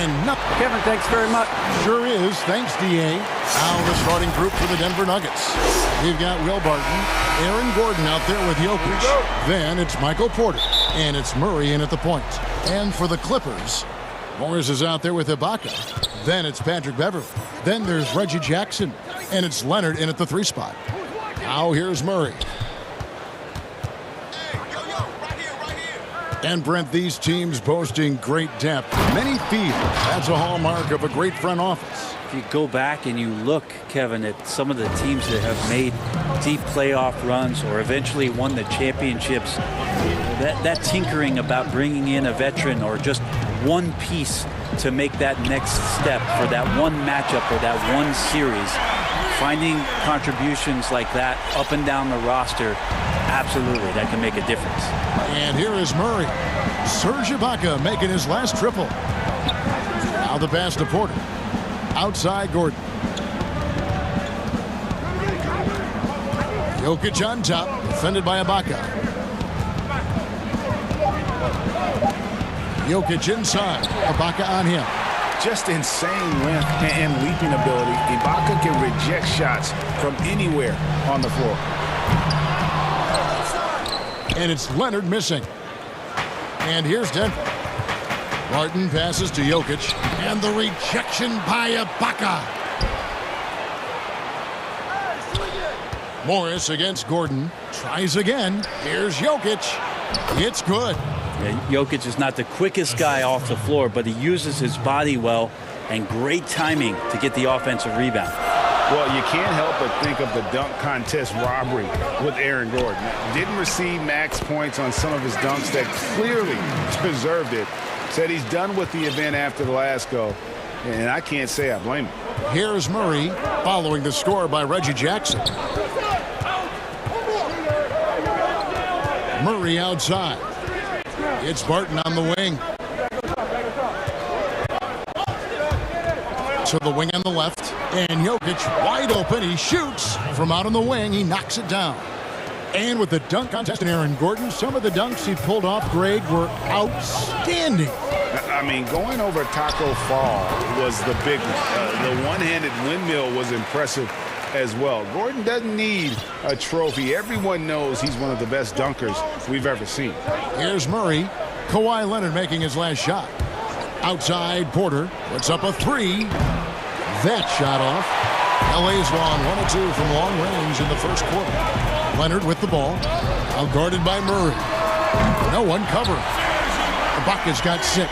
And nothing. Kevin, thanks very much. Sure is. Thanks, D.A. Now the starting group for the Denver Nuggets. We've got Will Barton, Aaron Gordon out there with Jokic. Then it's Michael Porter. And it's Murray in at the point. And for the Clippers, Morris is out there with Ibaka. Then it's Patrick Beverley. Then there's Reggie Jackson. And it's Leonard in at the 3 spot. Now here's Murray. And Brent, these teams boasting great depth. Many feel that's a hallmark of a great front office. If you go back and you look, Kevin, at some of the teams that have made deep playoff runs or eventually won the championships, that tinkering about bringing in a veteran or just one piece to make that next step for that one matchup or that one series, finding contributions like that up and down the roster, absolutely, that can make a difference. And here is Murray. Serge Ibaka making his last triple. Now the pass to Porter. Outside Gordon. Jokic on top, defended by Ibaka. Jokic inside. Ibaka on him. Just insane length and leaping ability. Ibaka can reject shots from anywhere on the floor. And it's Leonard missing. And here's Denver. Martin passes to Jokic. And the rejection by Ibaka. Morris against Gordon. Tries again. Here's Jokic. It's good. Yeah, Jokic is not the quickest guy off the floor, but he uses his body well and great timing to get the offensive rebound. Well, you can't help but think of the dunk contest robbery with Aaron Gordon. Didn't receive max points on some of his dunks that clearly deserved it. Said he's done with the event after the last go, and I can't say I blame him. Here's Murray following the score by Reggie Jackson. Murray outside. It's Barton on the wing. To the wing on the left. And Jokic wide open. He shoots from out on the wing. He knocks it down. And with the dunk contest in Aaron Gordon, some of the dunks he pulled off, Greg, were outstanding. I mean, going over Taco Fall was the big one. The one-handed windmill was impressive as well. Gordon doesn't need a trophy. Everyone knows he's one of the best dunkers we've ever seen. Here's Murray. Kawhi Leonard making his last shot. Outside, Porter puts up a 3. That shot off. LA's won 1 of 2 from long range in the first quarter. Leonard with the ball. Now guarded by Murray. No one covering. Ibaka's got 6.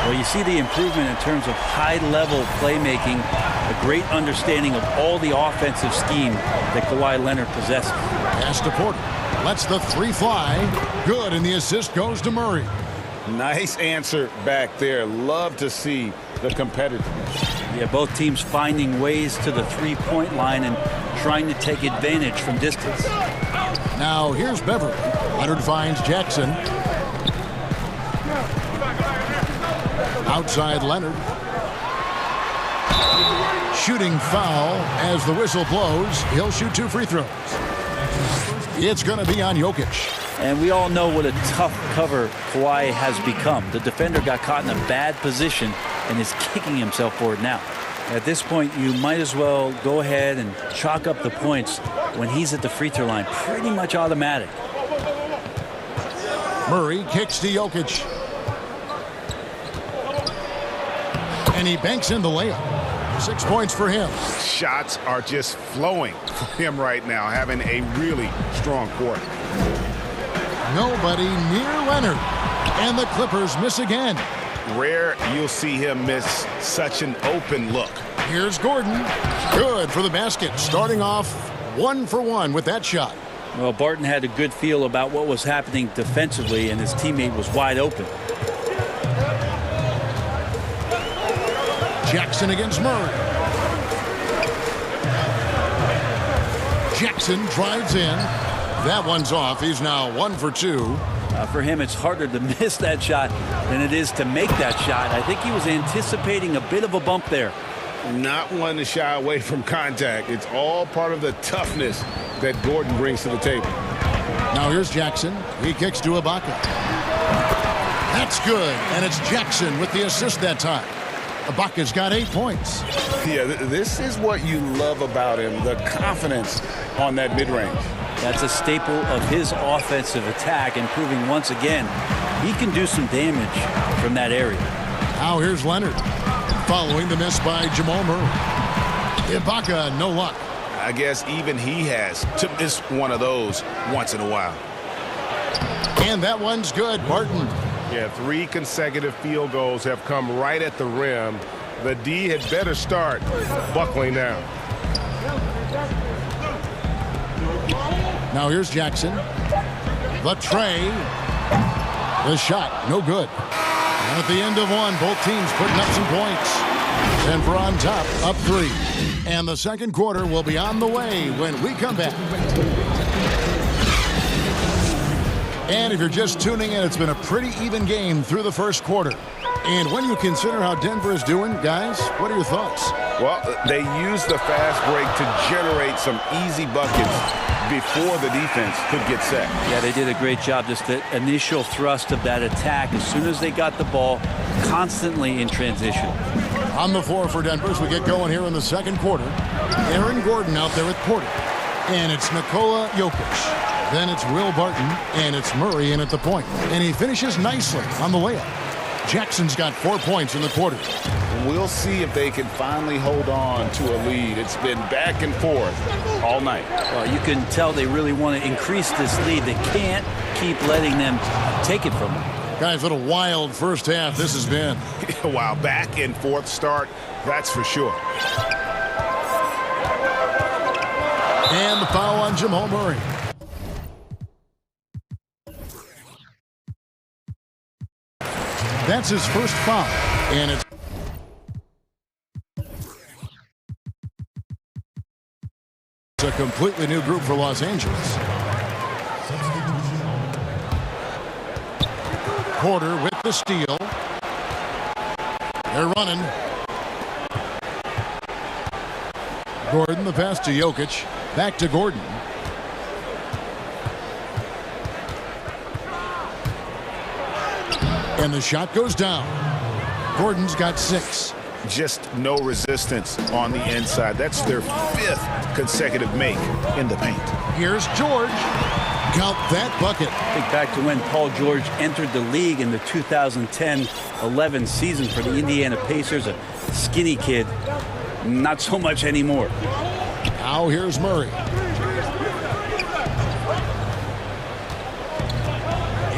Well, you see the improvement in terms of high-level playmaking, a great understanding of all the offensive scheme that Kawhi Leonard possesses. Pass to Porter. Lets the 3 fly. Good, and the assist goes to Murray. Nice answer back there. Love to see the competitiveness. Yeah, both teams finding ways to the 3-point line and trying to take advantage from distance. Now here's Beverley. Leonard finds Jackson. Outside Leonard. Shooting foul as the whistle blows. He'll shoot 2 free throws. It's going to be on Jokic. And we all know what a tough cover Kawhi has become. The defender got caught in a bad position and is kicking himself for it now. At this point, you might as well go ahead and chalk up the points when he's at the free throw line. Pretty much automatic. Murray kicks to Jokic. And he banks in the layup. 6 points for him. Shots are just flowing for him right now, having a really strong quarter. Nobody near Leonard. And the Clippers miss again. Rare you'll see him miss such an open look. Here's Gordon. Good for the basket. Starting off 1 for 1 with that shot. Well, Barton had a good feel about what was happening defensively, and his teammate was wide open. Jackson against Murray. Jackson drives in. That one's off. He's now 1 for 2. For him, it's harder to miss that shot than it is to make that shot. I think he was anticipating a bit of a bump there. Not one to shy away from contact. It's all part of the toughness that Gordon brings to the table. Now here's Jackson. He kicks to Ibaka. That's good, and it's Jackson with the assist that time. Ibaka's got 8 points. Yeah, this is what you love about him, the confidence on that mid-range. That's a staple of his offensive attack, and proving once again he can do some damage from that area. Now here's Leonard, following the miss by Jamal Murray. Ibaka, no luck. I guess even he has to miss one of those once in a while. And that one's good, Barton. Yeah, 3 consecutive field goals have come right at the rim. The D had better start buckling down. Now here's Jackson. The tray. The shot, no good. And at the end of one, both teams putting up some points. Denver on top, up 3. And the second quarter will be on the way when we come back. And if you're just tuning in, it's been a pretty even game through the first quarter. And when you consider how Denver is doing, guys, what are your thoughts? Well, they used the fast break to generate some easy buckets before the defense could get set. Yeah, they did a great job. Just the initial thrust of that attack, as soon as they got the ball, constantly in transition. On the floor for Denver as we get going here in the second quarter. Aaron Gordon out there at Porter. And it's Nikola Jokic. Then it's Will Barton, and it's Murray in at the point. And he finishes nicely on the layup. Jackson's got 4 points in the quarter. We'll see if they can finally hold on to a lead. It's been back and forth all night. Well, you can tell they really want to increase this lead. They can't keep letting them take it from them. Guys, what a wild first half this has been. Wow, back and forth start, that's for sure. And the foul on Jamal Murray. That's his first foul, and it's a completely new group for Los Angeles. Porter with the steal. They're running. Gordon, the pass to Jokic. Back to Gordon. And the shot goes down. Gordon's got 6. Just no resistance on the inside. That's their 5th consecutive make in the paint. Here's George. Count that bucket. Think back to when Paul George entered the league in the 2010-11 season for the Indiana Pacers. A skinny kid. Not so much anymore. Now here's Murray.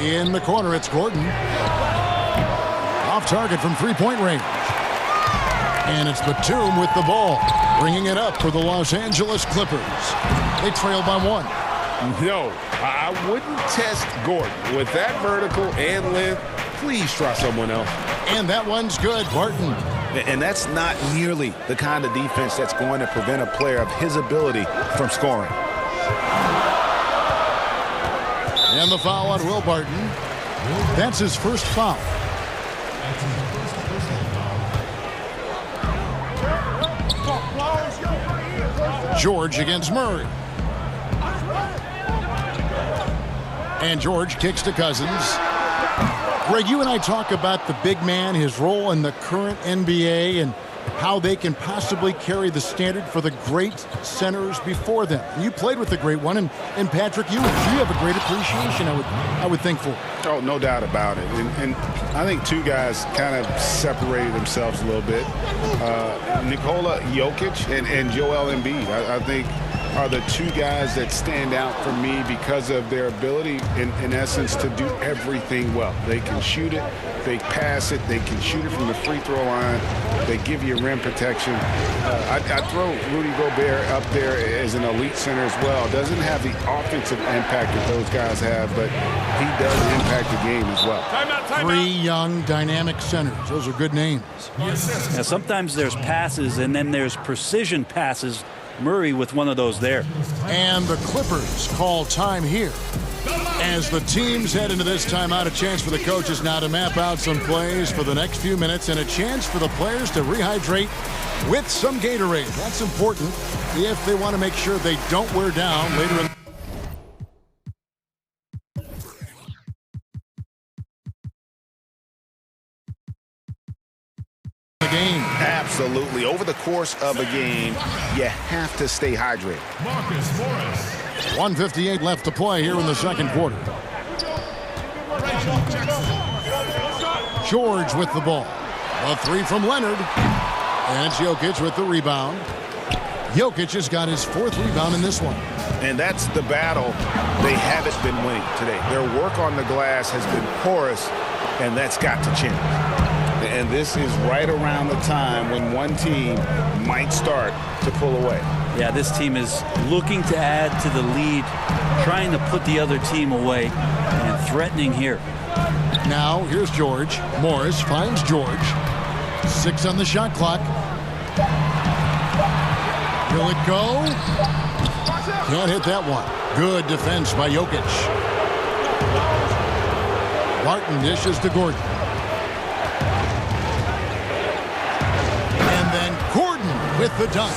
In the corner, it's Gordon. Off target from three-point range. And it's Batum with the ball, bringing it up for the Los Angeles Clippers. They trail by 1. No, I wouldn't test Gordon. With that vertical and length, please try someone else. And that one's good, Barton. And that's not nearly the kind of defense that's going to prevent a player of his ability from scoring. And the foul on Will Barton. That's his first foul. George against Murray. And George kicks to Cousins. Greg, you and I talk about the big man, his role in the current NBA, and how they can possibly carry the standard for the great centers before them. You played with the great one, and Patrick Ewing. You have a great appreciation, I would think, for. Oh, no doubt about it. And I think 2 guys kind of separated themselves a little bit. Nikola Jokic and Joel Embiid, I think, are the 2 guys that stand out for me because of their ability, in essence, to do everything well. They can shoot it, they pass it, they can shoot it from the free throw line, they give you rim protection. I throw Rudy Gobert up there as an elite center as well. Doesn't have the offensive impact that those guys have, but he does impact the game as well. Time 3 young, dynamic centers. Those are good names. Now, sometimes there's passes, and then there's precision passes. Murray with one of those there. And the Clippers call time here. As the teams head into this timeout, a chance for the coaches now to map out some plays for the next few minutes and a chance for the players to rehydrate with some Gatorade. That's important if they want to make sure they don't wear down later in the game. Absolutely. Over the course of a game, you have to stay hydrated. 1:58 left to play here in the second quarter. George with the ball. A three from Leonard. And it's Jokic with the rebound. Jokic has got his fourth rebound in this one. And that's the battle they haven't been winning today. Their work on the glass has been porous, and that's got to change. And this is right around the time when one team might start to pull away. Yeah, this team is looking to add to the lead, trying to put the other team away, and threatening here. Now, here's George. Morris finds George. 6 on the shot clock. Will it go? Can't hit that one. Good defense by Jokic. Martin dishes to Gordon. And then Gordon with the dunk.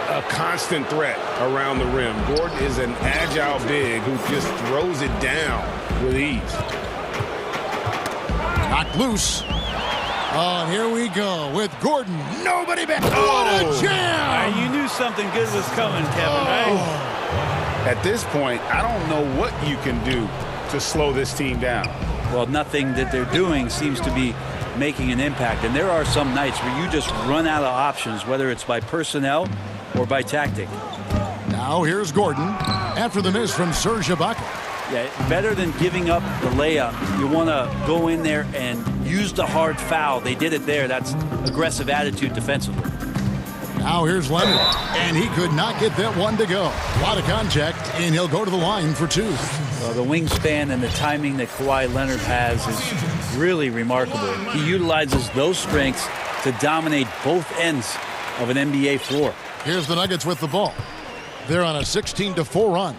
A constant threat around the rim. Gordon is an agile big who just throws it down with ease. Knocked loose. Oh, and here we go with Gordon. Nobody back. What a jam! You knew something good was coming, Kevin, right? At this point, I don't know what you can do to slow this team down. Well, nothing that they're doing seems to be making an impact. And there are some nights where you just run out of options, whether it's by personnel or by tactic. Now here's Gordon after the miss from Serge Ibaka. Yeah, better than giving up the layup. You want to go in there and use the hard foul. They did it there. That's aggressive attitude defensively. Now here's Leonard, and he could not get that one to go. A lot of contact, and he'll go to the line for 2. Well, the wingspan and the timing that Kawhi Leonard has is really remarkable. He utilizes those strengths to dominate both ends of an NBA floor. Here's the Nuggets with the ball. They're on a 16-4 run.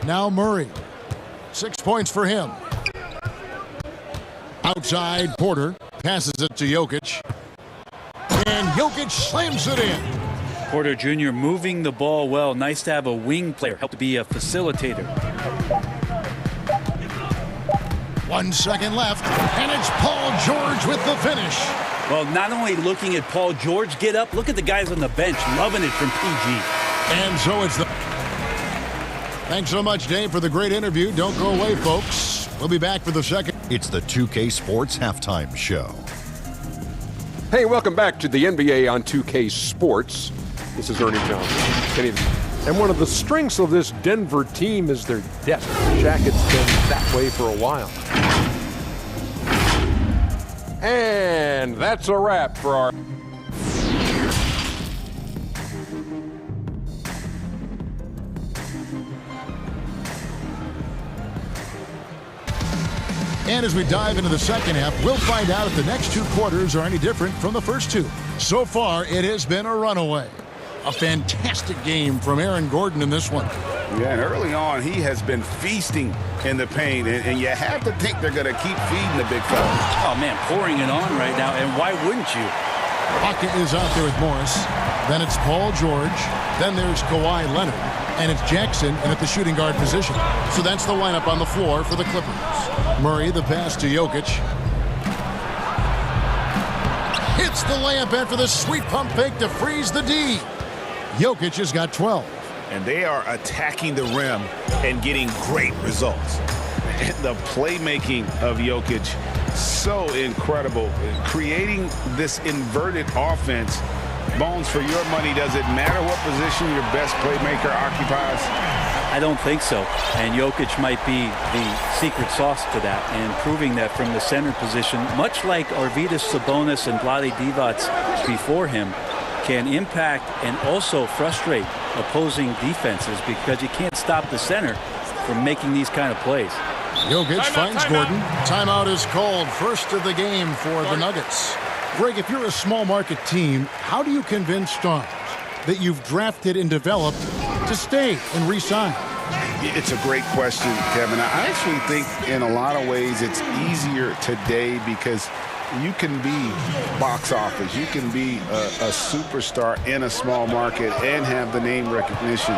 Now Murray. 6 points for him. Outside, Porter passes it to Jokic. And Jokic slams it in. Porter Jr. moving the ball well. Nice to have a wing player help to be a facilitator. 1 second left, and it's Paul George with the finish. Well, not only looking at Paul George get up, look at the guys on the bench loving it from PG. And so it's the... Thanks so much, Dave, for the great interview. Don't go away, folks. We'll be back for the second. It's the 2K Sports Halftime Show. Hey, welcome back to the NBA on 2K Sports. This is Ernie Johnson. And one of the strengths of this Denver team is their depth. Shaq has been that way for a while. And that's a wrap for our... And as we dive into the second half, we'll find out if the next 2 quarters are any different from the first 2. So far, it has been a runaway. A fantastic game from Aaron Gordon in this one. Yeah, and early on, he has been feasting in the paint, and you have to think they're going to keep feeding the big fella. Oh, man, pouring it on right now, and why wouldn't you? Ibaka is out there with Morris. Then it's Paul George. Then there's Kawhi Leonard. And it's Jackson in at the shooting guard position. So that's the lineup on the floor for the Clippers. Murray, the pass to Jokic. Hits the layup after the sweet pump fake to freeze the D. Jokic has got 12. And they are attacking the rim and getting great results. The playmaking of Jokic, so incredible. Creating this inverted offense. Bones, for your money, does it matter what position your best playmaker occupies? I don't think so. And Jokic might be the secret sauce to that, and proving that from the center position, much like Arvydas Sabonis and Vlade Divac before him, can impact and also frustrate opposing defenses because you can't stop the center from making these kind of plays. Jokic finds Gordon. Timeout is called. First of the game for the Nuggets. Greg, if you're a small market team, how do you convince stars that you've drafted and developed to stay and re-sign? It's a great question, Kevin. I actually think in a lot of ways it's easier today because you can be box office. You can be a superstar in a small market and have the name recognition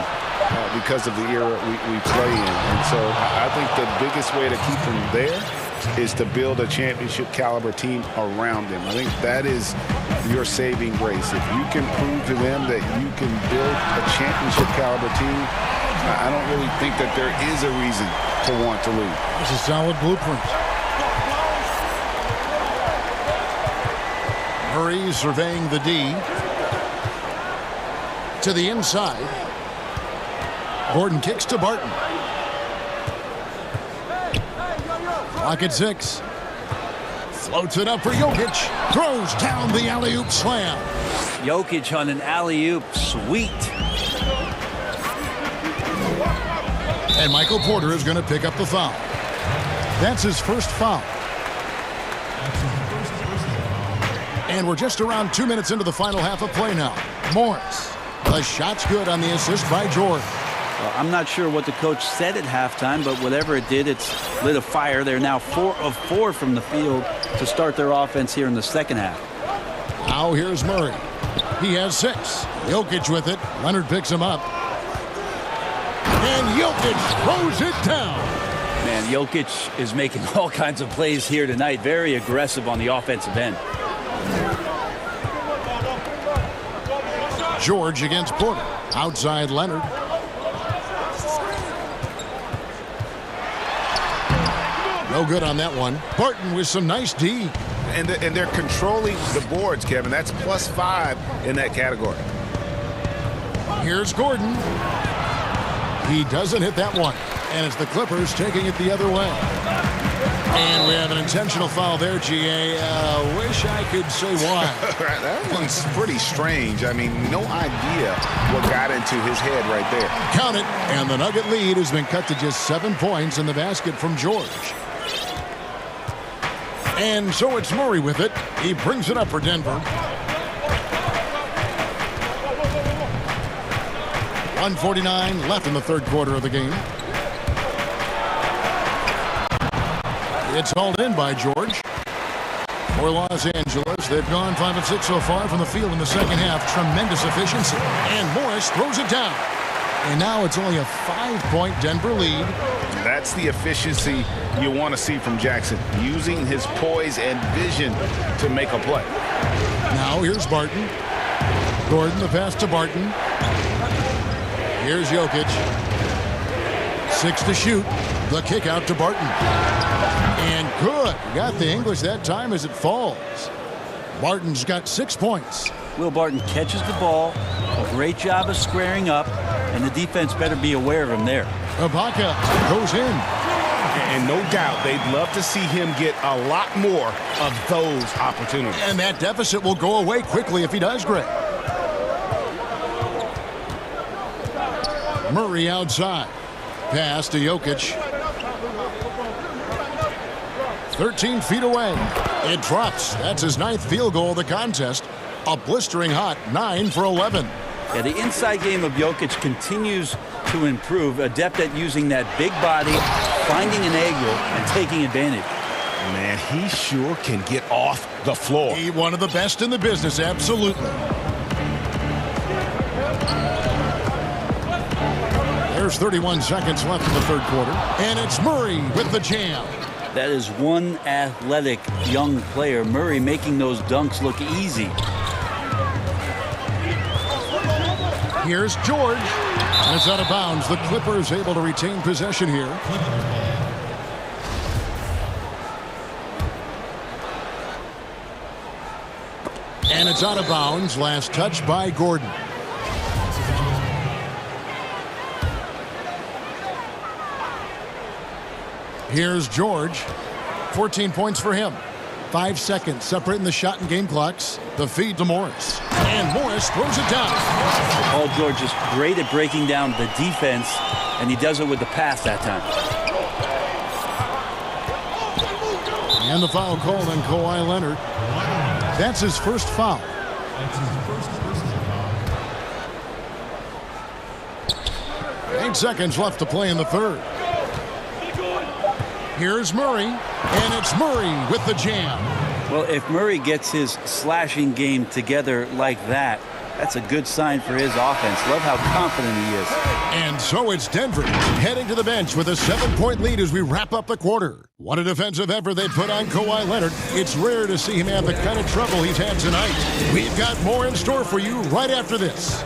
because of the era we play in. And so I think the biggest way to keep them there is to build a championship caliber team around him. I think that is your saving grace. If you can prove to them that you can build a championship caliber team, I don't really think that there is a reason to want to lose. It's a solid blueprint. Murray surveying the D. To the inside. Gordon kicks to Barton. Clock at 6. Floats it up for Jokic. Throws down the alley-oop slam. Jokic on an alley-oop. Sweet. And Michael Porter is going to pick up the foul. That's his first foul. And we're just around 2 minutes into the final half of play now. Morris. The shot's good on the assist by George. Well, I'm not sure what the coach said at halftime, but whatever it did, it's lit a fire. They're now 4 of 4 from the field to start their offense here in the second half. Now here's Murray. He has 6. Jokic with it. Leonard picks him up. And Jokic throws it down. Man, Jokic is making all kinds of plays here tonight. Very aggressive on the offensive end. George against Porter. Outside Leonard. No good on that one. Barton with some nice D. And they're controlling the boards, Kevin. That's +5 in that category. Here's Gordon. He doesn't hit that one. And it's the Clippers taking it the other way. And we have an intentional foul there, GA. Wish I could say why. That one's pretty strange. I mean, no idea what got into his head right there. Count it. And the Nugget lead has been cut to just 7 points in the basket from George. And so it's Murray with it. He brings it up for Denver. 1:49 left in the third quarter of the game. It's hauled in by George. For Los Angeles, they've gone 5 of 6 so far from the field in the second half. Tremendous efficiency. And Morris throws it down. And now it's only a 5-point Denver lead. That's the efficiency you want to see from Jackson, using his poise and vision to make a play. Now here's Barton. Gordon, the pass to Barton. Here's Jokic. 6 to shoot. The kick out to Barton. And good. Got the English that time as it falls. Barton's got 6 points. Will Barton catches the ball. A great job of squaring up. And the defense better be aware of him there. Ibaka goes in. And no doubt they'd love to see him get a lot more of those opportunities. And that deficit will go away quickly if he does, Greg. Murray outside. Pass to Jokic. 13 feet away. It drops. That's his 9th field goal of the contest. A blistering hot 9 for 11. Yeah, the inside game of Jokic continues to improve. Adept at using that big body, finding an angle, and taking advantage. Man, he sure can get off the floor. He's one of the best in the business, absolutely. There's 31 seconds left in the third quarter. And it's Murray with the jam. That is one athletic young player. Murray making those dunks look easy. Here's George. And it's out of bounds. The Clippers able to retain possession here. And it's out of bounds. Last touch by Gordon. Here's George. 14 points for him. 5 seconds separating the shot and game clocks. The feed to Morris. And Morris throws it down. Paul George is great at breaking down the defense, and he does it with the pass that time. And the foul called on Kawhi Leonard. That's his first foul. 8 seconds left to play in the third. Here's Murray, and it's Murray with the jam. Well, if Murray gets his slashing game together like that, That's a good sign for his offense. Love how confident he is. And so it's Denver heading to the bench with a 7-point lead as we wrap up the quarter. What a defensive effort they put on Kawhi Leonard. It's rare to see him have the kind of trouble he's had tonight. We've got more in store for you right after this.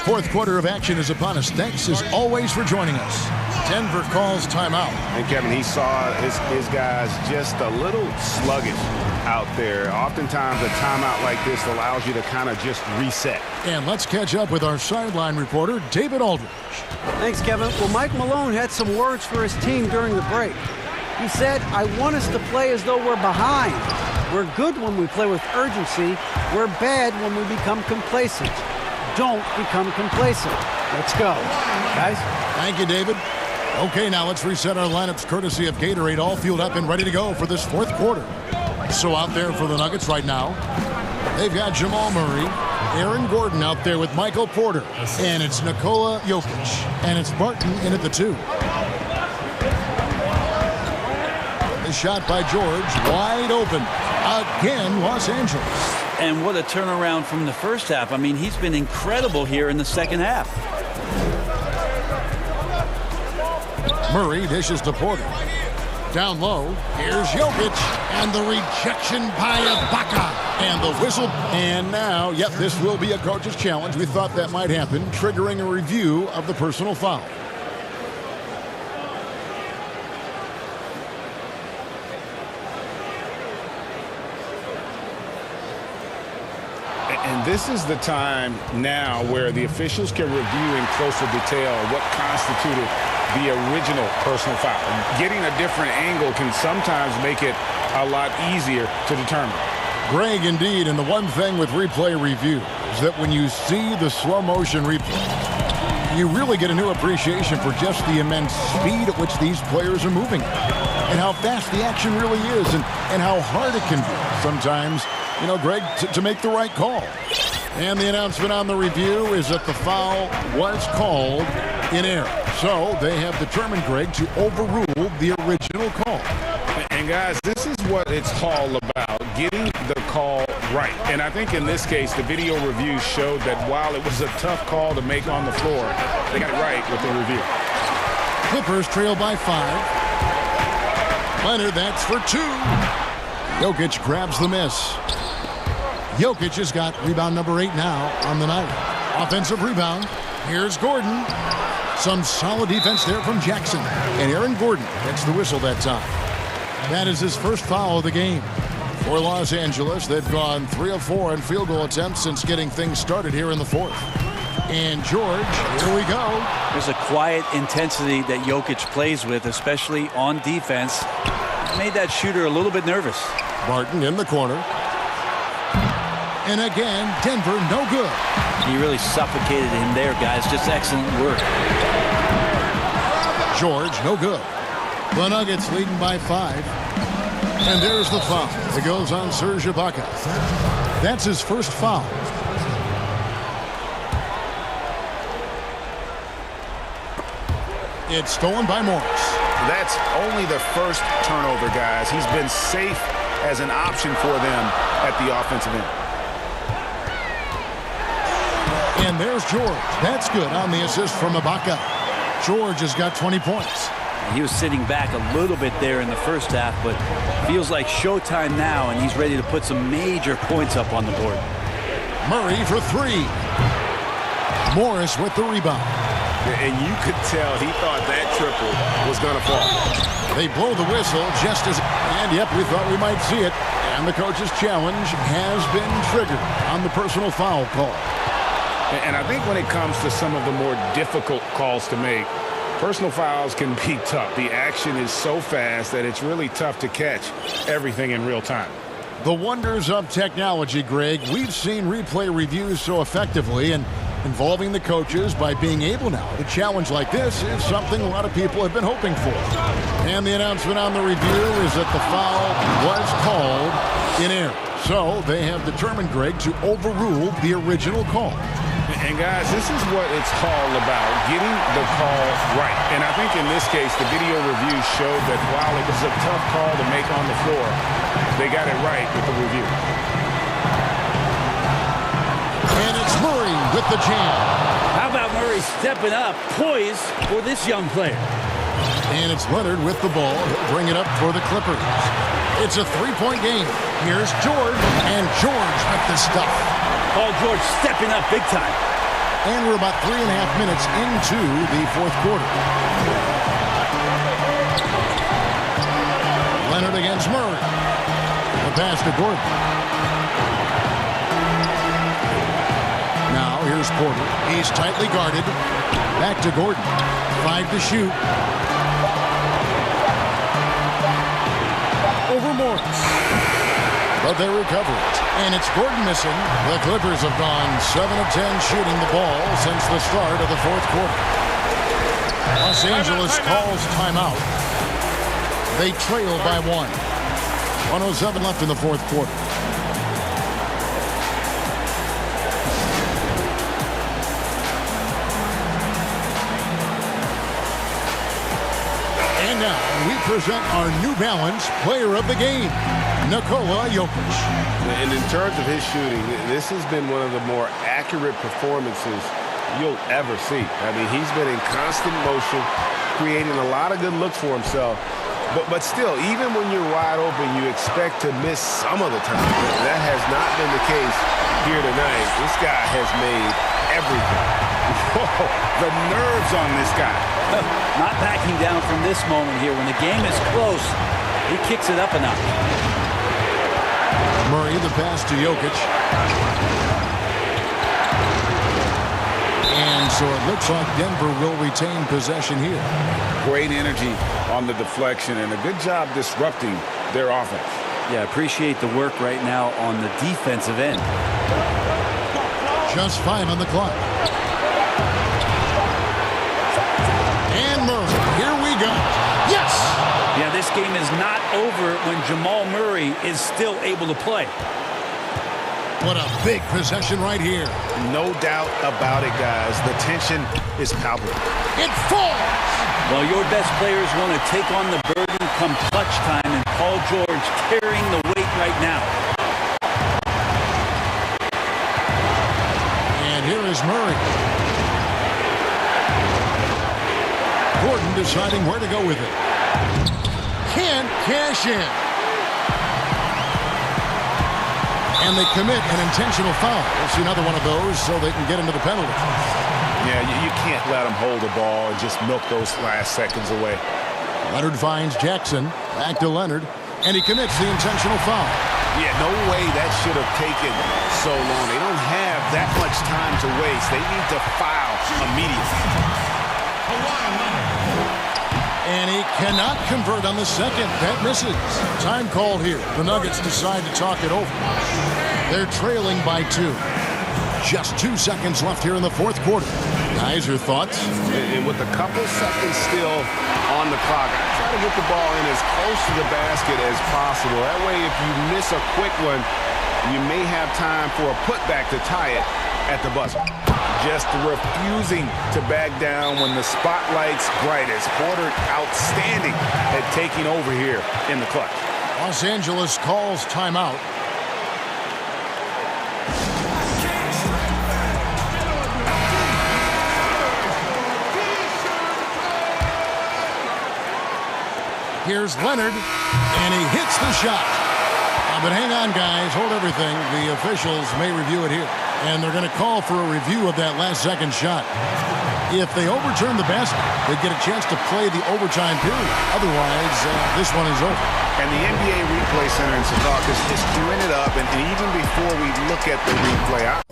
Fourth quarter of action is upon us. Thanks as always for joining us. Denver calls timeout. And Kevin, he saw his guys just a little sluggish out there. Oftentimes a timeout like this allows you to kind of just reset. And let's catch up with our sideline reporter, David Aldridge. Thanks, Kevin. Well, Mike Malone had some words for his team during the break. He said, I want us to play as though we're behind. We're good when we play with urgency. We're bad when we become complacent. Don't become complacent. Let's go, guys. Thank you, David. Okay, now let's reset our lineups courtesy of Gatorade, all fueled up and ready to go for this fourth quarter. So out there for the Nuggets right now, they've got Jamal Murray, Aaron Gordon out there with Michael Porter, and it's Nikola Jokic, and it's Barton in at the 2. The shot by George, wide open. Again, Los Angeles. And what a turnaround from the first half. I mean, he's been incredible here in the second half. Murray dishes to Porter. Down low, here's Jokic, and the rejection by Ibaka. And the whistle. And now, yep, this will be a coach's challenge. We thought that might happen, triggering a review of the personal foul. And this is the time now where the officials can review in closer detail what constituted the original personal foul. Getting a different angle can sometimes make it a lot easier to determine. Greg, indeed, and the one thing with replay review is that when you see the slow motion replay, you really get a new appreciation for just the immense speed at which these players are moving and how fast the action really is and how hard it can be sometimes, you know, Greg, to make the right call. And the announcement on the review is that the foul was called in error. So they have determined, Greg, to overrule the original call. And guys, this is what it's all about, getting the call right. And I think in this case, the video review showed that while it was a tough call to make on the floor, they got it right with the review. Clippers trail by 5. Leonard, that's for 2. Jokic grabs the miss. Jokic has got rebound number 8 now on the night. Offensive rebound. Here's Gordon. Some solid defense there from Jackson. And Aaron Gordon gets the whistle that time. That is his first foul of the game. For Los Angeles, they've gone 3 of 4 on field goal attempts since getting things started here in the fourth. And George, here we go. There's a quiet intensity that Jokic plays with, especially on defense. Made that shooter a little bit nervous. Barton in the corner. And again, Denver no good. He really suffocated him there, guys. Just excellent work. George, no good. The Nuggets leading by 5. And there's the foul. It goes on Serge Ibaka. That's his first foul. It's stolen by Morris. That's only the first turnover, guys. He's been safe as an option for them at the offensive end. And there's George. That's good on the assist from Ibaka. George has got 20 points. He was sitting back a little bit there in the first half, but feels like showtime now, and he's ready to put some major points up on the board. Murray for 3. Morris with the rebound. And you could tell he thought that triple was going to fall. They blow the whistle just as... And, yep, we thought we might see it. And the coach's challenge has been triggered on the personal foul call. And I think when it comes to some of the more difficult calls to make, personal fouls can be tough. The action is so fast that it's really tough to catch everything in real time. The wonders of technology, Greg. We've seen replay reviews so effectively, and involving the coaches by being able now to challenge like this is something a lot of people have been hoping for. And the announcement on the review is that the foul was called in error. So they have determined, Greg, to overrule the original call. And guys, this is what it's all about, getting the call right. And I think in this case, the video review showed that while it was a tough call to make on the floor, they got it right with the review. And it's Murray with the jam. How about Murray stepping up, poised for this young player? And it's Leonard with the ball. He'll bring it up for the Clippers. It's a three-point game. Here's George, and George with the stuff. Paul George stepping up big time. And we're about 3.5 minutes into the fourth quarter. Leonard against Murray. The pass to Gordon. Now here's Porter. He's tightly guarded. Back to Gordon. 5 to shoot. Over Morris. But they recover it. And it's Gordon missing. The Clippers have gone 7 of 10 shooting the ball since the start of the fourth quarter. Los Angeles calls timeout. They trail by 1. 1:07 left in the fourth quarter. And now we present our New Balance player of the game, Nikola Jokic. And in terms of his shooting, this has been one of the more accurate performances you'll ever see. I mean, he's been in constant motion, creating a lot of good looks for himself. But still, even when you're wide open, you expect to miss some of the time. That has not been the case here tonight. This guy has made everything. Whoa, the nerves on this guy. Not backing down from this moment here. When the game is close, he kicks it up a notch. Murray, the pass to Jokic. And so it looks like Denver will retain possession here. Great energy on the deflection and a good job disrupting their offense. Yeah, appreciate the work right now on the defensive end. Just 5 on the clock. And Murray, here we go. Yes! Yeah, this game is not over when Jamal Murray is still able to play. What a big possession right here. No doubt about it, guys. The tension is palpable. It falls! Well, your best players want to take on the burden come clutch time, and Paul George carrying the weight right now. And here is Murray. Gordon deciding where to go with it. Can't cash in. And they commit an intentional foul. We'll see another one of those so they can get into the penalty. Yeah, you can't let them hold the ball and just milk those last seconds away. Leonard finds Jackson. Back to Leonard. And he commits the intentional foul. Yeah, no way that should have taken so long. They don't have that much time to waste. They need to foul immediately. And he cannot convert on the second. That misses. Time called here. The Nuggets decide to talk it over. They're trailing by 2. Just 2 seconds left here in the fourth quarter. Guys, your thoughts? And with a couple seconds still on the clock, I try to get the ball in as close to the basket as possible. That way, if you miss a quick one, you may have time for a putback to tie it at the buzzer. Just refusing to back down when the spotlight's brightest. Porter outstanding at taking over here in the clutch. Los Angeles calls timeout. Here's Leonard, and he hits the shot. But hang on, guys. Hold everything. The officials may review it here. And they're going to call for a review of that last-second shot. If they overturn the basket, they get a chance to play the overtime period. Otherwise, this one is over. And the NBA Replay Center in Secaucus is queuing it up. And even before we look at the replay,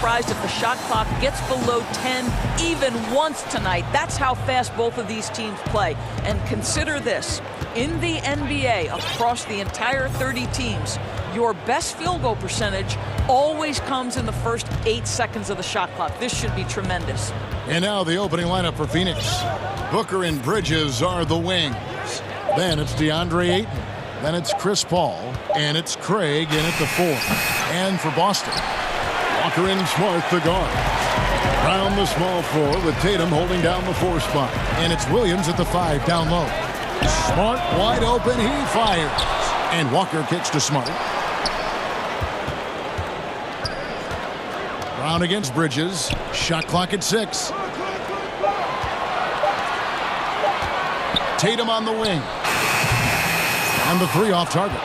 surprised if the shot clock gets below 10 even once tonight. That's how fast both of these teams play. And consider this. In the NBA, across the entire 30 teams, your best field goal percentage always comes in the first 8 seconds of the shot clock. This should be tremendous. And now the opening lineup for Phoenix. Booker and Bridges are the wings. Then it's DeAndre Ayton. Then it's Chris Paul. And it's Craig in at the 4. And for Boston, Walker and Smart the guard. Brown the small 4 with Tatum holding down the 4 spot. And it's Williams at the 5 down low. Smart wide open. He fires. And Walker kicks to Smart. Brown against Bridges. Shot clock at 6. Tatum on the wing. And the 3 off target.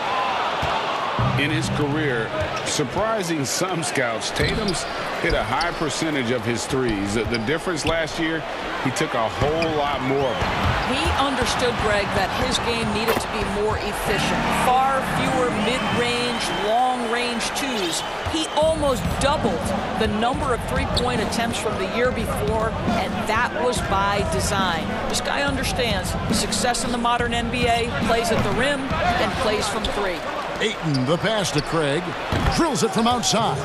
In his career, surprising some scouts, Tatum's hit a high percentage of his threes. The difference last year, he took a whole lot more of them. He understood, Greg, that his game needed to be more efficient. Far fewer mid-range, long-range twos. He almost doubled the number of three-point attempts from the year before, and that was by design. This guy understands success in the modern NBA, plays at the rim, and plays from 3. Ayton, the pass to Craig. Drills it from outside.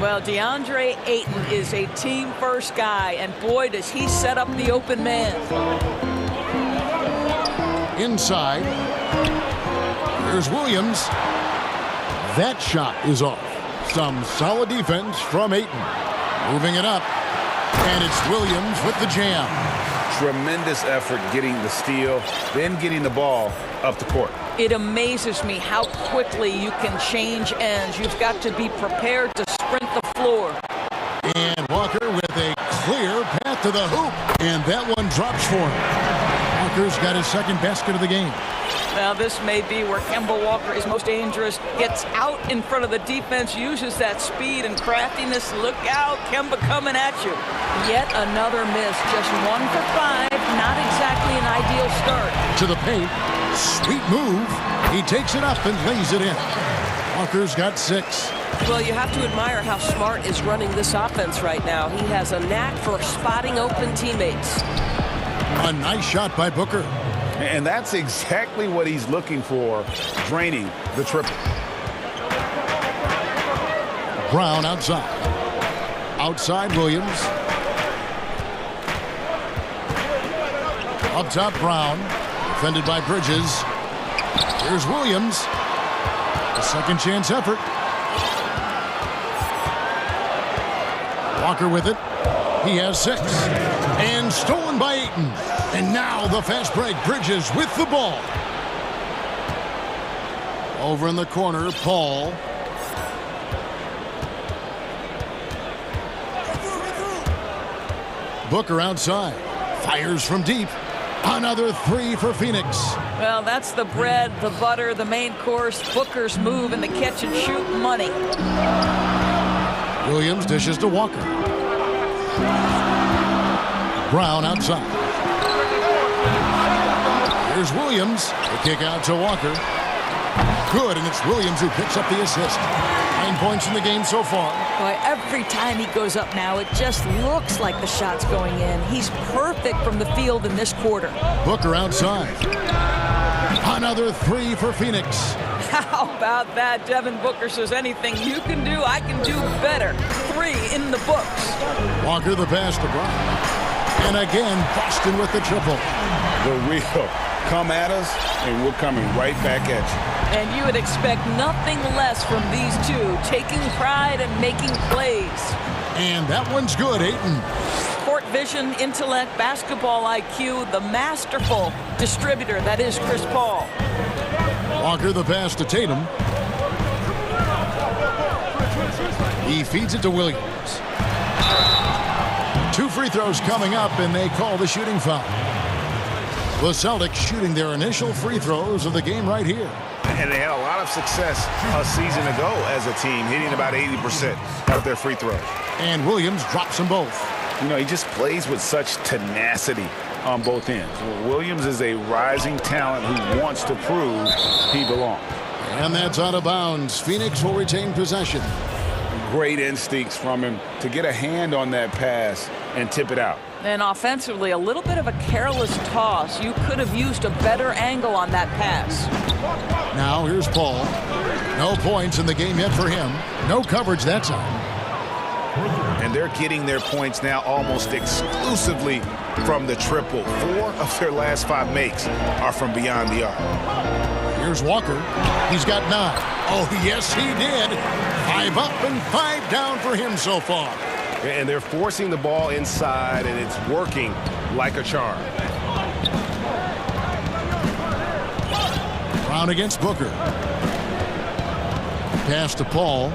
Well, DeAndre Ayton is a team-first guy, and boy, does he set up the open man. Inside. Here's Williams. That shot is off. Some solid defense from Ayton. Moving it up. And it's Williams with the jam. Tremendous effort getting the steal, then getting the ball up the court. It amazes me how quickly you can change ends. You've got to be prepared to sprint the floor. And Walker with a clear path to the hoop. And that one drops for him. Walker's got his second basket of the game. Now this may be where Kemba Walker is most dangerous. Gets out in front of the defense, uses that speed and craftiness. Look out, Kemba coming at you. Yet another miss, just 1 for 5. Not exactly an ideal start. To the paint, sweet move. He takes it up and lays it in. Walker's got 6. Well, you have to admire how Smart is running this offense right now. He has a knack for spotting open teammates. A nice shot by Booker. And that's exactly what he's looking for, draining the triple. Brown outside. Outside Williams. Up top Brown. Defended by Bridges. Here's Williams. A second chance effort. Walker with it. He has 6. And stolen by Ayton. And now the fast break. Bridges with the ball. Over in the corner, Paul. Booker outside. Fires from deep. Another 3 for Phoenix. Well, that's the bread, the butter, the main course. Booker's move in the catch and shoot money. Williams dishes to Walker. Brown outside. Here's Williams. The kick out to Walker. Good, and it's Williams who picks up the assist. 9 points in the game so far. Boy, every time he goes up now, it just looks like the shot's going in. He's perfect from the field in this quarter. Booker outside. Another 3 for Phoenix. How about that? Devin Booker says anything you can do, I can do better. 3 in the books. Walker the pass to Brown. And again, Boston with the triple. The real come at us, and we're coming right back at you. And you would expect nothing less from these two, taking pride and making plays. And that one's good, Ayton. Court vision, intellect, basketball IQ, the masterful distributor that is Chris Paul. Walker the pass to Tatum. He feeds it to Williams. 2 free throws coming up, and they call the shooting foul. The Celtics shooting their initial free throws of the game right here. And they had a lot of success a season ago as a team, hitting about 80% of their free throws. And Williams drops them both. You know, he just plays with such tenacity on both ends. Williams is a rising talent who wants to prove he belongs. And that's out of bounds. Phoenix will retain possession. Great instincts from him to get a hand on that pass and tip it out. And offensively, a little bit of a careless toss. You could have used a better angle on that pass. Now here's Paul. No points in the game yet for him. No coverage that time. And they're getting their points now almost exclusively from the triple. 4 of their last 5 makes are from beyond the arc. Here's Walker. He's got 9. Oh, yes, he did. 5 up and 5 down for him so far. And they're forcing the ball inside, and it's working like a charm. Brown against Booker. Pass to Paul.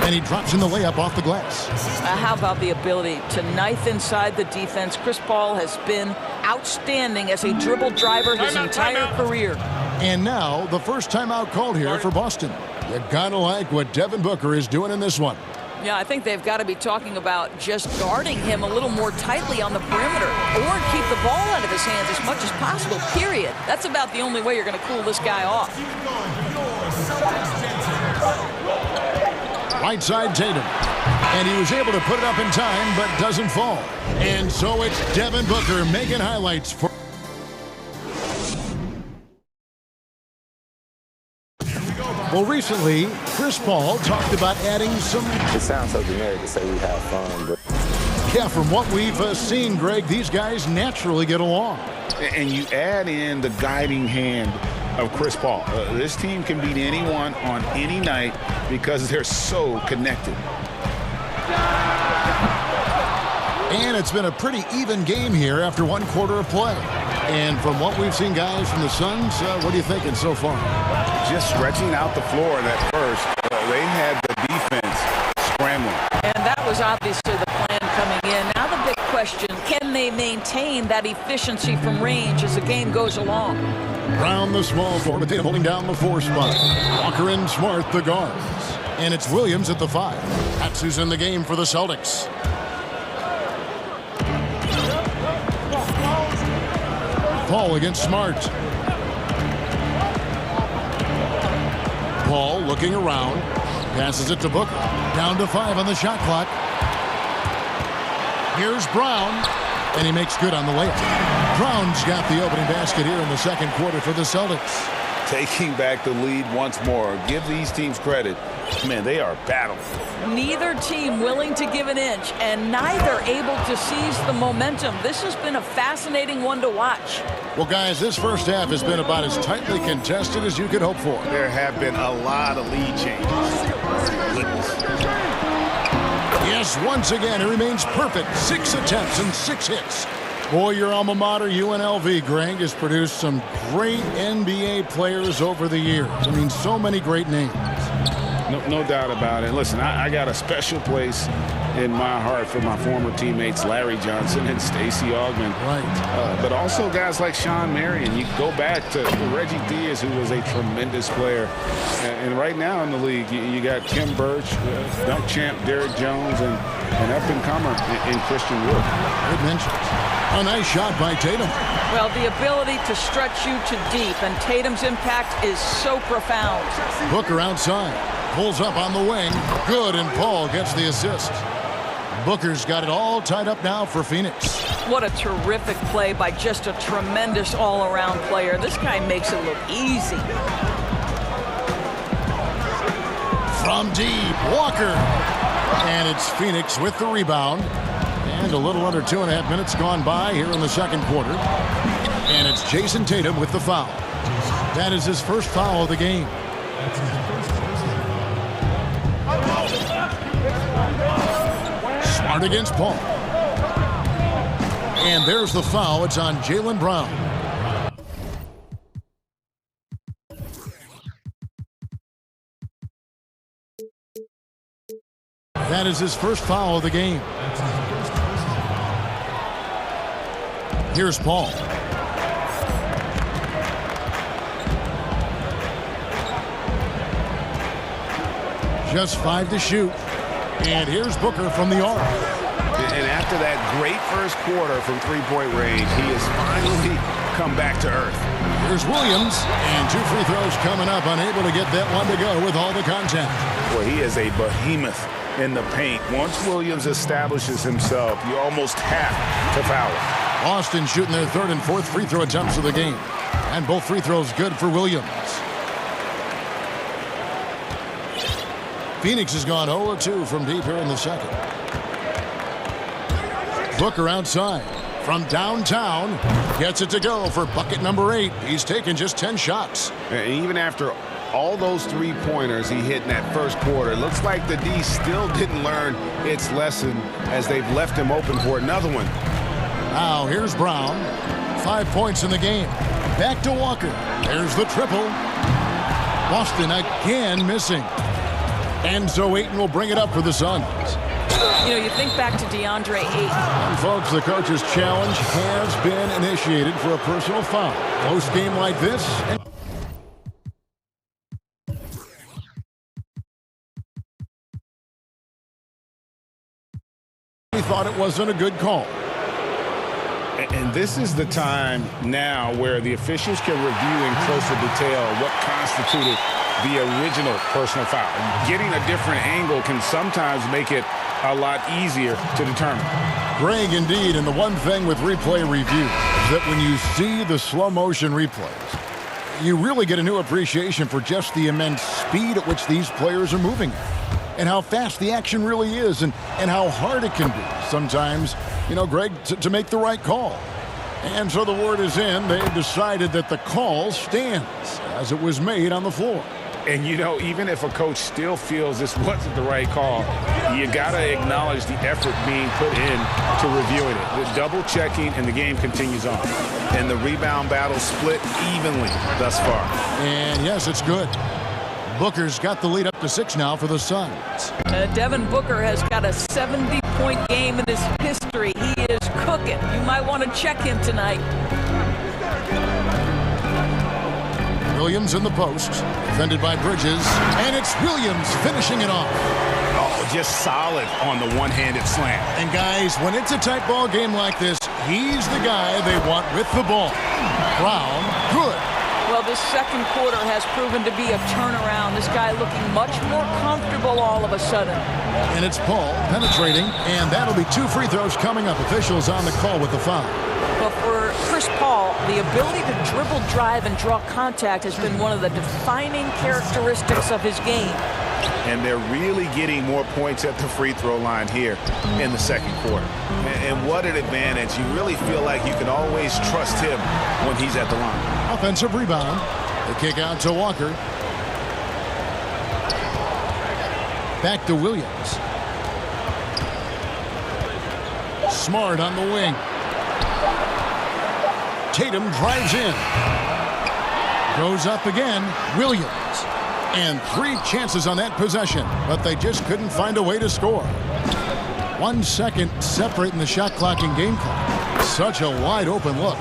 And he drops in the layup off the glass. How about the ability to knife inside the defense? Chris Paul has been outstanding as a dribble driver his entire career. And now the first timeout called here for Boston. You gotta like what Devin Booker is doing in this one. Yeah, I think they've got to be talking about just guarding him a little more tightly on the perimeter or keep the ball out of his hands as much as possible, period. That's about the only way you're going to cool this guy off. Right side Tatum. And he was able to put it up in time, but doesn't fall. And so it's Devin Booker making highlights for... Well, recently, Chris Paul talked about adding some... It sounds so generic to say we have fun, but... Yeah, from what we've seen, Greg, these guys naturally get along. And you add in the guiding hand of Chris Paul. This team can beat anyone on any night because they're so connected. And it's been a pretty even game here after 1 quarter of play. And from what we've seen, guys, from the Suns, what are you thinking so far? Just stretching out the floor in that first. They had the defense scrambling. And that was obviously the plan coming in. Now the big question, can they maintain that efficiency from range as the game goes along? Brown the small forward, holding down the 4 spot. Walker and Smart the guards. And it's Williams at the 5. That's who's in the game for the Celtics. Paul against Smart. Paul looking around. Passes it to Booker. Down to 5 on the shot clock. Here's Brown. And he makes good on the layup. Brown's got the opening basket here in the second quarter for the Celtics. Taking back the lead once more. Give these teams credit. Man, they are battling. Neither team willing to give an inch, and neither able to seize the momentum. This has been a fascinating one to watch. Well, guys, this first half has been about as tightly contested as you could hope for. There have been a lot of lead changes. Yes, once again, it remains perfect. 6 attempts and 6 hits. Boy, your alma mater, UNLV, Greg, has produced some great NBA players over the years. I mean, so many great names. No doubt about it. Listen, I got a special place in my heart for my former teammates Larry Johnson and Stacey Augmon. Right. But also guys like Sean Marion. You go back to Reggie Diaz, who was a tremendous player. And right now in the league, you got Kim Birch, dunk champ Derrick Jones, and up-and-comer in Christian Wood. Good mentions. A nice shot by Tatum. Well, the ability to stretch you to deep, and Tatum's impact is so profound. Booker outside. Pulls up on the wing. Good, and Paul gets the assist. Booker's got it all tied up now for Phoenix. What a terrific play by just a tremendous all-around player. This guy makes it look easy. From deep, Walker. And it's Phoenix with the rebound. And a little under 2.5 minutes gone by here in the second quarter. And it's Jason Tatum with the foul. That is his first foul of the game. Smart against Paul. And there's the foul. It's on Jaylen Brown. That is his first foul of the game. Here's Paul. Just 5 to shoot. And here's Booker from the arc. And after that great first quarter from three-point range, he is finally come back to earth. Here's Williams, and 2 free throws coming up, unable to get that one to go with all the contact. Well, he is a behemoth in the paint. Once Williams establishes himself, you almost have to foul him. Boston shooting their 3rd and 4th free throw attempts of the game. And both free throws good for Williams. Phoenix has gone 0-2 from deep here in the second. Booker outside from downtown. Gets it to go for bucket number 8. He's taken just 10 shots. And even after all those three-pointers he hit in that first quarter, it looks like the D still didn't learn its lesson as they've left him open for another one. Now here's Brown. 5 points in the game. Back to Walker. There's the triple. Boston again missing. And so Ayton will bring it up for the Suns. You know, you think back to DeAndre Ayton. And folks, the coach's challenge has been initiated for a personal foul. Close game like this. He thought it wasn't a good call. And this is the time now where the officials can review in closer detail what constituted the original personal foul. Getting a different angle can sometimes make it a lot easier to determine. Greg, indeed, and the one thing with replay review is that when you see the slow motion replays, you really get a new appreciation for just the immense speed at which these players are moving and how fast the action really is and how hard it can be sometimes, you know, Greg, to make the right call. And so the word is in. They've decided that the call stands as it was made on the floor. And, you know, even if a coach still feels this wasn't the right call, you got to acknowledge the effort being put in to reviewing it. The double checking, and the game continues on. And the rebound battle split evenly thus far. And, yes, it's good. Booker's got the lead up to 6 now for the Suns. Devin Booker has got a 70-point game in his history. He is cooking. You might want to check him tonight. Williams in the post, defended by Bridges, and it's Williams finishing it off. Oh, just solid on the one-handed slam. And guys, when it's a tight ball game like this, he's the guy they want with the ball. Brown, good. Well, this second quarter has proven to be a turnaround. This guy looking much more comfortable all of a sudden. And it's Paul penetrating, and that'll be 2 free throws coming up. Officials on the call with the foul. But for Chris Paul, the ability to dribble, drive, and draw contact has been one of the defining characteristics of his game. And they're really getting more points at the free throw line here in the second quarter. And what an advantage. You really feel like you can always trust him when he's at the line. Offensive rebound. The kick out to Walker. Back to Williams. Smart on the wing. Tatum drives in. Goes up again. Williams. And 3 chances on that possession, but they just couldn't find a way to score. 1 second separating the shot clock and game clock. Such a wide open look.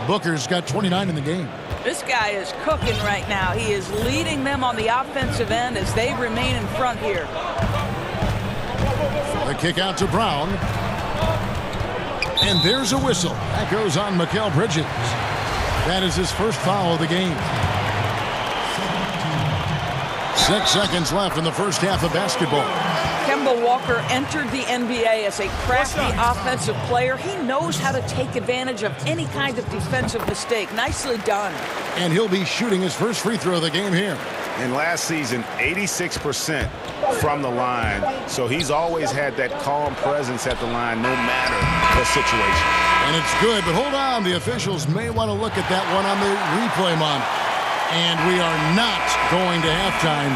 Booker's got 29 in the game. This guy is cooking right now. He is leading them on the offensive end as they remain in front here. The kick out to Brown. And there's a whistle. That goes on Mikal Bridges. That is his first foul of the game. 6 seconds left in the first half of basketball. Kemba Walker entered the NBA as a crafty offensive player. He knows how to take advantage of any kind of defensive mistake. Nicely done. And he'll be shooting his first free throw of the game here. And last season, 86% from the line. So he's always had that calm presence at the line no matter the situation. And it's good, but hold on. The officials may want to look at that one on the replay monitor. And we are not going to halftime.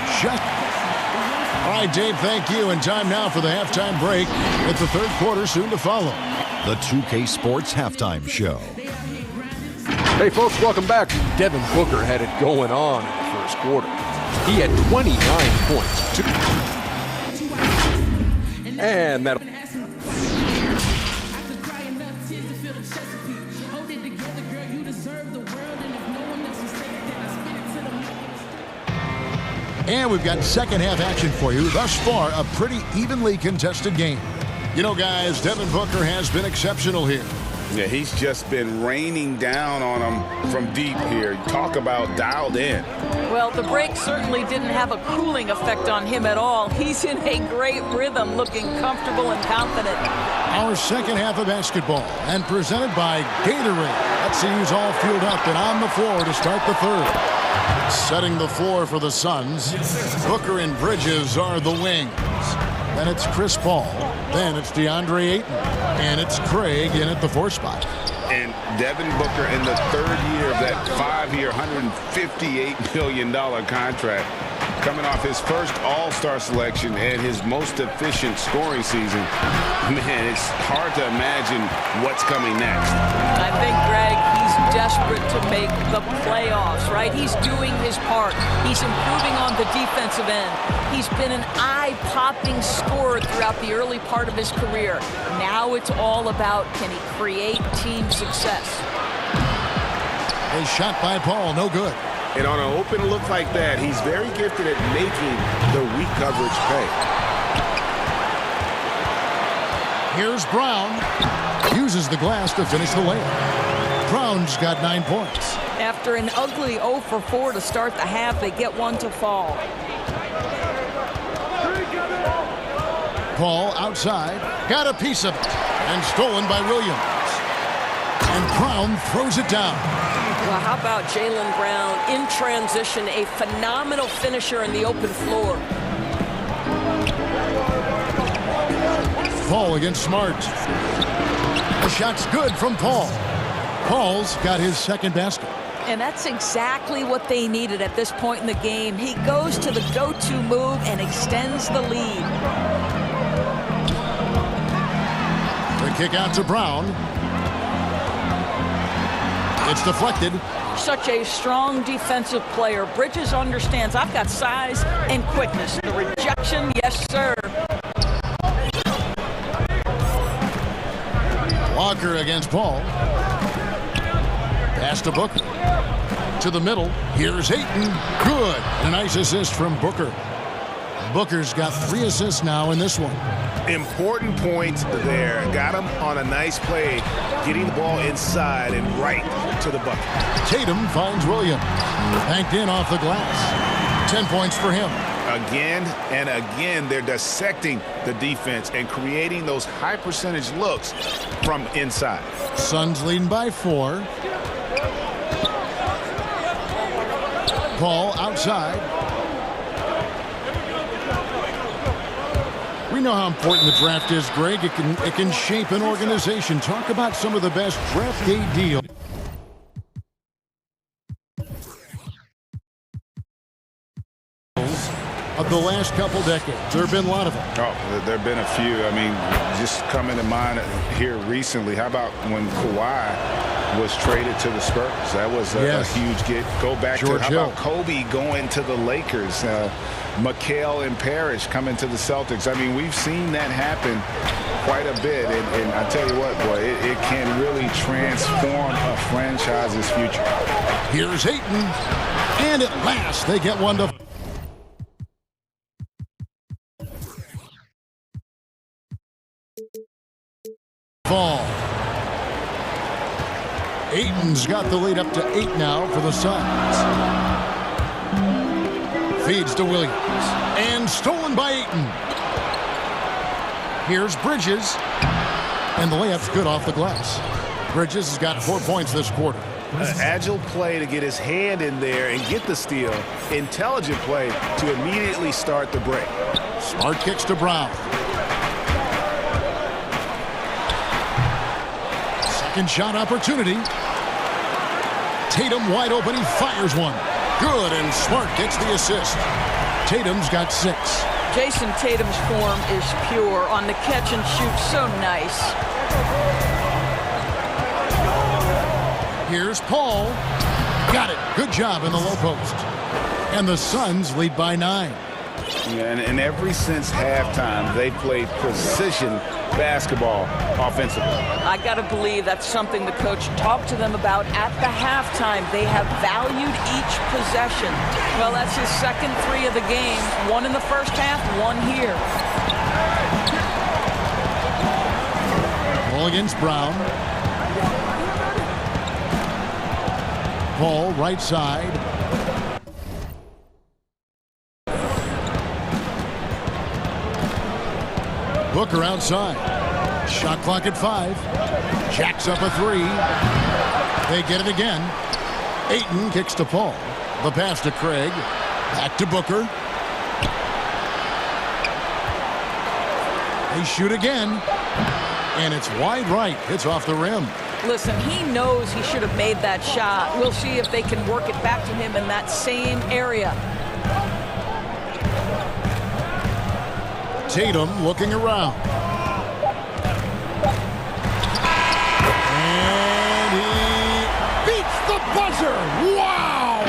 All right, Dave, thank you. And time now for the halftime break with the third quarter soon to follow. The 2K Sports Halftime Show. Hey, folks, welcome back. Devin Booker had it going on in the first quarter. He had 29 points. And that... And we've got second half action for you. Thus far, a pretty evenly contested game. You know, guys, Devin Booker has been exceptional here. Yeah, he's just been raining down on him from deep here. Talk about dialed in. Well, the break certainly didn't have a cooling effect on him at all. He's in a great rhythm, looking comfortable and confident. Our second half of basketball, and presented by Gatorade. Let's see who's all fueled up and on the floor to start the third. Setting the floor for the Suns, Booker and Bridges are the wings. Then it's Chris Paul. Then it's DeAndre Ayton. And it's Craig in at the 4 spot. And Devin Booker in the third year of that 5-year, $158 million contract, coming off his first All-Star selection and his most efficient scoring season. Man, it's hard to imagine what's coming next. I think, Greg, he's desperate to make the playoffs, right? He's doing his part. He's improving on the defensive end. He's been an eye-popping scorer throughout the early part of his career. Now it's all about, can he create team success? A shot by Paul, no good. And on an open look like that, he's very gifted at making the weak coverage pay. Here's Brown. Uses the glass to finish the layup. Brown's got 9 points. After an ugly 0 for 4 to start the half, they get one to fall. Paul outside. Got a piece of it. And stolen by Williams. And Brown throws it down. Well, how about Jaylen Brown in transition, a phenomenal finisher in the open floor. Paul against Smart. The shot's good from Paul. Paul's got his second basket. And that's exactly what they needed at this point in the game. He goes to the go-to move and extends the lead. The kick out to Brown. It's deflected. Such a strong defensive player. Bridges understands I've got size and quickness. The rejection, yes, sir. Walker against Paul. Pass to Booker. To the middle. Here's Ayton. Good. A nice assist from Booker. Booker's got 3 assists now in this one. Important points there. Got him on a nice play, getting the ball inside and right to the bucket. Tatum finds Williams. Banked in off the glass. 10 points for him. Again and again, they're dissecting the defense and creating those high percentage looks from inside. Suns leading by 4. Paul outside. We know how important the draft is, Greg. It can shape an organization. Talk about some of the best draft day deals of the last couple decades. There have been a lot of them. Oh, there have been a few. I mean, just coming to mind here recently. How about when Kawhi was traded to the Spurs? That was a huge get. Go back George to how Hill. about Kobe going to the Lakers? McHale and Parrish coming to the Celtics. I mean, we've seen that happen quite a bit. And I tell you what, boy, it can really transform a franchise's future. Here's Ayton. And at last, they get one to fall. Ayton's got the lead up to 8 now for the Suns. Feeds to Williams. And stolen by Ayton. Here's Bridges. And the layup's good off the glass. Bridges has got 4 points this quarter. Agile play to get his hand in there and get the steal. Intelligent play to immediately start the break. Smart kicks to Brown. Second shot opportunity. Tatum wide open. He fires one. Good, and Smart gets the assist. Tatum's got 6. Jason Tatum's form is pure on the catch and shoot. So nice. Here's Paul. Got it. Good job in the low post. And the Suns lead by 9. Yeah, and ever since halftime, they played precision basketball offensively. I got to believe that's something the coach talked to them about at the halftime. They have valued each possession. Well, that's his second 3 of the game. 1 in the first half, 1 here. Ball against Brown. Paul, right side. Booker outside. Shot clock at 5. Jacks up a 3. They get it again. Ayton kicks to Paul. The pass to Craig. Back to Booker. They shoot again. And it's wide right. It's off the rim. Listen, he knows he should have made that shot. We'll see if they can work it back to him in that same area. Tatum looking around. And he beats the buzzer. Wow!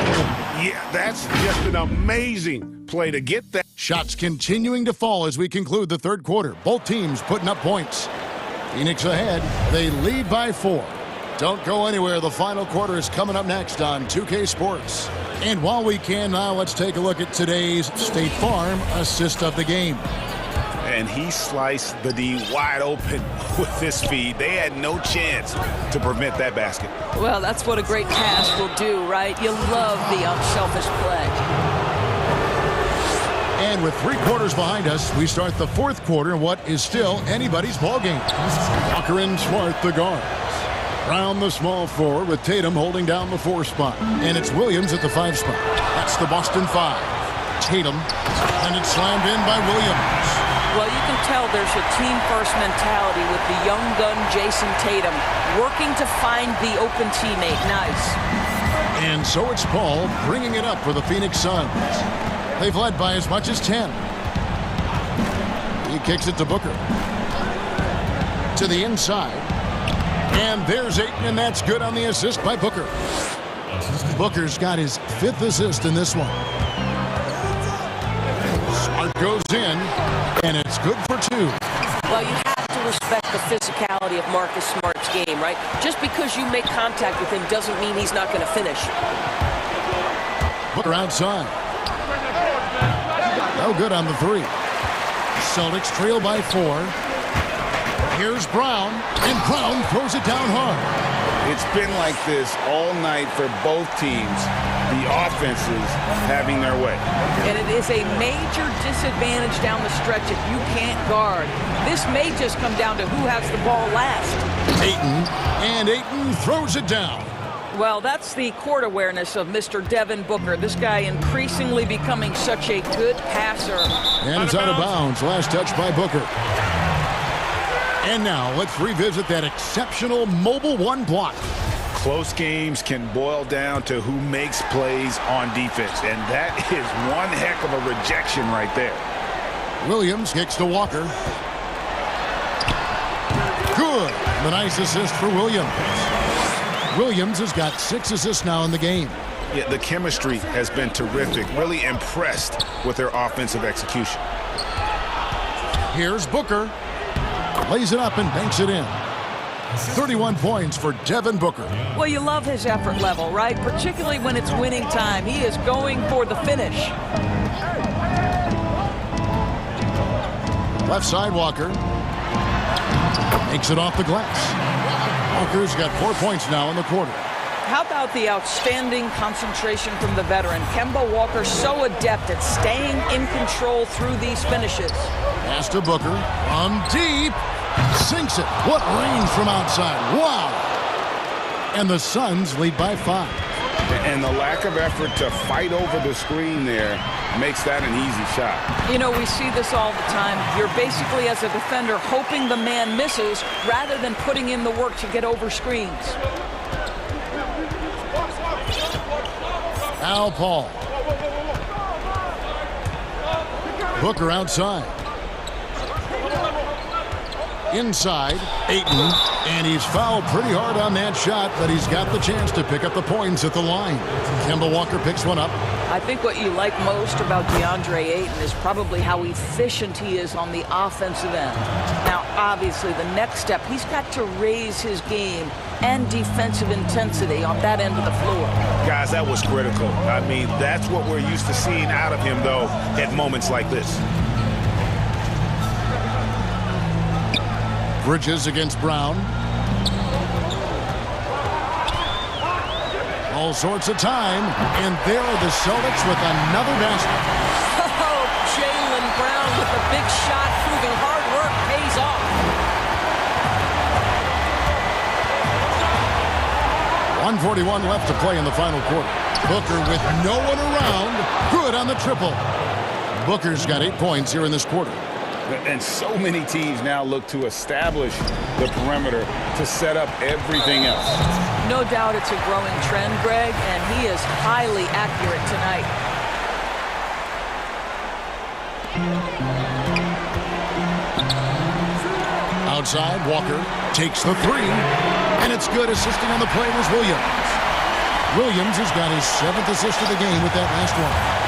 Yeah, that's just an amazing play to get that. Shots continuing to fall as we conclude the third quarter. Both teams putting up points. Phoenix ahead. They lead by 4. Don't go anywhere. The final quarter is coming up next on 2K Sports. And while we can now, let's take a look at today's State Farm assist of the game. And he sliced the D wide open with this feed. They had no chance to prevent that basket. Well, that's what a great pass will do, right? You love the unselfish play. And with 3 quarters behind us, we start the fourth quarter in what is still anybody's ballgame. Walker and Smart, the guards. Brown, the small forward, with Tatum holding down the 4 spot. And it's Williams at the 5 spot. That's the Boston 5. Tatum, and it's slammed in by Williams. Well, you can tell there's a team-first mentality with the young gun Jason Tatum working to find the open teammate. Nice. And so it's Paul bringing it up for the Phoenix Suns. They've led by as much as 10. He kicks it to Booker. To the inside. And there's Ayton, and that's good on the assist by Booker. Booker's got his 5th assist in this one. Smart goes in, and it's good for 2. Well, you have to respect the physicality of Marcus Smart's game, right? Just because you make contact with him doesn't mean he's not going to finish. Booker outside. No good on the 3. Celtics trail by 4. Here's Brown, and Brown throws it down hard. It's been like this all night for both teams. The offenses having their way. And it is a major disadvantage down the stretch if you can't guard. This may just come down to who has the ball last. Ayton throws it down. Well, that's the court awareness of Mr. Devin Booker. This guy increasingly becoming such a good passer. And it's out of bounds. Last touch by Booker. And now let's revisit that exceptional mobile 1 block. Close games can boil down to who makes plays on defense, and that is one heck of a rejection right there. Williams kicks to Walker. Good. The nice assist for Williams. Williams has got 6 assists now in the game. Yeah, the chemistry has been terrific. Really impressed with their offensive execution. Here's Booker. Lays it up and banks it in. 31 points for Devin Booker. Well, you love his effort level, right? Particularly when it's winning time. He is going for the finish. Left side, Walker. Makes it off the glass. Walker's got 4 points now in the quarter. How about the outstanding concentration from the veteran? Kemba Walker so adept at staying in control through these finishes. Pass to Booker. From deep. Sinks it. What range from outside. Wow. And the Suns lead by 5. And the lack of effort to fight over the screen there makes that an easy shot. You know, we see this all the time. You're basically, as a defender, hoping the man misses rather than putting in the work to get over screens. Al Paul. Booker outside. Inside, Ayton, and he's fouled pretty hard on that shot, but he's got the chance to pick up the points at the line. Kemba Walker picks one up. I think what you like most about DeAndre Ayton is probably how efficient he is on the offensive end. Now, obviously, the next step, he's got to raise his game and defensive intensity on that end of the floor. Guys, that was critical. I mean, that's what we're used to seeing out of him, though, at moments like this. Bridges against Brown. all sorts of time. And there are the Celtics with another basket. Oh, Jaylen Brown with a big shot, proving hard work pays off. 1:41 left to play in the final quarter. Booker with no one around. Good on the triple. Booker's got 8 points here in this quarter. And so many teams now look to establish the perimeter to set up everything else. No doubt it's a growing trend, Greg, and he is highly accurate tonight. Outside, Walker takes the three, and it's good. Assisting on the play was Williams. Williams has got his 7th assist of the game with that last one.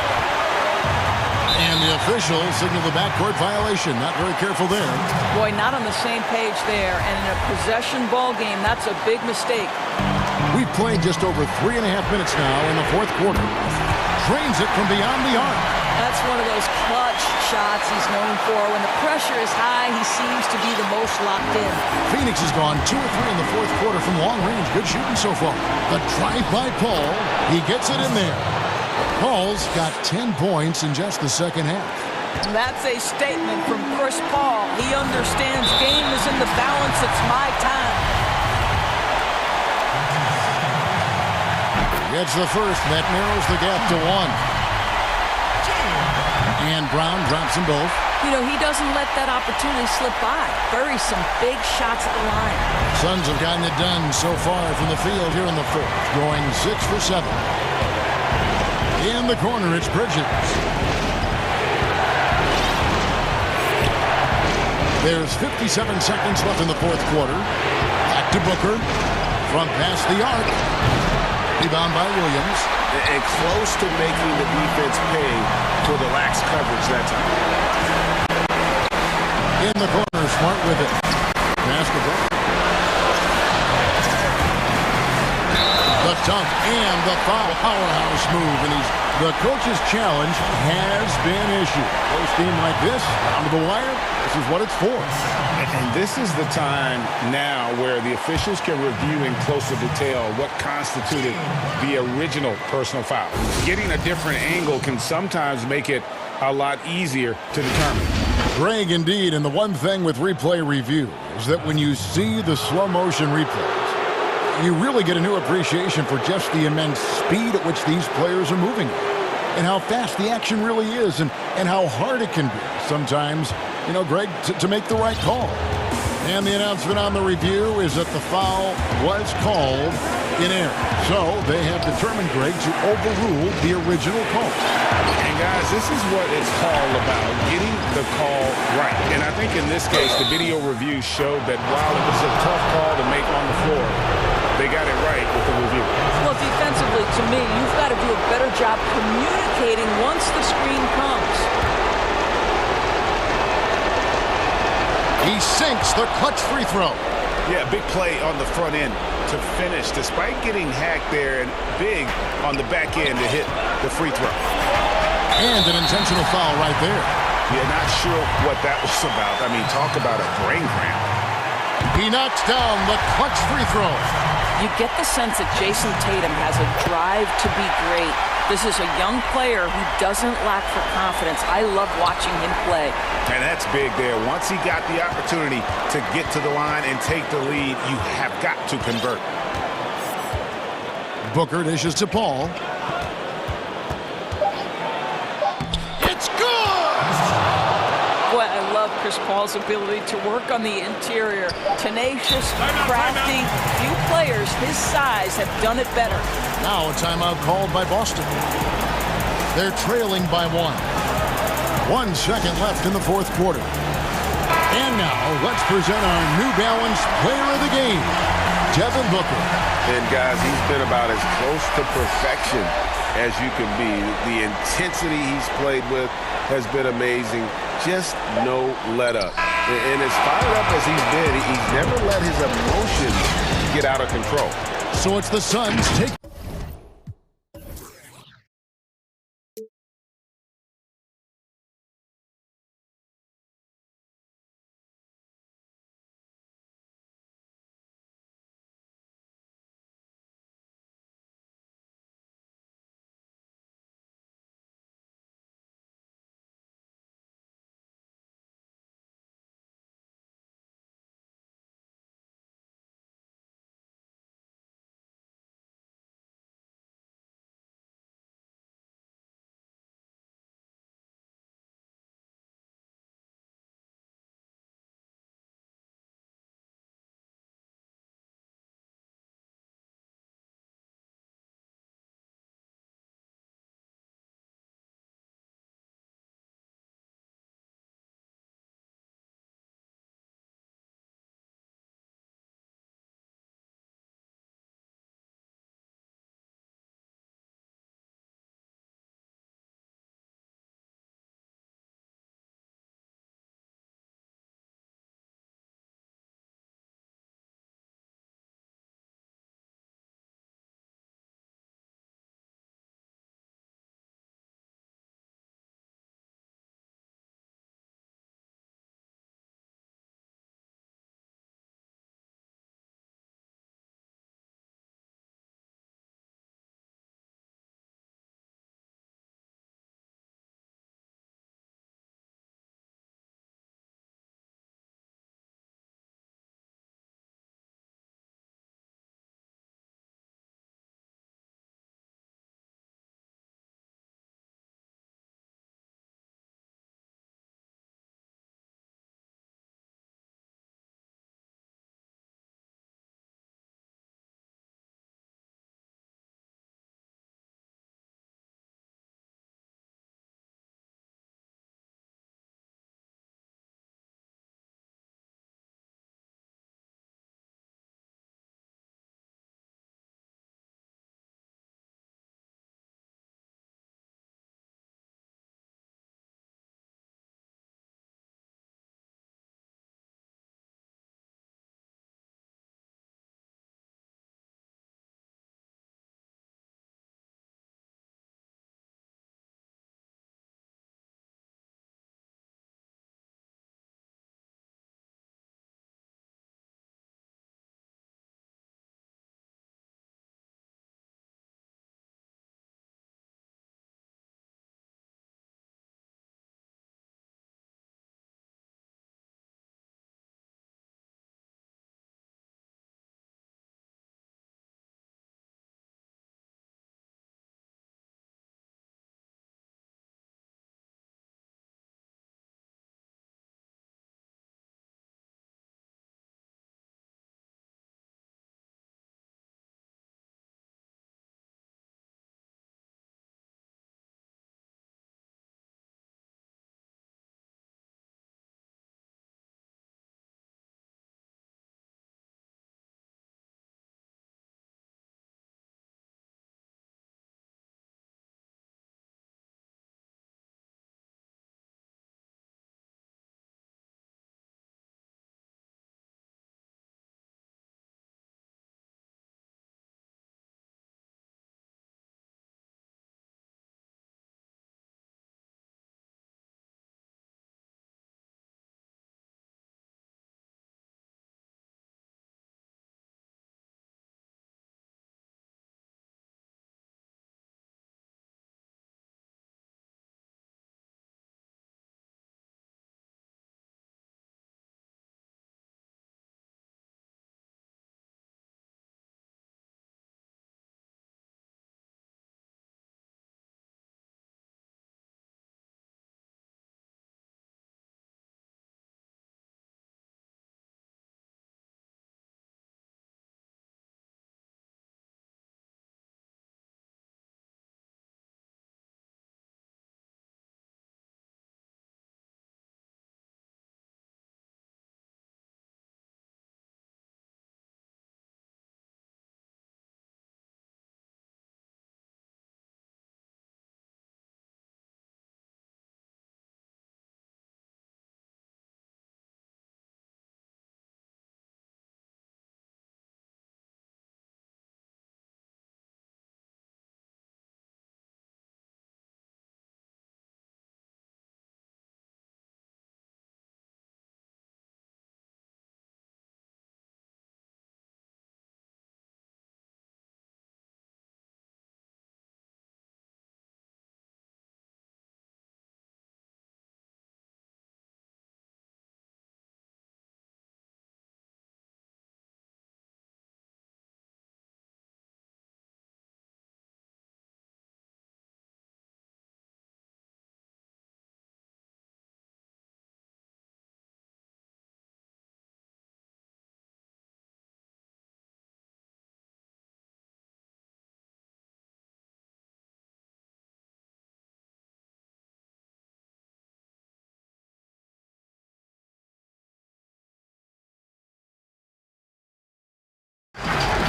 And the official signaled the backcourt violation. Not very careful there. Boy, not on the same page there. And in a possession ball game, that's a big mistake. We've played just over 3.5 minutes now in the fourth quarter. Drains it from beyond the arc. That's one of those clutch shots he's known for. When the pressure is high, he seems to be the most locked in. Phoenix has gone 2 of 3 in the fourth quarter from long range. Good shooting so far. The drive by Paul. He gets it in there. Paul's got 10 points in just the second half. That's a statement from Chris Paul. He understands game is in the balance. It's my time. Gets the first. That narrows the gap to 1. And Brown drops them both. You know, he doesn't let that opportunity slip by. Buries some big shots at the line. Suns have gotten it done so far from the field here in the fourth, going 6 for 7. In the corner, it's Bridges. There's 57 seconds left in the fourth quarter. Back to Booker. From past the arc. Rebound by Williams. And close to making the defense pay for the lax coverage that time. In the corner, Smart with it. Basketball. The dunk and the foul. Powerhouse move. And the coach's challenge has been issued. Close game like this, down to the wire, this is what it's for. And this is the time now where the officials can review in closer detail what constituted the original personal foul. Getting a different angle can sometimes make it a lot easier to determine. Greg, indeed, and the one thing with replay review is that when you see the slow motion replays, you really get a new appreciation for just the immense speed at which these players are moving and how fast the action really is and how hard it can be sometimes, you know, Greg, to make the right call. And the announcement on the review is that the foul was called in error. So they have determined, Greg, to overrule the original call. And guys, this is what it's all about, getting the call right. And I think in this case, the video review showed that while it was a tough call to make on the floor, they got it right with the review. Well, defensively, to me, you've got to do a better job communicating once the screen comes. He sinks the clutch free throw. Yeah, big play on the front end to finish, despite getting hacked there, and big on the back end to hit the free throw. And an intentional foul right there. Yeah, not sure what that was about. I mean, talk about a brain cramp. He knocks down the clutch free throw. You get the sense that Jason Tatum has a drive to be great. This is a young player who doesn't lack for confidence. I love watching him play. And that's big there. Once he got the opportunity to get to the line and take the lead, you have got to convert. Booker dishes to Paul. It's good! Boy, I love Chris Paul's ability to work on the interior. Tenacious, crafty. Few players his size have done it better. Now a timeout called by Boston. They're trailing by 1. 1 second left in the fourth quarter. And now let's present our New Balance player of the game, Devin Booker. And guys, he's been about as close to perfection as you can be. The intensity he's played with has been amazing. Just no let up. And as fired up as he's been, he's never let his emotions get out of control. So it's the Suns take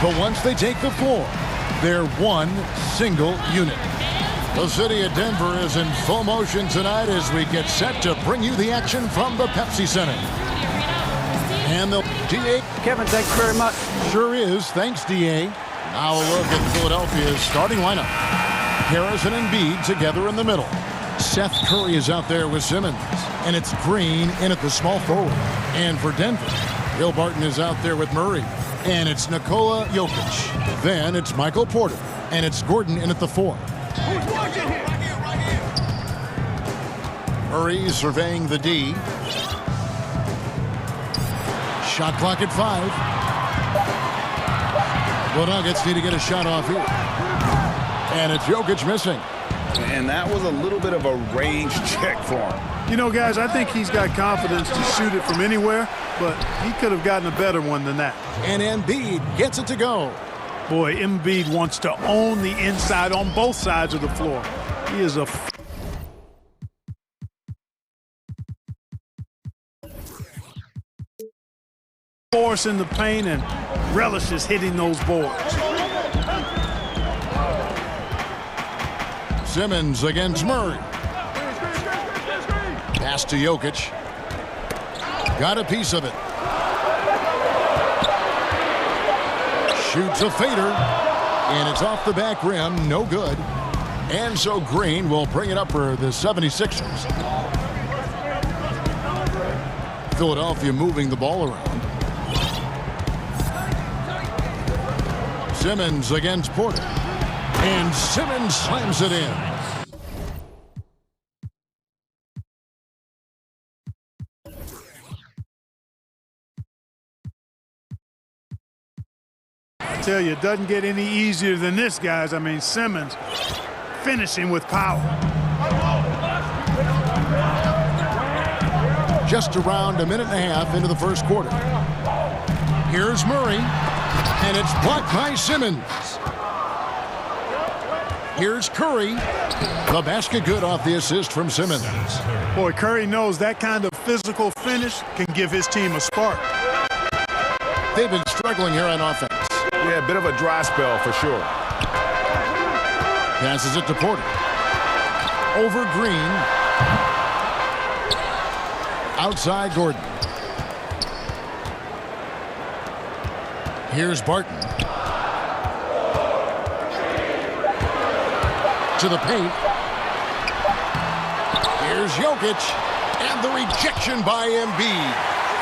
But once they take the floor, they're one single unit. The city of Denver is in full motion tonight as we get set to bring you the action from the Pepsi Center. And the DA. Kevin, thanks very much. Sure is. Thanks, DA. Now a look at Philadelphia's starting lineup. Harris and Embiid together in the middle. Seth Curry is out there with Simmons. And it's Green in at the small forward. And for Denver, Will Barton is out there with Murray. And it's Nikola Jokic. Then it's Michael Porter. And it's Gordon in at the 4. Murray surveying the D. Shot clock at 5. The Nuggets need to get a shot off here. And it's Jokic missing. And that was a little bit of a range check for him. You know, guys, I think he's got confidence to shoot it from anywhere, but he could have gotten a better one than that. And Embiid gets it to go. Boy, Embiid wants to own the inside on both sides of the floor. He is a force in the paint and relishes hitting those boards. Simmons against Murray. Pass to Jokic. Got a piece of it. Shoots a fader. And it's off the back rim. No good. And so Green will bring it up for the 76ers. Philadelphia moving the ball around. Simmons against Porter. And Simmons slams it in. I tell you, it doesn't get any easier than this, guys. I mean, Simmons finishing with power. Just around a minute and a half into the first quarter. Here's Murray, and it's blocked by Simmons. Here's Curry. The basket good off the assist from Simmons. Boy, Curry knows that kind of physical finish can give his team a spark. They've been struggling here on offense. Yeah, a bit of a dry spell for sure. Passes it to Porter. Over Green. Outside Gordon. Here's Barton. To the paint. Here's Jokic. And the rejection by Embiid.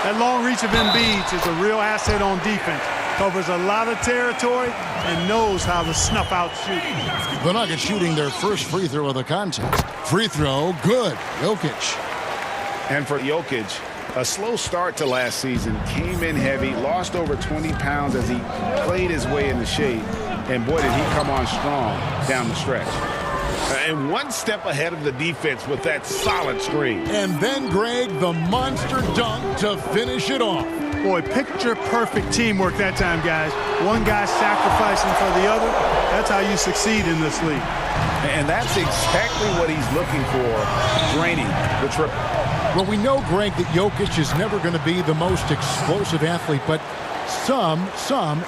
That long reach of Embiid is a real asset on defense. Covers a lot of territory and knows how to snuff out shooting. The Nuggets shooting their first free throw of the contest. Free throw, good. Jokic. And for Jokic, a slow start to last season, came in heavy, lost over 20 pounds as he played his way into shape. And boy, did he come on strong down the stretch. And one step ahead of the defense with that solid screen. And then, Greg, the monster dunk to finish it off. Boy, picture-perfect teamwork that time, guys. One guy sacrificing for the other. That's how you succeed in this league. And that's exactly what he's looking for, draining the triple. Well, we know, Greg, that Jokic is never going to be the most explosive athlete, but some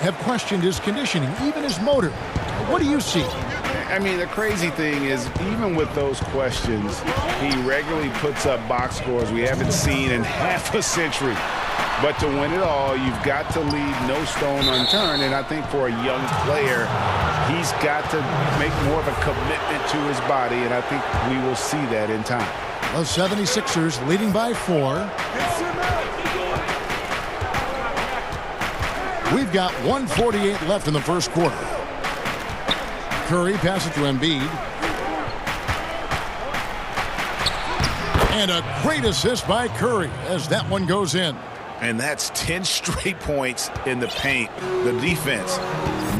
have questioned his conditioning, even his motor. What do you see? I mean, the crazy thing is, even with those questions, he regularly puts up box scores we haven't seen in half a century. But to win it all, you've got to leave no stone unturned. And I think for a young player, he's got to make more of a commitment to his body. And I think we will see that in time. The 76ers leading by 4. We've got 1:48 left in the first quarter. Curry passes to Embiid. And a great assist by Curry as that one goes in. And that's 10 straight points in the paint. The defense,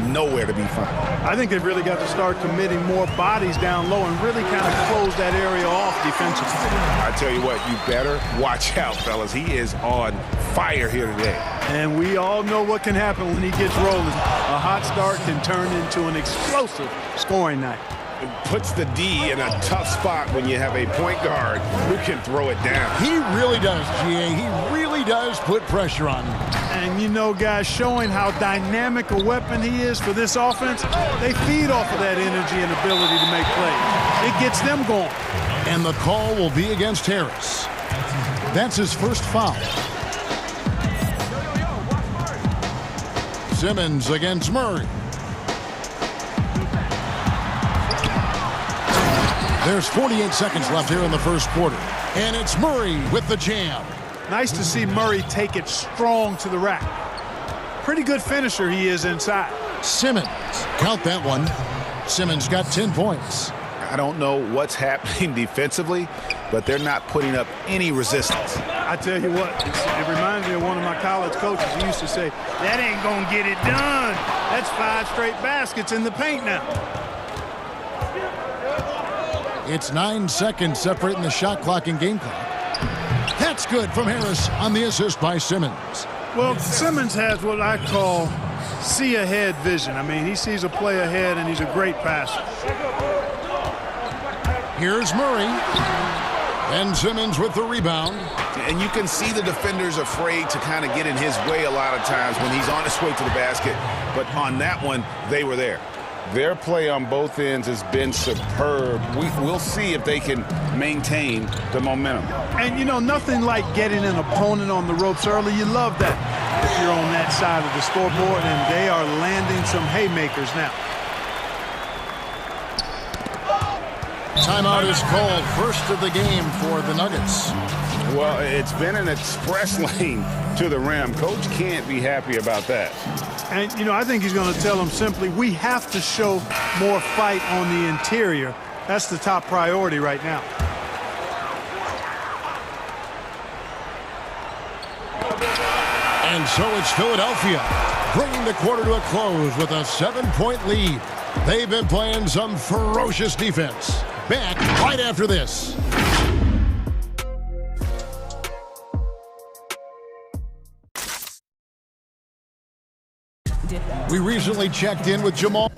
nowhere to be found. I think they've really got to start committing more bodies down low and really kind of close that area off defensively. I tell you what, you better watch out, fellas. He is on fire here today. And we all know what can happen when he gets rolling. A hot start can turn into an explosive scoring night. It puts the D in a tough spot when you have a point guard who can throw it down. He really does, GA. He really does put pressure on him. And, you know, guys, showing how dynamic a weapon he is for this offense, they feed off of that energy and ability to make plays. It gets them going. And the call will be against Harris. That's his first foul. Simmons against Murray. There's 48 seconds left here in the first quarter. And it's Murray with the jam. Nice to see Murray take it strong to the rack. Pretty good finisher he is inside. Simmons, count that one. Simmons got 10 points. I don't know what's happening defensively, but they're not putting up any resistance. I tell you what, it reminds me of one of my college coaches. He used to say, that ain't going to get it done. That's 5 straight baskets in the paint now. It's 9 seconds separating the shot clock and game clock. That's good from Harris on the assist by Simmons. Well, Simmons has what I call see-ahead vision. I mean, he sees a play ahead, and he's a great passer. Here's Murray. And Simmons with the rebound. And you can see the defenders afraid to kind of get in his way a lot of times when he's on his way to the basket. But on that one, they were there. Their play on both ends has been superb. We'll see if they can maintain the momentum. And, you know, nothing like getting an opponent on the ropes early. You love that if you're on that side of the scoreboard, and they are landing some haymakers now. Timeout is called, first of the game for the Nuggets. Well, it's been an express lane to the rim. Coach can't be happy about that. And, you know, I think he's going to tell them simply, we have to show more fight on the interior. That's the top priority right now. And so it's Philadelphia, bringing the quarter to a close with a 7-point lead. They've been playing some ferocious defense. Back right after this. We recently checked in with Jamal.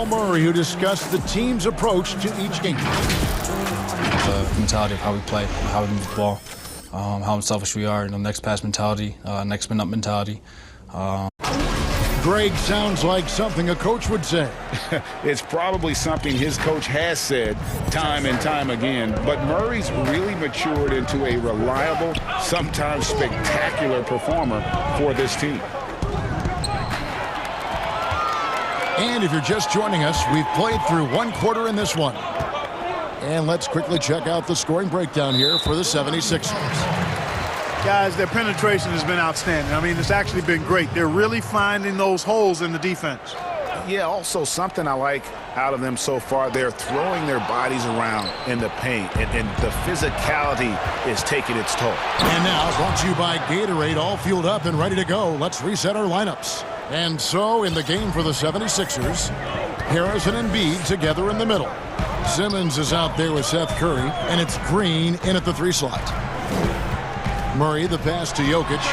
Murray, who discussed the team's approach to each game. The mentality of how we play, how we move the ball, how unselfish we are, next pass mentality, next man up mentality. Greg sounds like something a coach would say. It's probably something his coach has said time and time again, but Murray's really matured into a reliable, sometimes spectacular performer for this team. And if you're just joining us, we've played through one quarter in this one. And let's quickly check out the scoring breakdown here for the 76ers. Guys, their penetration has been outstanding. I mean, it's actually been great. They're really finding those holes in the defense. Yeah, also something I like out of them so far, they're throwing their bodies around in the paint, and the physicality is taking its toll. And now, brought to you by Gatorade, all fueled up and ready to go. Let's reset our lineups. And so, in the game for the 76ers, Harris and Embiid together in the middle. Simmons is out there with Seth Curry, and it's Green in at the 3 slot. Murray, the pass to Jokic.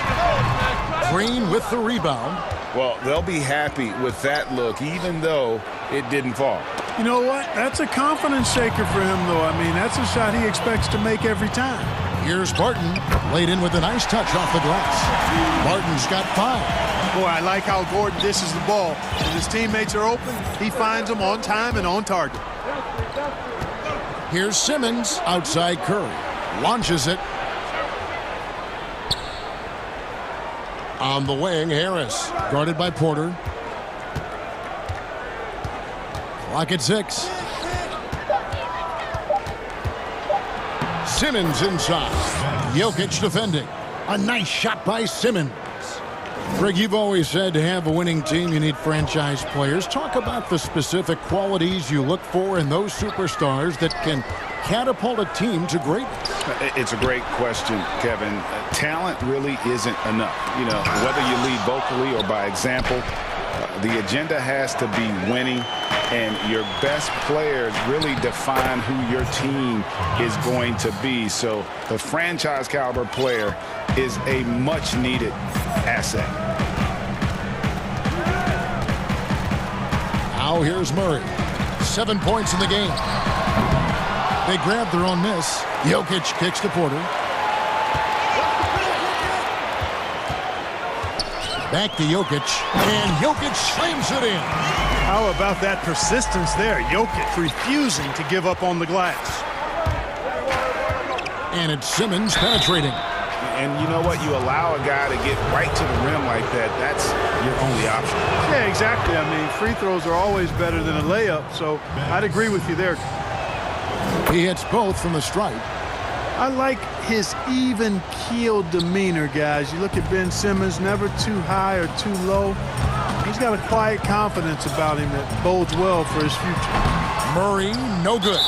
Green with the rebound. Well, they'll be happy with that look, even though it didn't fall. You know what? That's a confidence shaker for him, though. I mean, that's a shot he expects to make every time. Here's Barton, laid in with a nice touch off the glass. Barton's got 5. Boy, I like how Gordon dishes the ball. When his teammates are open, he finds them on time and on target. Here's Simmons outside Curry. Launches it. On the wing, Harris, guarded by Porter. Clock at 6. Simmons inside. Jokic defending. A nice shot by Simmons. Greg, you've always said to have a winning team, you need franchise players. Talk about the specific qualities you look for in those superstars that can catapult a team to greatness. It's a great question, Kevin. Talent really isn't enough. You know, whether you lead vocally or by example, the agenda has to be winning, and your best players really define who your team is going to be. So the franchise caliber player is a much needed asset. now, here's Murray. 7 points in the game. They grab their own miss. Jokic kicks to Porter. Back to Jokic, and Jokic slams it in. How about that persistence there? Jokic refusing to give up on the glass. And it's Simmons penetrating. And you know what? You allow a guy to get right to the rim like that. That's your only option. Yeah, exactly. I mean, free throws are always better than a layup, so I'd agree with you there. He hits both from the stripe. I like his even-keeled demeanor, guys. You look at Ben Simmons, never too high or too low. He's got a quiet confidence about him that bodes well for his future. Murray, no good.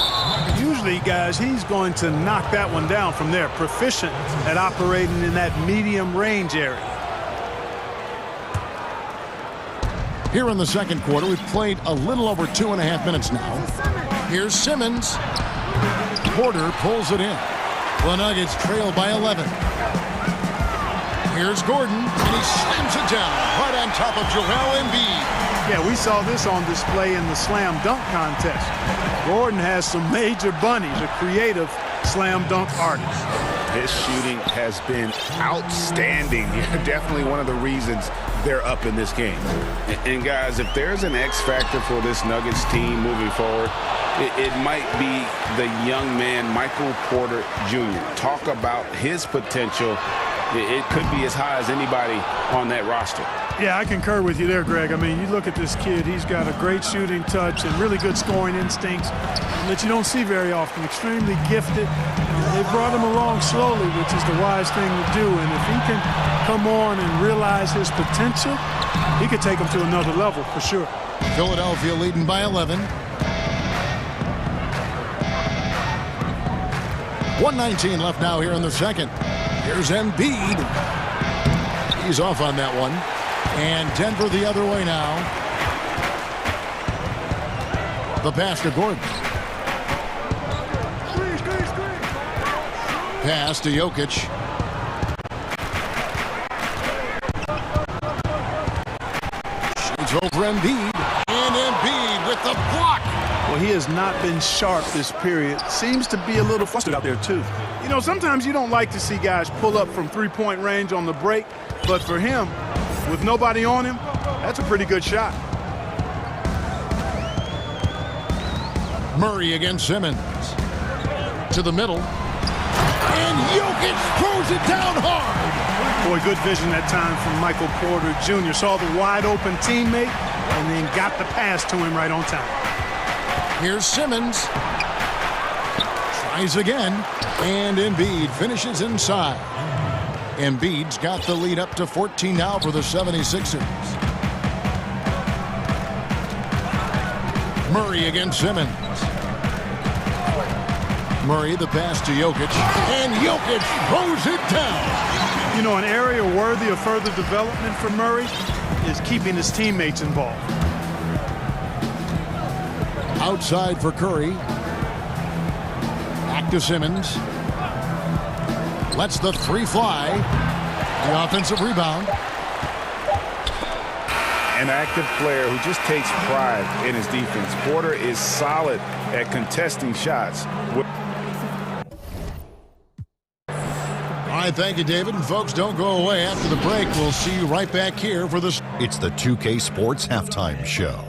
Usually, guys, he's going to knock that one down from there. Proficient at operating in that medium range area. Here in the second quarter, we've played a little over 2.5 minutes now. Here's Simmons. Porter pulls it in. The Nuggets trail by 11. Here's Gordon, and he slams it down right on top of Joel Embiid. Yeah, we saw this on display in the slam dunk contest. Gordon has some major bunnies, a creative slam dunk artist. His shooting has been outstanding. Definitely one of the reasons they're up in this game. And guys, if there's an X factor for this Nuggets team moving forward, it might be the young man, Michael Porter Jr. Talk about his potential. It could be as high as anybody on that roster. Yeah, I concur with you there, Greg. I mean, you look at this kid, he's got a great shooting touch and really good scoring instincts that you don't see very often. Extremely gifted. They brought him along slowly, which is the wise thing to do. And if he can come on and realize his potential, he could take him to another level for sure. Philadelphia leading by 11. 1:19 left now here in the second. Here's Embiid. He's off on that one. And Denver the other way now. The pass to Gordon. Pass to Jokic. Shoots over Embiid. And Embiid with the block. Well, he has not been sharp this period. Seems to be a little flustered out there, too. You know, sometimes you don't like to see guys pull up from three-point range on the break, but for him, with nobody on him, that's a pretty good shot. Murray against Simmons. To the middle. And Jokic throws it down hard. Boy, good vision that time from Michael Porter Jr. Saw the wide-open teammate and then got the pass to him right on time. Here's Simmons. Tries again. And Embiid finishes inside. Embiid's got the lead up to 14 now for the 76ers. Murray against Simmons. Murray, the pass to Jokic. And Jokic throws it down. You know, an area worthy of further development for Murray is keeping his teammates involved. Outside for Curry. Back to Simmons. Lets the three fly. The offensive rebound. An active player who just takes pride in his defense. Porter is solid at contesting shots. All right, thank you, David. And folks, don't go away. After the break, we'll see you right back here for the... It's the 2K Sports Halftime Show.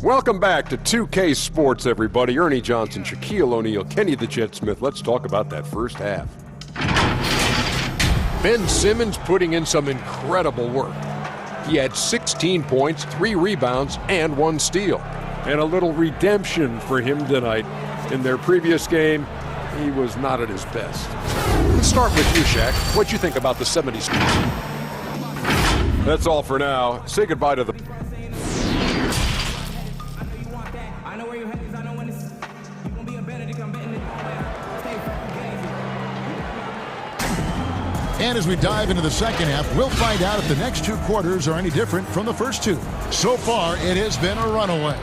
Welcome back to 2K Sports, everybody. Ernie Johnson, Shaquille O'Neal, Kenny the Jet Smith. Let's talk about that first half. Ben Simmons putting in some incredible work. He had 16 points, 3 rebounds, and 1 steal. And a little redemption for him tonight. In their previous game, he was not at his best. Let's start with you, Shaq. What'd you think about the 70s? That's all for now. Say goodbye to the... And as we dive into the second half, we'll find out if the next 2 quarters are any different from the first 2. So far, it has been a runaway.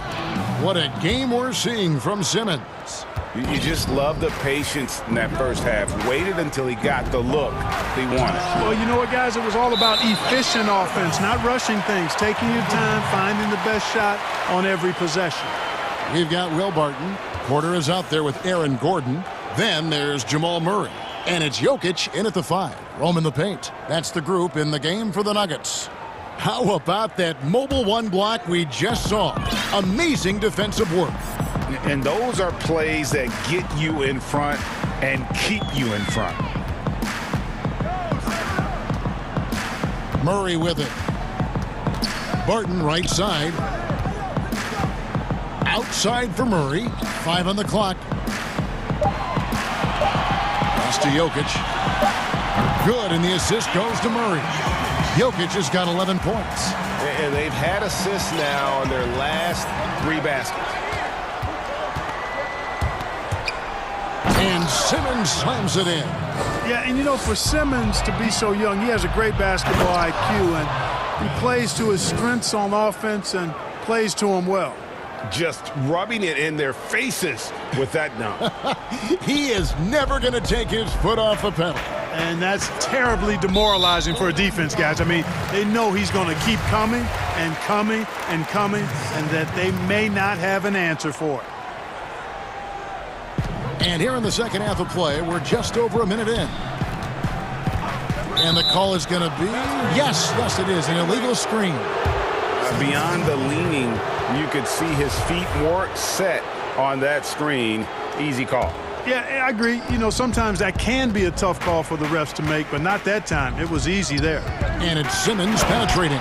What a game we're seeing from Simmons. You just love the patience in that first half. Waited until he got the look he wanted. Well, you know what, guys? It was all about efficient offense, not rushing things, taking your time, finding the best shot on every possession. We've got Will Barton. Porter is out there with Aaron Gordon. Then there's Jamal Murray. And it's Jokic in at the 5. Roaming the paint. That's the group in the game for the Nuggets. How about that mobile one block we just saw? Amazing defensive work. And those are plays that get you in front and keep you in front. Murray with it. Barton right side. Outside for Murray. 5 on the clock. Pass to Jokic. Good, and the assist goes to Murray. Jokic has got 11 points. And they've had assists now on their last 3 baskets. And Simmons slams it in. Yeah, and you know, for Simmons to be so young, he has a great basketball IQ, and he plays to his strengths on offense and plays to them well. Just rubbing it in their faces with that dunk. He is never going to take his foot off the pedal. And that's terribly demoralizing for a defense, guys. I mean, they know he's going to keep coming and coming and coming, and that they may not have an answer for it. And here in the second half of play, we're just over a minute in. And the call is going to be, yes, it is, an illegal screen. Beyond the leaning, you could see his feet more set on that screen. Easy call. Yeah, I agree. You know, sometimes that can be a tough call for the refs to make, but not that time. It was easy there. And it's Simmons penetrating.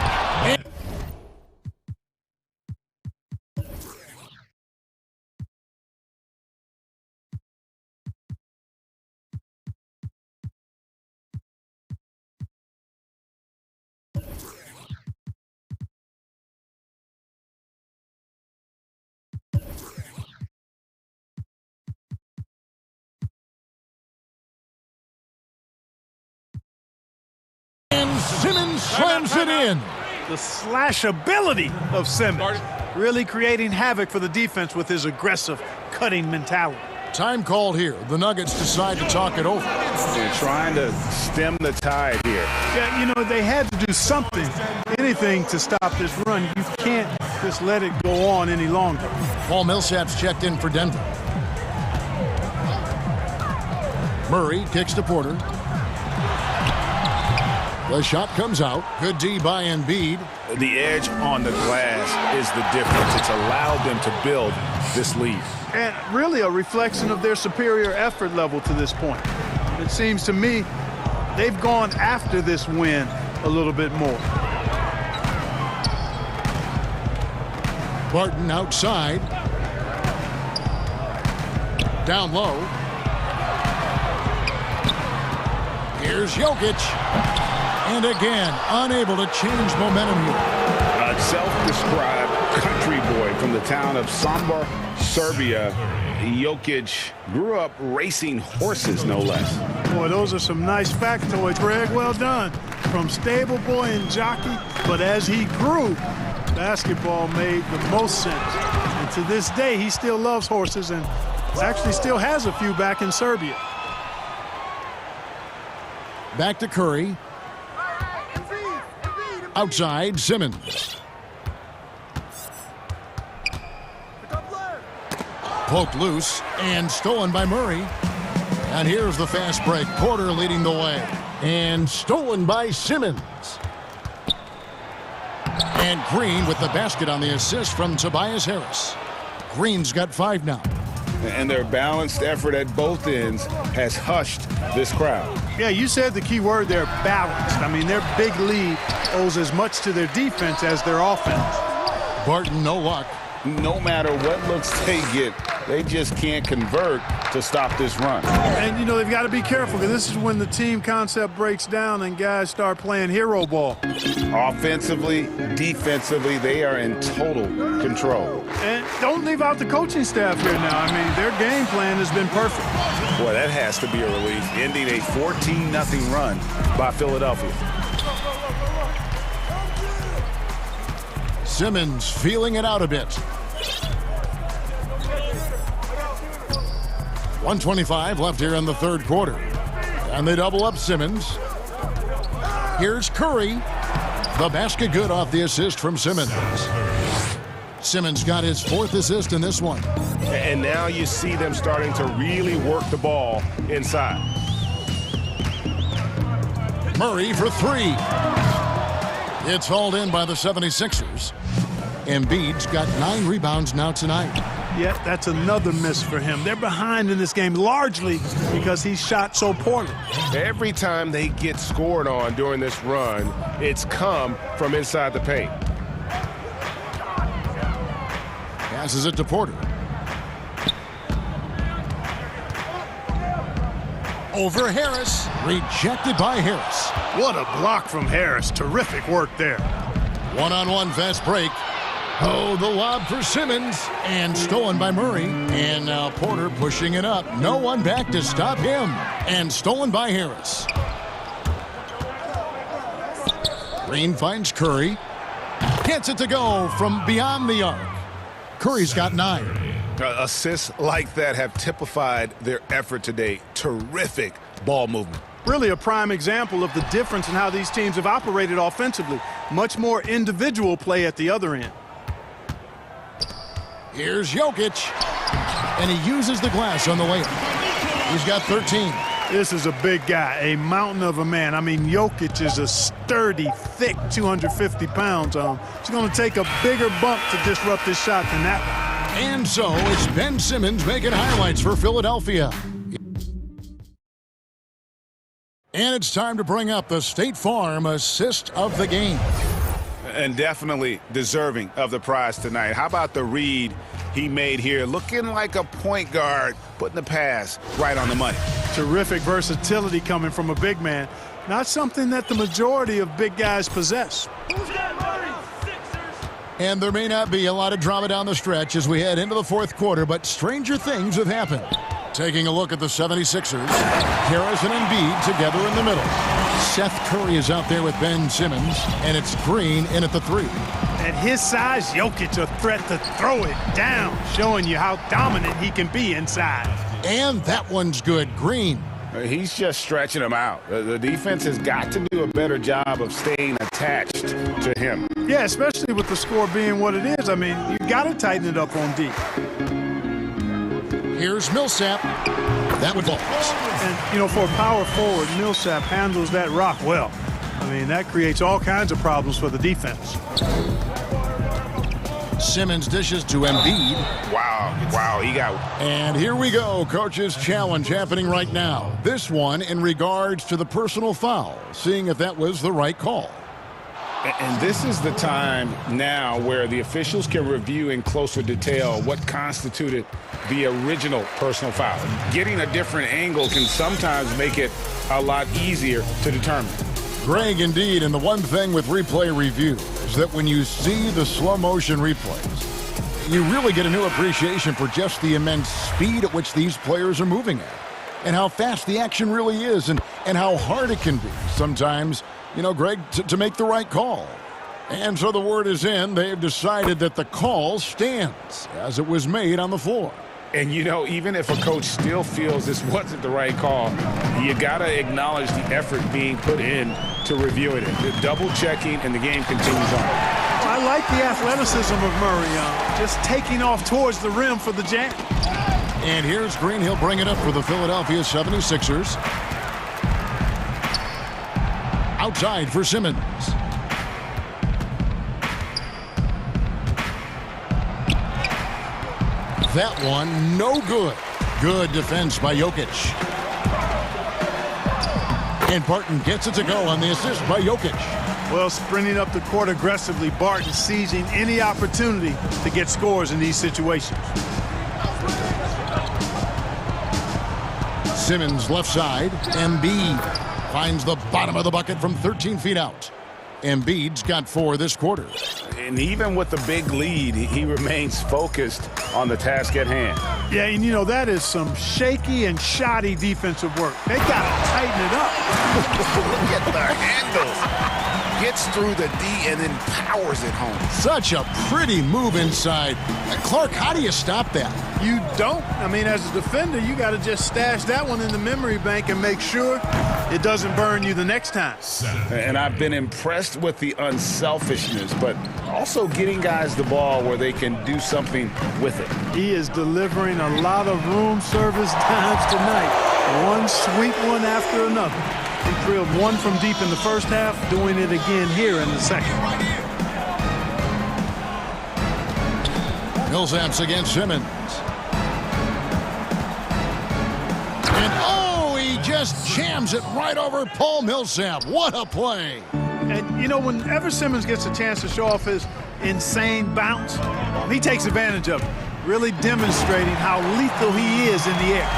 Simmons slams it in. The slash ability of Simmons, really creating havoc for the defense with his aggressive cutting mentality. Time called here. The Nuggets decide to talk it over. They're trying to stem the tide here. Yeah, you know, they had to do something, anything to stop this run. You can't just let it go on any longer. Paul Millsap's checked in for Denver. Murray kicks to Porter. The shot comes out. Good D by Embiid. The edge on the glass is the difference. It's allowed them to build this lead. And really a reflection of their superior effort level to this point. It seems to me they've gone after this win a little bit more. Barton outside. Down low. Here's Jokic. And again, unable to change momentum here. A self-described country boy from the town of Sombor, Serbia. Jokic grew up racing horses, no less. Boy, those are some nice factoids, Greg. Well done. From stable boy and jockey, but as he grew, basketball made the most sense. And to this day, he still loves horses and actually still has a few back in Serbia. Back to Curry. Outside, Simmons. Poked loose and stolen by Murray. And here's the fast break. Porter leading the way. And stolen by Simmons. And Green with the basket on the assist from Tobias Harris. Green's got 5 now. And their balanced effort at both ends has hushed this crowd. Yeah, you said the key word there, balanced. I mean, their big lead owes as much to their defense as their offense. Barton, no luck. No matter what looks they get, they just can't convert to stop this run. And, you know, they've got to be careful because this is when the team concept breaks down and guys start playing hero ball. Offensively, defensively, they are in total control. And don't leave out the coaching staff here now. I mean, their game plan has been perfect. Boy, that has to be a relief, ending a 14-0 run by Philadelphia. Simmons feeling it out a bit. 1:25 left here in the third quarter. And they double up Simmons. Here's Curry. The basket good off the assist from Simmons. Simmons got his 4th assist in this one. And now you see them starting to really work the ball inside. Murray for 3. It's hauled in by the 76ers. Embiid's got 9 rebounds now tonight. Yeah, that's another miss for him. They're behind in this game largely because he shot so poorly. Every time they get scored on during this run, it's come from inside the paint. Passes it to Porter. Over Harris. Rejected by Harris. What a block from Harris. Terrific work there. One-on-one fast break. Oh, the lob for Simmons. And stolen by Murray. And now Porter pushing it up. No one back to stop him. And stolen by Harris. Green finds Curry. Gets it to go from beyond the arc. Curry's got 9. Assists like that have typified their effort today. Terrific ball movement. Really a prime example of the difference in how these teams have operated offensively. Much more individual play at the other end. Here's Jokic. And he uses the glass on the layup. He's got 13. This is a big guy, a mountain of a man. I mean, Jokic is a sturdy, thick 250 pounds. It's going to take a bigger bump to disrupt his shot than that one. And so it's Ben Simmons making highlights for Philadelphia. And it's time to bring up the State Farm assist of the game. And definitely deserving of the prize tonight. How about the read he made here? Looking like a point guard, putting the pass right on the money. Terrific versatility coming from a big man. Not something that the majority of big guys possess. And there may not be a lot of drama down the stretch as we head into the fourth quarter, but stranger things have happened. Taking a look at the 76ers, Harris and Embiid together in the middle. Seth Curry is out there with Ben Simmons, and it's Green in at the 3. At his size, Jokic a threat to throw it down, showing you how dominant he can be inside. And that one's good. Green. He's just stretching him out. The defense has got to do a better job of staying attached to him. Yeah, especially with the score being what it is. I mean, you got to tighten it up on D. Here's Millsap. That would fall. And, you know, for a power forward, Millsap handles that rock well. I mean, that creates all kinds of problems for the defense. Simmons dishes to Embiid. Wow, he got... And here we go, coach's challenge happening right now. This one in regards to the personal foul, seeing if that was the right call. And this is the time now where the officials can review in closer detail what constituted the original personal foul. Getting a different angle can sometimes make it a lot easier to determine. Greg, indeed, and the one thing with replay review is that when you see the slow motion replays, you really get a new appreciation for just the immense speed at which these players are moving at, and how fast the action really is, and how hard it can be sometimes, you know, Greg, to make the right call. And so the word is in. They've decided that the call stands as it was made on the floor. And, you know, even if a coach still feels this wasn't the right call, you got to acknowledge the effort being put in to reviewing it. The double-checking, and the game continues on. I like the athleticism of Murray, just taking off towards the rim for the jam. And here's Green. He'll bring it up for the Philadelphia 76ers. Outside for Simmons. That one, no good. Good defense by Jokic. And Barton gets it to go on the assist by Jokic. Well, sprinting up the court aggressively, Barton seizing any opportunity to get scores in these situations. Simmons left side. Embiid finds the bottom of the bucket from 13 feet out. Embiid's got 4 this quarter. And even with the big lead, he remains focused on the task at hand. Yeah, and you know, that is some shaky and shoddy defensive work. They got to tighten it up. Look at the handles. gets through the D and then powers it home. Such a pretty move inside. Clark, how do you stop that? You don't. I mean, as a defender, you got to just stash that one in the memory bank and make sure it doesn't burn you the next time. And I've been impressed with the unselfishness, but also getting guys the ball where they can do something with it. He is delivering a lot of room service times tonight. One sweet one after another. He drilled one from deep in the first half, doing it again here in the second. Millsap's against Simmons. And oh, he just jams it right over Paul Millsap. What a play. And, you know, whenever Simmons gets a chance to show off his insane bounce, he takes advantage of it, really demonstrating how lethal he is in the air.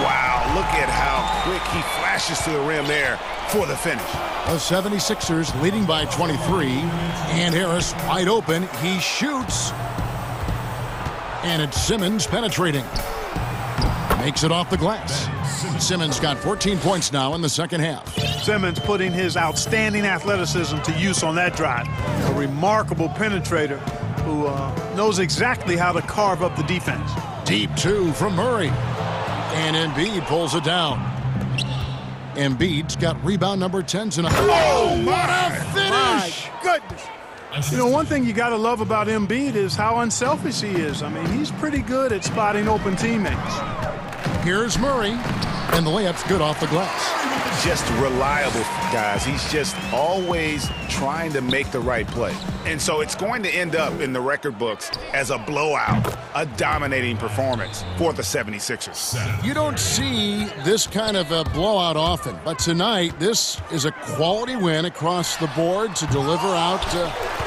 Wow, look at how quick he flashes to the rim there for the finish. The 76ers leading by 23. And Harris wide open. He shoots. And it's Simmons penetrating. Makes it off the glass. Simmons got 14 points now in the second half. Simmons putting his outstanding athleticism to use on that drive. A remarkable penetrator who knows exactly how to carve up the defense. Deep two from Murray. And Embiid pulls it down. Embiid's got rebound number 10 tonight. Oh, what a finish! My goodness. You know, one thing you got to love about Embiid is how unselfish he is. I mean, he's pretty good at spotting open teammates. Here's Murray, and the layup's good off the glass. Just reliable, guys. He's just always trying to make the right play. And so it's going to end up in the record books as a blowout, a dominating performance for the 76ers. You don't see this kind of a blowout often, but tonight this is a quality win across the board to deliver out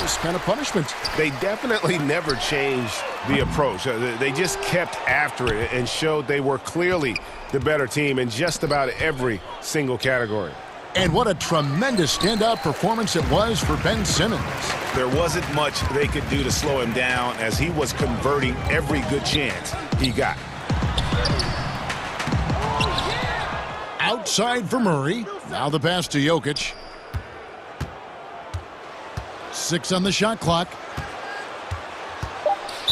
this kind of punishment. They definitely never changed the approach. They just kept after it and showed they were clearly the better team in just about every single category. And what a tremendous standout performance it was for Ben Simmons. There wasn't much they could do to slow him down as he was converting every good chance he got. Outside for Murray. Now the pass to Jokic. 6 on the shot clock.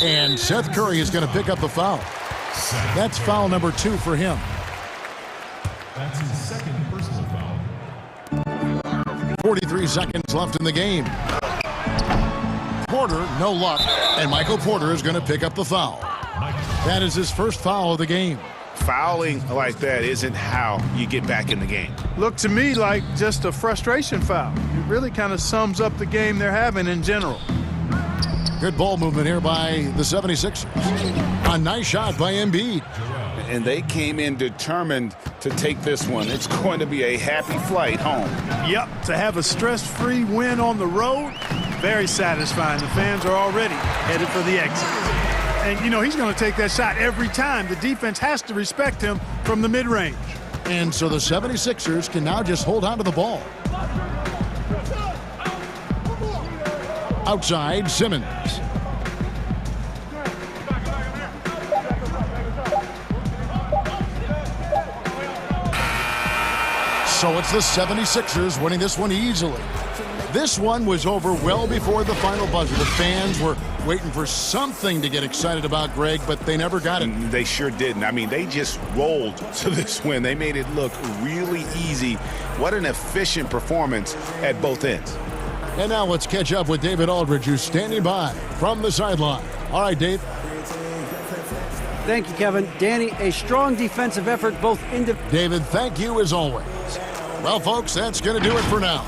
And Seth Curry is going to pick up the foul. That's foul number 2 for him. That's his second personal foul. 43 seconds left in the game. Porter, no luck. And Michael Porter is going to pick up the foul. That is his first foul of the game. Fouling like that isn't how you get back in the game. Looked to me like just a frustration foul. It really kind of sums up the game they're having in general. Good ball movement here by the 76ers. A nice shot by Embiid. And they came in determined to take this one. It's going to be a happy flight home. Yep, to have a stress-free win on the road, very satisfying. The fans are already headed for the exit. And, you know, he's going to take that shot every time. The defense has to respect him from the mid-range. And so the 76ers can now just hold on to the ball. Outside, Simmons. So it's the 76ers winning this one easily. This one was over well before the final buzzer. The fans were waiting for something to get excited about, Greg, but they never got it. They sure didn't. I mean, they just rolled to this win. They made it look really easy. What an efficient performance at both ends. And now let's catch up with David Aldridge, who's standing by from the sideline. All right, Dave. Thank you, Kevin. Danny, a strong defensive effort both individually. David, thank you as always. Well, folks, that's going to do it for now.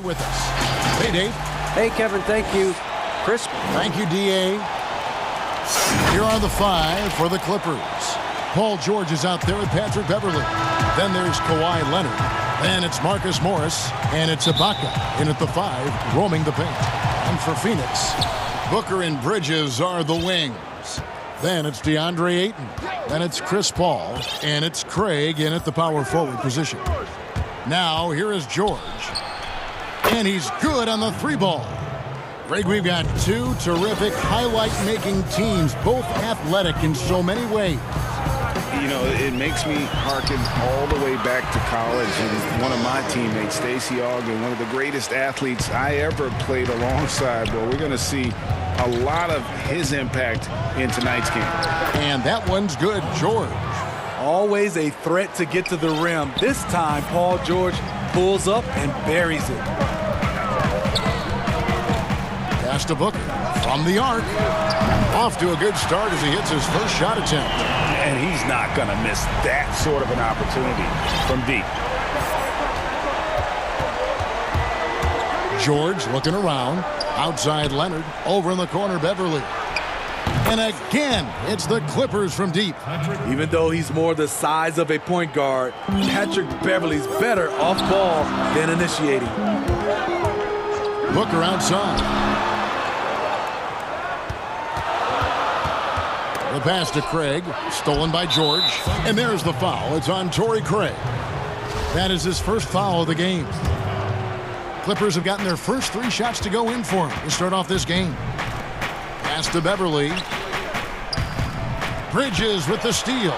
with us. Hey, Dave. Hey, Kevin, thank you. Chris. Thank you, D.A. Here are the 5 for the Clippers. Paul George is out there with Patrick Beverley. Then there's Kawhi Leonard. Then it's Marcus Morris. And it's Ibaka in at the 5, roaming the paint. And for Phoenix, Booker and Bridges are the wings. Then it's DeAndre Ayton. Then it's Chris Paul. And it's Craig in at the power forward position. Now, here is George. And he's good on the 3-ball. Greg, we've got 2 terrific highlight-making teams, both athletic in so many ways. You know, it makes me hearken all the way back to college. And one of my teammates, Stacey Ogden, one of the greatest athletes I ever played alongside. Well, we're going to see a lot of his impact in tonight's game. And that one's good, George. Always a threat to get to the rim. This time, Paul George pulls up and buries it. Pass to Booker from the arc. Off to a good start as he hits his first shot attempt. And he's not going to miss that sort of an opportunity from deep. George looking around. Outside Leonard. Over in the corner, Beverly. And again, it's the Clippers from deep. Even though he's more the size of a point guard, Patrick Beverly's better off ball than initiating. Booker outside. The pass to Craig, stolen by George, and there's the foul. It's on Torrey Craig. That is his first foul of the game. Clippers have gotten their first 3 shots to go in for him to start off this game. Pass to Beverly. Bridges with the steal.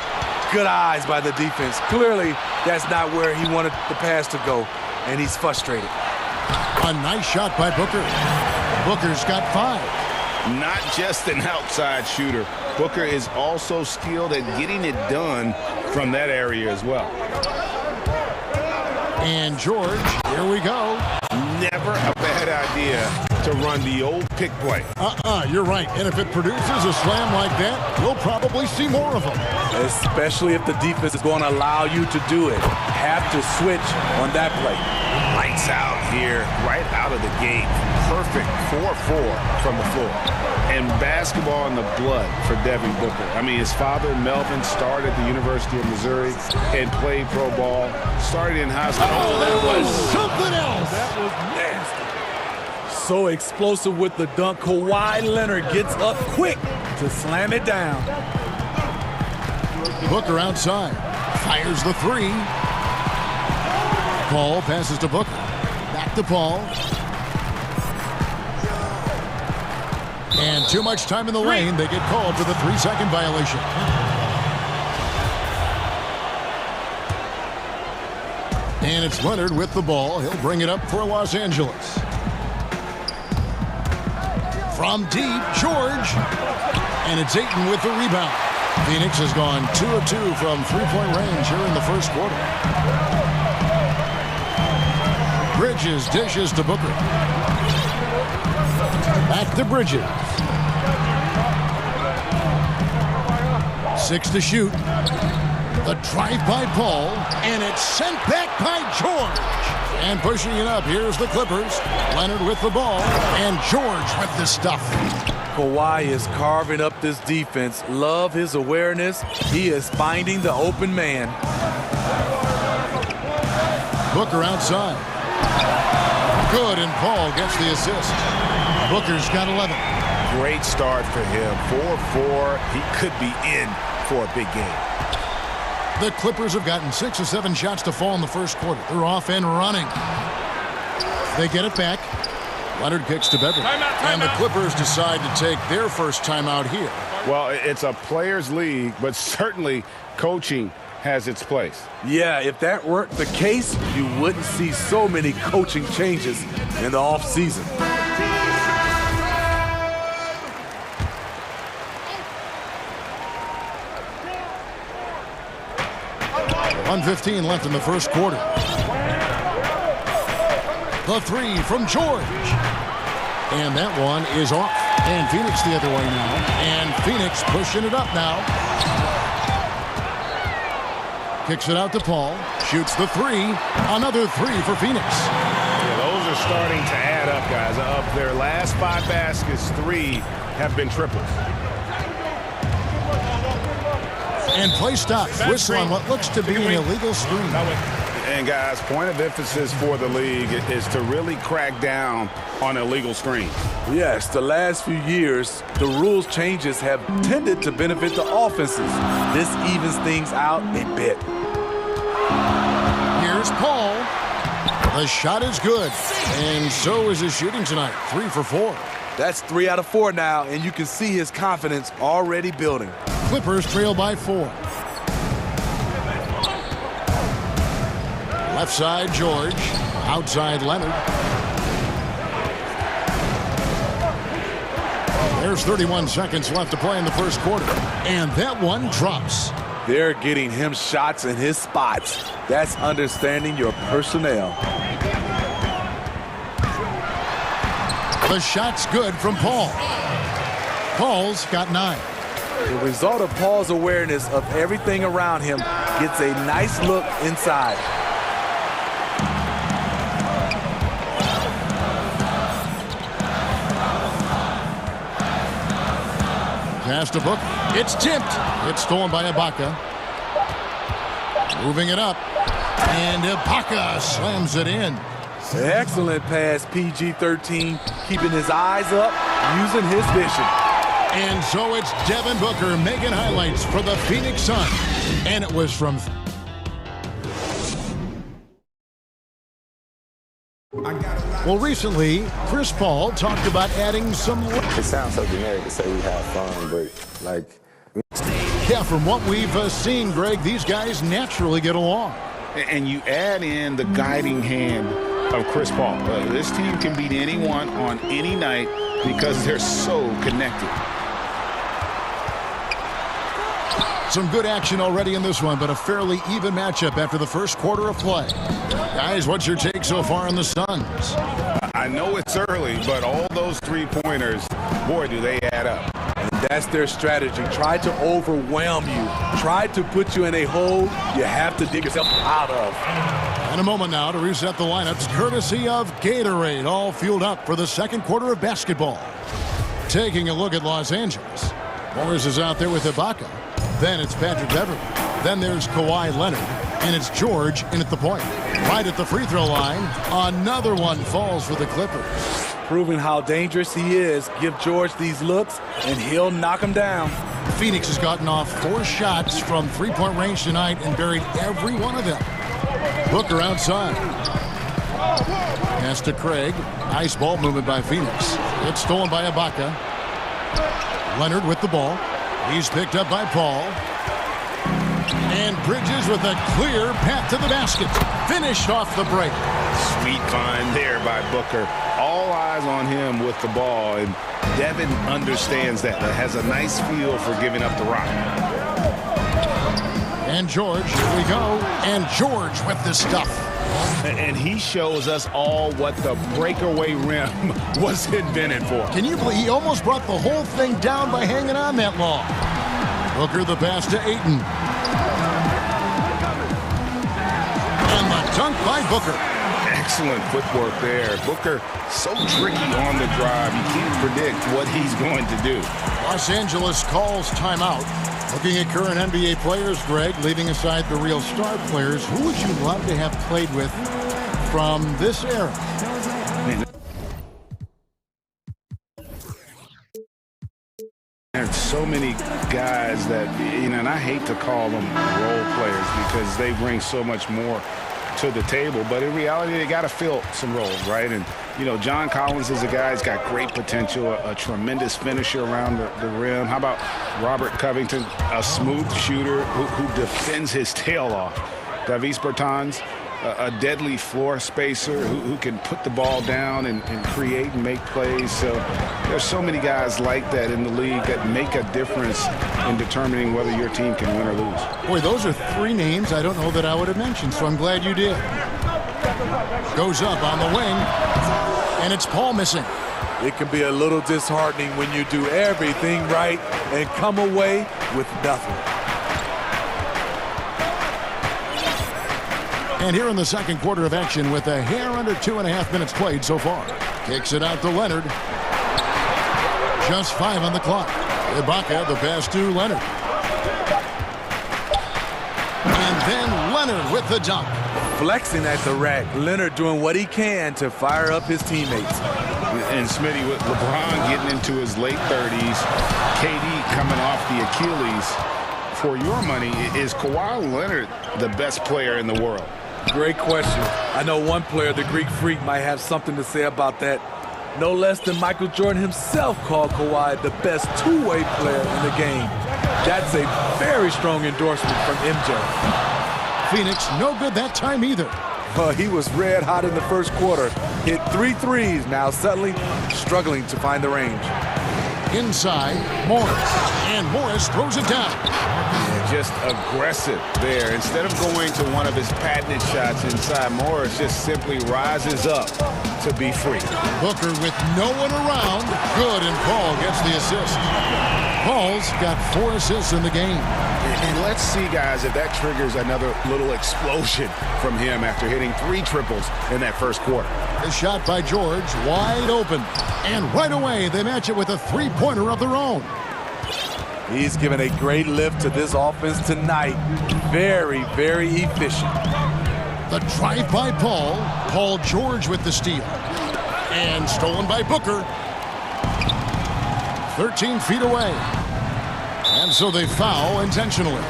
Good eyes by the defense. Clearly, that's not where he wanted the pass to go, and he's frustrated. A nice shot by Booker. Booker's got 5. Not just an outside shooter. Booker is also skilled at getting it done from that area as well. And George, here we go. Never a bad idea to run the old pick play. You're right. And if it produces a slam like that, you'll probably see more of them. Especially if the defense is going to allow you to do it. Have to switch on that play. Lights out here, right out of the gate. Perfect 4-4 from the floor. And basketball in the blood for Devin Booker. I mean, his father, Melvin, started at the University of Missouri and played pro ball. Started in high school. Oh, that was something else. That was nasty. So explosive with the dunk. Kawhi Leonard gets up quick to slam it down. Booker outside. Fires the 3. Paul passes to Booker. Back to Paul. And too much time in the lane. They get called for the 3-second violation. And it's Leonard with the ball. He'll bring it up for Los Angeles. From deep, George. And it's Ayton with the rebound. Phoenix has gone 2 of 2 from 3-point range here in the first quarter. Bridges dishes to Booker. Back to Bridges. 6 to shoot. The drive by Paul, and it's sent back by George. And pushing it up, here's the Clippers. Leonard with the ball, and George with the stuff. Kawhi is carving up this defense. Love his awareness. He is finding the open man. Booker outside. Good, and Paul gets the assist. Booker's got 11. Great start for him. 4-4. He could be in for a big game. The Clippers have gotten 6 or 7 shots to fall in the first quarter. They're off and running. They get it back. Leonard kicks to Beverly. And the Clippers decide to take their first timeout here. Well, it's a players' league, but certainly coaching has its place. Yeah, if that weren't the case, you wouldn't see so many coaching changes in the offseason. 1:15 left in the first quarter. The 3 from George. And that one is off. And Phoenix the other way now. And Phoenix pushing it up now. Kicks it out to Paul. Shoots the 3. Another 3 for Phoenix. Yeah, those are are starting to add up, guys. Of their last 5 baskets, 3 have been triples. And play stops. Whistle on what looks to be an illegal screen. And guys, point of emphasis for the league is to really crack down on illegal screens. Yes, the last few years, the rules changes have tended to benefit the offenses. This evens things out a bit. Here's Paul. The shot is good, and so is his shooting tonight. 3 for 4. That's 3 out of 4 now, and you can see his confidence already building. Clippers trail by 4. Left side, George. Outside, Leonard. There's 31 seconds left to play in the first quarter, and that one drops. They're getting him shots in his spots. That's understanding your personnel. The shot's good from Paul. Paul's got 9. The result of Paul's awareness of everything around him gets a nice look inside. Pass to Book. It's tipped. It's stolen by Ibaka. Moving it up. And Ibaka slams it in. Excellent pass, PG-13, keeping his eyes up, using his vision. And so it's Devin Booker making highlights for the Phoenix Suns. And it was from... Well, recently, Chris Paul talked about adding some... It sounds so generic to say we have fun, but, like... Yeah, from what we've seen, Greg, these guys naturally get along. And you add in the guiding hand of Chris Paul. This team can beat anyone on any night because they're so connected. Some good action already in this one, but a fairly even matchup after the first quarter of play. Guys, what's your take so far on the Suns? I know it's early, but all those 3-pointers, boy, do they add up. And that's their strategy. Try to overwhelm you. Try to put you in a hole you have to dig yourself out of. In a moment now to reset the lineups, courtesy of Gatorade, all fueled up for the second quarter of basketball. Taking a look at Los Angeles. Morris is out there with Ibaka. Then it's Patrick Beverley. Then there's Kawhi Leonard. And it's George in at the point. Right at the free throw line. Another one falls for the Clippers. Proving how dangerous he is. Give George these looks, and he'll knock him down. Phoenix has gotten off 4 shots from three-point range tonight and buried every one of them. Booker outside. Pass to Craig. Nice ball movement by Phoenix. It's stolen by Ibaka. Leonard with the ball. He's picked up by Paul. And Bridges with a clear path to the basket. Finished off the break. Sweet find there by Booker. All eyes on him with the ball, and Devin understands that. Has a nice feel for giving up the rock. And George, here we go. And George with the stuff. And he shows us all what the breakaway rim was invented for. Can you believe he almost brought the whole thing down by hanging on that long? Booker the pass to Ayton. And the dunk by Booker. Excellent footwork there. Booker so tricky on the drive. You can't predict what he's going to do. Los Angeles calls timeout. Looking at current NBA players, Greg, leaving aside the real star players, who would you love to have played with from this era? There's so many guys that, and I hate to call them role players because they bring so much more to the table, but in reality, they got to fill some roles, right? And, John Collins is a guy who's got great potential, a tremendous finisher around the rim. How about Robert Covington, a smooth shooter who defends his tail off? Davis Bertans, a deadly floor spacer who can put the ball down and create and make plays. So there's so many guys like that in the league that make a difference in determining whether your team can win or lose. Boy, those are 3 names I don't know that I would have mentioned, so I'm glad you did. Goes up on the wing, and it's Paul missing. It can be a little disheartening when you do everything right and come away with nothing. And here in the second quarter of action with a hair under 2.5 minutes played so far. Kicks it out to Leonard. Just 5 on the clock. Ibaka, the pass to Leonard. And then Leonard with the dunk. Flexing at the rack. Leonard doing what he can to fire up his teammates. And Smitty, with LeBron getting into his late 30s, KD coming off the Achilles, for your money, is Kawhi Leonard the best player in the world? Great question. I know one player, the Greek Freak, might have something to say about that. No less than Michael Jordan himself called Kawhi the best two-way player in the game. That's a very strong endorsement from MJ. Phoenix, no good that time either. He was red hot in the first quarter. Hit 3 threes, now suddenly struggling to find the range. Inside, Morris. And Morris throws it down. Just aggressive there. Instead of going to one of his patented shots inside, Morris just simply rises up to be free. Booker with no one around. Good, and Paul gets the assist. Paul's got 4 assists in the game. And let's see, guys, if that triggers another little explosion from him after hitting 3 triples in that first quarter. A shot by George, wide open. And right away, they match it with a 3-pointer of their own. He's given a great lift to this offense tonight. Very, very efficient. The drive by Paul. Paul George with the steal. And stolen by Booker. 13 feet away. And so they foul intentionally.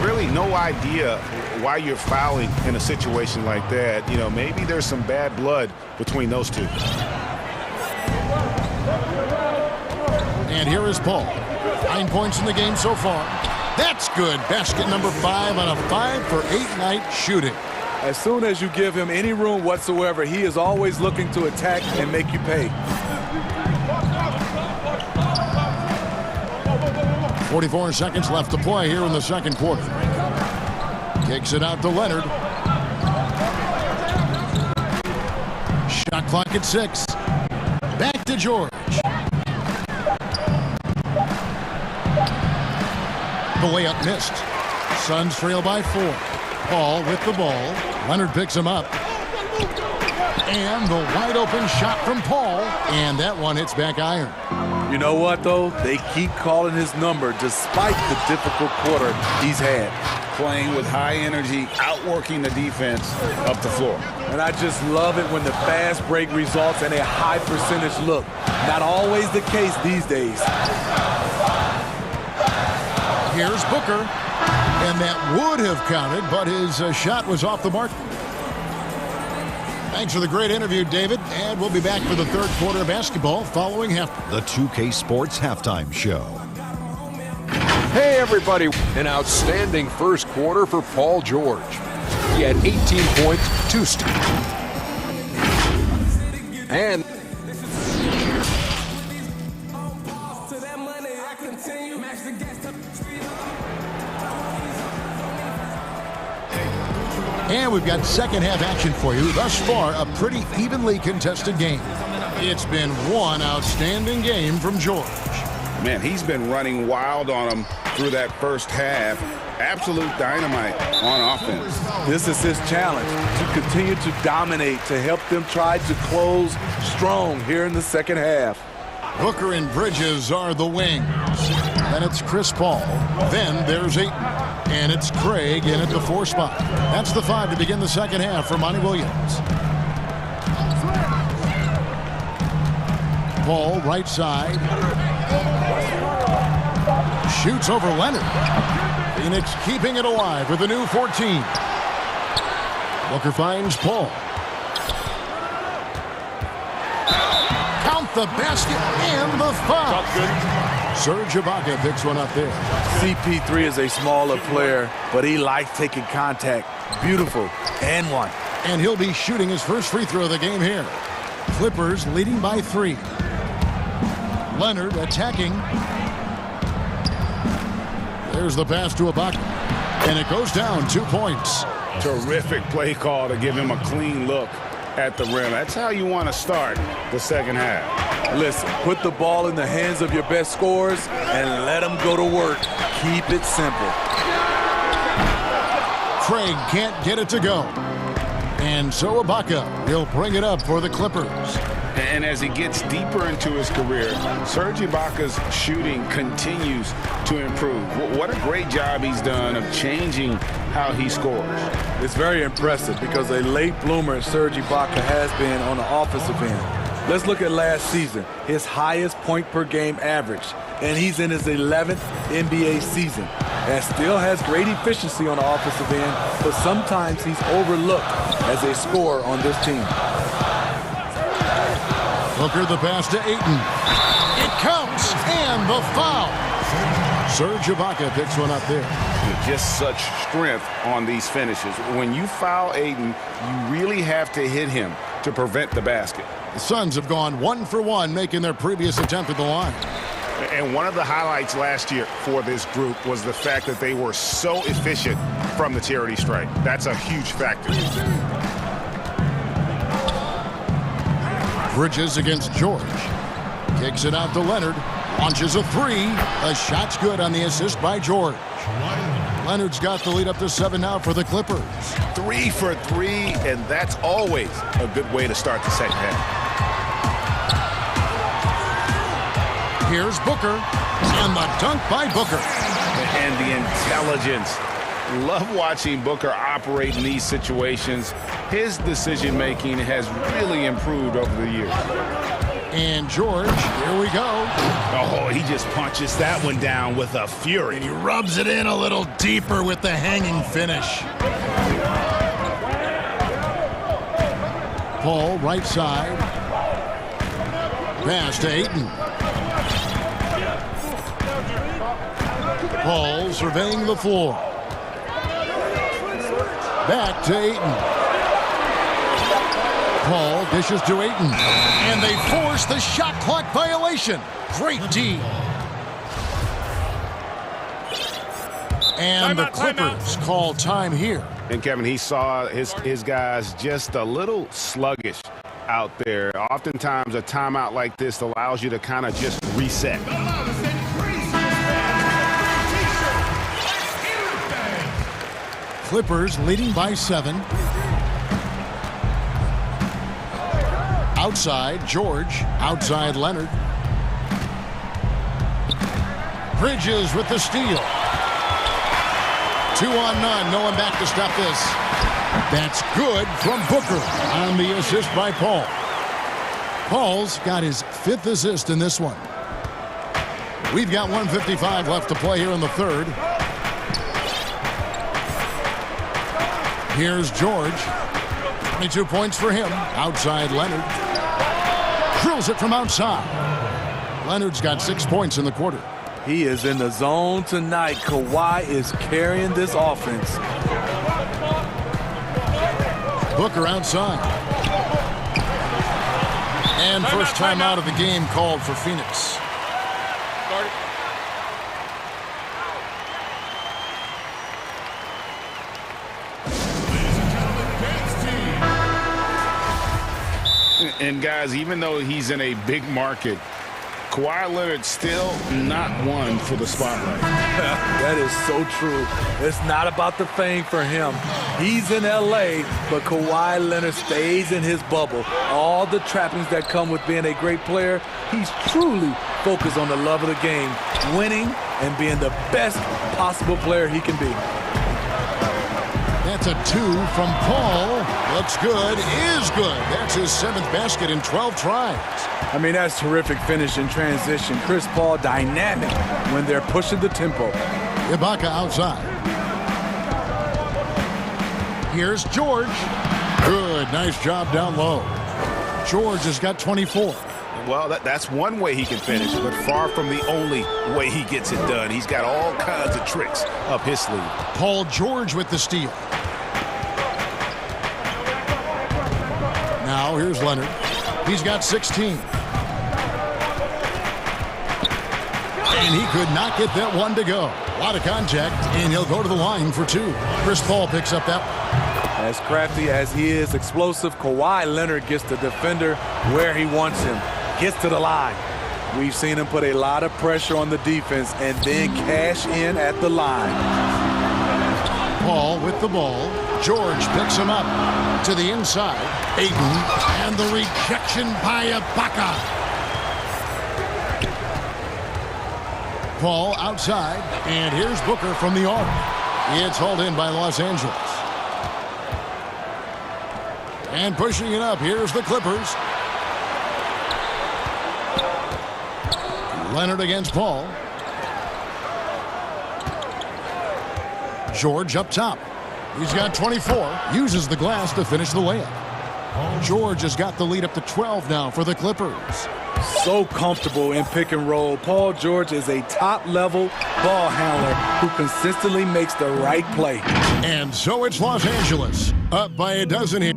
Really no idea why you're fouling in a situation like that. You know, maybe there's some bad blood between those two. And here is Paul. 9 points in the game so far. That's good. Basket number 5 on a 5-for-8 night shooting. As soon as you give him any room whatsoever, he is always looking to attack and make you pay. 44 seconds left to play here in the second quarter. Kicks it out to Leonard. Shot clock at 6. Back to George. The layup missed. Suns trail by 4. Paul with the ball. Leonard picks him up. And the wide open shot from Paul. And that one hits back iron. You know what, though? They keep calling his number despite the difficult quarter he's had. Playing with high energy, outworking the defense up the floor. And I just love it when the fast break results in a high percentage look. Not always the case these days. Here's Booker. And that would have counted, but his shot was off the mark. Thanks for the great interview, David. And we'll be back for the third quarter of basketball following half. The 2K Sports Halftime Show. Hey, everybody. An outstanding first quarter for Paul George. He had 18 points, 2 steals. And And we've got second half action for you. Thus far, a pretty evenly contested game. It's been one outstanding game from George. Man, he's been running wild on him through that first half. Absolute dynamite on offense. This is his challenge, to continue to dominate, to help them try to close strong here in the second half. Booker and Bridges are the wings. Then it's Chris Paul. Then there's Ayton. And it's Craig in at the 4 spot. That's the 5 to begin the second half for Monty Williams. Paul, right side. Shoots over Leonard. Phoenix keeping it alive with a new 14. Booker finds Paul. Count the basket and the foul. Serge Ibaka picks one up there. CP3 is a smaller player, but he likes taking contact. Beautiful. And one. And he'll be shooting his first free throw of the game here. Clippers leading by 3. Leonard attacking. There's the pass to Ibaka. And it goes down 2 points. Terrific play call to give him a clean look at the rim. That's how you want to start the second half. Listen, put the ball in the hands of your best scorers and let them go to work. Keep it simple. Craig can't get it to go. And so Ibaka will bring it up for the Clippers. And as he gets deeper into his career, Serge Ibaka's shooting continues to improve. What a great job he's done of changing how he scores. It's very impressive because a late bloomer Serge Ibaka has been on the offensive end. Let's look at last season, his highest point per game average, and he's in his 11th NBA season. And still has great efficiency on the offensive end, but sometimes he's overlooked as a scorer on this team. Booker the pass to Ayton. It counts, and the foul. Serge Ibaka picks one up there. Just such strength on these finishes. When you foul Ayton, you really have to hit him to prevent the basket. The Suns have gone 1 for 1, making their previous attempt at the line. And one of the highlights last year for this group was the fact that they were so efficient from the charity stripe. That's a huge factor. Bridges against George. Kicks it out to Leonard. Launches a three. The shot's good on the assist by George. Leonard's got the lead up to 7 now for the Clippers. 3 for 3, and that's always a good way to start the second half. Here's Booker, and the dunk by Booker. And the intelligence. Love watching Booker operate in these situations. His decision-making has really improved over the years. And George, here we go. Oh, he just punches that one down with a fury. And he rubs it in a little deeper with the hanging finish. Paul, right side. Pass to Ayton. Paul surveying the floor. Back to Ayton. Paul dishes to Ayton. And they force the shot clock violation. Great D. And the Clippers call time here. And Kevin, he saw his guys just a little sluggish out there. Oftentimes a timeout like this allows you to kind of just reset. Clippers leading by 7. Outside, George. Outside, Leonard. Bridges with the steal. 2 on none. No one back to stop this. That's good from Booker on the assist by Paul. Paul's got his 5th assist in this one. We've got 1:55 left to play here in the third. Here's George. 22 points for him. Outside Leonard. Drills it from outside. Leonard's got 6 points in the quarter. He is in the zone tonight. Kawhi is carrying this offense. Booker outside. And first time out of the game called for Phoenix. And guys, even though he's in a big market, Kawhi Leonard still not one for the spotlight. That is so true. It's not about the fame for him. He's in LA, but Kawhi Leonard stays in his bubble. All the trappings that come with being a great player, he's truly focused on the love of the game, winning and being the best possible player he can be. That's a 2 from Paul. Looks good, is good. That's his 7th basket in 12 tries. I mean, that's terrific finish in transition. Chris Paul dynamic when they're pushing the tempo. Ibaka outside. Here's George. Good, nice job down low. George has got 24. Well, that's one way he can finish, but far from the only way he gets it done. He's got all kinds of tricks up his sleeve. Paul George with the steal. Now here's Leonard. He's got 16. And he could not get that one to go. A lot of contact, and he'll go to the line for 2. Chris Paul picks up that one. As crafty as he is explosive, Kawhi Leonard gets the defender where he wants him. Gets to the line. We've seen him put a lot of pressure on the defense and then cash in at the line. Paul with the ball. George picks him up. To the inside, Aiden, and the rejection by Ibaka. Paul outside, and here's Booker from the arc. It's hauled in by Los Angeles. And pushing it up, here's the Clippers. Leonard against Paul. George up top. He's got 24. Uses the glass to finish the layup. George has got the lead up to 12 now for the Clippers. So comfortable in pick and roll. Paul George is a top-level ball handler who consistently makes the right play. And so it's Los Angeles, up by a dozen here.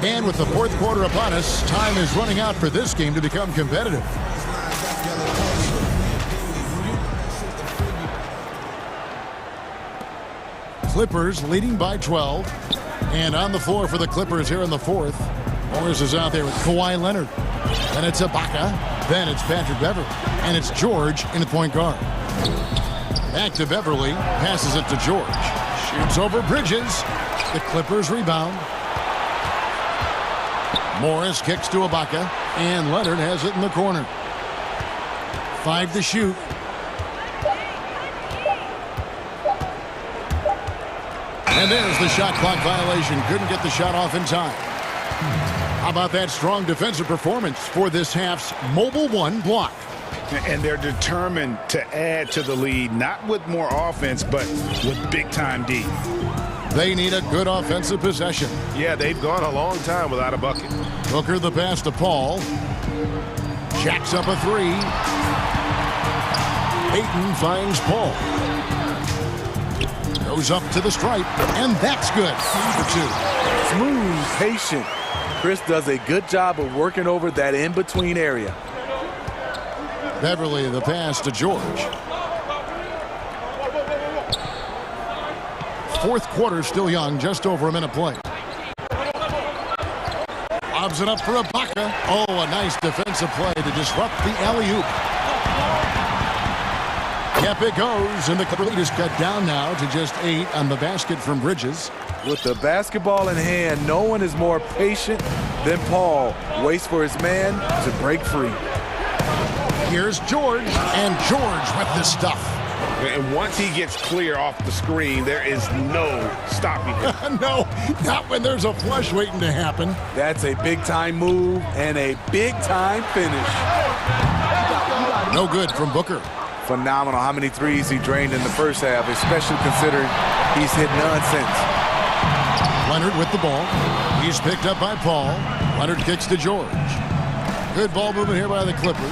And with the fourth quarter upon us, time is running out for this game to become competitive. Clippers leading by 12. And on the floor for the Clippers here in the fourth. Morris is out there with Kawhi Leonard. Then it's Ibaka. Then it's Patrick Beverley. And it's George in the point guard. Back to Beverley. Passes it to George. Shoots over Bridges. The Clippers rebound. Morris kicks to Ibaka. And Leonard has it in the corner. 5 to shoot. And there's the shot clock violation. Couldn't get the shot off in time. How about that strong defensive performance for this half's Mobile One block? And they're determined to add to the lead, not with more offense, but with big-time D. They need a good offensive possession. Yeah, they've gone a long time without a bucket. Booker the pass to Paul. Jacks up a three. Ayton finds Paul. Goes up to the stripe, and that's good. For 2. Smooth, patient. Chris does a good job of working over that in-between area. Beverley the pass to George. Fourth quarter still young, just over a minute play. Lobs it up for Ibaka. Oh, a nice defensive play to disrupt the alley-oop. Yep, it goes, and the Clipper lead is cut down now to just 8 on the basket from Bridges. With the basketball in hand, no one is more patient than Paul. Waits for his man to break free. Here's George, and George with the stuff. And once he gets clear off the screen, there is no stopping him. No, not when there's a flush waiting to happen. That's a big-time move and a big-time finish. No good from Booker. Phenomenal how many threes he drained in the first half, especially considering he's hit none since. Leonard with the ball. He's picked up by Paul. Leonard kicks to George. Good ball movement here by the Clippers.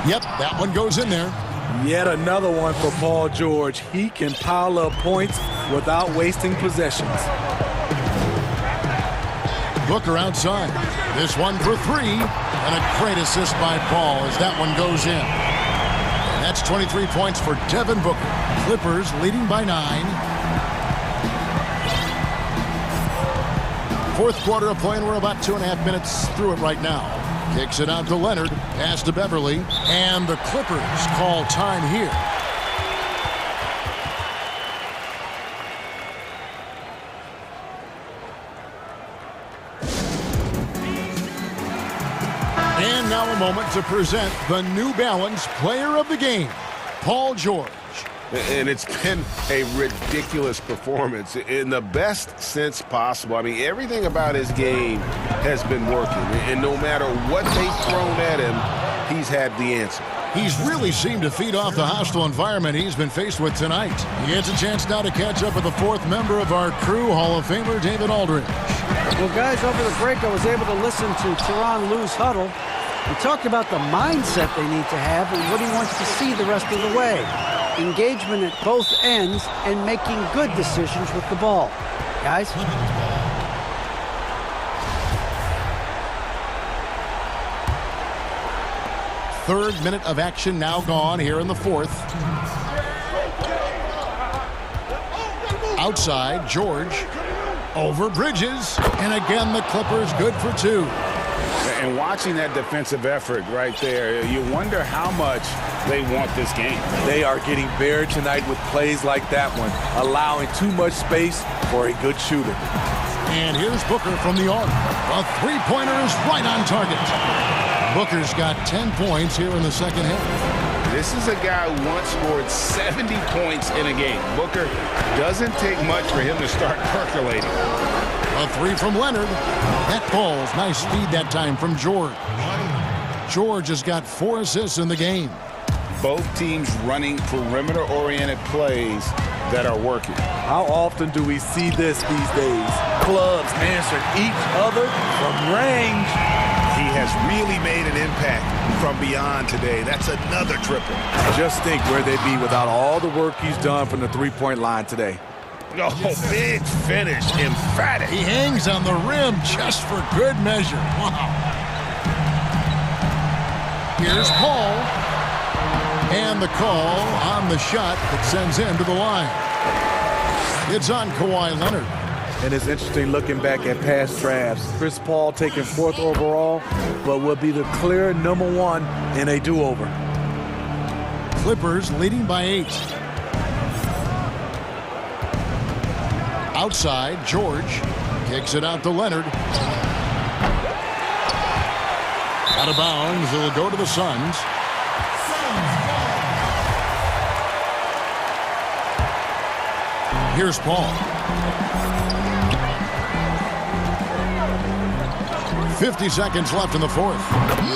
Yep, that one goes in there. Yet another one for Paul George. He can pile up points without wasting possessions. Booker outside. This one for 3. And a great assist by Paul as that one goes in. And that's 23 points for Devin Booker. Clippers leading by 9. Fourth quarter of play, and we're about 2.5 minutes through it right now. Kicks it out to Leonard. Pass to Beverley. And the Clippers call time here. And now a moment to present the New Balance Player of the Game, Paul George. And it's been a ridiculous performance in the best sense possible. I mean, everything about his game has been working. And no matter what they've thrown at him, he's had the answer. He's really seemed to feed off the hostile environment he's been faced with tonight. He gets a chance now to catch up with the 4th member of our crew, Hall of Famer David Aldridge. Well, guys, over the break, I was able to listen to Tyronn Lue's huddle. He talked about the mindset they need to have and what he wants to see the rest of the way. Engagement at both ends and making good decisions with the ball. Guys? Third minute of action now gone here in the 4th. Outside, George. Over Bridges. And again, the Clippers good for 2. And watching that defensive effort right there, you wonder how much they want this game. They are getting buried tonight with plays like that one, allowing too much space for a good shooter. And here's Booker from the arc. A three-pointer is right on target. Booker's got 10 points here in the second half. This is a guy who once scored 70 points in a game. Booker doesn't take much for him to start percolating. A three from Leonard. That falls. Nice speed that time from George. George has got 4 assists in the game. Both teams running perimeter-oriented plays that are working. How often do we see this these days? Clubs answering each other from range. He has really made an impact from beyond today. That's another triple. Just think where they'd be without all the work he's done from the three-point line today. Oh, big finish, emphatic. He hangs on the rim just for good measure. Wow. Here's Paul. And the call on the shot that sends him to the line. It's on Kawhi Leonard. And it's interesting looking back at past drafts. Chris Paul taken 4th overall, but will be the clear #1 in a do-over. Clippers leading by 8. Outside, George kicks it out to Leonard. Out of bounds, it'll go to the Suns. Here's Paul. 50 seconds left in the fourth.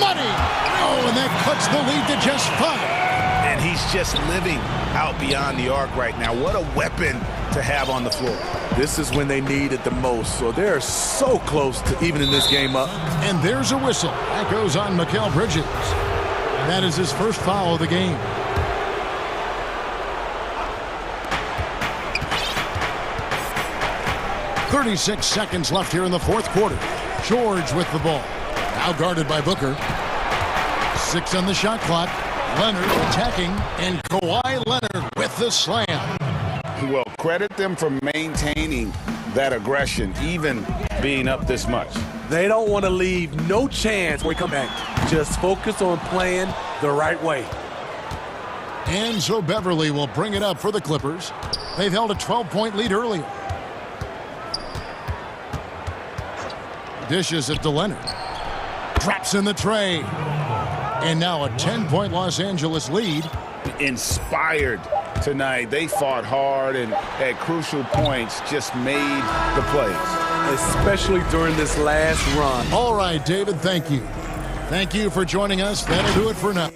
Money! Oh, and that cuts the lead to just 5. And he's just living out beyond the arc right now. What a weapon to have on the floor. This is when they need it the most, so they're so close to evening this game up. And there's a whistle. That goes on Mikal Bridges. That is his first foul of the game. .36 seconds left here in the fourth quarter. George with the ball. Now guarded by Booker. 6 on the shot clock. Leonard attacking, and Kawhi Leonard with the slam. Well, credit them for maintaining that aggression, even being up this much. They don't want to leave no chance when we come back. Just focus on playing the right way. And so Beverly will bring it up for the Clippers. They've held a 12-point lead earlier. Dishes it to Leonard. Drops in the tray. And now a 10-point Los Angeles lead. Inspired tonight. They fought hard and at crucial points just made the plays. Especially during this last run. All right, David, thank you. Thank you for joining us. That'll do it for now.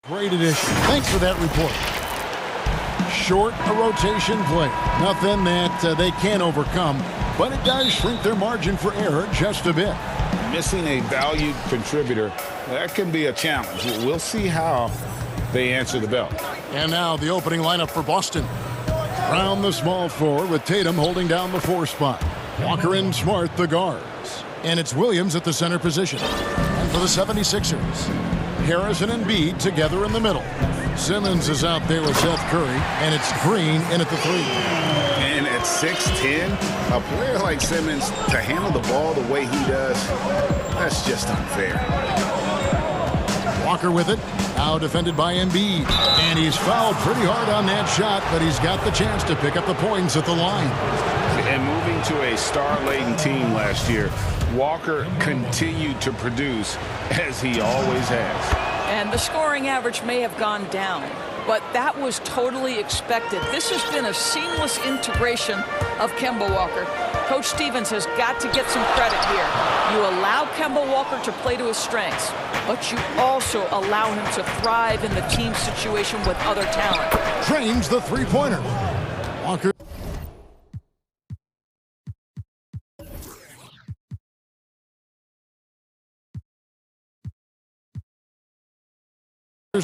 Great addition. Thanks for that report. Short a rotation play. Nothing that they can't overcome, but it does shrink their margin for error just a bit. Missing a valued contributor, that can be a challenge. We'll see how they answer the bell. And now the opening lineup for Boston. Round the small floor with Tatum holding down the 4 spot. Walker and Smart the guards. And it's Williams at the center position. And for the 76ers, Harrison and Embiid together in the middle. Simmons is out there with Seth Curry, and it's Green in at the 3. And at 6'10", a player like Simmons to handle the ball the way he does, that's just unfair. Walker with it, now defended by Embiid. And he's fouled pretty hard on that shot, but he's got the chance to pick up the points at the line. And moving to a star-laden team last year, Walker continued to produce as he always has. And the scoring average may have gone down, but that was totally expected. This has been a seamless integration of Kemba Walker. Coach Stevens has got to get some credit here. You allow Kemba Walker to play to his strengths, but you also allow him to thrive in the team situation with other talent. Trains the three-pointer. Walker.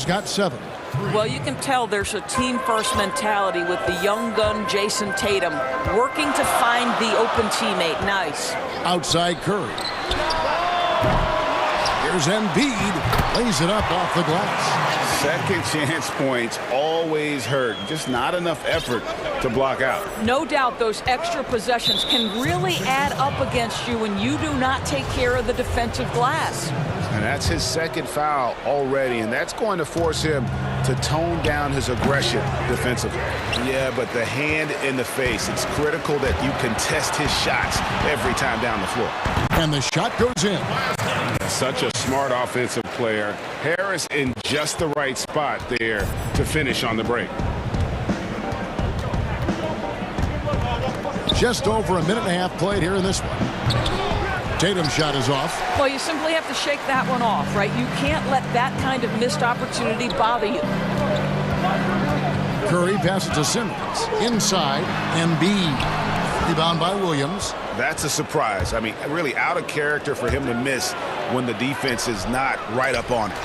Got 7. Well, you can tell there's a team-first mentality with the young gun Jason Tatum working to find the open teammate. Nice. Outside Curry. Here's Embiid. Lays it up off the glass. Second chance points always hurt. Just not enough effort to block out. No doubt those extra possessions can really add up against you when you do not take care of the defensive glass. And that's his second foul already, and that's going to force him to tone down his aggression defensively. Yeah, but the hand in the face, it's critical that you contest his shots every time down the floor. And the shot goes in. Such a smart offensive player. Harris in just the right spot there to finish on the break. Just over a minute and a half played here in this one. Tatum's shot is off. Well, you simply have to shake that one off, right? You can't let that kind of missed opportunity bother you. Curry passes to Simmons. Inside, Embiid. Rebound by Williams. That's a surprise. I mean, really out of character for him to miss when the defense is not right up on it.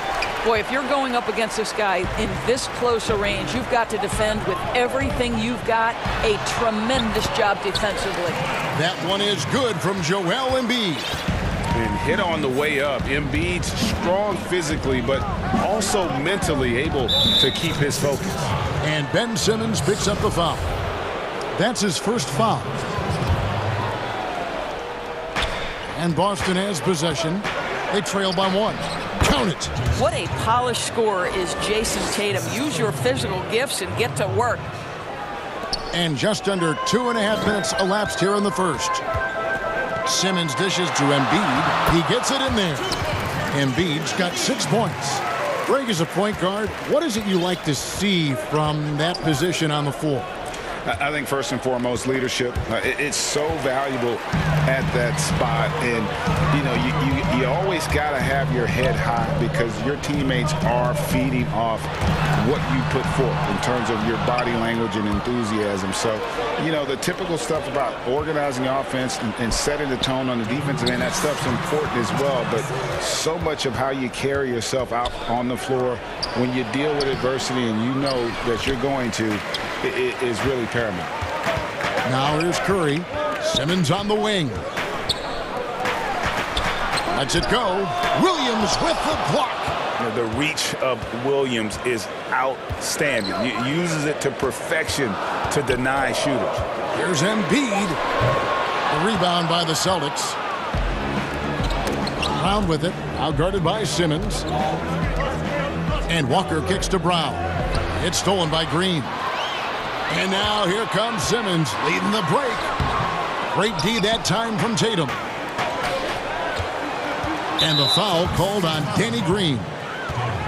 Boy, if you're going up against this guy in this close a range, you've got to defend with everything you've got. A tremendous job defensively. That one is good from Joel Embiid. And hit on the way up. Embiid's strong physically, but also mentally able to keep his focus. And Ben Simmons picks up the foul. That's his first foul. And Boston has possession. They trail by 1. Count it. What a polished scorer is Jason Tatum. Use your physical gifts and get to work. And just under 2.5 minutes elapsed here in the first. Simmons dishes to Embiid. He gets it in there. Embiid's got 6 points. Greg, is a point guard, what is it you like to see from that position on the floor? I think first and foremost, leadership. It's so valuable at that spot. And, you know, you always got to have your head high because your teammates are feeding off what you put forth in terms of your body language and enthusiasm. So, you know, the typical stuff about organizing the offense and setting the tone on the defensive end, that stuff's important as well. But so much of how you carry yourself out on the floor when you deal with adversity and you know that you're going to, it is really paramount. Now here's Curry. Simmons on the wing. Lets it go. Williams with the block. You know, the reach of Williams is outstanding. He uses it to perfection to deny shooters. Here's Embiid. The rebound by the Celtics. Brown with it. Outguarded by Simmons. And Walker kicks to Brown. It's stolen by Green. And now here comes Simmons leading the break. Great D that time from Tatum. And the foul called on Danny Green.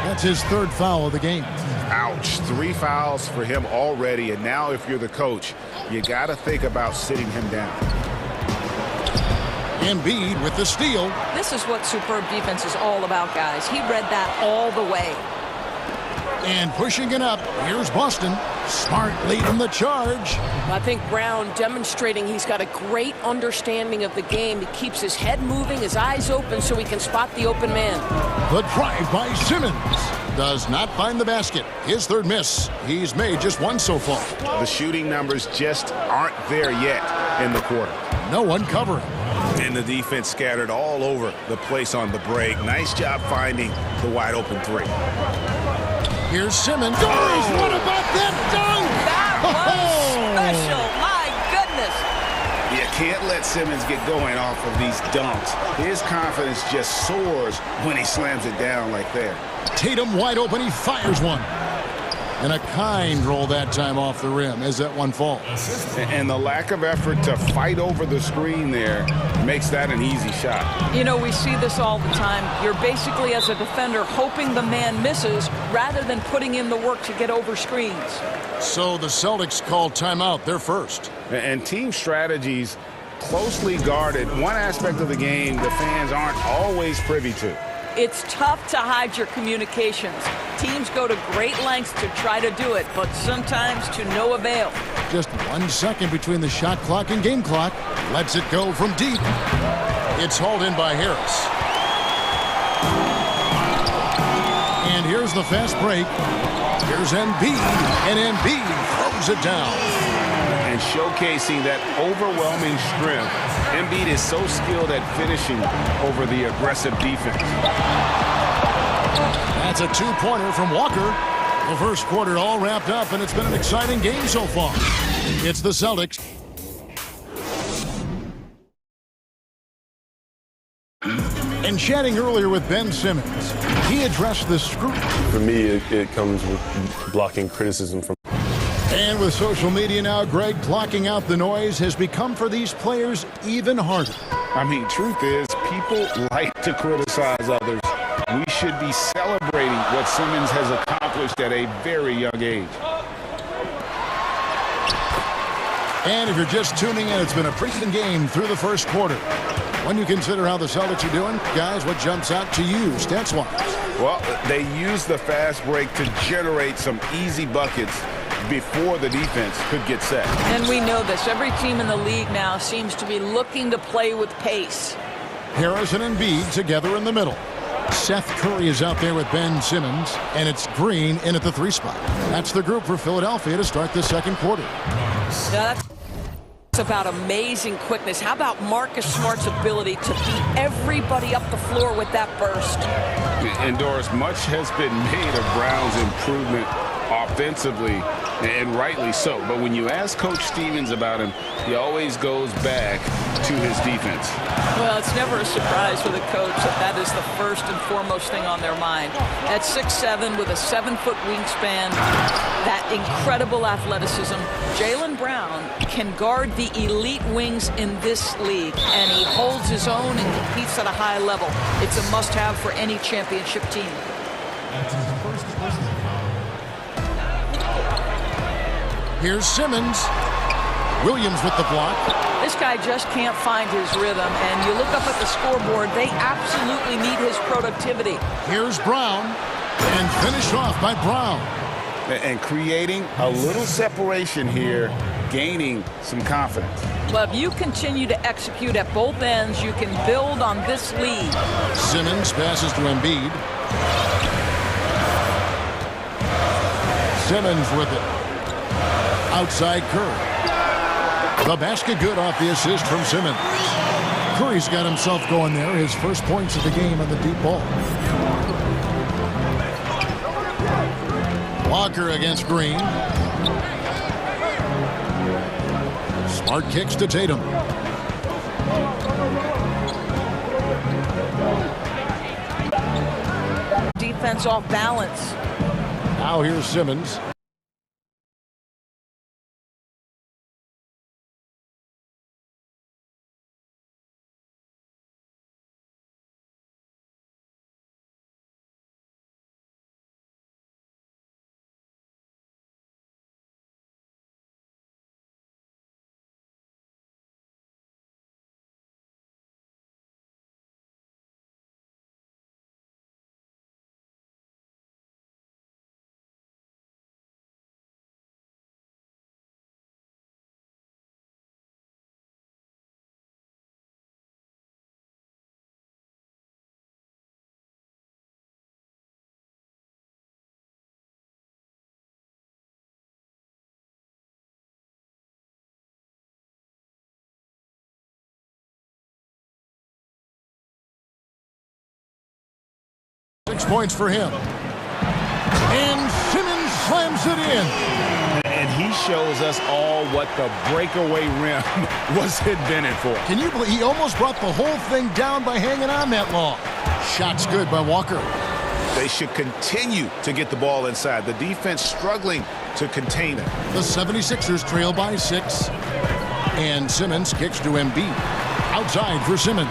That's his 3rd foul of the game. Ouch. 3 fouls for him already. And now if you're the coach, you got to think about sitting him down. Embiid with the steal. This is what superb defense is all about, guys. He read that all the way. And pushing it up, here's Boston. Smart leading the charge. I think Brown demonstrating he's got a great understanding of the game. He keeps his head moving, his eyes open so he can spot the open man. The drive by Simmons does not find the basket. His third miss. He's made just one so far. The shooting numbers just aren't there yet in the quarter. No one covering. And the defense scattered all over the place on the break. Nice job finding the wide open three. Here's Simmons. Oh, what about that dunk? That was special. My goodness. You can't let Simmons get going off of these dunks. His confidence just soars when he slams it down like that. Tatum wide open. He fires one. And a kind roll that time off the rim as that one falls. And the lack of effort to fight over the screen there makes that an easy shot. You know, we see this all the time. You're basically, as a defender, hoping the man misses rather than putting in the work to get over screens. So the Celtics called timeout. They're first. And team strategies closely guarded. One aspect of the game the fans aren't always privy to. It's tough to hide your communications. Teams go to great lengths to try to do it, but sometimes to no avail. Just 1 second between the shot clock and game clock. Lets it go from deep. It's hauled in by Harris. And here's the fast break. Here's Embiid, and Embiid throws it down. And showcasing that overwhelming strength. Embiid is so skilled at finishing over the aggressive defense. That's a two-pointer from Walker. The first quarter all wrapped up, and it's been an exciting game so far. It's the Celtics. And chatting earlier with Ben Simmons, he addressed the scrutiny. For me, it comes with blocking criticism from. And with social media now, Greg, blocking out the noise has become for these players even harder. I mean, truth is, people like to criticize others. We should be celebrating what Simmons has accomplished at a very young age. And if you're just tuning in, it's been a pregame game through the first quarter. When you consider how the Celtics are doing, guys, what jumps out to you, stats-wise? Well, they use the fast break to generate some easy buckets before the defense could get set. And we know this. Every team in the league now seems to be looking to play with pace. Harris and Embiid together in the middle. Seth Curry is out there with Ben Simmons, and it's Green in at the 3 spot. That's the group for Philadelphia to start the second quarter. Now that's about amazing quickness. How about Marcus Smart's ability to beat everybody up the floor with that burst? And Doris, much has been made of Brown's improvement offensively, and rightly so. But when you ask Coach Stevens about him, he always goes back to his defense. Well, it's never a surprise for the coach that is the first and foremost thing on their mind. At 6'7", with a 7-foot wingspan, that incredible athleticism, Jaylen Brown can guard the elite wings in this league, and he holds his own and competes at a high level. It's a must-have for any championship team. That's his first personal foul. Here's Simmons. Williams with the block. This guy just can't find his rhythm, and you look up at the scoreboard, they absolutely need his productivity. Here's Brown, and finished off by Brown. And creating a little separation here, gaining some confidence. But if you continue to execute at both ends, you can build on this lead. Simmons passes to Embiid. Simmons with it. Outside Curry. The basket good off the assist from Simmons. Curry's got himself going there. His first points of the game on the deep ball. Walker against Green. Smart kicks to Tatum. Defense off balance. Now here's Simmons. 6 points for him. And Simmons slams it in. And he shows us all what the breakaway rim was invented for. Can you believe he almost brought the whole thing down by hanging on that long? Shot's good by Walker. They should continue to get the ball inside. The defense struggling to contain it. The 76ers trail by 6. And Simmons kicks to Embiid. Outside for Simmons.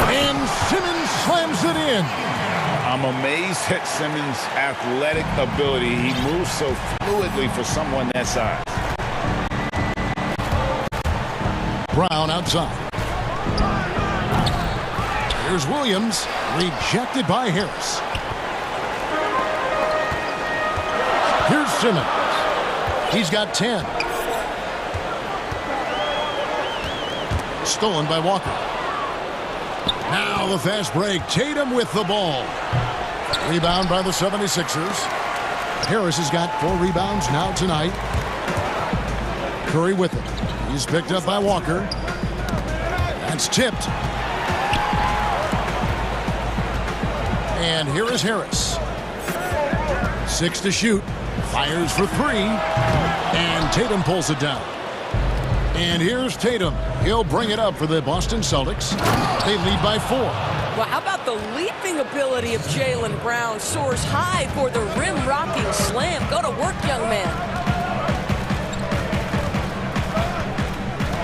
And Simmons slams it in. I'm amazed at Simmons' athletic ability. He moves so fluidly for someone that size. Brown outside. Here's Williams, rejected by Harris. Here's Simmons. He's got 10. Stolen by Walker. Now the fast break. Tatum with the ball. Rebound by the 76ers. Harris has got 4 rebounds now tonight. Curry with it. He's picked up by Walker. That's tipped. And here is Harris. 6 to shoot. Fires for 3. And Tatum pulls it down. And here's Tatum. He'll bring it up for the Boston Celtics. They lead by 4. Well, how about the leaping ability of Jaylen Brown? Soars high for the rim-rocking slam. Go to work, young man.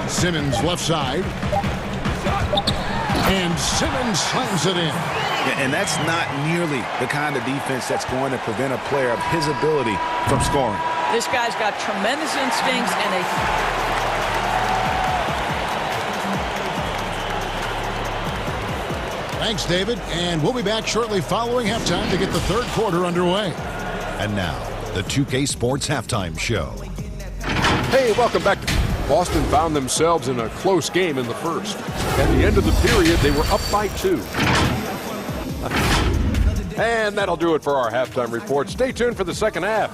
Simmons left side. And Simmons slams it in. And that's not nearly the kind of defense that's going to prevent a player of his ability from scoring. This guy's got tremendous instincts and a... Thanks, David. And we'll be back shortly following halftime to get the third quarter underway. And now, the 2K Sports Halftime Show. Hey, welcome back. Boston found themselves in a close game in the first. At the end of the period, they were up by 2. And that'll do it for our halftime report. Stay tuned for the second half.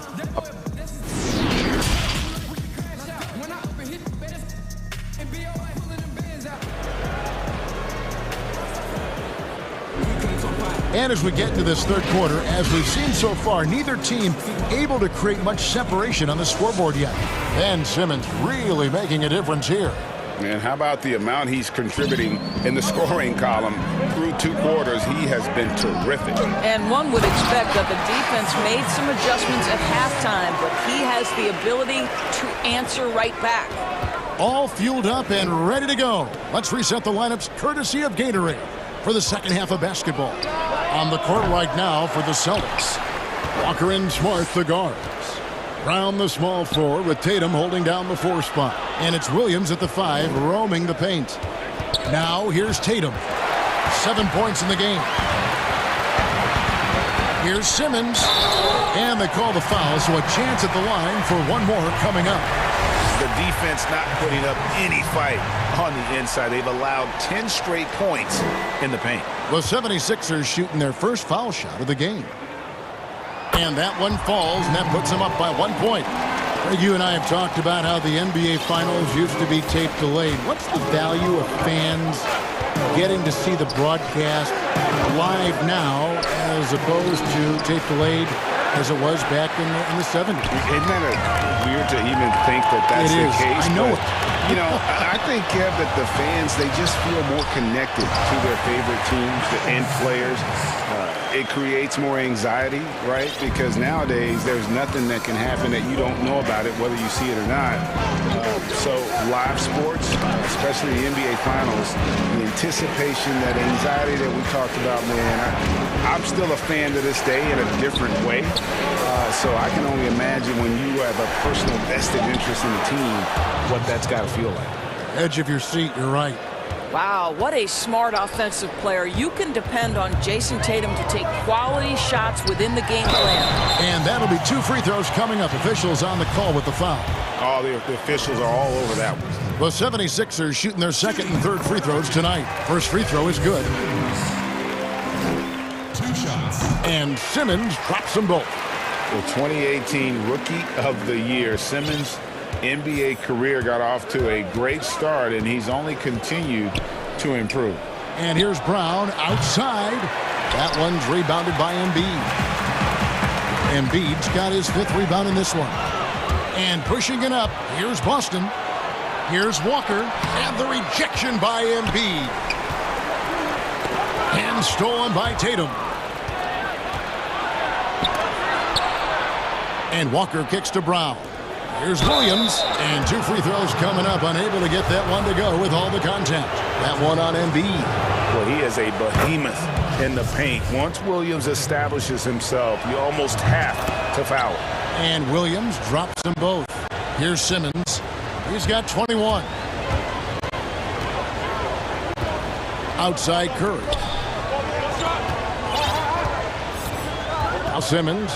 And as we get into this third quarter, as we've seen so far, neither team able to create much separation on the scoreboard yet. Ben Simmons really making a difference here. And how about the amount he's contributing in the scoring column through 2 quarters? He has been terrific. And one would expect that the defense made some adjustments at halftime, but he has the ability to answer right back. All fueled up and ready to go. Let's reset the lineups courtesy of Gatorade for the second half of basketball. On the court right now for the Celtics. Walker and Smart, the guards. Brown, the small forward, with Tatum holding down the 4 spot. And it's Williams at the 5, roaming the paint. Now, here's Tatum. 7 points in the game. Here's Simmons. And they call the foul, so a chance at the line for one more coming up. The defense not putting up any fight on the inside. They've allowed 10 straight points in the paint. The 76ers shooting their first foul shot of the game. And that one falls, and that puts them up by 1 point. You and I have talked about how the NBA Finals used to be tape delayed. What's the value of fans getting to see the broadcast live now as opposed to tape delayed as it was back in the 70s? Isn't that weird to even think that that's the case? I know it. You know, I think, Kev, that the fans, they just feel more connected to their favorite teams and players. It creates more anxiety, right? Because nowadays, there's nothing that can happen that you don't know about it, whether you see it or not. So live sports, especially the NBA Finals, the anticipation, that anxiety that we talked about, man, I'm still a fan to this day in a different way. So I can only imagine when you have a personal vested interest in the team, what that's got to feel like. Edge of your seat, you're right. Wow, what a smart offensive player. You can depend on Jason Tatum to take quality shots within the game plan. And that'll be 2 free throws coming up. Officials on the call with the foul. Oh, the officials are all over that one. The 76ers shooting their second and third free throws tonight. First free throw is good. 2 shots. And Simmons drops them both. The 2018 Rookie of the Year, Simmons, NBA career got off to a great start, and he's only continued to improve. And here's Brown outside. That one's rebounded by Embiid. Embiid's got his 5th rebound in this one. And pushing it up, here's Boston. Here's Walker, and the rejection by Embiid. And stolen by Tatum. And Walker kicks to Brown. Here's Williams, and 2 free throws coming up, unable to get that one to go with all the contact. That one on Embiid. Well, he is a behemoth in the paint. Once Williams establishes himself, you almost have to foul him. And Williams drops them both. Here's Simmons. He's got 21. Outside Curry. Now Simmons.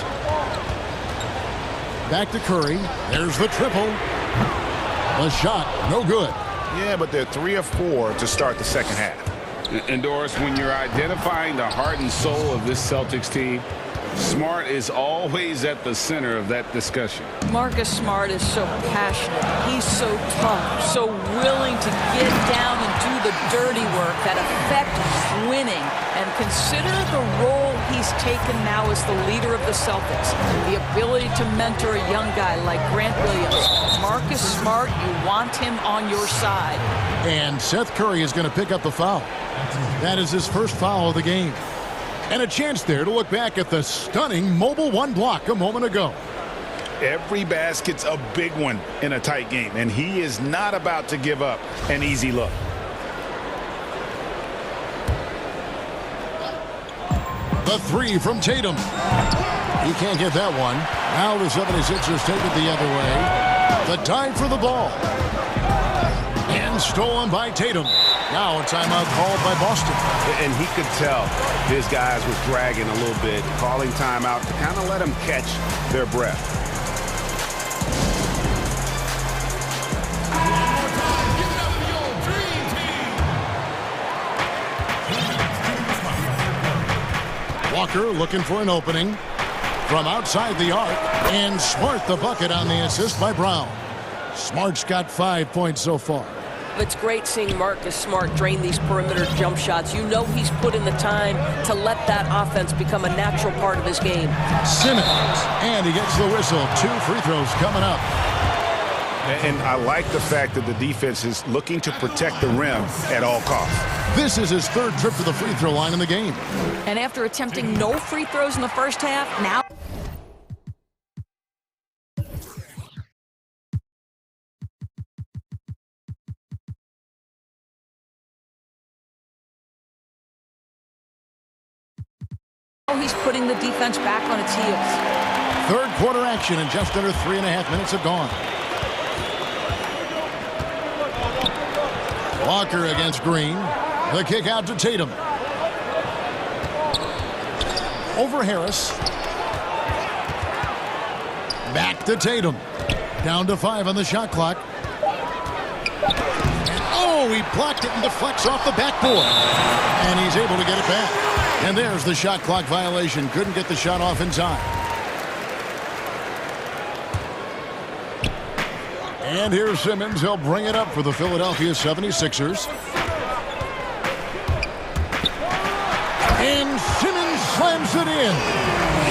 Back to Curry. There's the triple. The shot, no good. Yeah, but they're 3 of 4 to start the second half. And Doris, when you're identifying the heart and soul of this Celtics team, Smart is always at the center of that discussion. Marcus Smart is so passionate. He's so tough, so willing to get down and do the dirty work that affects winning. And consider the role he's taken now as the leader of the Celtics. The ability to mentor a young guy like Grant Williams. Marcus Smart, you want him on your side. And Seth Curry is going to pick up the foul. That is his first foul of the game. And a chance there to look back at the stunning mobile 1 block a moment ago. Every basket's a big one in a tight game, and he is not about to give up an easy look. The 3 from Tatum. He can't get that one. Now the 76ers take it the other way. The time for the ball. And stolen by Tatum. Now a timeout called by Boston. And he could tell his guys was dragging a little bit, calling timeout to kind of let them catch their breath. Walker looking for an opening from outside the arc, and Smart the bucket on the assist by Brown. Smart's got 5 points so far. It's great seeing Marcus Smart drain these perimeter jump shots. You know he's put in the time to let that offense become a natural part of his game. Simmons, and he gets the whistle. 2 free throws coming up. And I like the fact that the defense is looking to protect the rim at all costs. This is his 3rd trip to the free throw line in the game. And after attempting no free throws in the first half, now he's putting the defense back on its heels. 3rd quarter action, and just under 3.5 minutes have gone. Walker against Green. The kick out to Tatum. Over Harris. Back to Tatum. Down to 5 on the shot clock. And oh, he blocked it and deflects off the backboard. And he's able to get it back. And there's the shot clock violation. Couldn't get the shot off in time. And here's Simmons. He'll bring it up for the Philadelphia 76ers. And Simmons slams it in.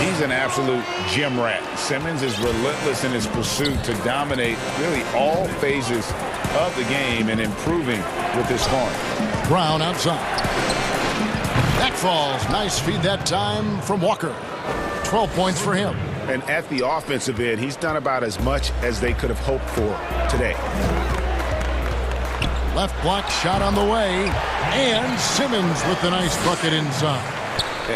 He's an absolute gym rat. Simmons is relentless in his pursuit to dominate really all phases of the game and improving with his scoring. Brown outside. Back falls. Nice feed that time from Walker. 12 points for him. And at the offensive end, he's done about as much as they could have hoped for today. Left block shot on the way. And Simmons with the nice bucket inside.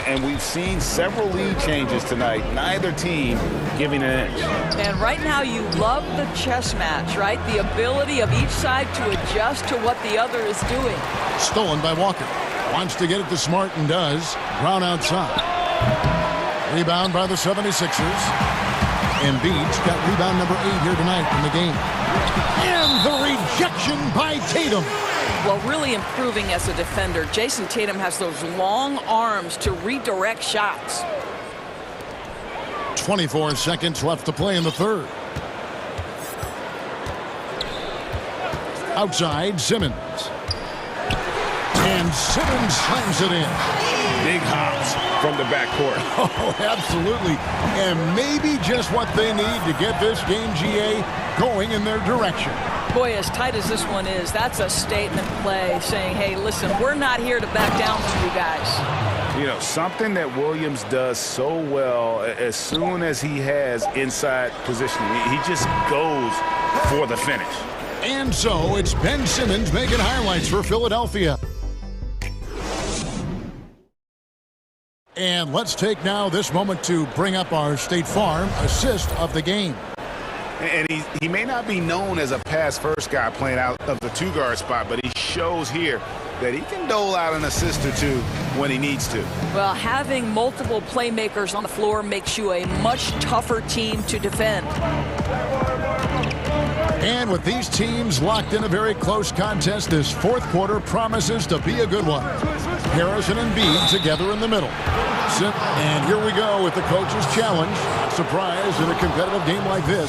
And we've seen several lead changes tonight. Neither team giving an inch. And right now you love the chess match, right? The ability of each side to adjust to what the other is doing. Stolen by Walker. Wants to get it to Smart and does. Brown outside. Rebound by the 76ers. Embiid's got rebound number 8 here tonight in the game. And the rejection by Tatum. Well, really improving as a defender. Jason Tatum has those long arms to redirect shots. 24 seconds left to play in the 3rd. Outside, Simmons. And Simmons slams it in. Big hops from the backcourt. Oh, absolutely. And maybe just what they need to get this game, GA, going in their direction. Boy, as tight as this one is, that's a statement play saying, hey, listen, we're not here to back down from you guys. You know, something that Williams does so well, as soon as he has inside positioning, he just goes for the finish. And so it's Ben Simmons making highlights for Philadelphia. And let's take now this moment to bring up our State Farm assist of the game. And he may not be known as a pass-first guy playing out of the two-guard spot, but he shows here that he can dole out an assist or two when he needs to. Well, having multiple playmakers on the floor makes you a much tougher team to defend. And with these teams locked in a very close contest, this fourth quarter promises to be a good one. Harrison and Embiid together in the middle. And here we go with the coach's challenge. Surprise in a competitive game like this.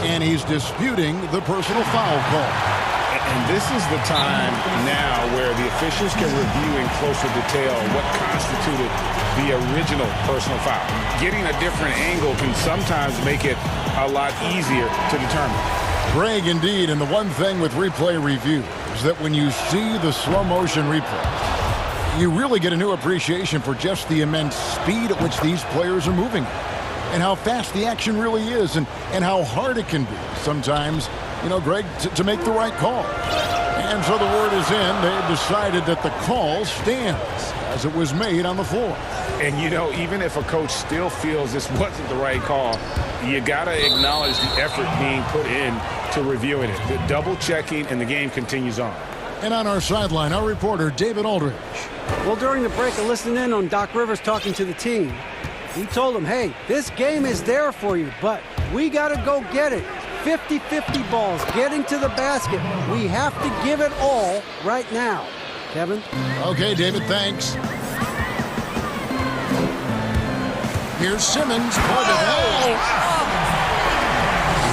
And he's disputing the personal foul call. And this is the time now where the officials can review in closer detail what constituted the original personal foul. Getting a different angle can sometimes make it a lot easier to determine. Greg, indeed, and the one thing with replay review is that when you see the slow motion replay, you really get a new appreciation for just the immense speed at which these players are moving and how fast the action really is and how hard it can be sometimes, you know, Greg, to make the right call. And so the word is in. They've decided that the call stands as it was made on the floor. And, you know, even if a coach still feels this wasn't the right call, you got to acknowledge the effort being put in to reviewing it. The double checking, and the game continues on. And on our sideline, our reporter, David Aldridge. Well, during the break, I listened in on Doc Rivers talking to the team. He told them, hey, this game is there for you, but we got to go get it. 50-50 balls, getting to the basket. We have to give it all right now. Kevin? Okay, David, thanks. Here's Simmons.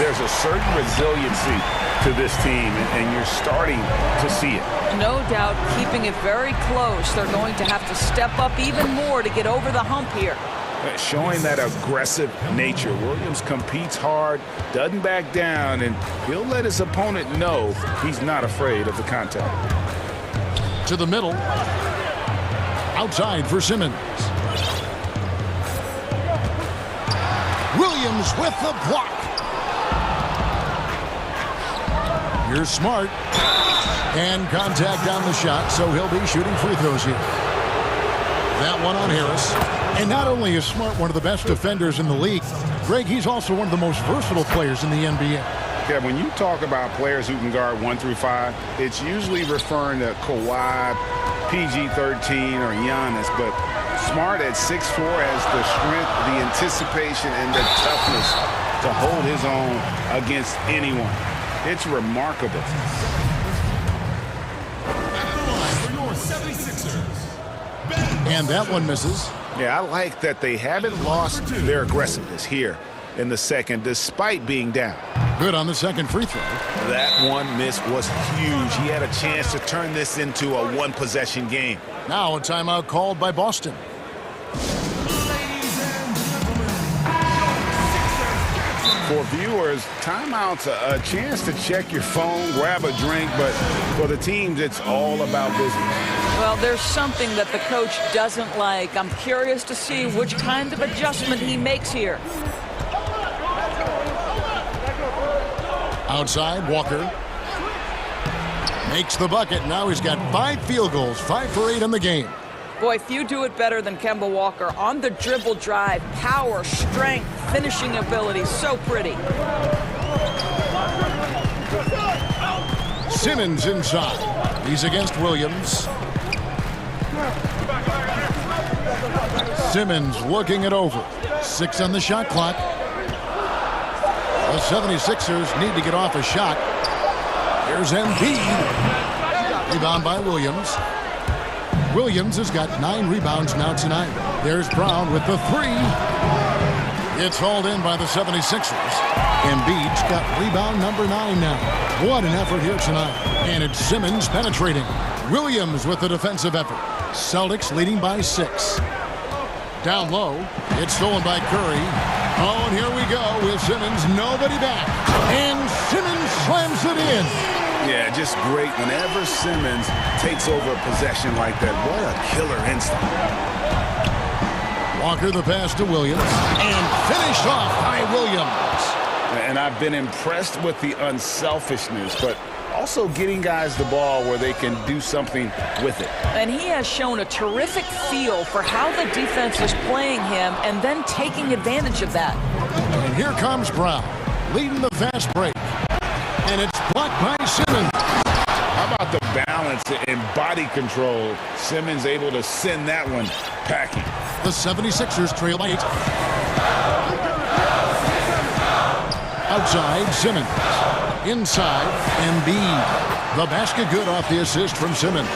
There's a certain resiliency to this team, and you're starting to see it. No doubt, keeping it very close. They're going to have to step up even more to get over the hump here. Showing that aggressive nature. Williams competes hard, doesn't back down, and he'll let his opponent know he's not afraid of the contact. To the middle. Outside for Simmons. Williams with the block. Here's Smart. And contact on the shot, so he'll be shooting free throws here. That one on Harris. And not only is Smart one of the best defenders in the league, Greg, he's also one of the most versatile players in the NBA. Yeah, when you talk about players who can guard 1 through 5, it's usually referring to Kawhi, PG-13, or Giannis, but Smart at 6'4" has the strength, the anticipation, and the toughness to hold his own against anyone. It's remarkable. And that one misses. Yeah, I like that they haven't lost their aggressiveness here in the second, despite being down. Good on the second free throw. That one miss was huge. He had a chance to turn this into a one-possession game. Now a timeout called by Boston. For viewers, timeout's a chance to check your phone, grab a drink, but for the teams, it's all about business. Well, there's something that the coach doesn't like. I'm curious to see which kind of adjustment he makes here. Outside, Walker makes the bucket. Now he's got 5 field goals, 5 for 8 in the game. Boy, few do it better than Kemba Walker. On the dribble drive, power, strength, finishing ability, so pretty. Simmons inside. He's against Williams. Simmons looking it over. 6 on the shot clock. The 76ers need to get off a shot. Here's Embiid. Rebound by Williams. Williams has got 9 rebounds now tonight. There's Brown with the 3. It's hauled in by the 76ers. Embiid's got rebound number 9 now. What an effort here tonight. And it's Simmons penetrating. Williams with the defensive effort. Celtics leading by 6. Down low. It's stolen by Curry. Oh, and here we go with Simmons. Nobody back. And Simmons slams it in. Yeah, just great. Whenever Simmons takes over a possession like that, what a killer instinct. Walker the pass to Williams. And finished off by Williams. And I've been impressed with the unselfishness, but also getting guys the ball where they can do something with it. And he has shown a terrific feel for how the defense is playing him and then taking advantage of that. And here comes Brown, leading the fast break. And it's blocked by Simmons. How about the balance and body control? Simmons able to send that one packing. The 76ers trail by 8. Outside, Simmons. Inside, Embiid. The basket good off the assist from Simmons.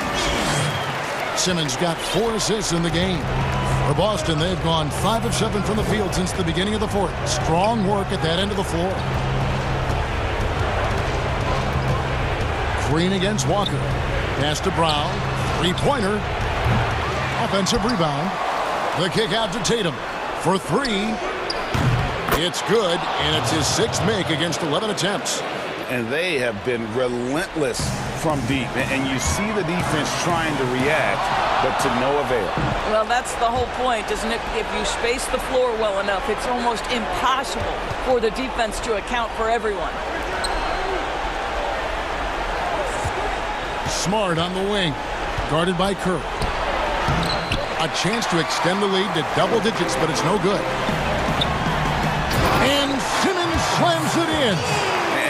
Simmons got 4 assists in the game. For Boston, they've gone 5 of 7 from the field since the beginning of the fourth. Strong work at that end of the floor. Green against Walker. Pass to Brown. 3-pointer. Offensive rebound. The kick out to Tatum for 3. It's good, and it's his 6th make against 11 attempts. And they have been relentless from deep. And you see the defense trying to react, but to no avail. Well, that's the whole point, isn't it? If you space the floor well enough, it's almost impossible for the defense to account for everyone. Smart on the wing, guarded by Curry. A chance to extend the lead to double digits, but it's no good. And Simmons slams it in.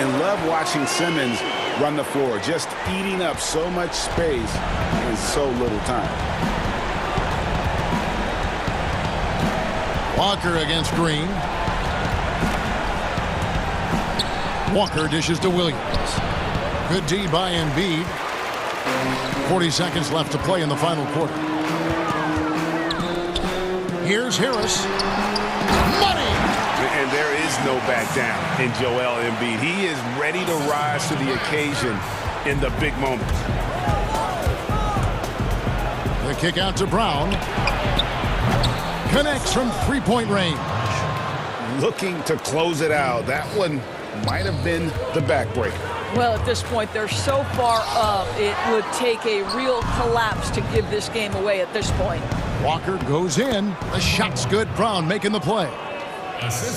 And love watching Simmons run the floor, just eating up so much space in so little time. Walker against Green. Walker dishes to Williams. Good D by Embiid. 40 seconds left to play in the final quarter. Here's Harris. Money! And there is no back down in Joel Embiid. He is ready to rise to the occasion in the big moments. The kick out to Brown. Connects from 3-point range. Looking to close it out. That one might have been the backbreaker. Well, at this point, they're so far up, it would take a real collapse to give this game away at this point. Walker goes in. The shot's good. Brown making the play.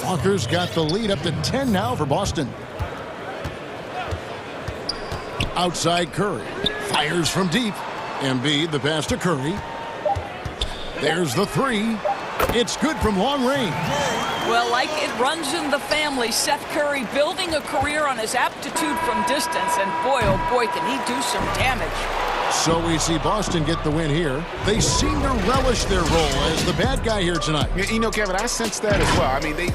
Walker's got the lead up to 10 now for Boston. Outside Curry. Fires from deep. Embiid, the pass to Curry. There's the 3. It's good from long range. Well, like it runs in the family, Seth Curry building a career on his aptitude from distance, and boy, oh boy, can he do some damage. So we see Boston get the win here. They seem to relish their role as the bad guy here tonight. You know, Kevin, I sense that as well. I mean, they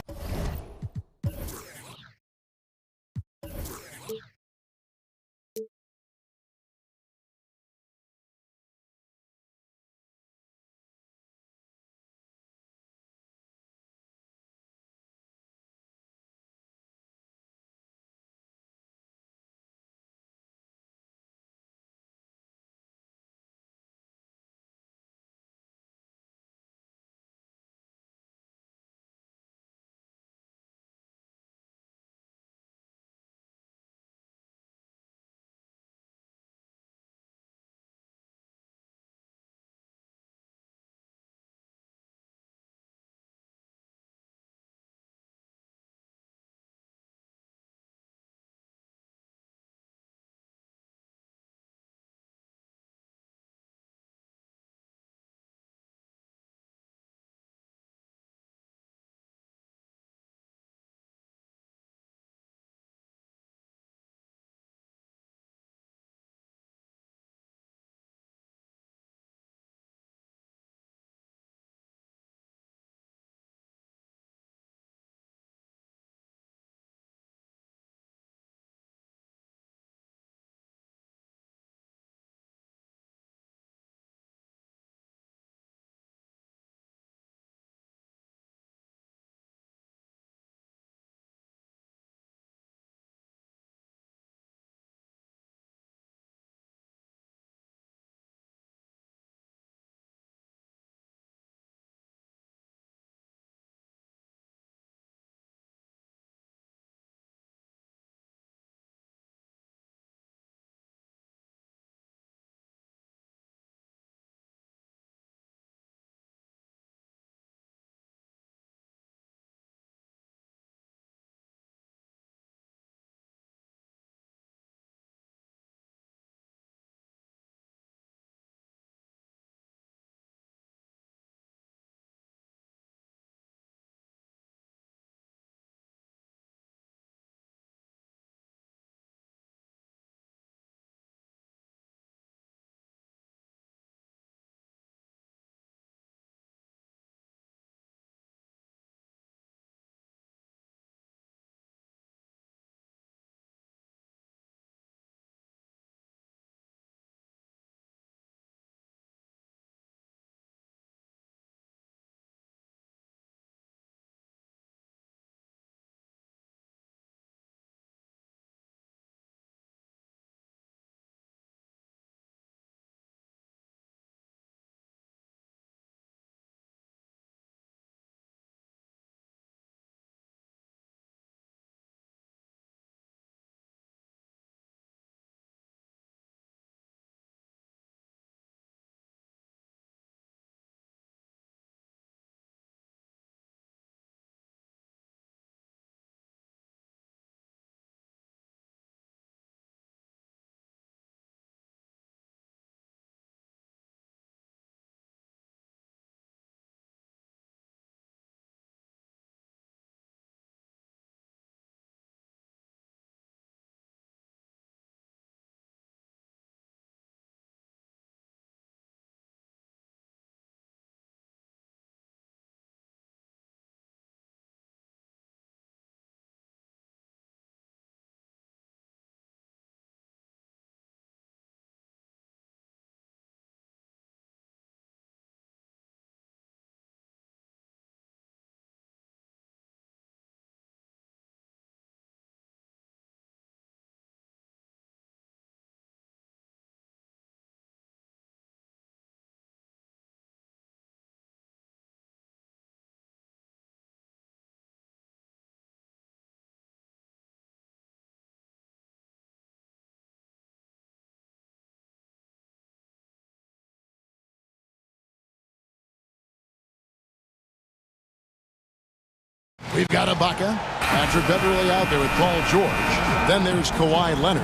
We've got Ibaka. Patrick Beverly out there with Paul George. Then there's Kawhi Leonard.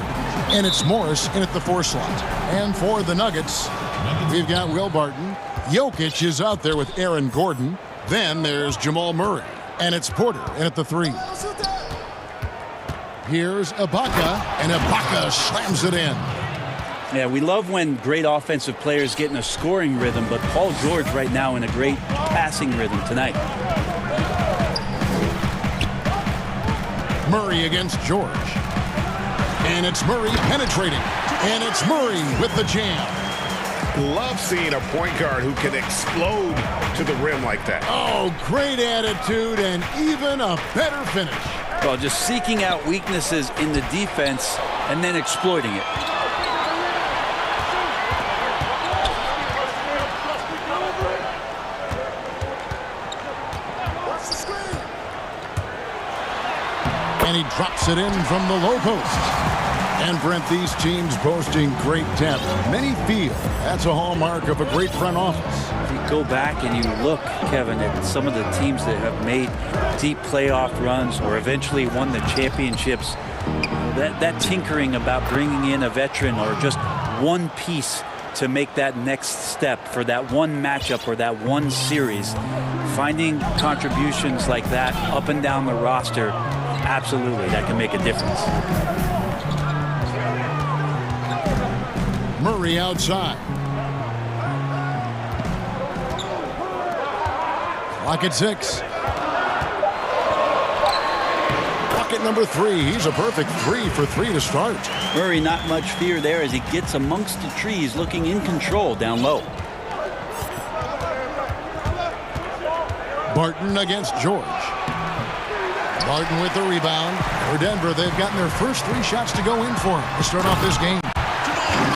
And it's Morris in at the 4 slot. And for the Nuggets, we've got Will Barton. Jokic is out there with Aaron Gordon. Then there's Jamal Murray. And it's Porter in at the 3. Here's Ibaka, and Ibaka slams it in. Yeah, we love when great offensive players get in a scoring rhythm, but Paul George right now in a great passing rhythm tonight. Murray against George. And it's Murray penetrating. And it's Murray with the jam. Love seeing a point guard who can explode to the rim like that. Oh, great attitude and even a better finish. Well, just seeking out weaknesses in the defense and then exploiting it. And he drops it in from the low post. And Brent, these teams boasting great depth. Many feel that's a hallmark of a great front office. If you go back and you look, Kevin, at some of the teams that have made deep playoff runs or eventually won the championships, that tinkering about bringing in a veteran or just one piece to make that next step for that one matchup or that one series, finding contributions like that up and down the roster, absolutely, that can make a difference. Murray outside. Clock at 6. Bucket number 3. He's a perfect 3 for 3 to start. Murray, not much fear there as he gets amongst the trees, looking in control down low. Barton against George. Barton with the rebound. For Denver, they've gotten their first 3 shots to go in for him to start off this game.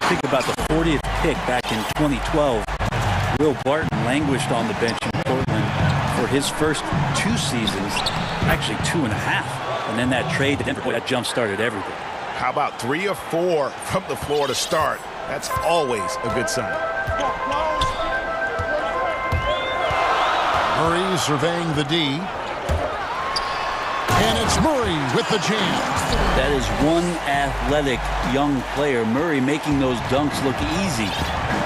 Think about the 40th pick back in 2012. Will Barton languished on the bench in Portland for his first 2 seasons, actually 2.5. And then that trade to Denver, that jump-started everything. How about 3 or 4 from the floor to start? That's always a good sign. Murray surveying the D. And it's Murray with the jam. That is one athletic young player. Murray making those dunks look easy.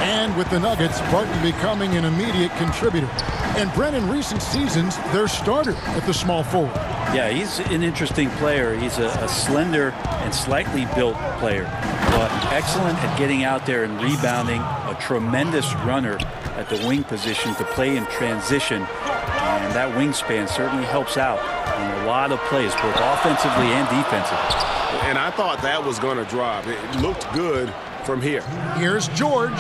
And with the Nuggets, Barton becoming an immediate contributor. And Brent, in recent seasons, their starter at the small forward. Yeah, he's an interesting player. He's a slender and slightly built player, but excellent at getting out there and rebounding, a tremendous runner at the wing position to play in transition. And that wingspan certainly helps out in a lot of plays, both offensively and defensively. And I thought that was going to drop. It looked good from here. Here's George.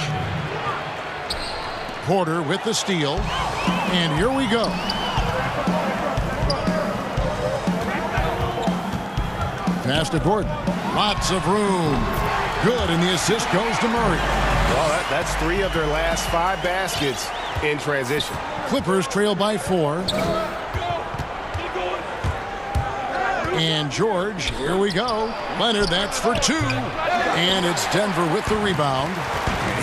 Porter with the steal. And here we go. Pass to Gordon. Lots of room. Good, and the assist goes to Murray. Well, that's 3 of their last 5 baskets in transition. Clippers trail by 4. And George, here we go. Leonard, that's for 2. And it's Denver with the rebound.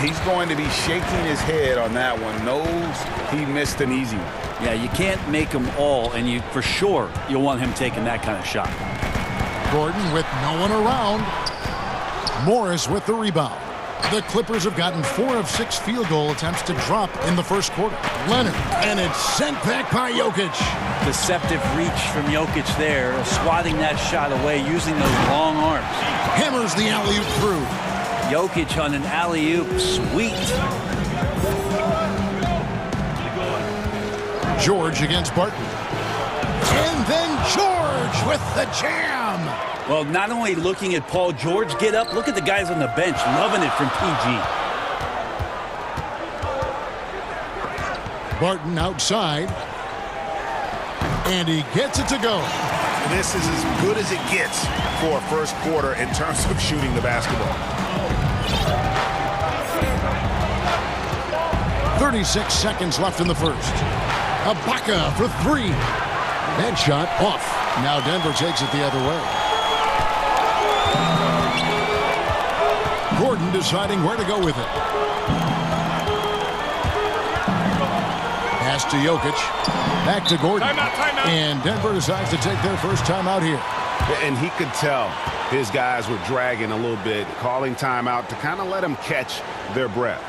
He's going to be shaking his head on that one. Knows he missed an easy one. Yeah, you can't make them all, and you for sure you'll want him taking that kind of shot. Gordon with no one around. Morris with the rebound. The Clippers have gotten 4 of 6 field goal attempts to drop in the first quarter. Leonard, and it's sent back by Jokic. Deceptive reach from Jokic there, swatting that shot away using those long arms. Hammers the alley-oop through. Jokic on an alley-oop, sweet. George against Barton. And then George with the jam. Well, not only looking at Paul George get up, look at the guys on the bench loving it from PG. Barton outside. And he gets it to go. This is as good as it gets for a first quarter in terms of shooting the basketball. 36 seconds left in the first. Ibaka for 3. That shot off. Now Denver takes it the other way. Gordon deciding where to go with it. Pass Pass to Jokic. Back to Gordon. Timeout. And Denver decides to take their first timeout here. And he could tell his guys were dragging a little bit, calling timeout to kind of let them catch their breath.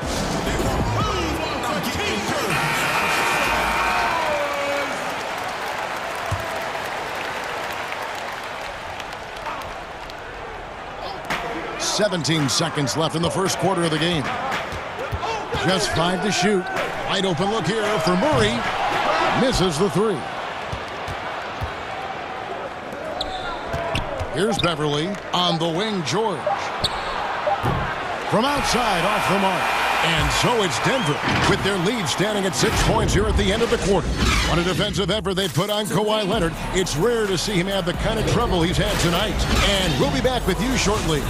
"17 seconds left in the first quarter of the game. Just 5 to shoot. Wide open look here for Murray. Misses the three. Here's Beverly on the wing, George. From outside, off the mark. And so it's Denver with their lead standing at 6 points here at the end of the quarter. On a defensive effort they put on Kawhi Leonard. It's rare to see him have the kind of trouble he's had tonight. And we'll be back with you shortly.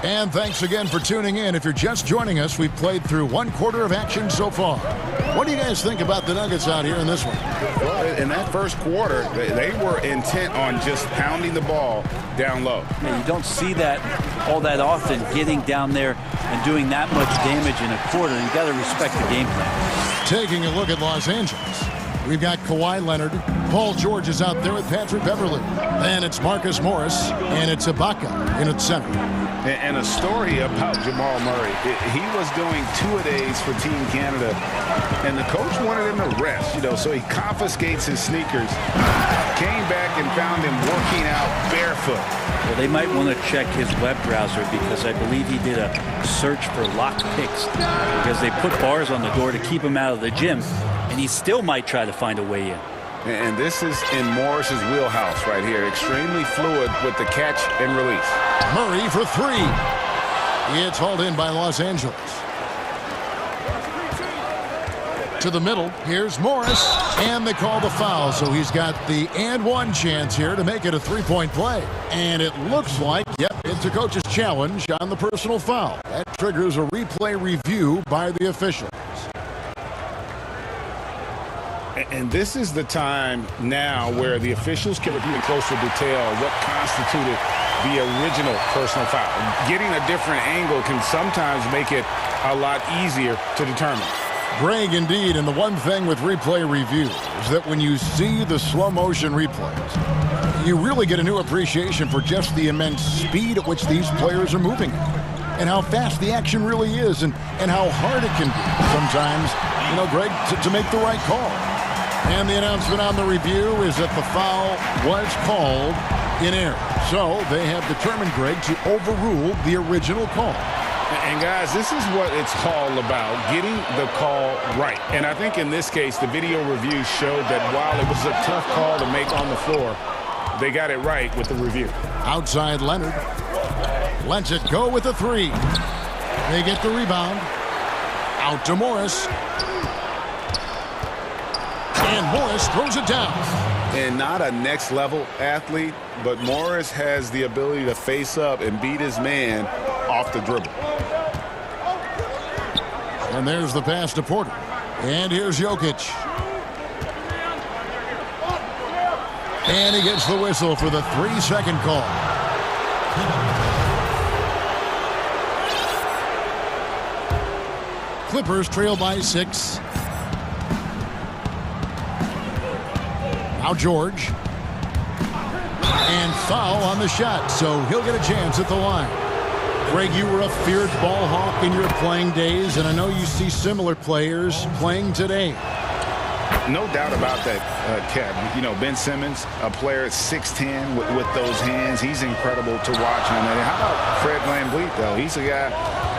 And thanks again for tuning in. If you're just joining us, we've played through 1 quarter of action so far. What do you guys think about the Nuggets out here in this one? Well, in that first quarter, they were intent on just pounding the ball down low. Man, you don't see that all that often, getting down there and doing that much damage in a quarter. You got to respect the game plan. Taking a look at Los Angeles, we've got Kawhi Leonard. Paul George is out there with Patrick Beverly. Then it's Marcus Morris, and it's Ibaka in at center. And a story about Jamal Murray. He was doing 2-a-days for Team Canada, and the coach wanted him to rest, so he confiscates his sneakers, came back and found him working out barefoot. Well, they might want to check his web browser because I believe he did a search for locked picks because they put bars on the door to keep him out of the gym, and he still might try to find a way in. And this is in Morris's wheelhouse right here. Extremely fluid with the catch and release. Murray for three. It's hauled in by Los Angeles. To the middle, here's Morris, and they call the foul, so he's got the and one chance here to make it a three-point play. And it looks like, it's a coach's challenge on the personal foul. That triggers a replay review by the officials. And this is the time now where the officials can review in closer detail what constituted the original personal foul. Getting a different angle can sometimes make it a lot easier to determine. Greg, indeed, and the one thing with replay review is that when you see the slow motion replays, you really get a new appreciation for just the immense speed at which these players are moving and how fast the action really is and how hard it can be sometimes, Greg, to make the right call. And the announcement on the review is that the foul was called in error. So they have determined, Greg, to overrule the original call. And guys, this is what it's all about, getting the call right. And I think in this case, the video review showed that while it was a tough call to make on the floor, they got it right with the review. Outside Leonard. Lets it go with a three. They get the rebound. Out to Morris. And Morris throws it down. And not a next-level athlete, but Morris has the ability to face up and beat his man off the dribble. And there's the pass to Porter. And here's Jokic. And he gets the whistle for the 3-second call. Clippers trail by 6. Now George. And foul on the shot, so he'll get a chance at the line. Greg, you were a feared ball hawk in your playing days, and I know you see similar players playing today. No doubt about that, Kev. Ben Simmons, a player at 6'10", with those hands. He's incredible to watch. And how about Fred VanVleet, though? He's a guy,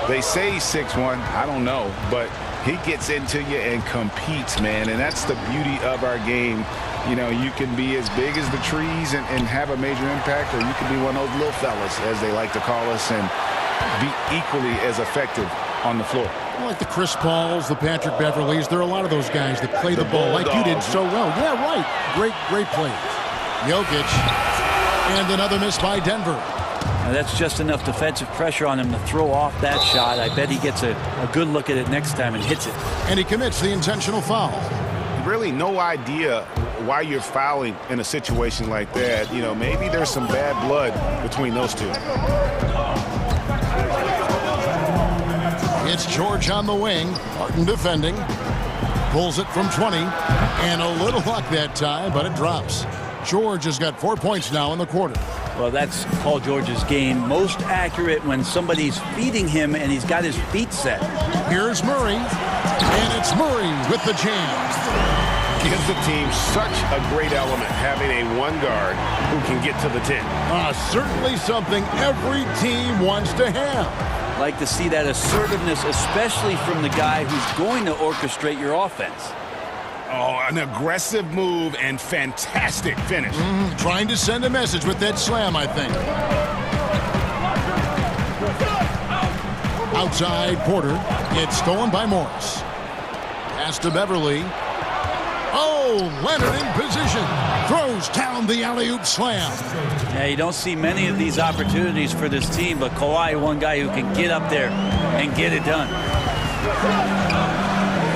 they say he's 6'1". I don't know, but he gets into you and competes, man. And that's the beauty of our game. You can be as big as the trees and have a major impact, or you can be one of those little fellas, as they like to call us, and be equally as effective on the floor. Like the Chris Pauls, the Patrick Beverleys, there are a lot of those guys that play the ball like you did so well. Yeah, right. Great plays. Jokic. And another miss by Denver. Now that's just enough defensive pressure on him to throw off that shot. I bet he gets a good look at it next time and hits it. And he commits the intentional foul. Really no idea why you're fouling in a situation like that. Maybe there's some bad blood between those two. It's George on the wing. Martin defending. Pulls it from 20. And a little luck that time, but it drops. George has got 4 points now in the quarter. Well, that's Paul George's game. Most accurate when somebody's feeding him and he's got his feet set. Here's Murray. And it's Murray with the jam. Gives the team such a great element having a one guard who can get to the 10. Certainly something every team wants to have. Like to see that assertiveness, especially from the guy who's going to orchestrate your offense. Oh, an aggressive move and fantastic finish. Trying to send a message with that slam, I think. Outside Porter. It's stolen by Morris. Pass to Beverly. Oh, Leonard in position. Throws down the alley-oop slam. Yeah, you don't see many of these opportunities for this team, but Kawhi, one guy who can get up there and get it done.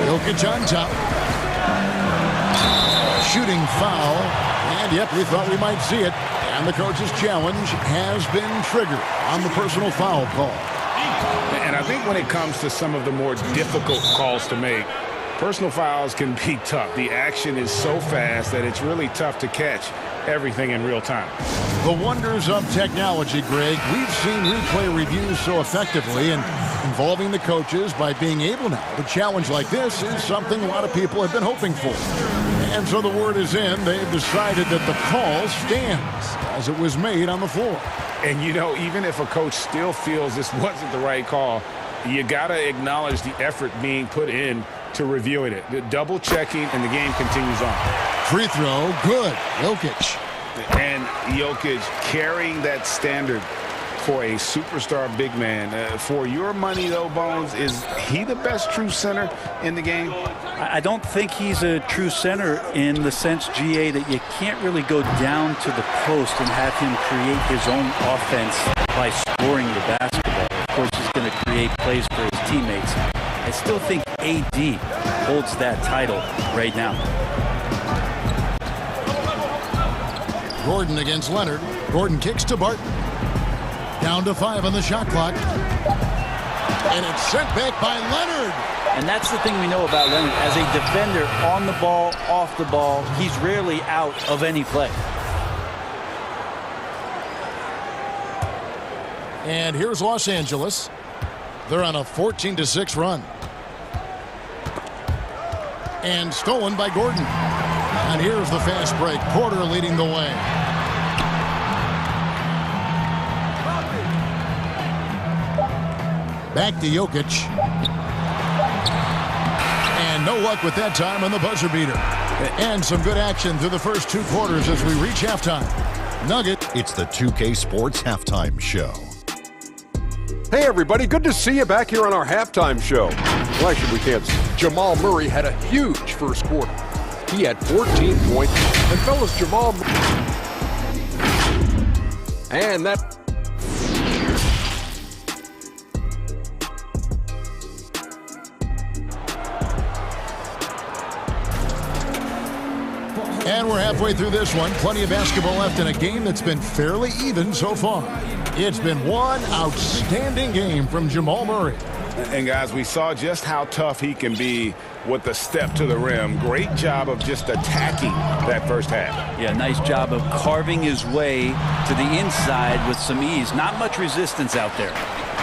Jokic on top. Shooting foul. And, yep, we thought we might see it. And the coach's challenge has been triggered on the personal foul call. And I think when it comes to some of the more difficult calls to make, personal fouls can be tough. The action is so fast that it's really tough to catch everything in real time. The wonders of technology, Greg. We've seen replay reviews so effectively, and involving the coaches by being able now to challenge like this is something a lot of people have been hoping for. And so the word is in. They've decided that the call stands as it was made on the floor. And, you know, even if a coach still feels this wasn't the right call, you got to acknowledge the effort being put in to reviewing it. The double checking, and the game continues on. Free throw, good. Jokic. And Jokic carrying that standard for a superstar big man. For your money, though, Bones, is he the best true center in the game? I don't think he's a true center in the sense, GA, that you can't really go down to the post and have him create his own offense by scoring the basketball. Of course, he's going to create plays for his teammates. I still think AD holds that title right now. Gordon against Leonard. Gordon kicks to Barton. Down to 5 on the shot clock. And it's sent back by Leonard. And that's the thing we know about Leonard. As a defender, on the ball, off the ball, he's rarely out of any play. And here's Los Angeles. They're on a 14-6 run. And stolen by Gordon. And here's the fast break. Porter leading the way. Back to Jokic. And no luck with that time on the buzzer beater. And some good action through the first 2 quarters as we reach halftime. Nugget. It's the 2K Sports Halftime Show. Hey, everybody. Good to see you back here on our halftime show. Well, actually, we can't see. Jamal Murray had a huge first quarter. He had 14 points. And, fellas, Jamal... And that... And we're halfway through this one. Plenty of basketball left in a game that's been fairly even so far. It's been one outstanding game from Jamal Murray. And, guys, we saw just how tough he can be with the step to the rim. Great job of just attacking that first half. Yeah, nice job of carving his way to the inside with some ease. Not much resistance out there.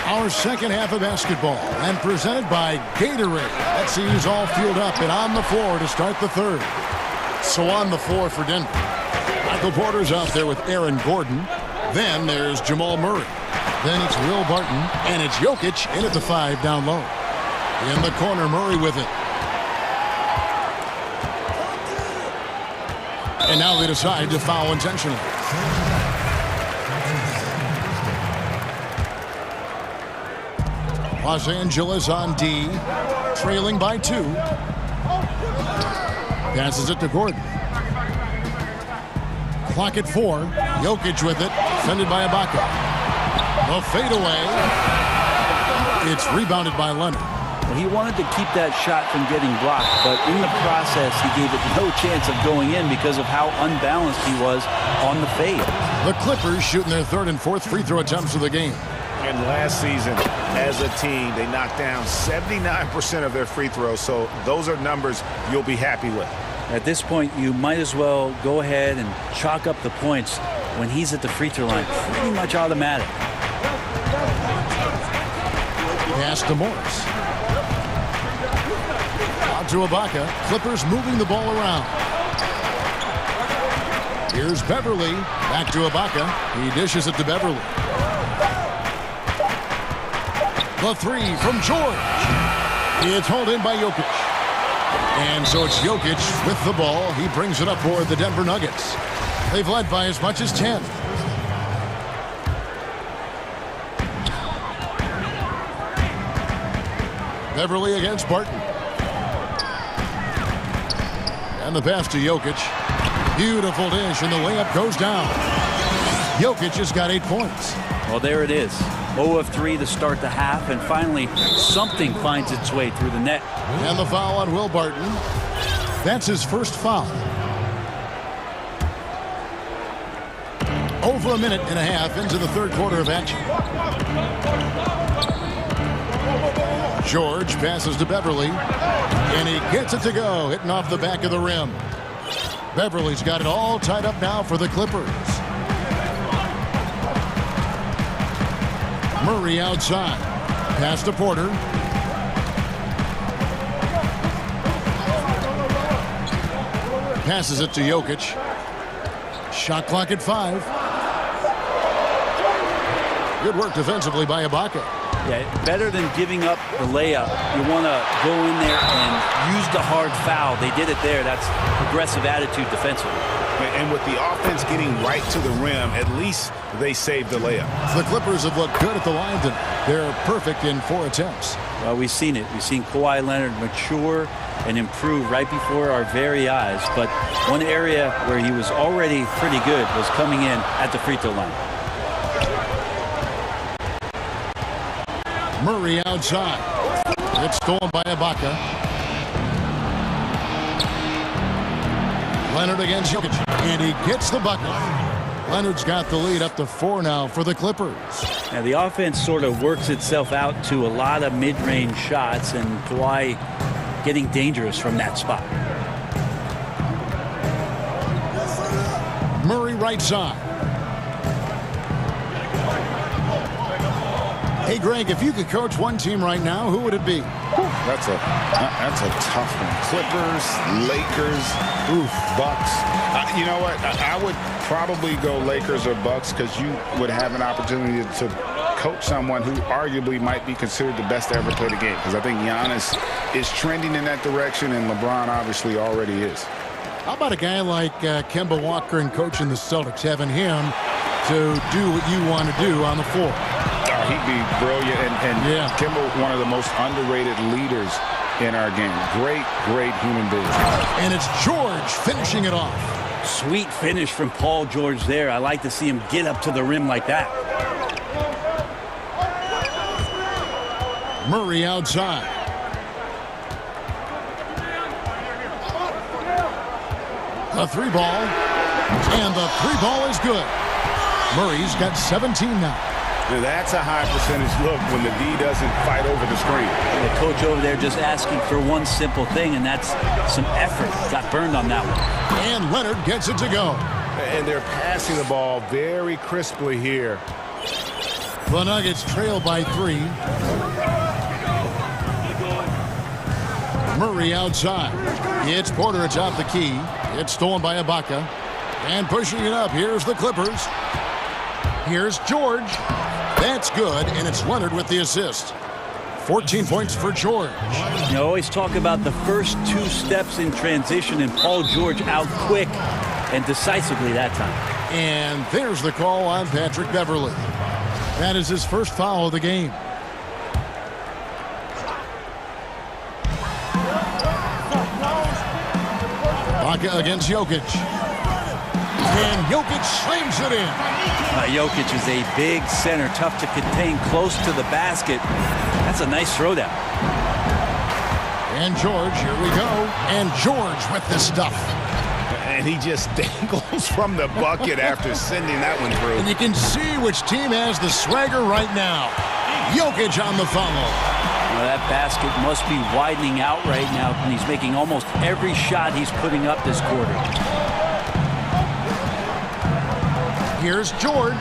Our second half of basketball, and presented by Gatorade. Let's see who's all fueled up and on the floor to start the third. So on the floor for Denver. Michael Porter's out there with Aaron Gordon. Then there's Jamal Murray. Then it's Will Barton. And it's Jokic in at the 5 down low. In the corner, Murray with it. And now they decide to foul intentionally. Los Angeles on D. Trailing by 2. Passes it to Gordon. Clock at 4. Jokic with it. Defended by Ibaka. The fadeaway. It's rebounded by Leonard. Well, he wanted to keep that shot from getting blocked, but in the process, he gave it no chance of going in because of how unbalanced he was on the fade. The Clippers shooting their 3rd and 4th free throw attempts of the game. And last season, as a team, they knocked down 79% of their free throws, so those are numbers you'll be happy with. At this point, you might as well go ahead and chalk up the points when he's at the free throw line. Pretty much automatic. Pass to Morris. Out to Ibaka. Clippers moving the ball around. Here's Beverly. Back to Ibaka. He dishes it to Beverly. The three from George. It's hauled in by Jokic. And so it's Jokic with the ball. He brings it up for the Denver Nuggets. They've led by as much as 10. Beverly against Barton. And the pass to Jokic. Beautiful dish, and the layup goes down. Jokic has got 8 points. Well, there it is. 0 of 3 to start the half, and finally something finds its way through the net. And the foul on Will Barton. That's his first foul. Over a minute and a half into the third quarter of action. George passes to Beverly, and he gets it to go, hitting off the back of the rim. Beverly's got it all tied up now for the Clippers. Murray outside. Pass to Porter. Passes it to Jokic. Shot clock at 5. Good work defensively by Ibaka. Yeah, better than giving up the layup. You want to go in there and use the hard foul. They did it there. That's aggressive attitude defensively. And with the offense getting right to the rim, at least they saved the layup. The Clippers have looked good at the line tonight. They're perfect in 4 attempts. Well, we've seen it. We've seen Kawhi Leonard mature and improve right before our very eyes. But one area where he was already pretty good was coming in at the free throw line. Murray outside. It's stolen by Ibaka. Leonard against Jokic, and he gets the bucket. Leonard's got the lead up to 4 now for the Clippers. Now the offense sort of works itself out to a lot of mid-range shots, and Kawhi getting dangerous from that spot. Murray right side. Hey, Greg, if you could coach one team right now, who would it be? That's a tough one. Clippers, Lakers, Bucks. You know what? I would probably go Lakers or Bucks because you would have an opportunity to coach someone who arguably might be considered the best to ever play the game. Because I think Giannis is trending in that direction, and LeBron obviously already is. How about a guy like Kemba Walker and coaching the Celtics, having him to do what you want to do on the floor? He'd be brilliant, and yeah. Kemba, one of the most underrated leaders in our game. Great human being. And it's George finishing it off. Sweet finish from Paul George there. I like to see him get up to the rim like that. Murray outside. The 3 ball. And the 3 ball is good. Murray's got 17 now. That's a high percentage look when the D doesn't fight over the screen. And the coach over there just asking for one simple thing, and that's some effort. Got burned on that one. And Leonard gets it to go. And they're passing the ball very crisply here. The Nuggets trail by 3. Murray outside. It's Porter atop the key. It's stolen by Ibaka. And pushing it up, here's the Clippers. Here's George. That's good, and it's Leonard with the assist. 14 points for George. You always talk about the first 2 steps in transition, and Paul George out quick and decisively that time. And there's the call on Patrick Beverly. That is his first foul of the game. Ibaka against Jokic. And Jokic slams it in. Jokic is a big center, tough to contain, close to the basket. That's a nice throwdown. And George, here we go. And George with the stuff. And he just dangles from the bucket after sending that one through. And you can see which team has the swagger right now. Jokic on the follow. Well, that basket must be widening out right now, and he's making almost every shot he's putting up this quarter. Here's George.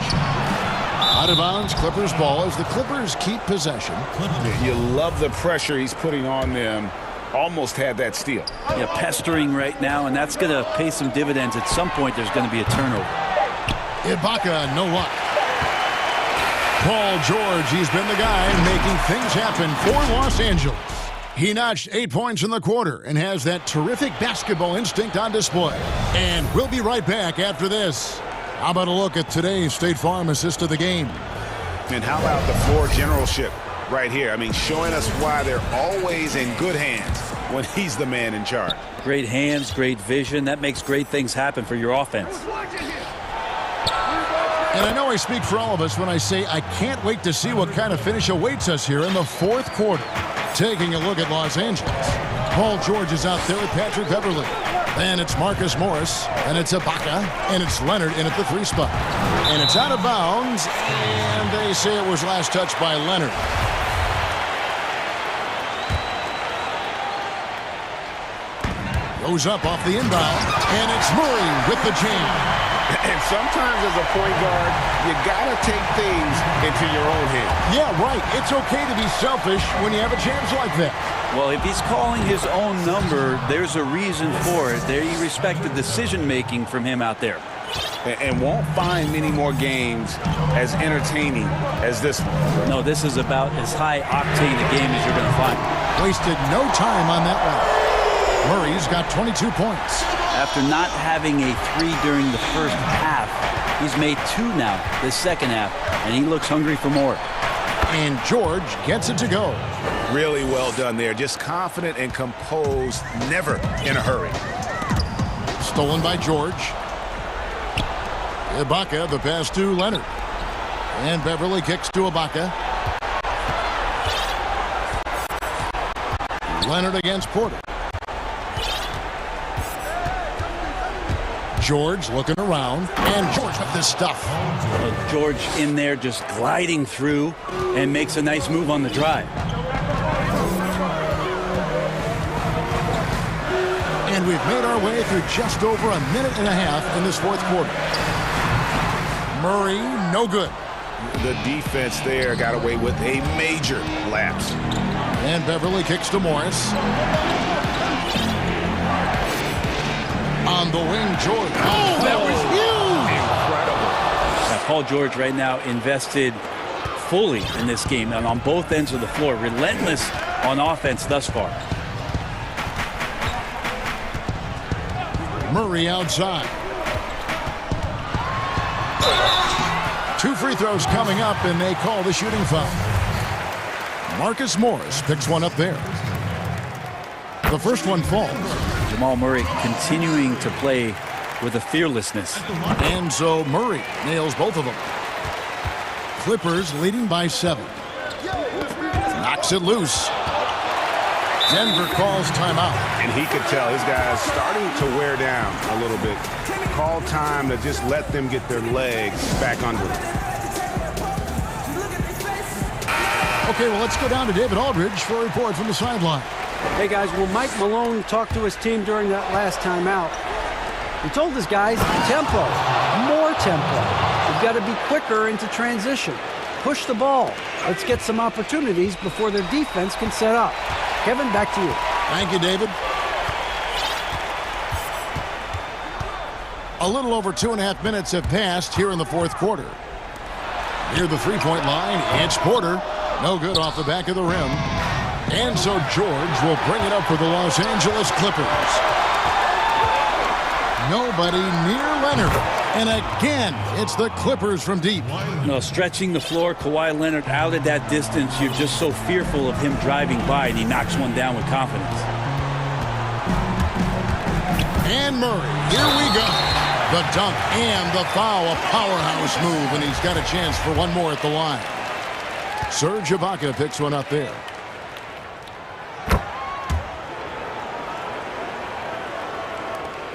Out of bounds, Clippers ball as the Clippers keep possession. You love the pressure he's putting on them. Almost had that steal. Yeah, pestering right now, and that's going to pay some dividends. At some point, there's going to be a turnover. Ibaka, no luck. Paul George, he's been the guy making things happen for Los Angeles. He notched 8 points in the quarter and has that terrific basketball instinct on display. And we'll be right back after this. How about a look at today's State Farm assist of the game? And how about the floor generalship right here? I mean, showing us why they're always in good hands when he's the man in charge. Great hands, great vision. That makes great things happen for your offense. And I know I speak for all of us when I say I can't wait to see what kind of finish awaits us here in the fourth quarter. Taking a look at Los Angeles. Paul George is out there with Patrick Beverly. Then it's Marcus Morris, and it's Ibaka, and it's Leonard in at the 3 spot. And it's out of bounds, and they say it was last touched by Leonard. Goes up off the inbound, and it's Murray with the jam. And sometimes as a point guard, you got to take things into your own hands. Yeah, right. It's okay to be selfish when you have a chance like that. Well, if he's calling his own number, there's a reason for it. There, you respect the decision-making from him out there. And won't find many more games as entertaining as this one. No, this is about as high-octane a game as you're going to find. Wasted no time on that one. Murray's got 22 points. After not having a 3 during the first half, he's made 2 now this second half, and he looks hungry for more. And George gets it to go. Really well done there. Just confident and composed, never in a hurry. Stolen by George. Ibaka, the pass to Leonard. And Beverly kicks to Ibaka. Leonard against Porter. George looking around, and George with this stuff. George in there just gliding through and makes a nice move on the drive. And we've made our way through just over a minute and a half in this fourth quarter. Murray, no good. The defense there got away with a major lapse. And Beverly kicks to Morris. On the wing, George. Oh, that was huge! Incredible. Now, Paul George right now invested fully in this game and on both ends of the floor. Relentless on offense thus far. Murray outside. 2 free throws coming up, and they call the shooting foul. Marcus Morris picks one up there. The first one falls. Jamal Murray continuing to play with a fearlessness. And so Murray nails both of them. Clippers leading by 7. Knocks it loose. Denver calls timeout. And he could tell his guys starting to wear down a little bit. Call time to just let them get their legs back under them. Okay, well, let's go down to David Aldridge for a report from the sideline. Hey, guys, well, Mike Malone talked to his team during that last timeout. He told his guys, tempo, more tempo. We've got to be quicker into transition. Push the ball. Let's get some opportunities before their defense can set up. Kevin, back to you. Thank you, David. A little over 2.5 minutes have passed here in the fourth quarter. Near the three-point line, it's Porter. No good off the back of the rim. And so George will bring it up for the Los Angeles Clippers. Nobody near Leonard. And again, it's the Clippers from deep. No, stretching the floor, Kawhi Leonard out at that distance. You're just so fearful of him driving by, and he knocks one down with confidence. And Murray, here we go. The dunk and the foul, a powerhouse move, and he's got a chance for one more at the line. Serge Ibaka picks one up there.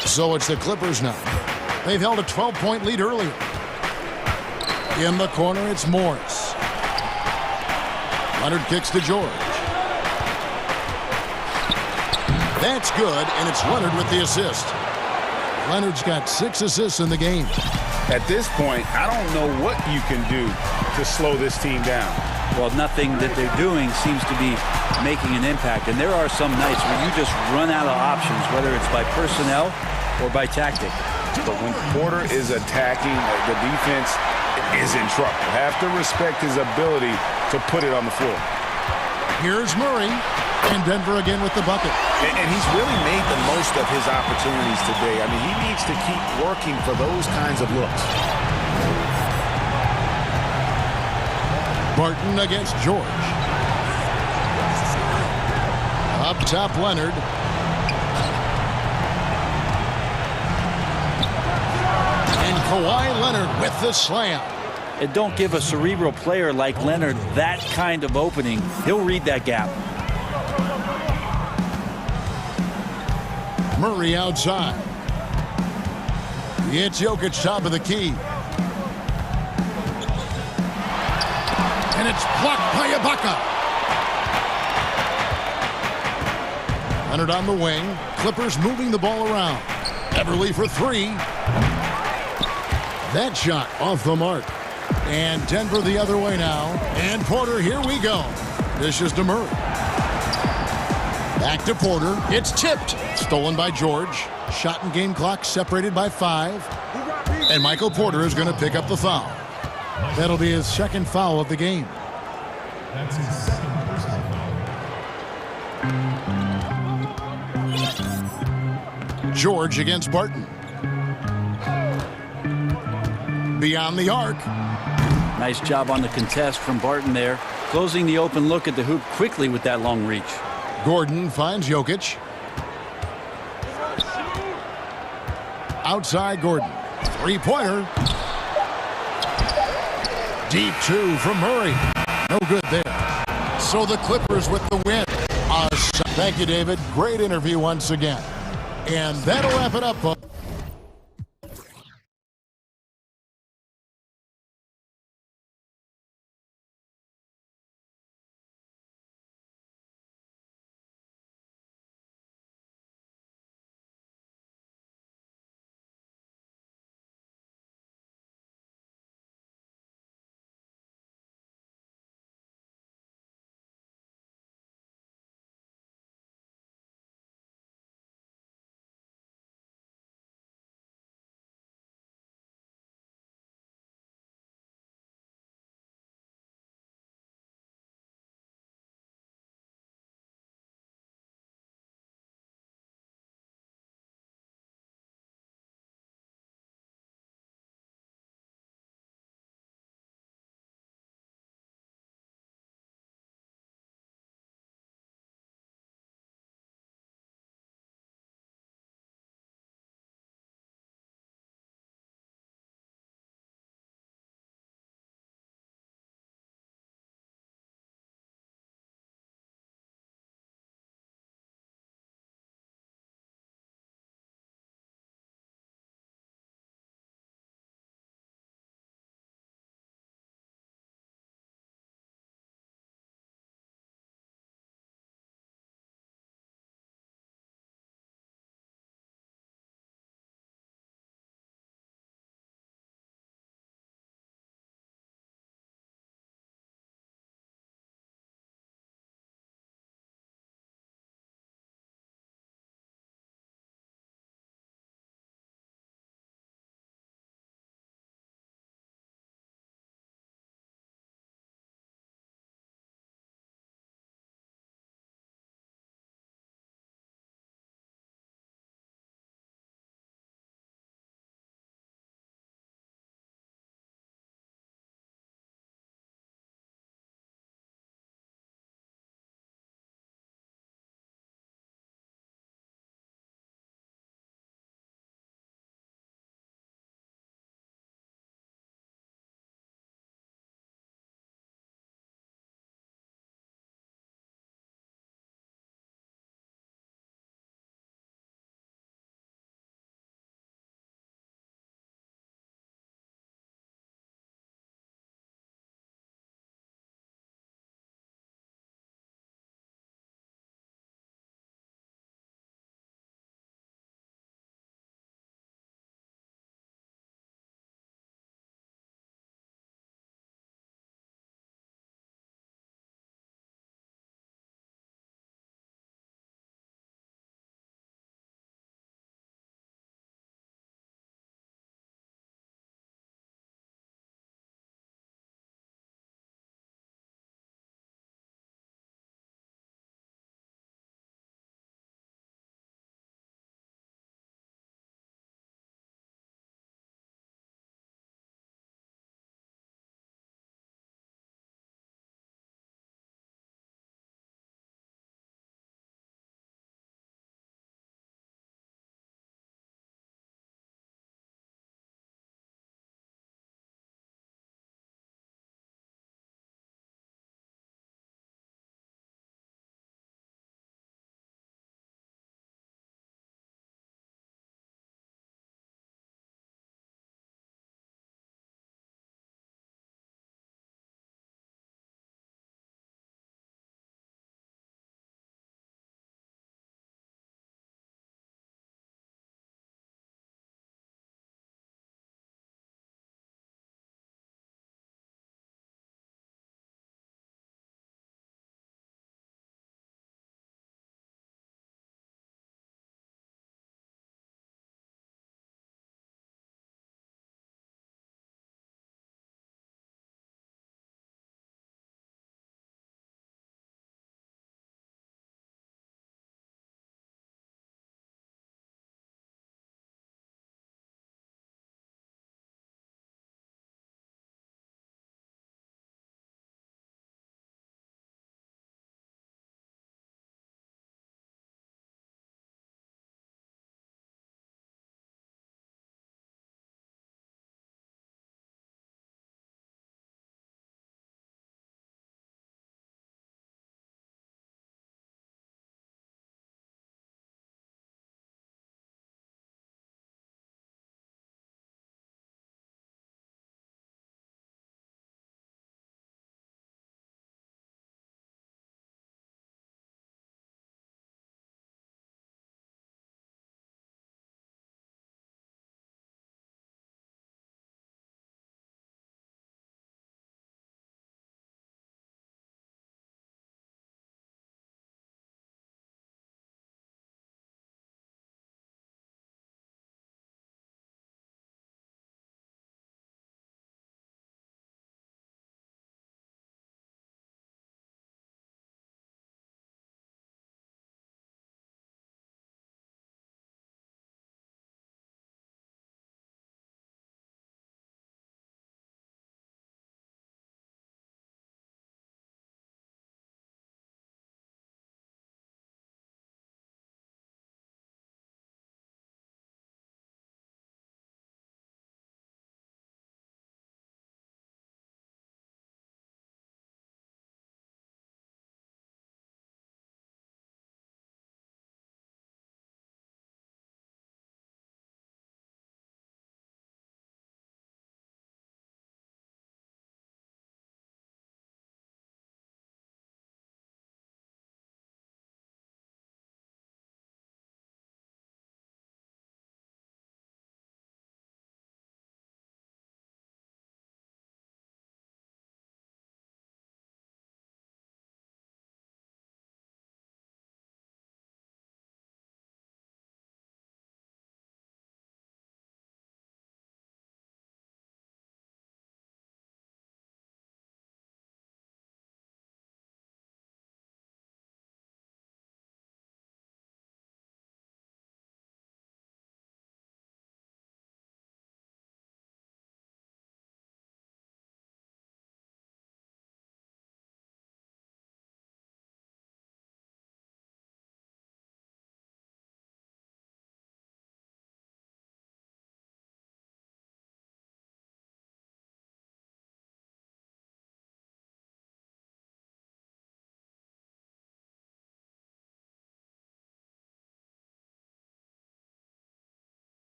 So it's the Clippers now. They've held a 12-point lead earlier. In the corner, it's Morris. Leonard kicks to George. That's good, and it's Leonard with the assist. Leonard's got 6 assists in the game. At this point, I don't know what you can do to slow this team down. Well, nothing that they're doing seems to be making an impact. And there are some nights where you just run out of options, whether it's by personnel or by tactic. But when Porter is attacking, the defense is in trouble. Have to respect his ability to put it on the floor. Here's Murray, and Denver again with the bucket. And he's really made the most of his opportunities today. I mean, he needs to keep working for those kinds of looks. Barton against George. Up top, Leonard. And Kawhi Leonard with the slam. And don't give a cerebral player like Leonard that kind of opening. He'll read that gap. Murray outside. It's Jokic top of the key. And it's blocked by Ibaka. Leonard on the wing. Clippers moving the ball around. Everly for 3. That shot off the mark. And Denver the other way now. And Porter, here we go. This is to Murray. Back to Porter. It's tipped. Stolen by George. Shot and game clock separated by 5. And Michael Porter is going to pick up the foul. That'll be his second foul of the game. That's his second personal foul. George against Barton. Beyond the arc. Nice job on the contest from Barton there. Closing the open look at the hoop quickly with that long reach. Gordon finds Jokic. Outside Gordon. 3-pointer. Deep 2 from Murray. No good there. So the Clippers with the win. Thank you, David. Great interview once again. And that'll wrap it up, folks.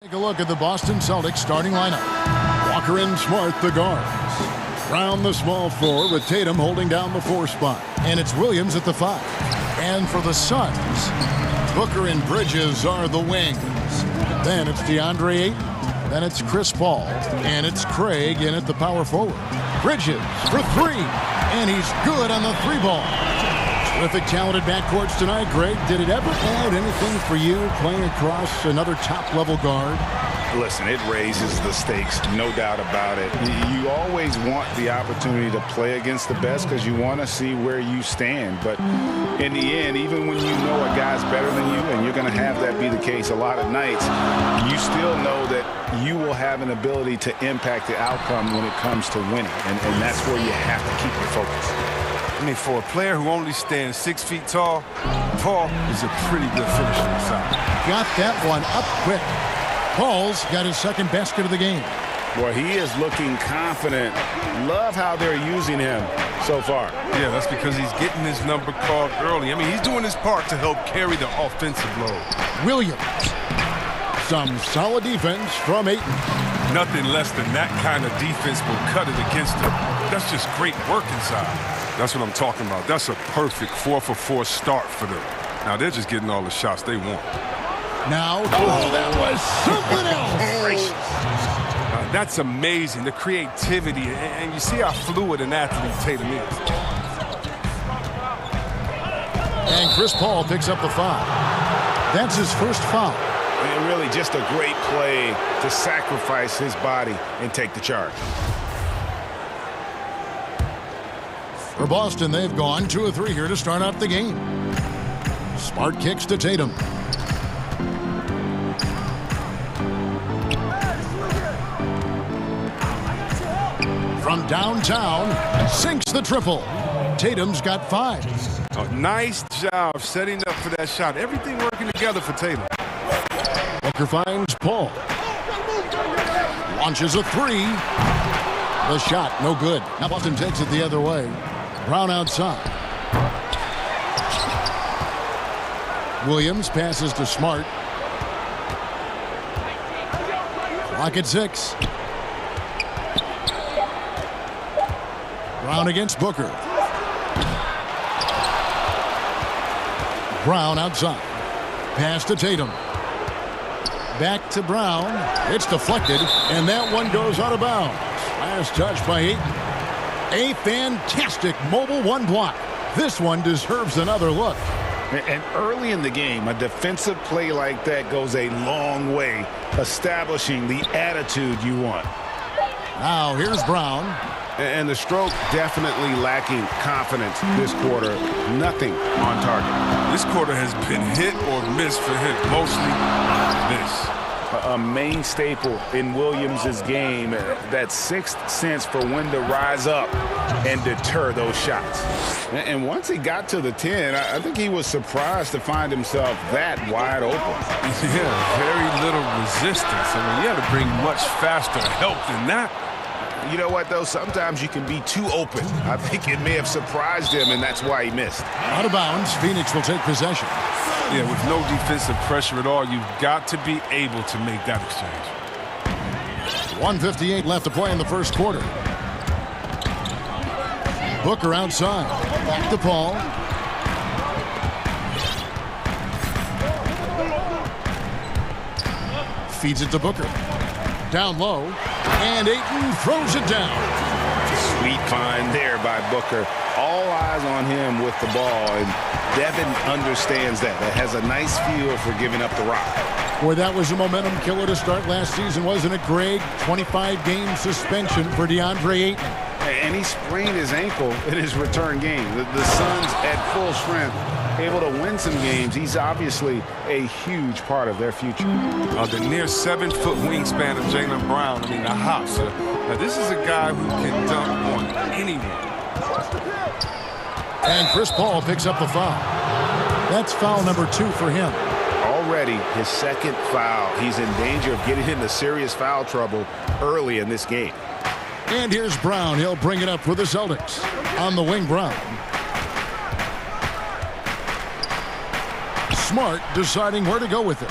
Take a look at the Boston Celtics starting lineup. Walker and Smart, the guards. Brown, the small forward, with Tatum holding down the 4 spot. And it's Williams at the 5. And for the Suns, Booker and Bridges are the wings. Then it's DeAndre Ayton. Then it's Chris Paul. And it's Craig in at the power forward. Bridges for 3. And he's good on the 3-ball. Terrific, talented backcourts tonight, Greg. Did it ever add anything for you playing across another top-level guard? Listen, it raises the stakes, no doubt about it. You always want the opportunity to play against the best because you want to see where you stand. But in the end, even when you know a guy's better than you, and you're going to have that be the case a lot of nights, you still know that you will have an ability to impact the outcome when it comes to winning. And that's where you have to keep your focus. I mean, for a player who only stands 6 feet tall, Paul is a pretty good finisher inside. Got that one up quick. Paul's got his second basket of the game. Boy, he is looking confident. Love how they're using him so far. Yeah, that's because he's getting his number called early. I mean, he's doing his part to help carry the offensive load. Williams. Some solid defense from Ayton. Nothing less than that kind of defense will cut it against him. That's just great work inside. That's what I'm talking about. That's a perfect 4-for-4 start for them. Now they're just getting all the shots they want. Now, that was something else. That's amazing, the creativity, and you see how fluid an athlete Tatum is. And Chris Paul picks up the foul. That's his first foul. And really just a great play to sacrifice his body and take the charge. For Boston, they've gone 2 of 3 here to start out the game. Smart kicks to Tatum. From downtown, sinks the triple. Tatum's got 5. A nice job setting up for that shot. Everything working together for Tatum. Booker finds Paul. Launches a 3. The shot, no good. Now Boston takes it the other way. Brown outside. Williams passes to Smart. Clock at 6. Brown against Booker. Brown outside. Pass to Tatum. Back to Brown. It's deflected, and that one goes out of bounds. Last touch by Ayton. A fantastic mobile 1 block. This one deserves another look. And early in the game, a defensive play like that goes a long way, establishing the attitude you want. Now here's Brown. And the stroke definitely lacking confidence this quarter. Nothing on target. This quarter has been hit or miss for him. Mostly miss. A main staple in Williams' game, that 6th sense for when to rise up and deter those shots. And once he got to the 10, I think he was surprised to find himself that wide open. Yeah, very little resistance. I mean, you had to bring much faster help than that. You know what, though? Sometimes you can be too open. I think it may have surprised him, and that's why he missed. Out of bounds, Phoenix will take possession. Yeah, with no defensive pressure at all, you've got to be able to make that exchange. 1:58 left to play in the first quarter. Booker outside. Back to Paul. Feeds it to Booker. Down low. And Ayton throws it down. Sweet find there by Booker. All eyes on him with the ball, and Devin understands that. That has a nice feel for giving up the rock. Boy, that was a momentum killer to start last season, wasn't it, Greg? 25-game suspension for DeAndre Ayton. And he sprained his ankle in his return game. The Suns at full strength, able to win some games. He's obviously a huge part of their future. The near 7-foot wingspan of Jaylen Brown, I mean, the hops. Now, this is a guy who can dunk on anyone. And Chris Paul picks up the foul. That's foul number 2 for him. Already his 2nd foul. He's in danger of getting into serious foul trouble early in this game. And here's Brown. He'll bring it up for the Celtics. On the wing, Brown. Smart deciding where to go with it.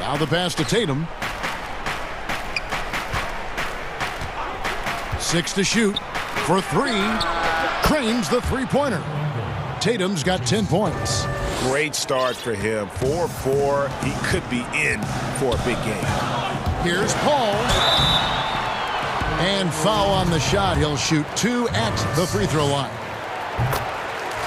Now the pass to Tatum. 6 to shoot for 3. Cranes the three-pointer. Tatum's got 10 points. Great start for him. 4-4. He could be in for a big game. Here's Paul. And foul on the shot. He'll shoot 2 at the free throw line.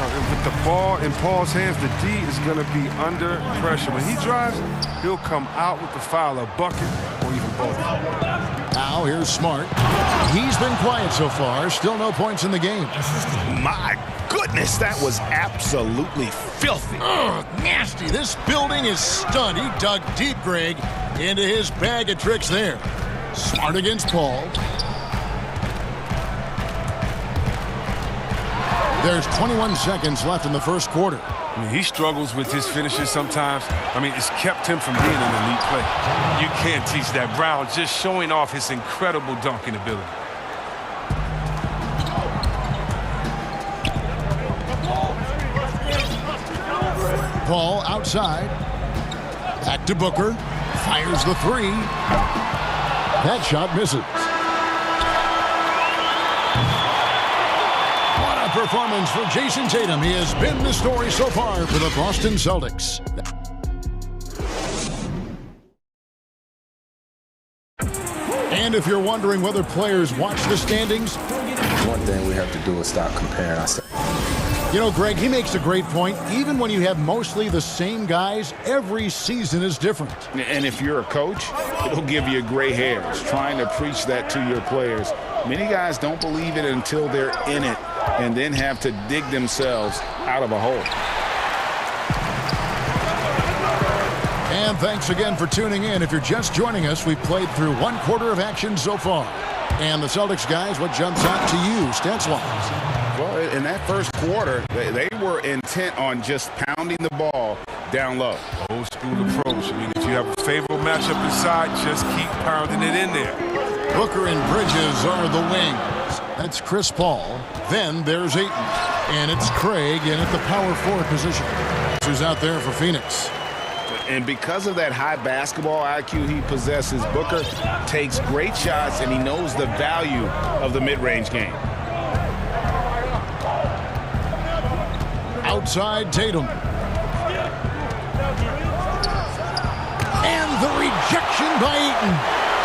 With the ball in Paul's hands, the D is going to be under pressure. When he drives, he'll come out with the foul, a bucket, or even both. Now here's Smart. He's been quiet so far. Still no points in the game. My goodness, that was absolutely filthy. Ugh, nasty. This building is stunned. He dug deep, Greg, into his bag of tricks there. Smart against Paul. There's 21 seconds left in the first quarter. I mean, he struggles with his finishes sometimes. I mean, it's kept him from being an elite player. You can't teach that. Brown just showing off his incredible dunking ability. Paul outside. Back to Booker. Fires the 3. That shot misses. Performance for Jason Tatum. He has been the story so far for the Boston Celtics. And if you're wondering whether players watch the standings, one thing we have to do is stop comparing ourselves. You know, Greg, he makes a great point. Even when you have mostly the same guys, every season is different. And if you're a coach, it'll give you gray hairs trying to preach that to your players. Many guys don't believe it until they're in it and then have to dig themselves out of a hole. And thanks again for tuning in. If you're just joining us, we've played through 1 quarter of action so far. And the Celtics guys, what jumps out to you, stats-wise? Well, in that first quarter, they were intent on just pounding the ball down low. Old school approach. I mean, if you have a favorable matchup inside, just keep pounding it in there. Booker and Bridges are the wings. That's Chris Paul. Then there's Ayton. And it's Craig in at the power forward position. Who's out there for Phoenix. And because of that high basketball IQ he possesses, Booker takes great shots and he knows the value of the mid-range game. Outside Tatum. And the rejection by Ayton.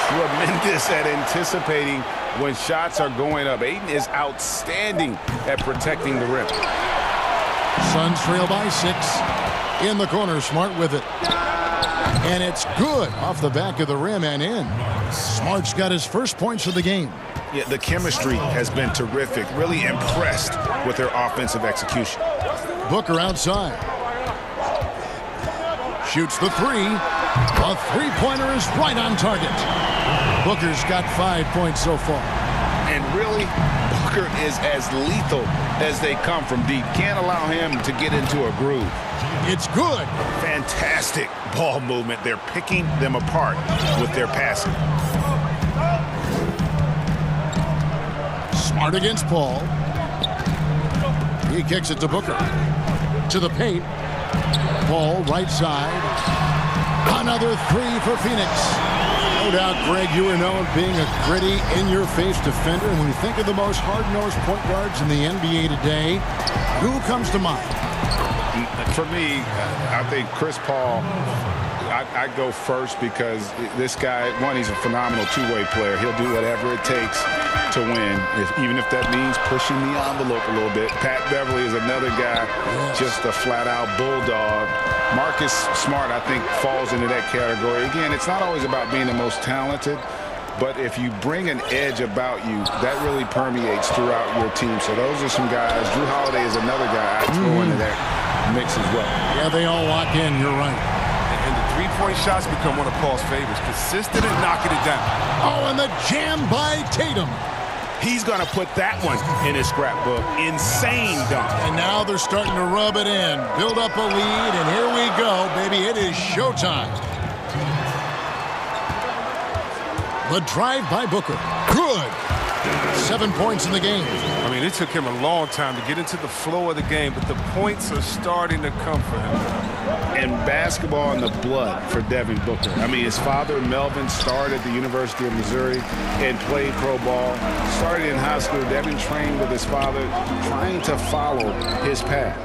Tremendous at anticipating when shots are going up. Ayton is outstanding at protecting the rim. Suns trail by 6. In the corner, Smart with it. And it's good off the back of the rim and in. Smart's got his first points of the game. Yeah, the chemistry has been terrific. Really impressed with their offensive execution. Booker outside. Shoots the 3. A three-pointer is right on target. Booker's got 5 points so far. And really, Booker is as lethal as they come from deep. Can't allow him to get into a groove. It's good. Fantastic ball movement. They're picking them apart with their passing. Smart against Paul. He kicks it to Booker. To the paint. Paul right side. Another 3 for Phoenix. No doubt, Greg, you are known being a gritty, in-your-face defender. And when you think of the most hard-nosed point guards in the NBA today, who comes to mind? For me, I think Chris Paul, I go first because this guy, one, he's a phenomenal two-way player. He'll do whatever it takes to win, even if that means pushing the envelope a little bit. Pat Beverly is another guy, just a flat-out bulldog. Marcus Smart, I think, falls into that category. Again, it's not always about being the most talented, but if you bring an edge about you, that really permeates throughout your team. So those are some guys. Drew Holiday is another guy I throw into that mix as well. Yeah, they all lock in. You're right. And the three-point shots become one of Paul's favorites. Consistent at knocking it down. Oh, and the jam by Tatum. He's going to put that one in his scrapbook. Insane dunk. And now they're starting to rub it in. Build up a lead, and here we go, baby. It is showtime. The drive by Booker. Good. 7 points in the game. I mean, it took him a long time to get into the flow of the game, but the points are starting to come for him. and basketball in the blood for Devin Booker. I mean, his father, Melvin, started at the University of Missouri and played pro ball. Started in high school. Devin trained with his father, trying to follow his path.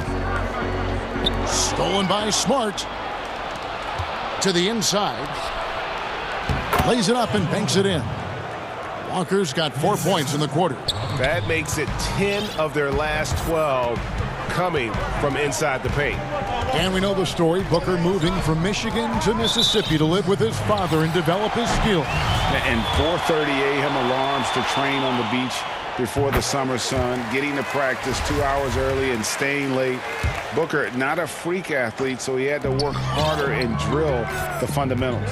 Stolen by Smart. To the inside. Lays it up and banks it in. Walker's got 4 points in the quarter. That makes it 10 of their last 12 coming from inside the paint. And we know the story. Booker moving from Michigan to Mississippi to live with his father and develop his skills. And 4:30 a.m. alarms to train on the beach before the summer sun, getting to practice 2 hours early and staying late. Booker, not a freak athlete, so he had to work harder and drill the fundamentals.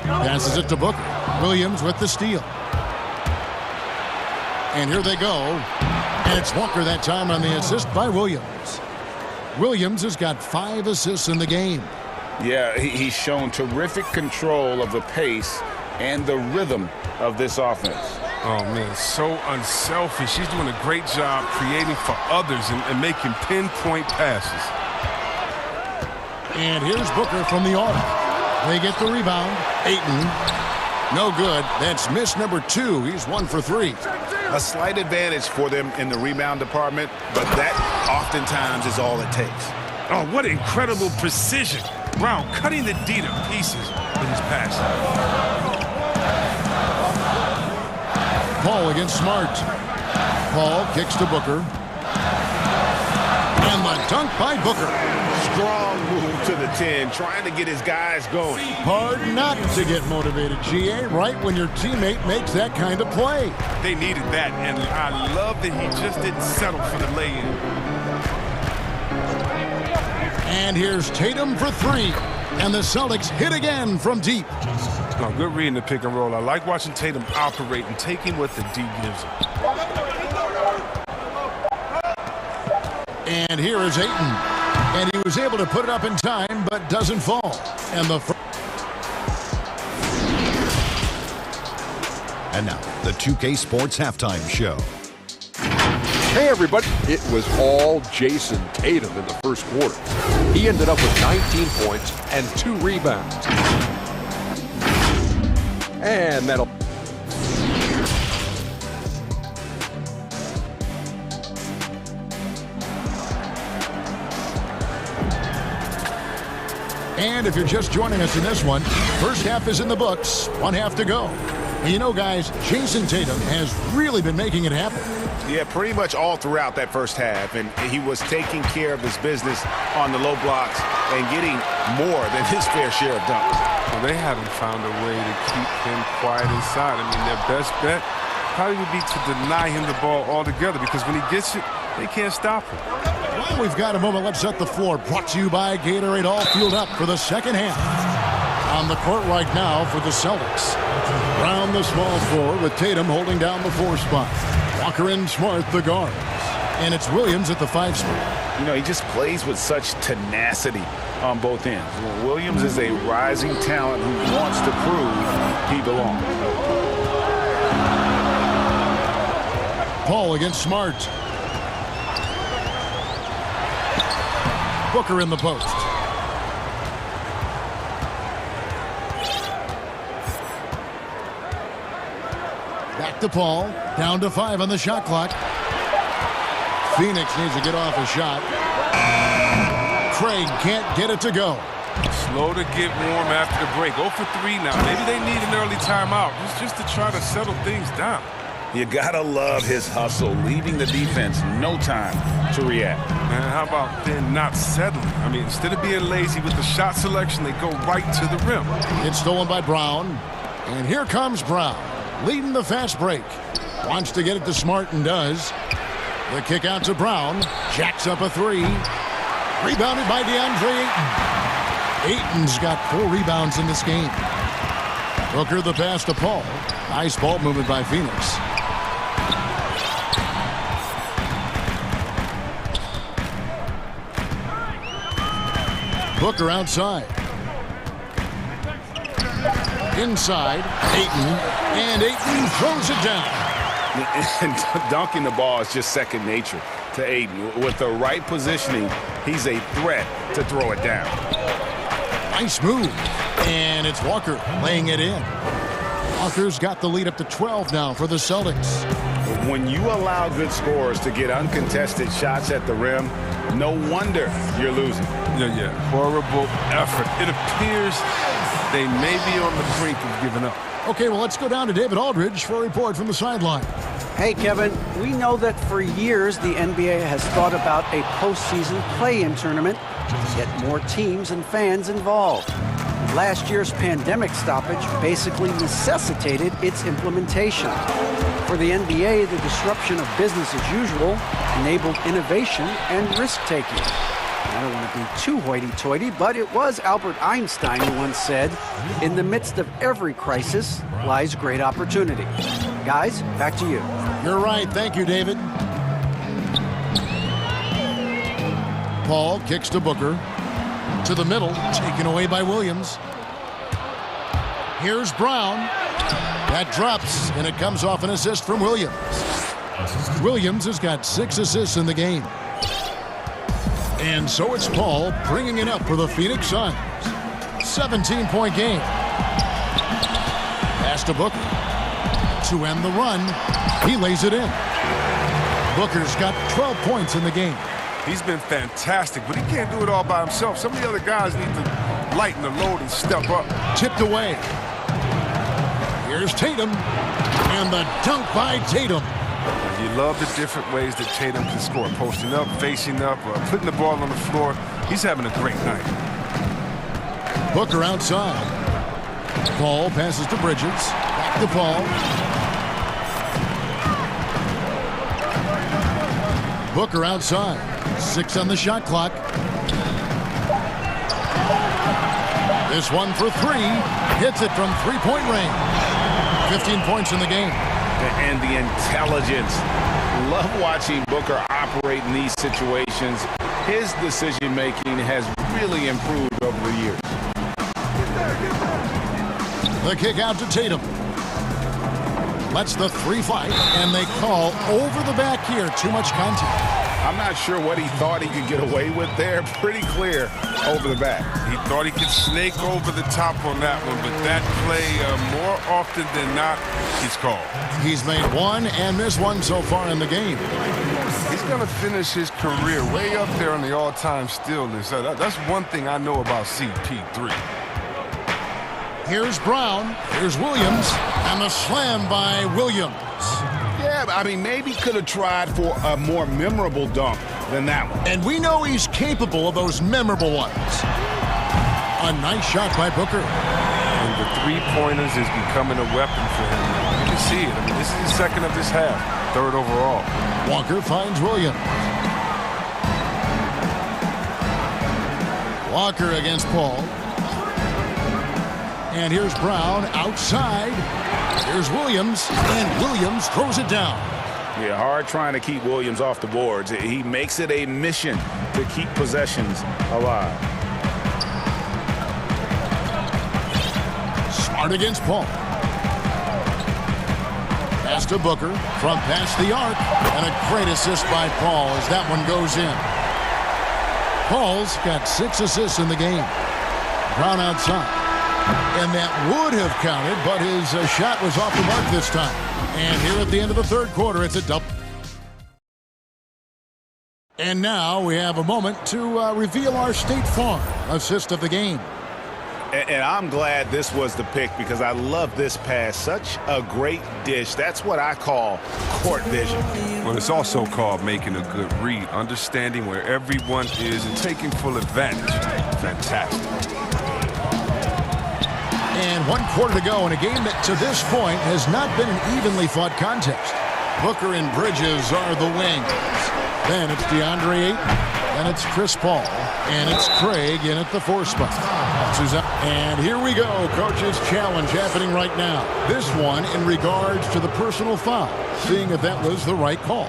Passes it to Booker. Williams with the steal. And here they go. And it's Walker that time on the assist by Williams. Williams has got 5 assists in the game. Yeah, he's shown terrific control of the pace and the rhythm of this offense. Oh, man, so unselfish. He's doing a great job creating for others and making pinpoint passes. And here's Booker from the arc. They get the rebound. Ayton, no good. That's miss number 2. He's 1 for 3. A slight advantage for them in the rebound department, but that oftentimes is all it takes. Oh, what incredible precision. Brown cutting the D to pieces with his pass. Paul against Smart. Paul kicks to Booker. And the dunk by Booker. Strong move to the 10, trying to get his guys going. Hard not to get motivated, GA, right when your teammate makes that kind of play. They needed that, and I love that he just didn't settle for the lay-in. And here's Tatum for 3. And the Celtics hit again from deep. Oh, good reading the pick and roll. I like watching Tatum operate and taking what the D gives him. And here is Ayton. And he was able to put it up in time, but doesn't fall. And now, the 2K Sports Halftime Show. Hey, everybody. It was all Jason Tatum in the first quarter. He ended up with 19 points and 2 rebounds. And that'll... And if you're just joining us in this one, first half is in the books, 1 half to go. And you know, guys, Jason Tatum has really been making it happen. Yeah, pretty much all throughout that first half, and he was taking care of his business on the low blocks and getting more than his fair share of dunks. Well, they haven't found a way to keep him quiet inside. I mean, their best bet probably would be to deny him the ball altogether, because when he gets it, they can't stop him. Well, we've got a moment. Let's set the floor. Brought to you by Gatorade, all fueled up for the second half. On the court right now for the Celtics. Brown the small forward with Tatum holding down the 4 spot. Walker and Smart the guards. And it's Williams at the 5 spot. You know, he just plays with such tenacity on both ends. Williams is a rising talent who wants to prove he belongs. Paul against Smart. Booker in the post. Back to Paul. Down to 5 on the shot clock. Phoenix needs to get off a shot. Craig can't get it to go. Slow to get warm after the break. 0 for 3 now. Maybe they need an early timeout just to try to settle things down. You gotta love his hustle, leaving the defense no time to react. And how about then not settling? I mean, instead of being lazy with the shot selection, they go right to the rim. It's stolen by Brown. And here comes Brown, leading the fast break. Wants to get it to Smart and does. The kick out to Brown. Jacks up a 3. Rebounded by DeAndre Ayton. Ayton's got 4 rebounds in this game. Booker the pass to Paul. Nice ball movement by Phoenix. Booker outside. Inside, Ayton, and Ayton throws it down. And dunking the ball is just second nature. to Aiden. With the right positioning, he's a threat to throw it down. Nice move. And it's Walker laying it in. Walker's got the lead up to 12 now for the Celtics. When you allow good scorers to get uncontested shots at the rim, no wonder you're losing. Yeah. Horrible effort. It appears they may be on the brink of giving up. Okay, well, let's go down to David Aldridge for a report from the sideline. Hey, Kevin, we know that for years the NBA has thought about a postseason play-in tournament to get more teams and fans involved. Last year's pandemic stoppage basically necessitated its implementation. For the NBA, the disruption of business as usual enabled innovation and risk-taking. I don't want to be too hoity-toity, but it was Albert Einstein who once said, "In the midst of every crisis lies great opportunity." Guys, back to you. You're right. Thank you, David. Paul kicks to Booker. To the middle, taken away by Williams. Here's Brown. That drops, and it comes off an assist from Williams. Williams has got 6 assists in the game. And so it's Paul bringing it up for the Phoenix Suns. 17-point game. Pass to Booker. To end the run, he lays it in. Booker's got 12 points in the game. He's been fantastic, but he can't do it all by himself. Some of the other guys need to lighten the load and step up. Tipped away. Here's Tatum. And the dunk by Tatum. You love the different ways that Tatum can score. Posting up, facing up, putting the ball on the floor. He's having a great night. Booker outside. Paul passes to Bridges. Back to Paul. Booker outside. 6 on the shot clock. This one for 3. Hits it from 3-point range. 15 points in the game. And the intelligence. Love watching Booker operate in these situations. His decision-making has really improved over the years. The kick out to Tatum. Lets the 3 fight, and they call over the back here. Too much contact. I'm not sure what he thought he could get away with there. Pretty clear over the back. He thought he could snake over the top on that one, but that play, more often than not, he's called. He's made 1 and missed 1 so far in the game. He's going to finish his career way up there on the all-time steal list. That's one thing I know about CP3. Here's Brown. Here's Williams. And the slam by Williams. Yeah, I mean, maybe could have tried for a more memorable dunk than that one. And we know he's capable of those memorable ones. A nice shot by Booker. And the 3-pointers is becoming a weapon for him. You can see it. I mean, this is the second of this half. 3rd overall. Walker finds Williams. Walker against Paul. And here's Brown outside. Here's Williams, and Williams throws it down. Yeah, hard trying to keep Williams off the boards. He makes it a mission to keep possessions alive. Smart against Paul. Pass to Booker from past the arc, and a great assist by Paul as that one goes in. Paul's got 6 assists in the game. Brown outside. And that would have counted, but his shot was off the mark this time. And here at the end of the 3rd quarter, it's a double. And now we have a moment to reveal our State Farm assist of the game. And I'm glad this was the pick because I love this pass. Such a great dish. That's what I call court vision. Well, it's also called making a good read, understanding where everyone is and taking full advantage. Fantastic. And 1 quarter to go in a game that to this point has not been an evenly fought contest. Booker and Bridges are the wings. Then it's DeAndre Ayton. Then it's Chris Paul. And it's Craig in at the 4 spot. And here we go. Coach's challenge happening right now. This one in regards to the personal foul. Seeing if that was the right call.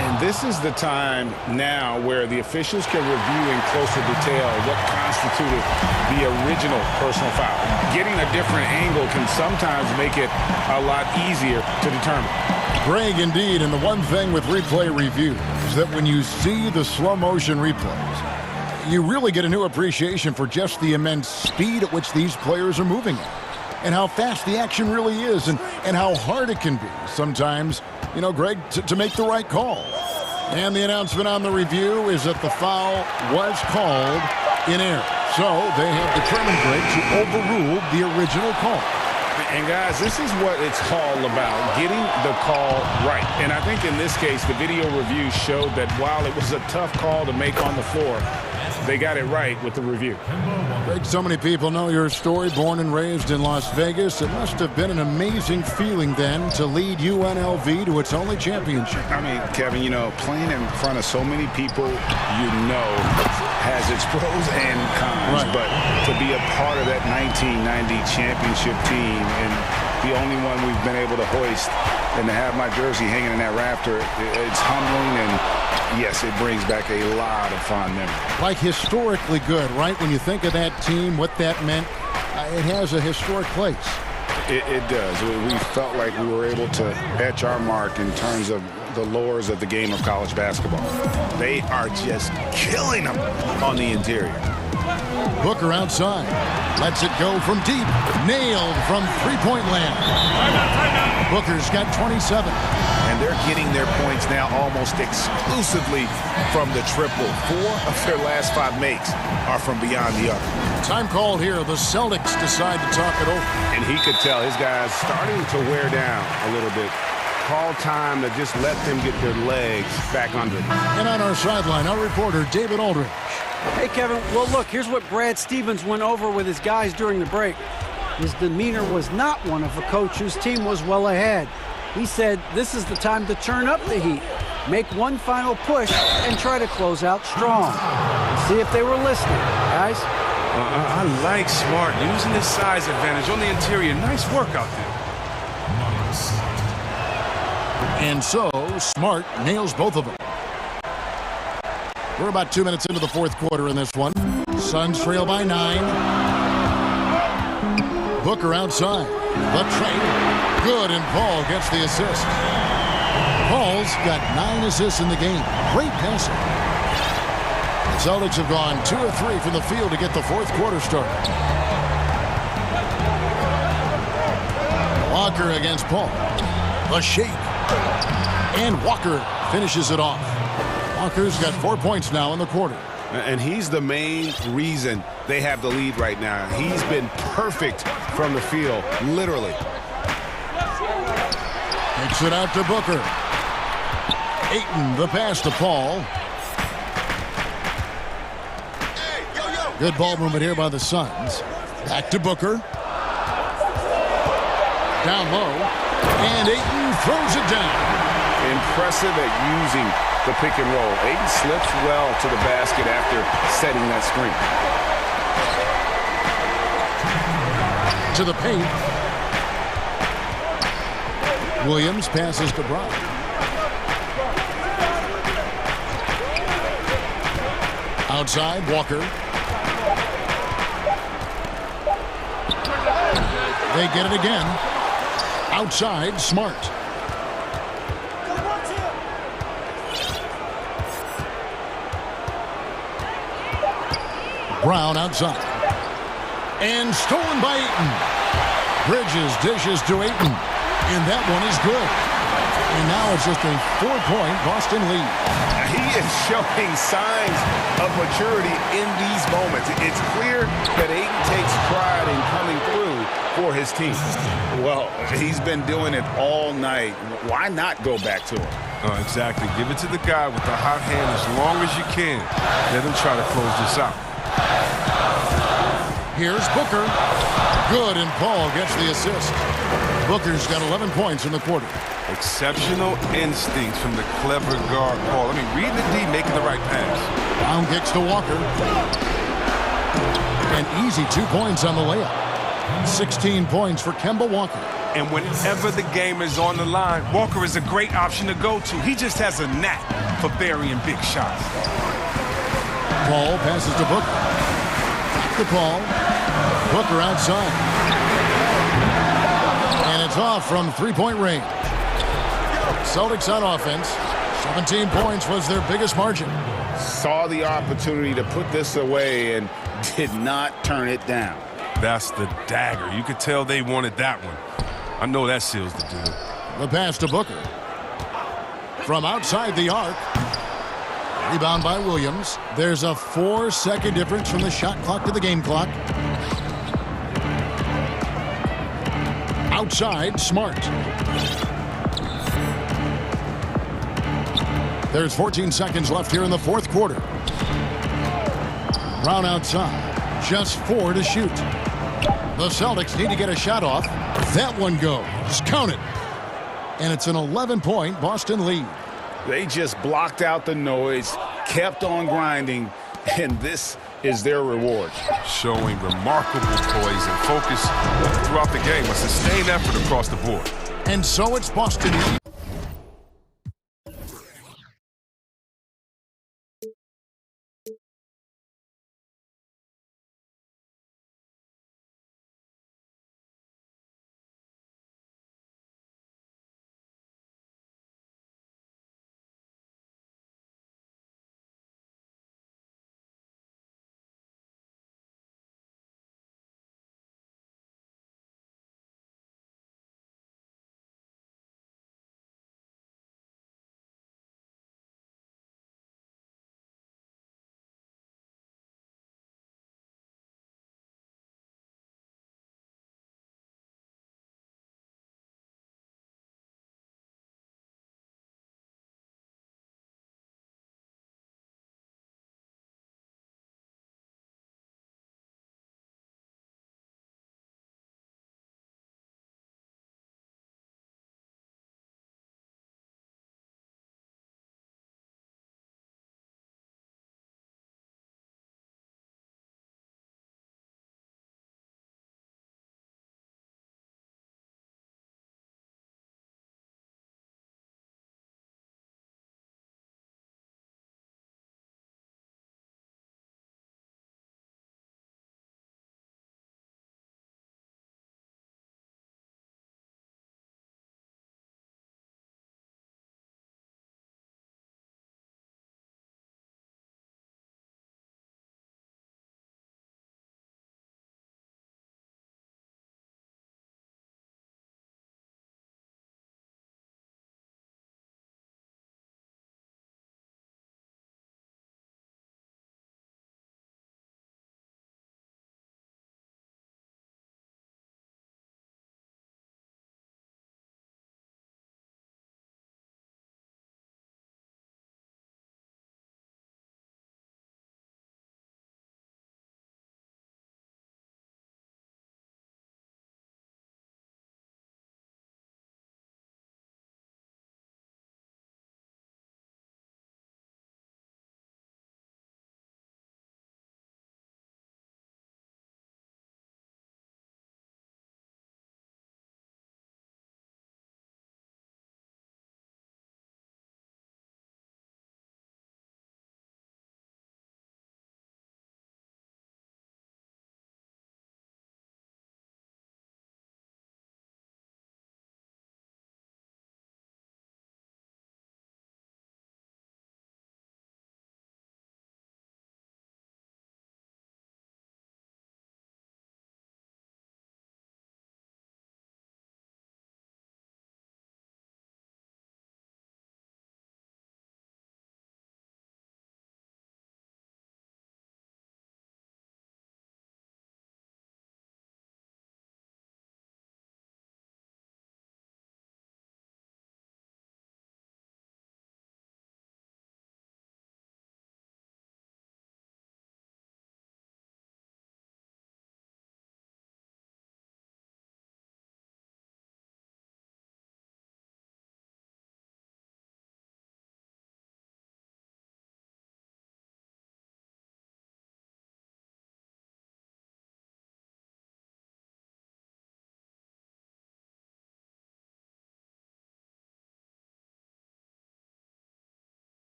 And this is the time now where the officials can review in closer detail what constituted the original personal foul. Getting a different angle can sometimes make it a lot easier to determine. Greg, indeed, and the one thing with replay review is that when you see the slow motion replays, you really get a new appreciation for just the immense speed at which these players are moving at, and how fast the action really is, and how hard it can be sometimes, you know, Greg, to make the right call. And the announcement on the review is that the foul was called in error. So they have determined, Greg, to overrule the original call. And, guys, this is what it's all about, getting the call right. And I think in this case, the video review showed that while it was a tough call to make on the floor, they got it right with the review. Greg, so many people know your story, born and raised in Las Vegas. It must have been an amazing feeling then to lead UNLV to its only championship. I mean, Kevin, you know, playing in front of so many people, you know, has its pros and cons. Right. But to be a part of that 1990 championship team and the only one we've been able to hoist and to have my jersey hanging in that rafter, it's humbling, and yes, it brings back a lot of fond memories. Like historically good, right? When you think of that team, what that meant, it has a historic place. It does. We felt like we were able to etch our mark in terms of the lures of the game of college basketball. They are just killing them on the interior. Booker outside. Lets it go from deep. Nailed from three-point land. Booker's got 27. And they're getting their points now almost exclusively from the triple. 4 of their last 5 makes are from beyond the arc. Time called here. The Celtics decide to talk it over. And he could tell his guys starting to wear down a little bit. Call time to just let them get their legs back under them. And on our sideline, our reporter, David Aldridge. Hey, Kevin. Well, look, here's what Brad Stevens went over with his guys during the break. His demeanor was not one of a coach whose team was well ahead. He said this is the time to turn up the heat, make one final push, and try to close out strong. See if they were listening, guys. I like Smart using his size advantage on the interior. Nice work out there. And so, Smart nails both of them. We're about 2 minutes into the fourth quarter in this one. Suns trail by 9. Booker outside. The trade. Good, and Paul gets the assist. Paul's got 9 assists in the game. Great passing. The Celtics have gone 2 of 3 from the field to get the fourth quarter started. Walker against Paul. The shake. And Walker finishes it off. Walker's got 4 points now in the quarter. And he's the main reason they have the lead right now. He's been perfect from the field, literally. Takes it out to Booker. Ayton, the pass to Paul. Good ball movement here by the Suns. Back to Booker. Down low. And Ayton throws it down. Impressive at using the pick and roll. Ayton slips well to the basket after setting that screen. To the paint. Williams passes to Brown. Outside, Walker. They get it again. Outside, Smart. Brown outside. And stolen by Ayton. Bridges dishes to Ayton. And that one is good. And now it's just a 4-point Boston lead. He is showing signs of maturity in these moments. It's clear that Ayton takes pride in coming through for his team. Well, he's been doing it all night. Why not go back to him? Exactly. Give it to the guy with the hot hand as long as you can. Let him try to close this out. Here's Booker. Good, and Paul gets the assist. Booker's got 11 points in the quarter. Exceptional instincts from the clever guard, Paul. I mean, read the D, making the right pass. Brown kicks to Walker. An easy 2 points on the layup. 16 points for Kemba Walker. And whenever the game is on the line, Walker is a great option to go to. He just has a knack for burying big shots. Paul passes to Booker. Back to Paul. Booker outside. And it's off from 3-point range. Celtics on offense. 17 points was their biggest margin. Saw the opportunity to put this away and did not turn it down. That's the dagger. You could tell they wanted that one. I know that seals the deal. The pass to Booker. From outside the arc. Rebound by Williams. There's a 4-second difference from the shot clock to the game clock. Outside, Smart. There's 14 seconds left here in the fourth quarter. Brown outside. Just 4 to shoot. The Celtics need to get a shot off. That one goes. Just count it. And it's an 11-point Boston lead. They just blocked out the noise, kept on grinding, and this is their reward. Showing remarkable poise and focus throughout the game. A sustained effort across the board. And so it's Boston.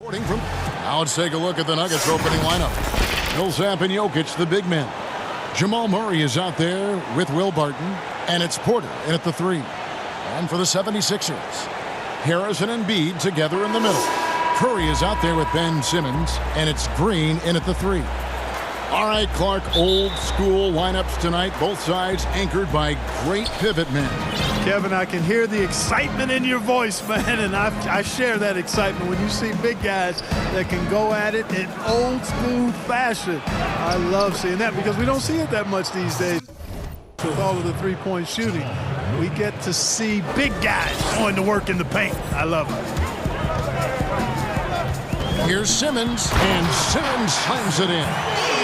Now let's take a look at the Nuggets opening lineup. Millsap and Jokic, the big men. Jamal Murray is out there with Will Barton, and it's Porter in at the 3. And for the 76ers, Harrison and Embiid together in the middle. Curry is out there with Ben Simmons, and it's Green in at the 3. All right, Clark, old school lineups tonight, both sides anchored by great pivot men. Kevin, I can hear the excitement in your voice, man, and I share that excitement when you see big guys that can go at it in old school fashion. I love seeing that because we don't see it that much these days. With all of the three-point shooting, we get to see big guys going to work in the paint. I love it. Here's Simmons, and Simmons slams it in.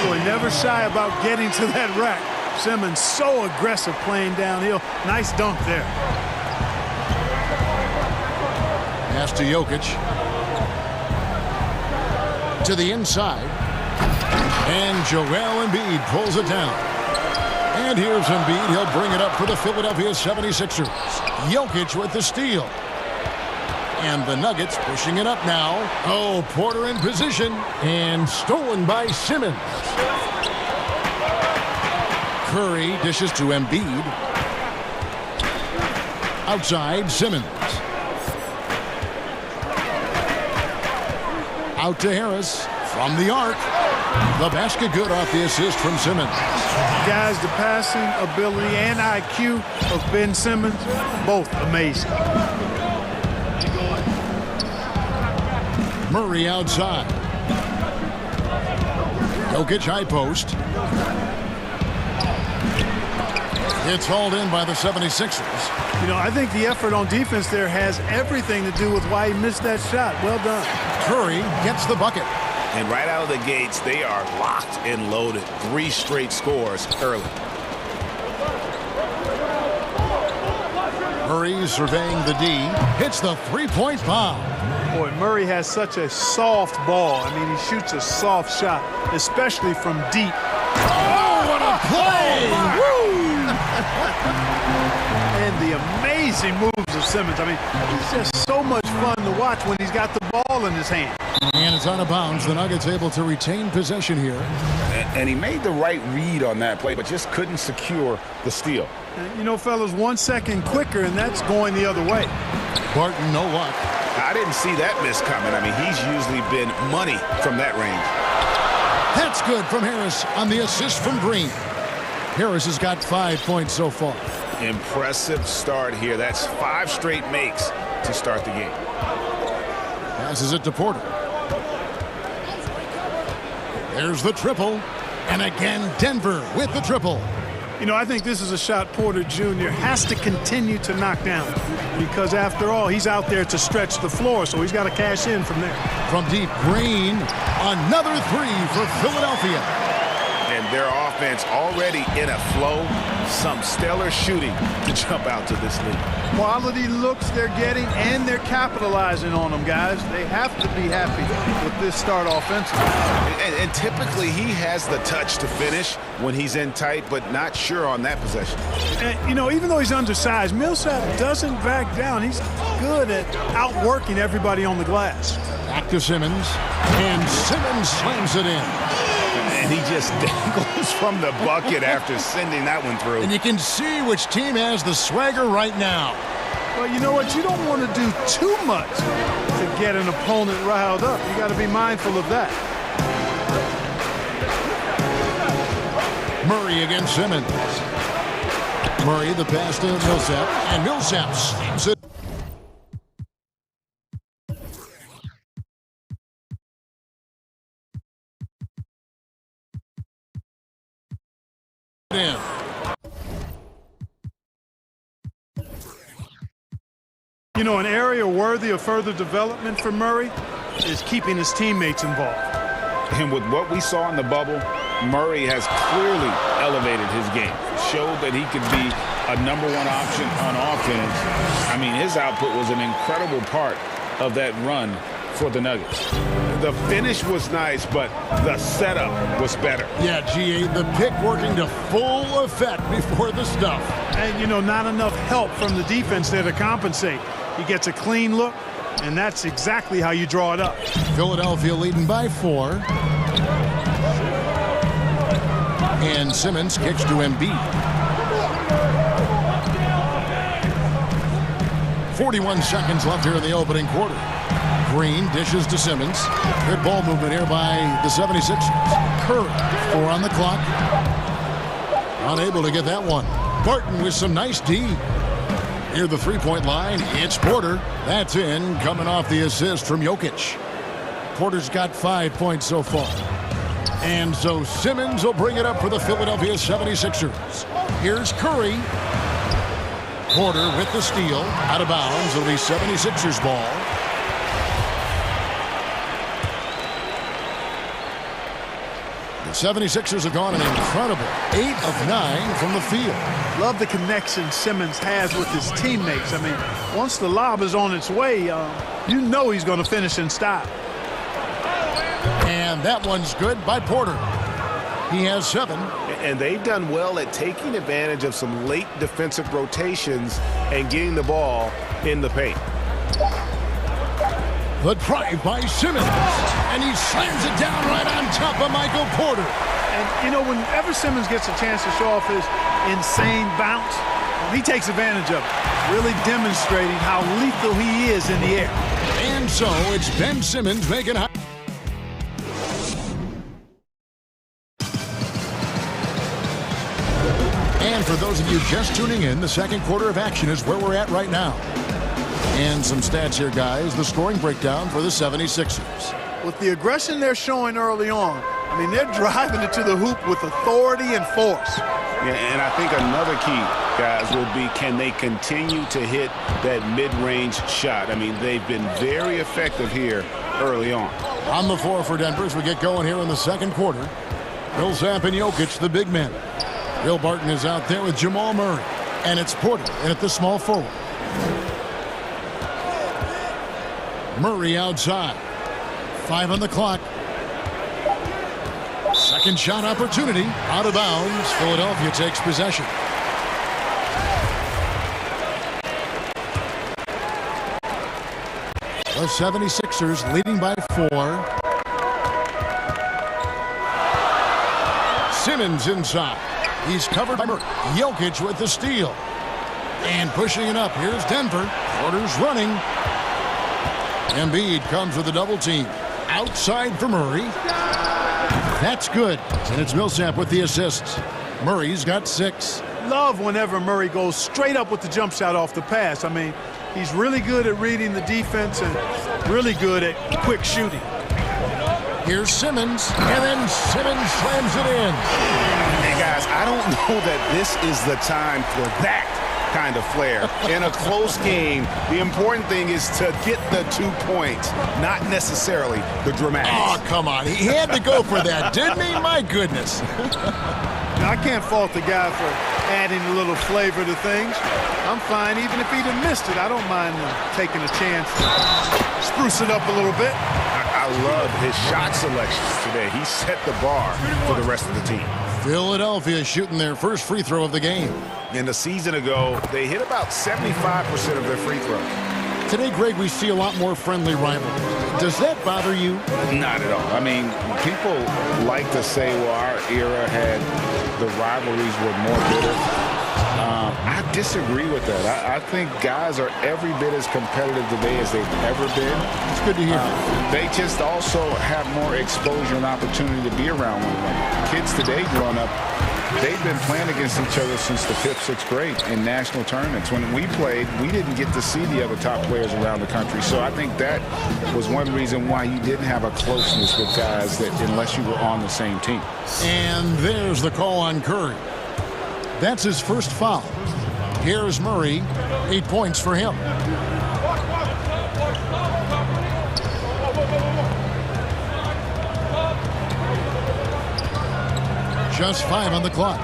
Boy, never shy about getting to that rack. Simmons so aggressive playing downhill. Nice dunk there. Pass to Jokic. To the inside. And Joel Embiid pulls it down. And here's Embiid. He'll bring it up for the Philadelphia 76ers. Jokic with the steal. And the Nuggets pushing it up now. Oh, Porter in position. And stolen by Simmons. Curry dishes to Embiid. Outside, Simmons. Out to Harris. From the arc. The basket good off the assist from Simmons. Guys, the passing ability and IQ of Ben Simmons, both amazing. Murray outside. Jokic high post. It's hauled in by the 76ers. You know, I think the effort on defense there has everything to do with why he missed that shot. Well done. Curry gets the bucket. And right out of the gates, they are locked and loaded. 3 straight scores early. Murray surveying the D. Hits the three-point bomb. Boy, Murray has such a soft ball. I mean, he shoots a soft shot, especially from deep. Oh, what a play! Woo! And the amazing moves of Simmons. I mean, he's just so much fun to watch when he's got the ball in his hand. And it's out of bounds. The Nuggets able to retain possession here. And he made the right read on that play, but just couldn't secure the steal. You know, fellas, 1 second quicker, and that's going the other way. Barton, no luck. I didn't see that miss coming. I mean, he's usually been money from that range. That's good from Harris on the assist from Green. Harris has got 5 points so far. Impressive start here. That's 5 straight makes to start the game. Passes it to Porter. There's the triple. And again, Denver with the triple. You know, I think this is a shot Porter Jr. has to continue to knock down because, after all, he's out there to stretch the floor, so he's got to cash in from there. From deep, Green, another 3 for Philadelphia. And their offense already in a flow. Some stellar shooting to jump out to this lead. Quality looks they're getting, and they're capitalizing on them, guys. They have to be happy with this start offensively. And typically he has the touch to finish when he's in tight, but not sure on that possession. And, you know, even though he's undersized, Millsap doesn't back down. He's good at outworking everybody on the glass. Back to Simmons, and Simmons slams it in. And he just dangles from the bucket after sending that one through. And you can see which team has the swagger right now. Well, you know what? You don't want to do too much to get an opponent riled up. You got to be mindful of that. Murray against Simmons. Murray, the pass to Millsap, and Millsap slams it. In. You know, an area worthy of further development for Murray is keeping his teammates involved. And with what we saw in the bubble, Murray has clearly elevated his game. Showed that he could be a #1 option on offense. I mean, his output was an incredible part of that run for the Nuggets. The finish was nice, but the setup was better. Yeah, GA, the pick working to full effect before the stuff. And, you know, not enough help from the defense there to compensate. He gets a clean look, And that's exactly how you draw it up. Philadelphia leading by 4. And Simmons kicks to Embiid. 41 seconds left here in the opening quarter. Green dishes to Simmons. Good ball movement here by the 76ers. Curry, 4 on the clock. Unable to get that one. Barton with some nice D. Near the three-point line, it's Porter. That's in, coming off the assist from Jokic. Porter's got 5 points so far. And so Simmons will bring it up for the Philadelphia 76ers. Here's Curry. Porter with the steal. Out of bounds. It'll be 76ers ball. The 76ers have gone an incredible 8 of 9 from the field. Love the connection Simmons has with his teammates. I mean, once the lob is on its way, you know he's going to finish in style. And that one's good by Porter. He has 7. And they've done well at taking advantage of some late defensive rotations and getting the ball in the paint. The drive by Simmons. And he slams it down right on top of Michael Porter. And, you know, whenever Simmons gets a chance to show off his insane bounce, he takes advantage of it, really demonstrating how lethal he is in the air. And so it's Ben Simmons making high. And for those of you just tuning in, the second quarter of action is where we're at right now. And some stats here, guys. The scoring breakdown for the 76ers. With the aggression they're showing early on, I mean, they're driving it to the hoop with authority and force. Yeah, and I think another key, guys, will be can they continue to hit that mid-range shot? I mean, they've been very effective here early on. On the floor for Denver as we get going here in the second quarter. Millsap and Jokic, the big men. Will Barton is out there with Jamal Murray. And it's Porter in at the small forward. Murray outside. 5 on the clock. Second shot opportunity. Out of bounds. Philadelphia takes possession. The 76ers leading by 4. Simmons inside. He's covered by Murray. Jokic with the steal. And pushing it up. Here's Denver. Porter's running. Embiid comes with a double team. Outside for Murray. That's good. And it's Millsap with the assists. Murray's got 6. Love whenever Murray goes straight up with the jump shot off the pass. I mean, he's really good at reading the defense and really good at quick shooting. Here's Simmons, and then Simmons slams it in. And guys, I don't know that this is the time for that kind of flair. In a close game, the important thing is to get the 2 points, not necessarily the dramatics. Oh, come on. He had to go for that, didn't he? My goodness. I can't fault the guy for adding a little flavor to things. I'm fine. Even if he'd have missed it, I don't mind taking a chance to spruce it up a little bit. I love his shot selections today. He set the bar for the rest of the team. Philadelphia shooting their first free throw of the game. And a season ago, they hit about 75% of their free throws. Today, Greg, we see a lot more friendly rivalries. Does that bother you? Not at all. I mean, people like to say, well, our era had the rivalries were more bitter. I disagree with that. I think guys are every bit as competitive today as they've ever been. It's good to hear. They just also have more exposure and opportunity to be around one another. Kids today growing up, they've been playing against each other since the 5th, 6th grade in national tournaments. When we played, we didn't get to see the other top players around the country. So I think that was one reason why you didn't have a closeness with guys that unless you were on the same team. And there's the call on Curry. That's his first foul. Here's Murray. 8 points for him. Just 5 on the clock.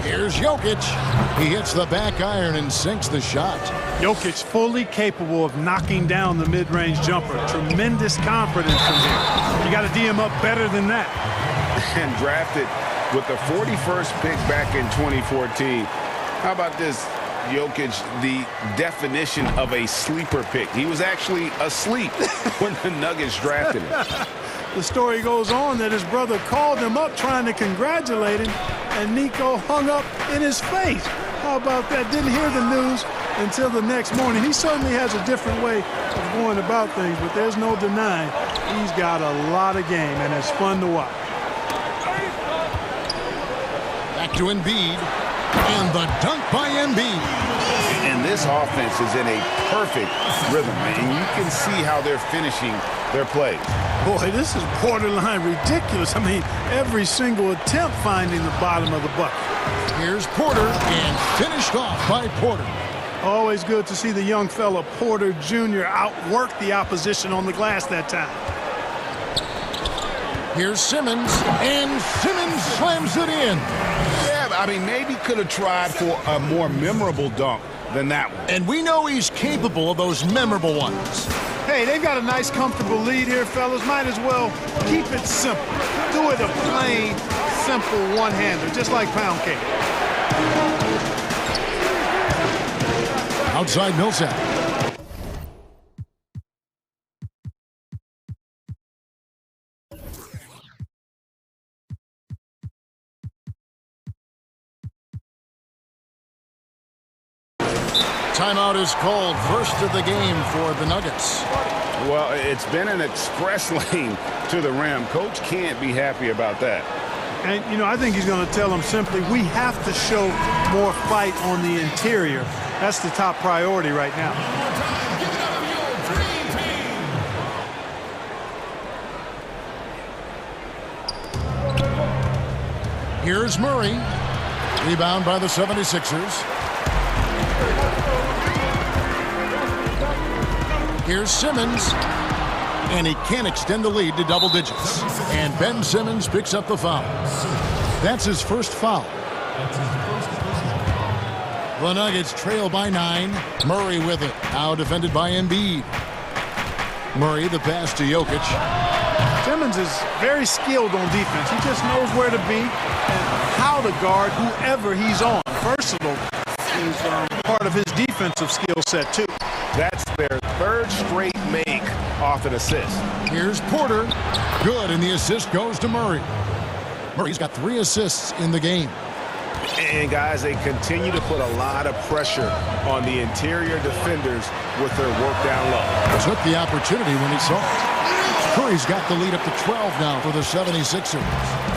Here's Jokic. He hits the back iron and sinks the shot. Jokic fully capable of knocking down the mid-range jumper. Tremendous confidence from him. You got to D him up better than that. And drafted with the 41st pick back in 2014. How about this? Jokic the definition of a sleeper pick. He was actually asleep when the Nuggets drafted him. The story goes on that his brother called him up trying to congratulate him, and Nico hung up in his face. How about that? Didn't hear the news until the next morning. He certainly has a different way of going about things, but there's no denying he's got a lot of game, and it's fun to watch. Back to Embiid, and the dunk by Embiid. And this offense is in a perfect rhythm, and you can see how they're finishing their plays. Boy, this is borderline ridiculous. I mean, every single attempt finding the bottom of the bucket. Here's Porter, and finished off by Porter. Always good to see the young fella Porter Jr. outwork the opposition on the glass that time. Here's Simmons, and Simmons slams it in. Yeah, I mean, maybe could have tried for a more memorable dunk than that one. And we know he's capable of those memorable ones. Hey, they've got a nice, comfortable lead here, fellas. Might as well keep it simple. Do it a plain, simple one-hander, just like pound cake. Outside Millsap. Timeout is called. First of the game for the Nuggets. Well, it's been an express lane to the rim. Coach can't be happy about that. And, you know, I think he's going to tell them simply, we have to show more fight on the interior. That's the top priority right now. Here's Murray. Rebound by the 76ers. Here's Simmons. And he can't extend the lead to double digits. And Ben Simmons picks up the foul. That's his first foul. The Nuggets trail by 9. Murray with it. Now defended by Embiid. Murray, the pass to Jokic. Simmons is very skilled on defense. He just knows where to be and how to guard whoever he's on. Versatile is part of his defensive skill set, too. That's their third straight make off an assist. Here's Porter. Good, and the assist goes to Murray. Murray's got 3 assists in the game. And, guys, they continue to put a lot of pressure on the interior defenders with their work down low. Took the opportunity when he saw it. Curry's got the lead up to 12 now for the 76ers.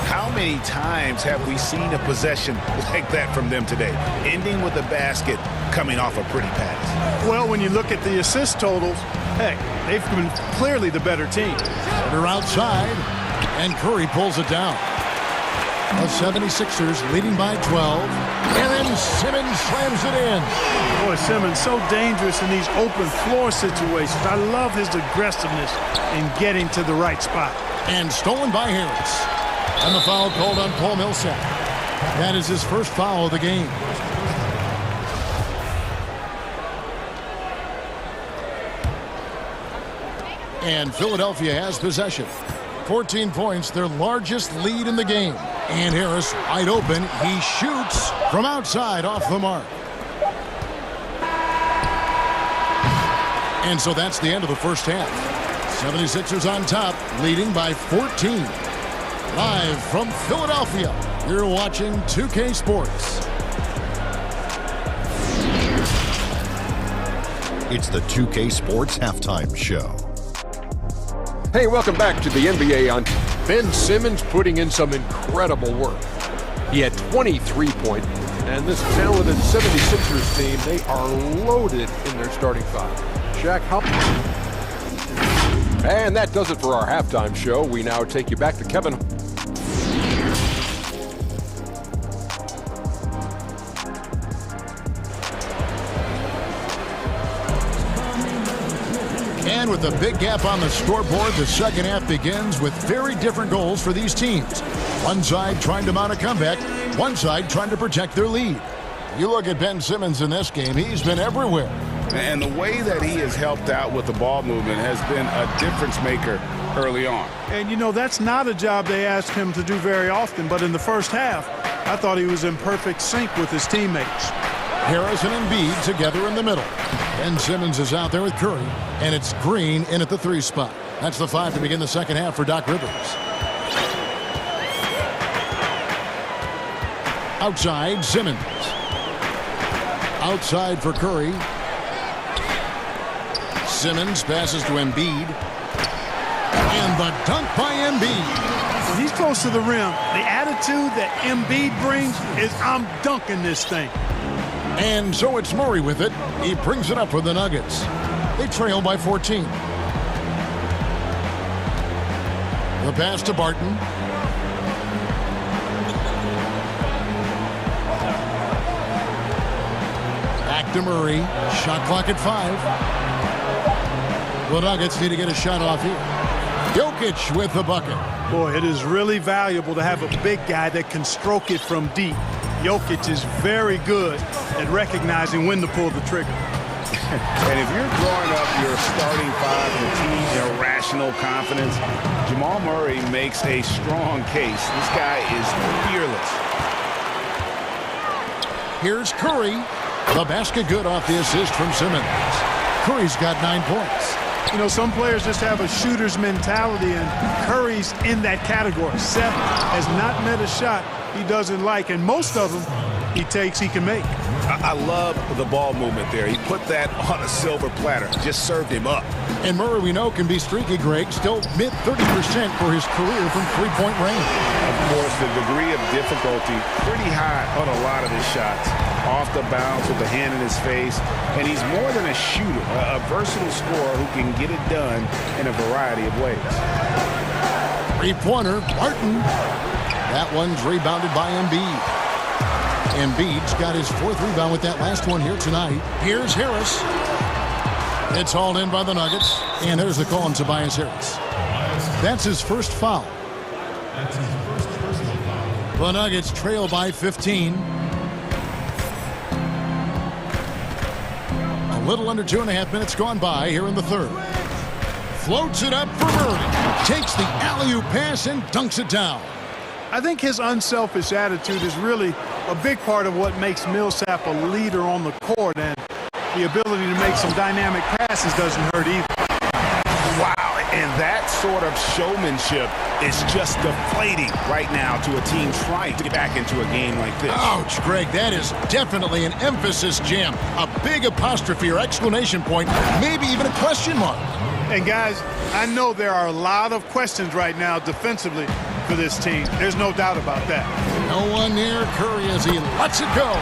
How many times have we seen a possession like that from them today, ending with a basket coming off a pretty pass? Well, when you look at the assist totals, heck, they've been clearly the better team. They're outside, and Curry pulls it down. The 76ers leading by 12, and then Simmons slams it in. Boy, Simmons so dangerous in these open floor situations. I love his aggressiveness in getting to the right spot. And stolen by Harris. And the foul called on Paul Millsap. That is his first foul of the game. And Philadelphia has possession. 14 points, their largest lead in the game. And Harris wide open. He shoots from outside off the mark. And so that's the end of the first half. 76ers on top, leading by 14. Live from Philadelphia, you're watching 2K Sports. It's the 2K Sports Halftime Show. Hey, welcome back to the NBA on Ben Simmons putting in some incredible work. He had 23 points, and this talented 76ers team, they are loaded in their starting five. Shaq, how... And that does it for our halftime show. We now take you back to Kevin. And with a big gap on the scoreboard, the second half begins with very different goals for these teams. One side trying to mount a comeback, one side trying to protect their lead. You look at Ben Simmons in this game, he's been everywhere. And the way that he has helped out with the ball movement has been a difference maker early on. And, you know, that's not a job they asked him to do very often, but in the first half, I thought he was in perfect sync with his teammates. Harris and Embiid together in the middle. Ben Simmons is out there with Curry, and it's Green in at the 3 spot. That's the 5 to begin the second half for Doc Rivers. Outside, Simmons. Outside for Curry. Simmons passes to Embiid. And the dunk by Embiid. When he's close to the rim, the attitude that Embiid brings is, I'm dunking this thing. And so it's Murray with it. He brings it up for the Nuggets. They trail by 14. The pass to Barton. Back to Murray. Shot clock at 5. The Nuggets need to get a shot off here. Jokic with the bucket. Boy, it is really valuable to have a big guy that can stroke it from deep. Jokic is very good at recognizing when to pull the trigger. And if you're drawing up your starting 5 and team irrational confidence, Jamal Murray makes a strong case. This guy is fearless. Here's Curry. The basket good off the assist from Simmons. Curry's got 9 points. You know, some players just have a shooter's mentality, and Curry's in that category. 7 has not met a shot he doesn't like, and most of them he takes he can make. I love the ball movement there. He put that on a silver platter, just served him up. And Murray, we know, can be streaky, Greg. Still mid 30% for his career from 3-point range. Of course, the degree of difficulty pretty high on a lot of his shots. Off the bounce with the hand in his face. And he's more than a shooter, a versatile scorer who can get it done in a variety of ways. 3-pointer, Barton. That one's rebounded by Embiid. Embiid's got his 4th rebound with that last one here tonight. Here's Harris. It's hauled in by the Nuggets. And there's the call on Tobias Harris. That's his first foul. That's his first personal foul. The Nuggets trail by 15. A little under 2.5 minutes gone by here in the 3rd. Floats it up for Murray. Takes the alley-oop pass and dunks it down. I think his unselfish attitude is really a big part of what makes Millsap a leader on the court, and the ability to make some dynamic passes doesn't hurt either. Wow, and that sort of showmanship is just deflating right now to a team trying to get back into a game like this. Ouch, Greg, that is definitely an emphasis jam. A big apostrophe or exclamation point, maybe even a question mark. And guys, I know there are a lot of questions right now defensively for this team. There's no doubt about that. No one near Curry as he lets it go.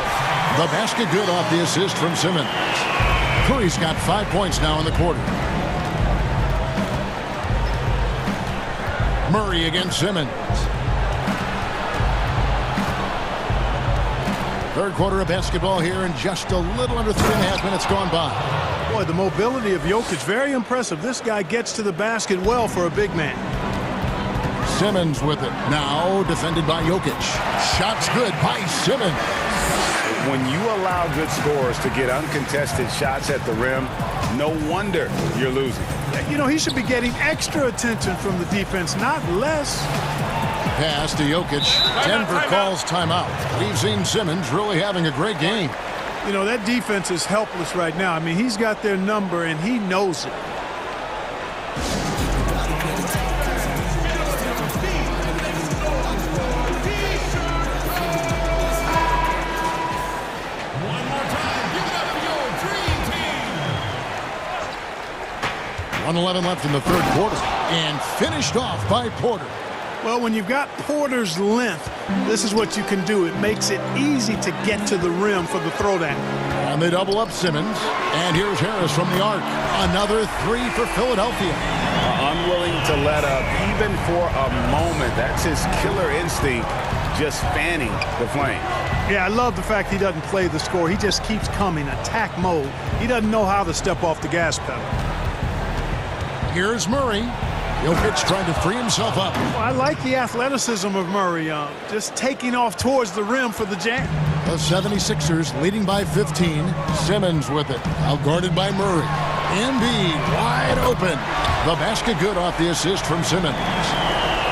The basket good off the assist from Simmons. Curry's got 5 points now in the quarter. Murray against Simmons. 3rd quarter of basketball here, and just a little under 3.5 minutes gone by. Boy, the mobility of Jokic, very impressive. This guy gets to the basket well for a big man. Simmons with it. Now defended by Jokic. Shots good by Simmons. When you allow good scorers to get uncontested shots at the rim, no wonder you're losing. You know, he should be getting extra attention from the defense, not less. Pass to Jokic. Denver calls timeout. We've seen Simmons really having a great game. You know, that defense is helpless right now. I mean, he's got their number, and he knows it. One more time, give it up for your dream team. 1:11 left in the 3rd quarter. And finished off by Porter. Well, when you've got Porter's length, this is what you can do. It makes it easy to get to the rim for the throwdown. And they double up Simmons. And here's Harris from the arc. Another 3 for Philadelphia. Unwilling to let up even for a moment. That's his killer instinct, just fanning the flame. Yeah, I love the fact he doesn't play the score. He just keeps coming, attack mode. He doesn't know how to step off the gas pedal. Here's Murray. Jokic trying to free himself up. Well, I like the athleticism of Murray, just taking off towards the rim for the jam. The 76ers leading by 15. Simmons with it. Outguarded by Murray. Embiid wide open. The basket good off the assist from Simmons.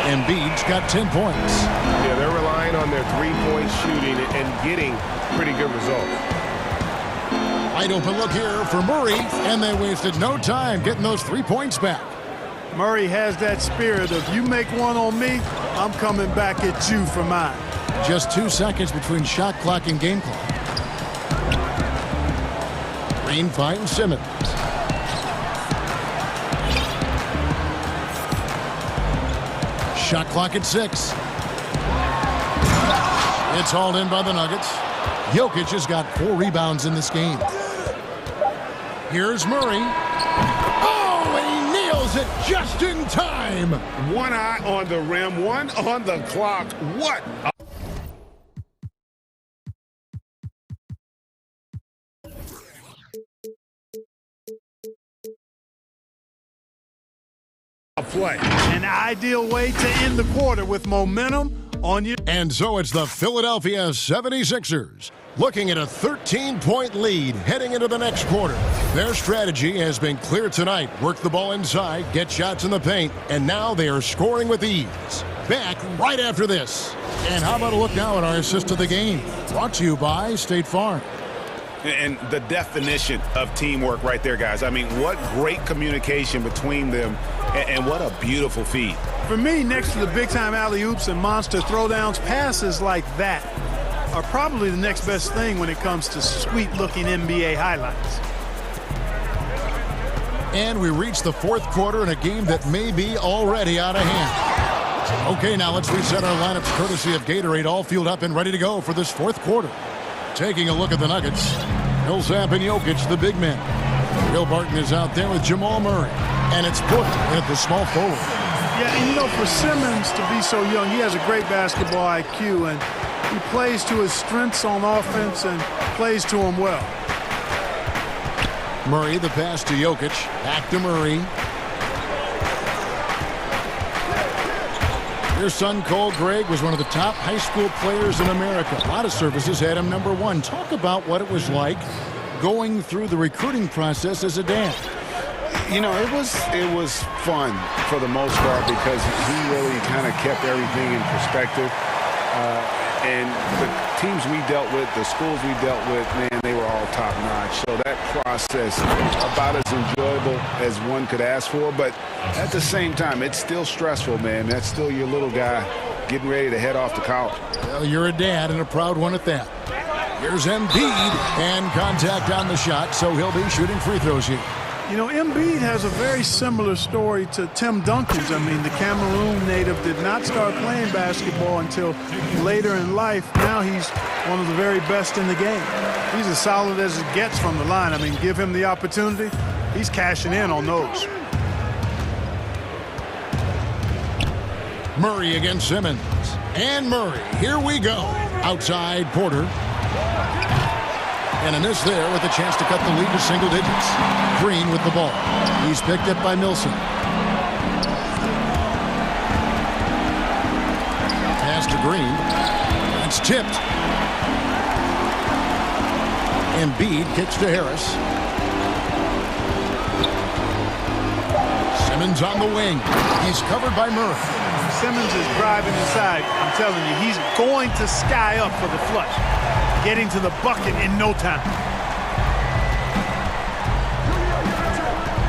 Embiid's got 10 points. Yeah, they're relying on their 3-point shooting and getting pretty good results. Wide open look here for Murray, and they wasted no time getting those 3 points back. Murray has that spirit of you make one on me, I'm coming back at you for mine. Just 2 seconds between shot clock and game clock. Green finds Simmons. Shot clock at 6. It's hauled in by the Nuggets. Jokic has got 4 rebounds in this game. Here's Murray. Oh, he nails it just in time. One eye on the rim, one on the clock. What a play. An ideal way to end the quarter with momentum on you. And so it's the Philadelphia 76ers looking at a 13-point lead heading into the next quarter. Their strategy has been clear tonight. Work the ball inside, get shots in the paint, and now they are scoring with ease. Back right after this. And how about a look now at our assist of the game? Brought to you by State Farm. And the definition of teamwork right there, guys. I mean, what great communication between them, and what a beautiful feed. For me, next to the big-time alley-oops and monster throwdowns, passes like that are probably the next best thing when it comes to sweet-looking NBA highlights. And we reach the fourth quarter in a game that may be already out of hand. Okay, now let's reset our lineups courtesy of Gatorade, all fueled up and ready to go for this fourth quarter. Taking a look at the Nuggets, Millsap and Jokic, the big men. Will Barton is out there with Jamal Murray, and it's put at the small forward. Yeah, and you know, for Simmons to be so young, he has a great basketball IQ, and he plays to his strengths on offense and plays to them well. Murray, the pass to Jokic, back to Murray. Your son, Cole Gregg, was one of the top high school players in America. A lot of services had him #1. Talk about what it was like going through the recruiting process as a dad. You know, it was fun for the most part because he really kind of kept everything in perspective. And the teams we dealt with, the schools we dealt with, man, they were all top-notch. So that process, about as enjoyable as one could ask for. But at the same time, it's still stressful, man. That's still your little guy getting ready to head off to college. Well, you're a dad and a proud one at that. Here's Embiid, and contact on the shot, so he'll be shooting free throws here. You know, Embiid has a very similar story to Tim Duncan's. I mean, the Cameroon native did not start playing basketball until later in life. Now he's one of the very best in the game. He's as solid as it gets from the line. I mean, give him the opportunity, he's cashing in on those. Murray against Simmons. And Murray, here we go. Outside Porter. And a miss there with a chance to cut the lead to single digits. Green with the ball. He's picked up by Millsap. Pass to Green. That's tipped. Embiid kicks to Harris. Simmons on the wing. He's covered by Murray. Simmons is driving inside. I'm telling you, he's going to sky up for the flush. Getting to the bucket in no time.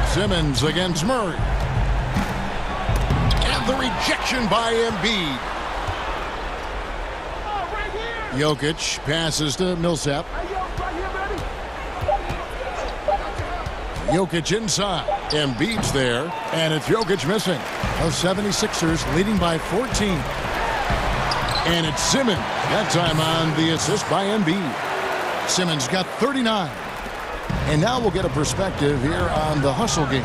Simmons against Murray. And the rejection by Embiid. Jokic passes to Millsap. Jokic inside. Embiid's there. And it's Jokic missing. The 76ers leading by 14. And it's Simmons. That time on the assist by Embiid. Simmons got 39. And now we'll get a perspective here on the hustle game.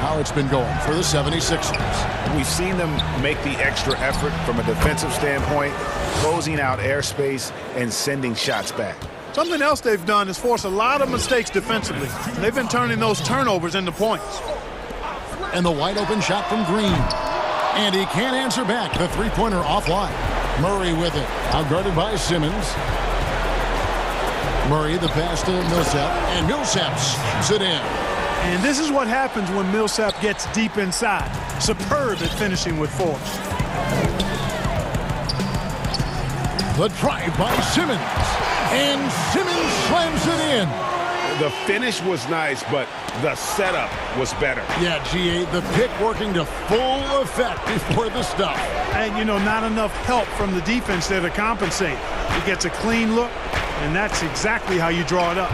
How it's been going for the 76ers. We've seen them make the extra effort from a defensive standpoint, closing out airspace and sending shots back. Something else they've done is force a lot of mistakes defensively. They've been turning those turnovers into points. And the wide open shot from Green. And he can't answer back. The three-pointer offline. Murray with it. Outguarded by Simmons. Murray the pass to Millsap. And Millsap slams it in. And this is what happens when Millsap gets deep inside. Superb at finishing with force. The drive by Simmons. And Simmons slams it in. The finish was nice, but the setup was better. Yeah, GA, the pick working to full effect before the stuff. And, you know, not enough help from the defense there to compensate. He gets a clean look, and that's exactly how you draw it up.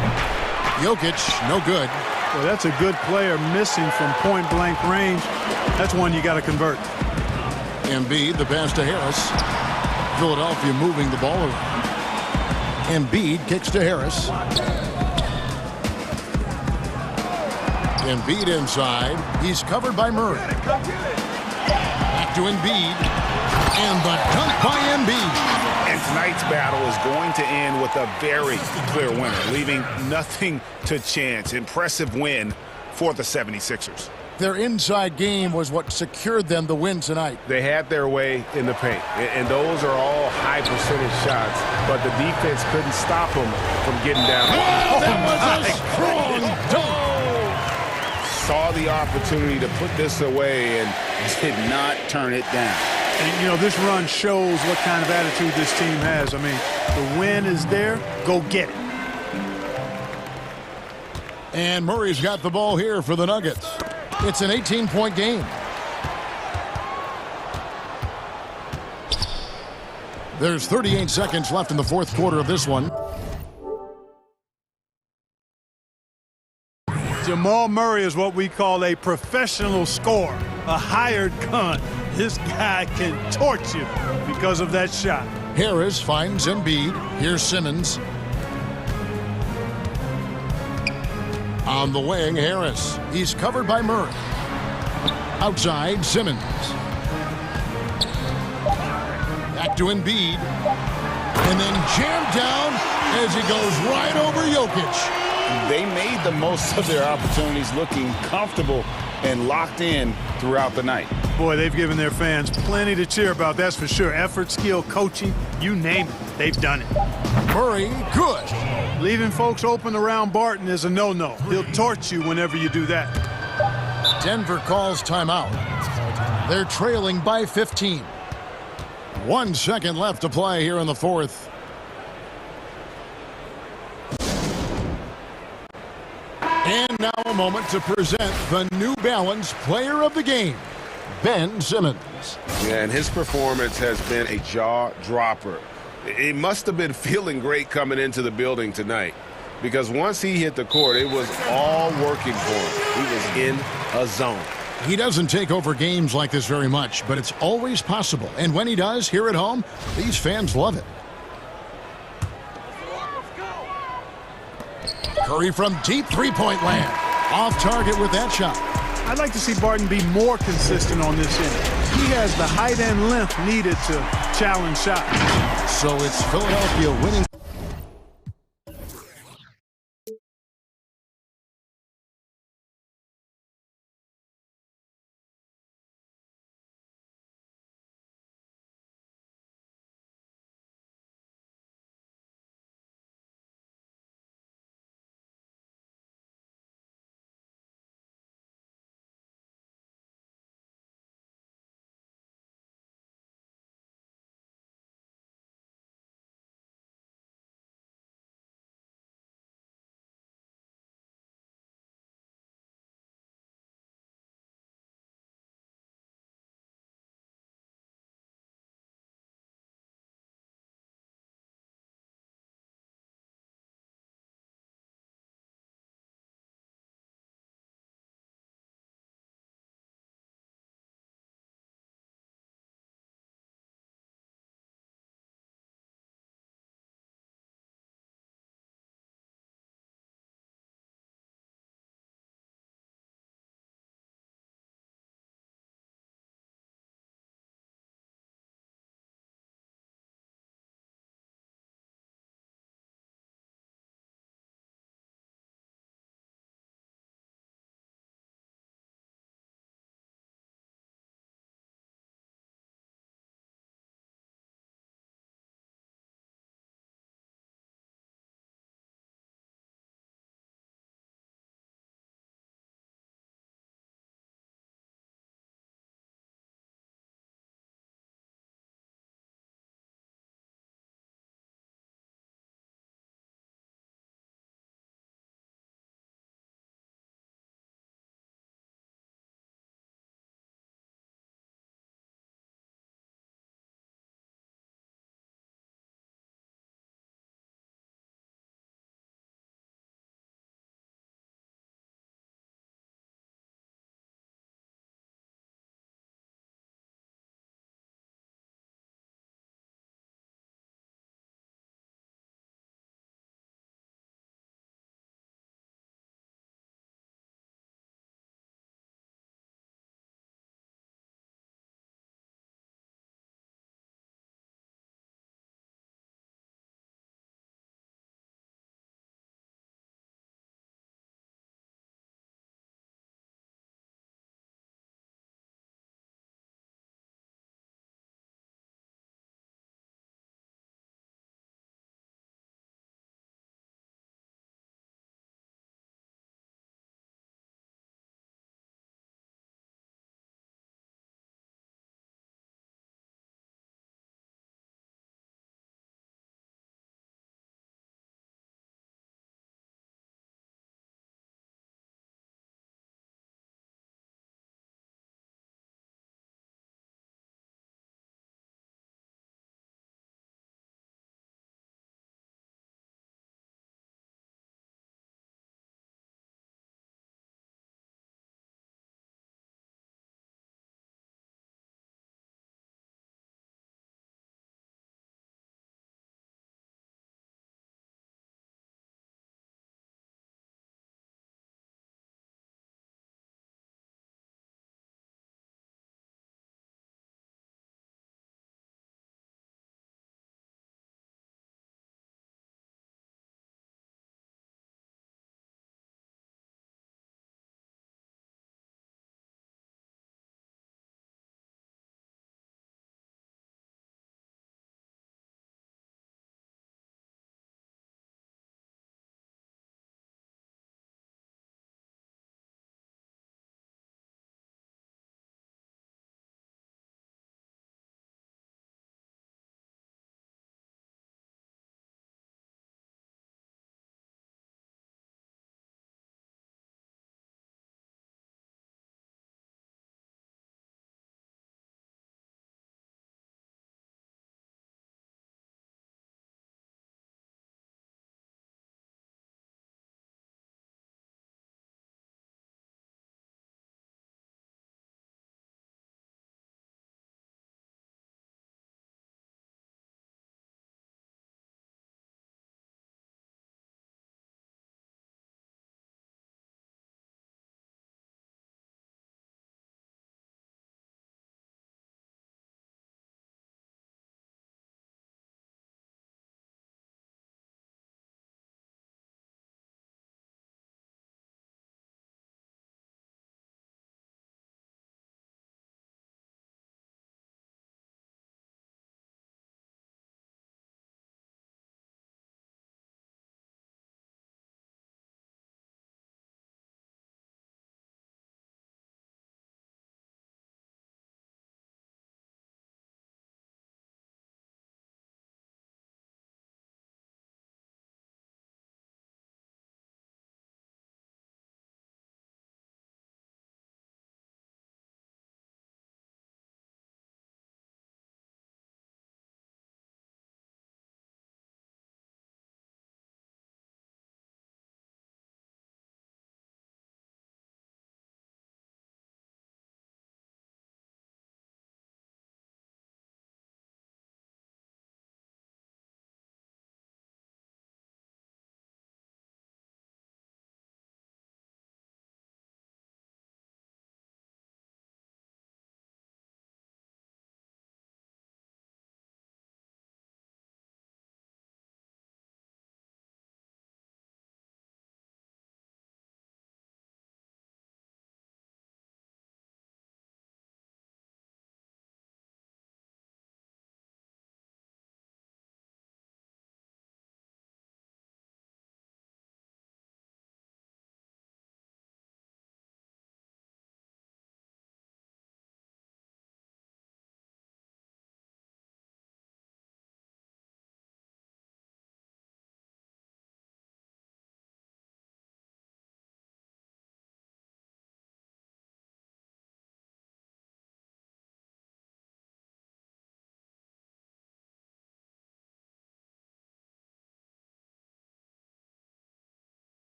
Jokic, no good. Well, that's a good player missing from point-blank range. That's one you got to convert. Embiid, the pass to Harris. Philadelphia moving the ball around. Embiid kicks to Harris. Embiid inside. He's covered by Murray. Back to Embiid. And the dunk by Embiid. And tonight's battle is going to end with a very clear winner, leaving nothing to chance. Impressive win for the 76ers. Their inside game was what secured them the win tonight. They had their way in the paint, and those are all high percentage shots, but the defense couldn't stop them from getting down. Wow, that was a strong dunk. Saw the opportunity to put this away and did not turn it down. And, you know, this run shows what kind of attitude this team has. I mean, the win is there. Go get it. And Murray's got the ball here for the Nuggets. It's an 18-point game. There's 38 seconds left in the fourth quarter of this one. Jamal Murray is what we call a professional scorer, a hired gun. This guy can torch you because of that shot. Harris finds Embiid. Here's Simmons. On the wing, Harris. He's covered by Murray. Outside, Simmons. Back to Embiid. And then jammed down as he goes right over Jokic. They made the most of their opportunities, looking comfortable and locked in throughout the night. Boy, they've given their fans plenty to cheer about, that's for sure. Effort, skill, coaching, you name it, they've done it. Murray, good. Leaving folks open around Barton is a no-no. He'll torch you whenever you do that. Denver calls timeout. They're trailing by 15. 1 second left to play here in the fourth. And now a moment to present the New Balance Player of the Game, Ben Simmons. Yeah, and his performance has been a jaw-dropper. He must have been feeling great coming into the building tonight, because once he hit the court, it was all working for him. He was in a zone. He doesn't take over games like this very much, but it's always possible. And when he does, here at home, these fans love it. Curry from deep three-point land. Off target with that shot. I'd like to see Barton be more consistent on this end. He has the height and length needed to challenge shots. So it's Philadelphia winning.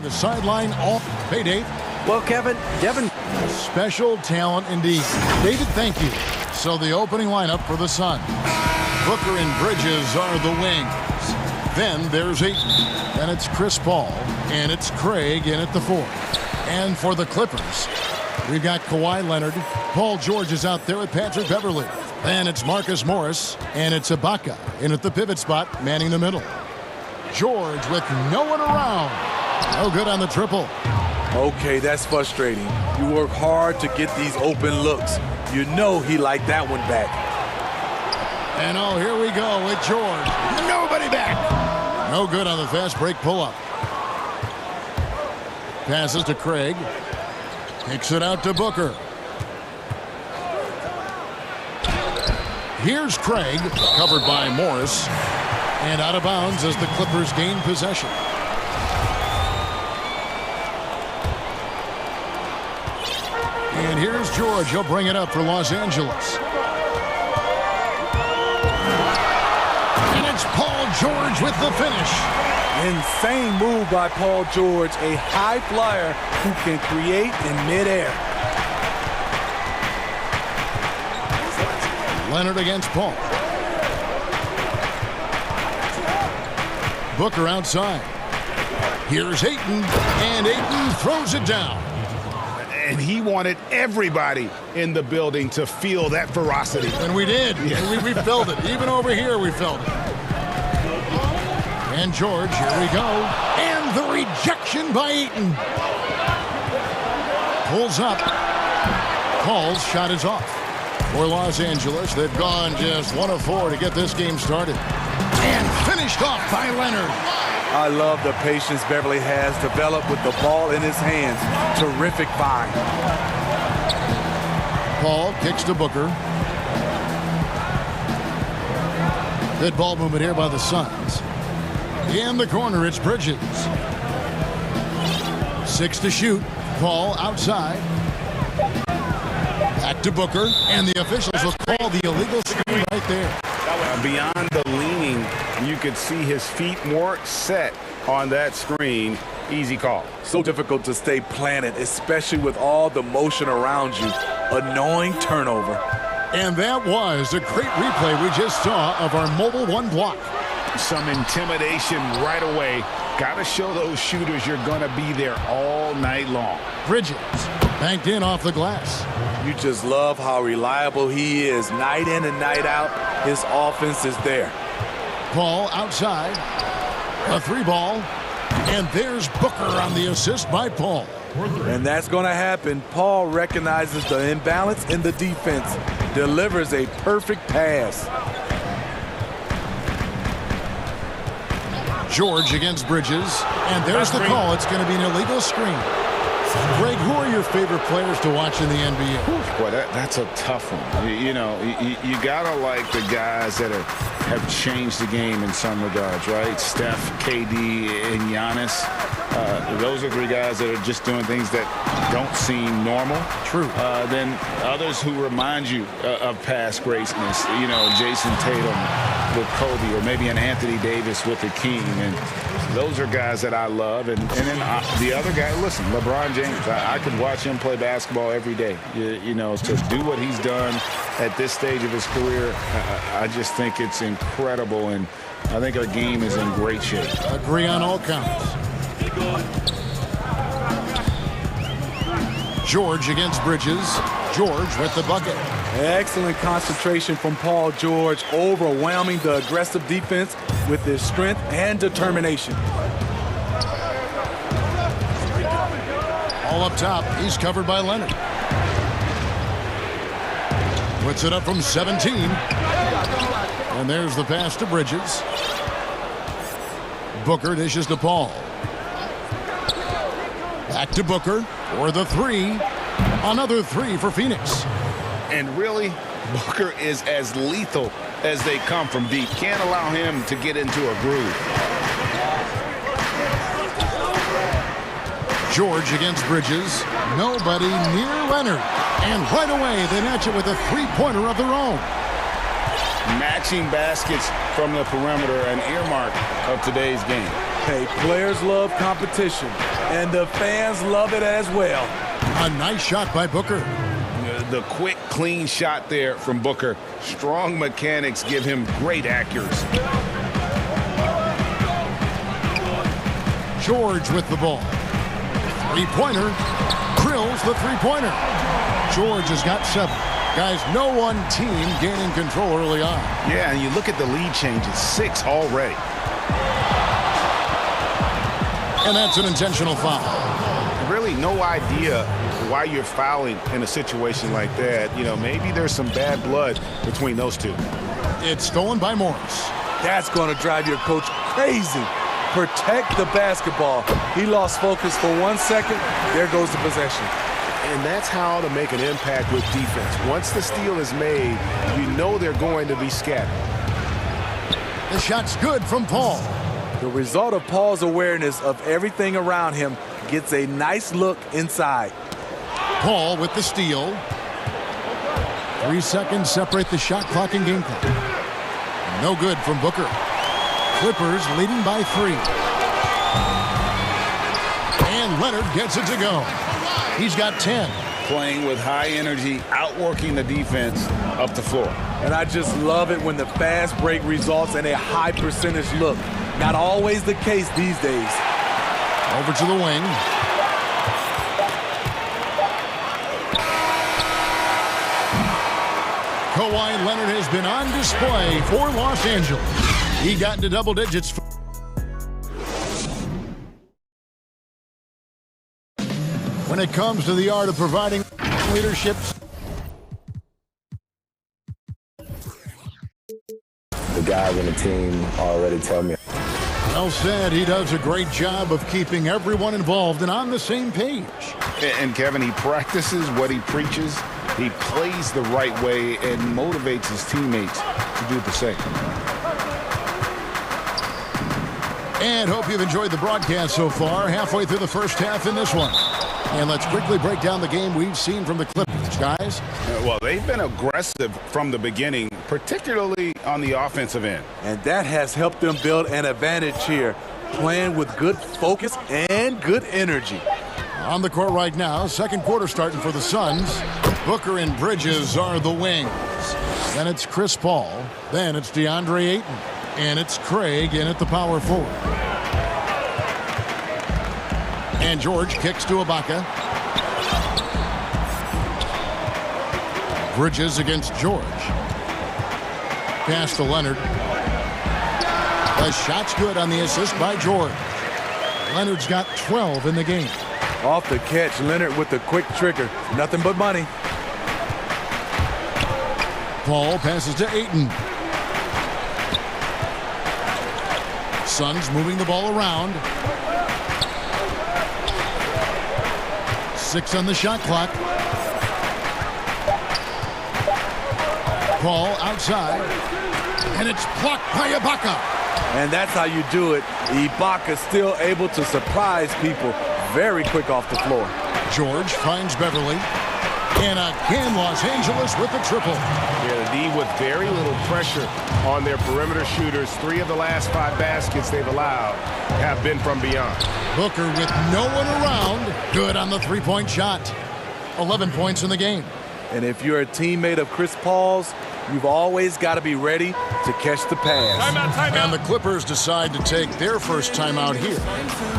The sideline all payday. Well, Kevin, Devin. Special talent indeed. David, thank you. So the opening lineup for the Sun. Booker and Bridges are the wings. Then there's Ayton. Then it's Chris Paul. And it's Craig in at the 4. And for the Clippers, we've got Kawhi Leonard. Paul George is out there with Patrick Beverley. Then it's Marcus Morris. And it's Ibaka in at the pivot spot, manning the middle. George with no one around. No good on the triple. Okay, that's frustrating. You work hard to get these open looks. You know he liked that one back. And oh, here we go with George. Nobody back. No good on the fast break pull-up. Passes to Craig. Kicks it out to Booker. Here's Craig, covered by Morris. And out of bounds as the Clippers gain possession. And here's George. He'll bring it up for Los Angeles. And it's Paul George with the finish. Insane move by Paul George, a high flyer who can create in midair. Leonard against Paul. Booker outside. Here's Ayton, and Ayton throws it down. And he wanted everybody in the building to feel that ferocity. And we did. Yeah. We felt it. Even over here, we felt it. And George, here we go. And the rejection by Ayton. Pulls up. Paul's shot is off. For Los Angeles, they've gone just 1 of 4 to get this game started. And finished off by Leonard. I love the patience Beverly has developed with the ball in his hands. Terrific find. Paul kicks to Booker. Good ball movement here by the Suns. In the corner, it's Bridges. 6 to shoot. Paul outside. Back to Booker, and the officials will call the illegal screen right there. Beyond the leaning, you could see his feet more set on that screen. Easy call. So difficult to stay planted, especially with all the motion around you. Annoying turnover. And that was a great replay we just saw of our mobile one block. Some intimidation right away. Got to show those shooters you're going to be there all night long. Bridges banked in off the glass. You just love how reliable he is. Night in and night out, his offense is there. Paul outside. A 3 ball. And there's Booker on the assist by Paul. And that's going to happen. Paul recognizes the imbalance in the defense. Delivers a perfect pass. George against Bridges. And there's the call. It's going to be an illegal screen. Greg, who are your favorite players to watch in the NBA? Boy, that's a tough one. You got to like the guys that have changed the game in some regards, right? Steph, KD, and Giannis. Those are 3 guys that are just doing things that don't seem normal. True. Then others who remind you of past greatness. Jason Tatum with Kobe, or maybe an Anthony Davis with the King. And those are guys that I love. And then the other guy, listen, LeBron James. I could watch him play basketball every day. To do what he's done at this stage of his career, I just think it's incredible. And I think our game is in great shape. Agree on all counts. George against Bridges. George with the bucket. Excellent concentration from Paul George, overwhelming the aggressive defense with his strength and determination. All up top, he's covered by Leonard. Puts it up from 17. And there's the pass to Bridges. Booker dishes to Paul. Back to Booker for the 3. Another 3 for Phoenix. And really, Booker is as lethal as they come from deep. Can't allow him to get into a groove. George against Bridges. Nobody near Leonard. And right away, they match it with a 3-pointer of their own. Matching baskets from the perimeter, an earmark of today's game. Hey, players love competition. and the fans love it as well. A nice shot by Booker. The quick, clean shot there from Booker. Strong mechanics give him great accuracy. George with the ball. Three-pointer. Drills the three-pointer. George has got 7. Guys, no one team gaining control early on. Yeah, and you look at the lead changes. 6 already. And that's an intentional foul. Really no idea why you're fouling in a situation like that. You know, maybe there's some bad blood between those two. It's stolen by Morris. That's going to drive your coach crazy. Protect the basketball. He lost focus for 1 second. There goes the possession. And that's how to make an impact with defense. Once the steal is made, you know they're going to be scattered. The shot's good from Paul. The result of Paul's awareness of everything around him gets a nice look inside. Paul with the steal. 3 seconds separate the shot clock and game clock. No good from Booker. Clippers leading by 3. And Leonard gets it to go. He's got 10. Playing with high energy, outworking the defense up the floor. And I just love it when the fast break results in a high percentage look. Not always the case these days. Over to the wing. Kawhi Leonard has been on display for Los Angeles. He got into double digits. When it comes to the art of providing leadership. The guys on the team already tell me. Well said. He does a great job of keeping everyone involved and on the same page. And Kevin, he practices what he preaches. He plays the right way and motivates his teammates to do the same. And hope you've enjoyed the broadcast so far. Halfway through the first half in this one. And let's quickly break down the game we've seen from the Clippers, guys. Well, they've been aggressive from the beginning, particularly on the offensive end. And that has helped them build an advantage here, playing with good focus and good energy. On the court right now, second quarter starting for the Suns. Booker and Bridges are the wings. Then it's Chris Paul. Then it's DeAndre Ayton. And it's Craig in at the power forward. And George kicks to Ibaka. Bridges against George. Pass to Leonard. The shot's good on the assist by George. Leonard's got 12 in the game. Off the catch, Leonard with the quick trigger. Nothing but money. Paul passes to Ayton. Suns moving the ball around. 6 on the shot clock. Paul outside. And it's blocked by Ibaka. And that's how you do it. Ibaka still able to surprise people very quick off the floor. George finds Beverly. And again, Los Angeles with a triple. Yeah, the D with very little pressure on their perimeter shooters. 3 of the last 5 baskets they've allowed have been from beyond. Booker with no one around. Good on the three-point shot. 11 points in the game. And if you're a teammate of Chris Paul's, you've always got to be ready to catch the pass. Timeout. And the Clippers decide to take their first timeout here.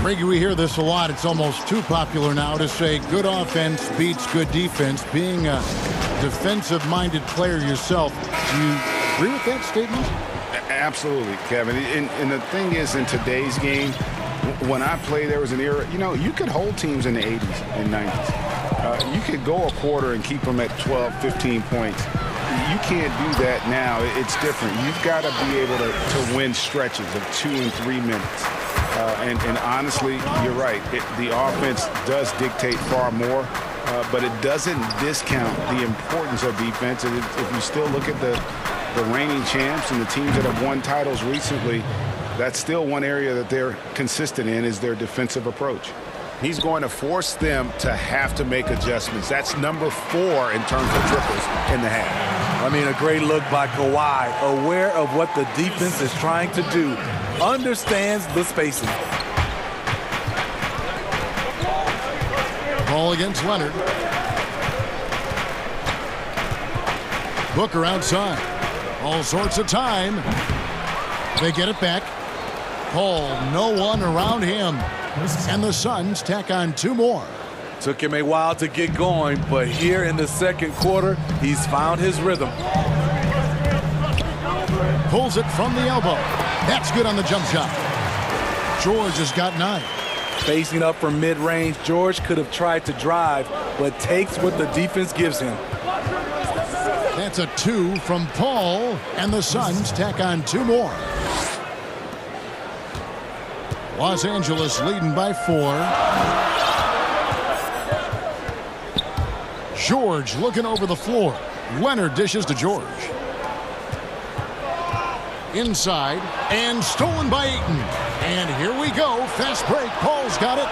Reggie, we hear this a lot. It's almost too popular now to say good offense beats good defense. Being a defensive-minded player yourself, do you agree with that statement? Absolutely, Kevin. And the thing is, in today's game, when I played, there was an era, you know, you could hold teams in the 80s and 90s. You could go a quarter and keep them at 12, 15 points. You can't do that now. It's different. You've got to be able to win stretches of 2 and 3 minutes. And honestly, you're right. The offense does dictate far more, but it doesn't discount the importance of defense. And if you still look at the reigning champs and the teams that have won titles recently, that's still one area that they're consistent in is their defensive approach. He's going to force them to have to make adjustments. That's number 4 in terms of triples in the half. I mean, a great look by Kawhi, aware of what the defense is trying to do, understands the spacing. Ball against Leonard. Booker outside. All sorts of time. They get it back. Paul, no one around him. And the Suns tack on 2 more. Took him a while to get going, but here in the second quarter, he's found his rhythm. Pulls it from the elbow. That's good on the jump shot. George has got 9. Facing up from mid-range, George could have tried to drive, but takes what the defense gives him. That's a 2 from Paul, and the Suns tack on 2 more. Los Angeles leading by 4. George looking over the floor. Leonard dishes to George. Inside, and stolen by Ayton. And here we go. Fast break. Paul's got it.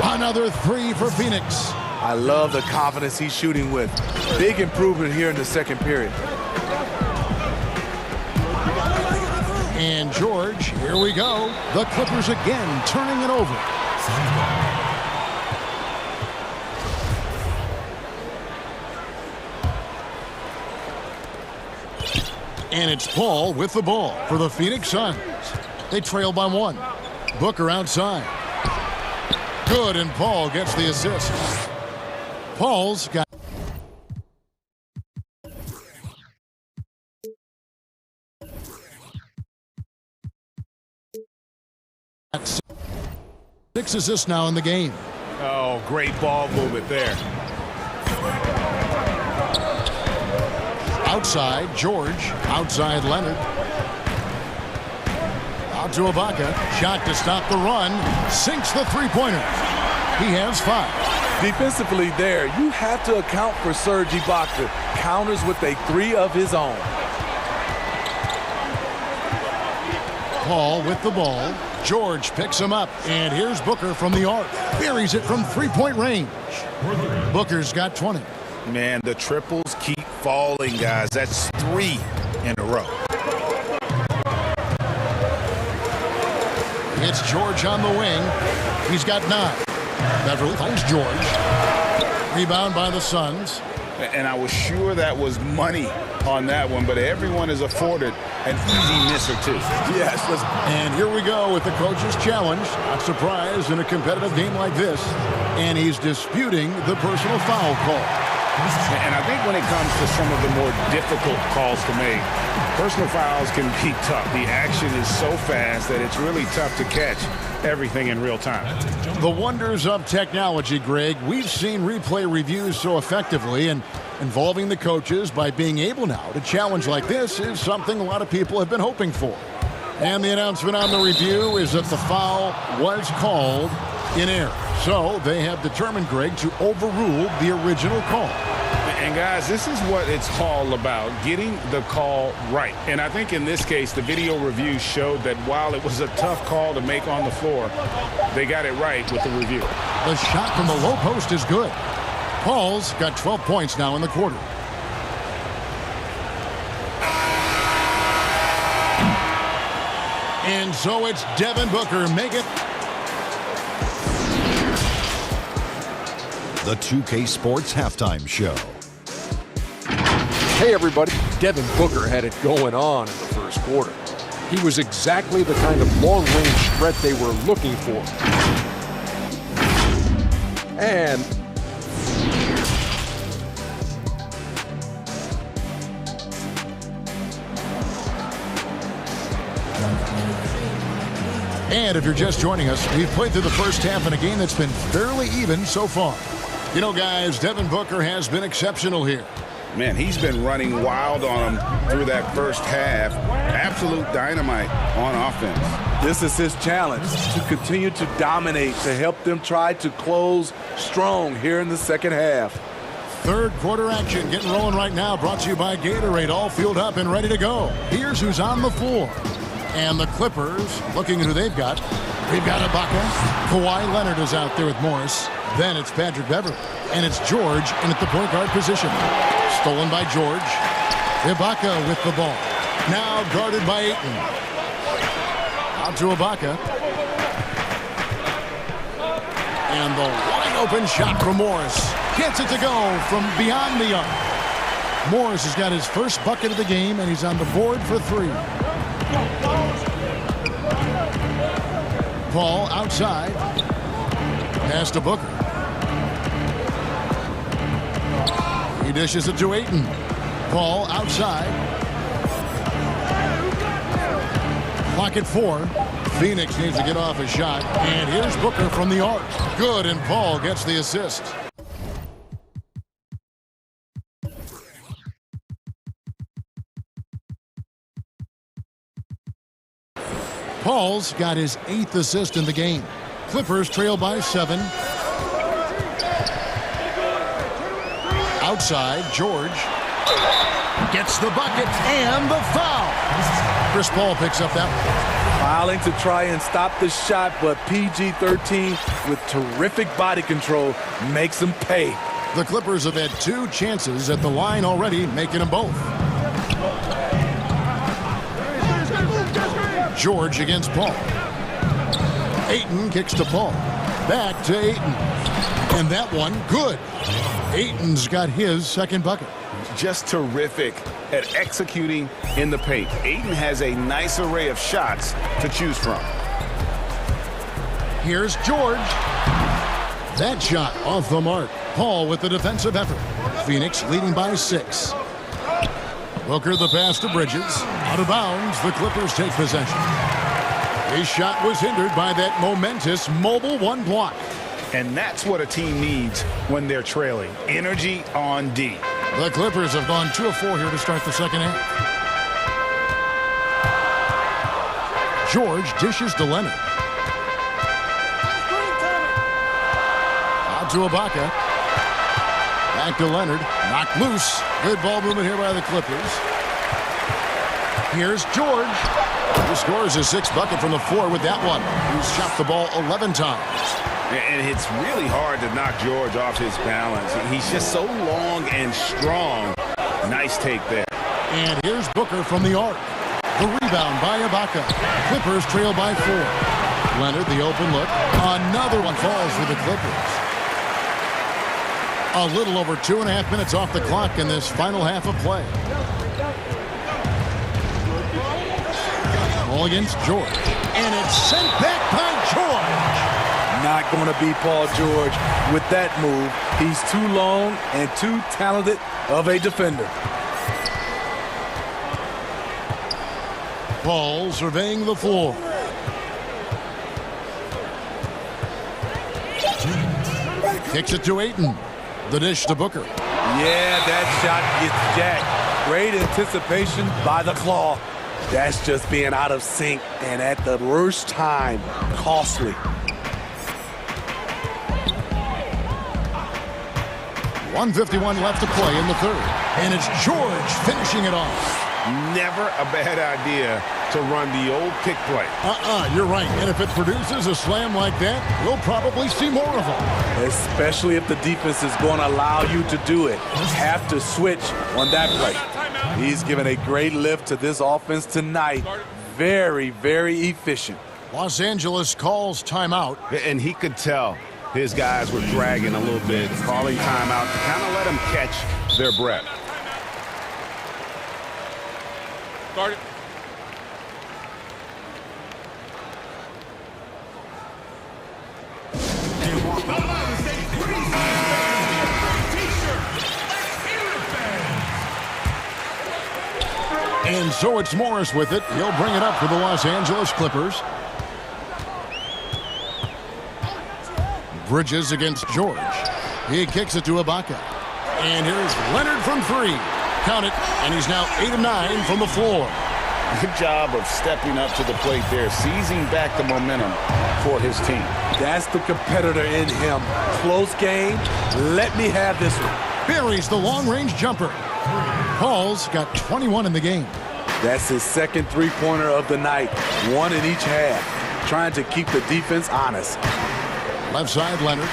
Another 3 for Phoenix. I love the confidence he's shooting with. Big improvement here in the second period. And George, here we go. The Clippers again turning it over. And it's Paul with the ball for the Phoenix Suns. They trail by 1. Booker outside. Good, and Paul gets the assist. Paul's got... Six assists now in the game. Oh, great ball movement there. Outside, George. Outside, Leonard. Out to Ibaka. Shot to stop the run. Sinks the three-pointer. He has 5. Defensively there, you have to account for Serge Ibaka. Counters with a 3 of his own. Paul with the ball. George picks him up. And here's Booker from the arc. Buries it from three-point range. Booker's got 20. Man, the triples keep falling, guys. That's 3 in a row. It's George on the wing. He's got 9. Beverly finds George. Rebound by the Suns. And I was sure that was money on that one, but everyone is afforded an easy miss or 2. Yes. And here we go with the coach's challenge. Not surprised in a competitive game like this. And he's disputing the personal foul call. And I think when it comes to some of the more difficult calls to make, personal fouls can be tough. The action is so fast that it's really tough to catch everything in real time. The wonders of technology, Greg. We've seen replay reviews so effectively, and involving the coaches by being able now to challenge like this is something a lot of people have been hoping for. And the announcement on the review is that the foul was called in error. So they have determined, Greg, to overrule the original call. And guys, this is what it's all about, getting the call right. And I think in this case, the video review showed that while it was a tough call to make on the floor, they got it right with the review. The shot from the low post is good. Paul's got 12 points now in the quarter. And so it's Devin Booker make it. The 2K Sports Halftime Show. Hey everybody, Devin Booker had it going on in the first quarter. He was exactly the kind of long-range threat they were looking for. And if you're just joining us, we've played through the first half in a game that's been fairly even so far. You know, guys, Devin Booker has been exceptional here. Man, he's been running wild on him through that first half. Absolute dynamite on offense. This is his challenge, to continue to dominate, to help them try to close strong here in the second half. Third quarter action getting rolling right now, brought to you by Gatorade, all fueled up and ready to go. Here's who's on the floor. And the Clippers, looking at who they've got. They've got Ibaka. Kawhi Leonard is out there with Morris. Then it's Patrick Beverly. And it's George in at the point guard position. Stolen by George. Ibaka with the ball. Now guarded by Ayton. Out to Ibaka. And the wide open shot from Morris. Gets it to go from beyond the arc. Morris has got his first bucket of the game, and he's on the board for 3. Paul outside. Pass to Booker. He dishes it to Ayton. Paul outside. Clock at 4. Phoenix needs to get off a shot. And here's Booker from the arc. Good, and Paul gets the assist. Paul's got his 8th assist in the game. Clippers trail by 7. Outside, George gets the bucket and the foul. Chris Paul picks up that one. Fouling to try and stop the shot, but PG-13 with terrific body control makes him pay. The Clippers have had 2 chances at the line already, making them both. George against Paul. Ayton kicks to Paul. Back to Ayton. And that one, good. Ayton's got his second bucket. Just terrific at executing in the paint. Ayton has a nice array of shots to choose from. Here's George. That shot off the mark. Paul with the defensive effort. Phoenix leading by 6. Booker the pass to Bridges. Out of bounds, the Clippers take possession. His shot was hindered by that momentous mobile 1 block. And that's what a team needs when they're trailing. Energy on D. The Clippers have gone 2 of 4 here to start the second half. George dishes to Leonard. Out to Ibaka. Back to Leonard. Knocked loose. Good ball movement here by the Clippers. Here's George. He scores his 6th bucket from the floor with that one. He's shot the ball 11 times. And it's really hard to knock George off his balance. He's just so long and strong. Nice take there. And here's Booker from the arc. The rebound by Ibaka. Clippers trail by 4. Leonard, the open look. Another one falls for the Clippers. A little over 2.5 minutes off the clock in this final half of play. Ball against George. And it's sent back by George. Not going to be Paul George with that move. He's too long and too talented of a defender. Paul surveying the floor. Kicks it to Ayton. The dish to Booker. Yeah, that shot gets jacked. Great anticipation by the claw. That's just being out of sync and at the worst time, costly. 1:51 left to play in the 3rd. And it's George finishing it off. Never a bad idea to run the old pick play. You're right. And if it produces a slam like that, we'll probably see more of them. Especially if the defense is going to allow you to do it. Have to switch on that play. He's given a great lift to this offense tonight. Very, very efficient. Los Angeles calls timeout. And he could tell his guys were dragging a little bit, calling timeout to kind of let them catch their breath. Start it. And so it's Morris with it. He'll bring it up for the Los Angeles Clippers. Bridges against George. He kicks it to Ibaka. And here's Leonard from 3. Count it. And he's now 8 of 9 from the floor. Good job of stepping up to the plate there, seizing back the momentum for his team. That's the competitor in him. Close game. Let me have this one. Buries the long-range jumper. Paul's got 21 in the game. That's his second three-pointer of the night. 1 in each half. Trying to keep the defense honest. Left side, Leonard.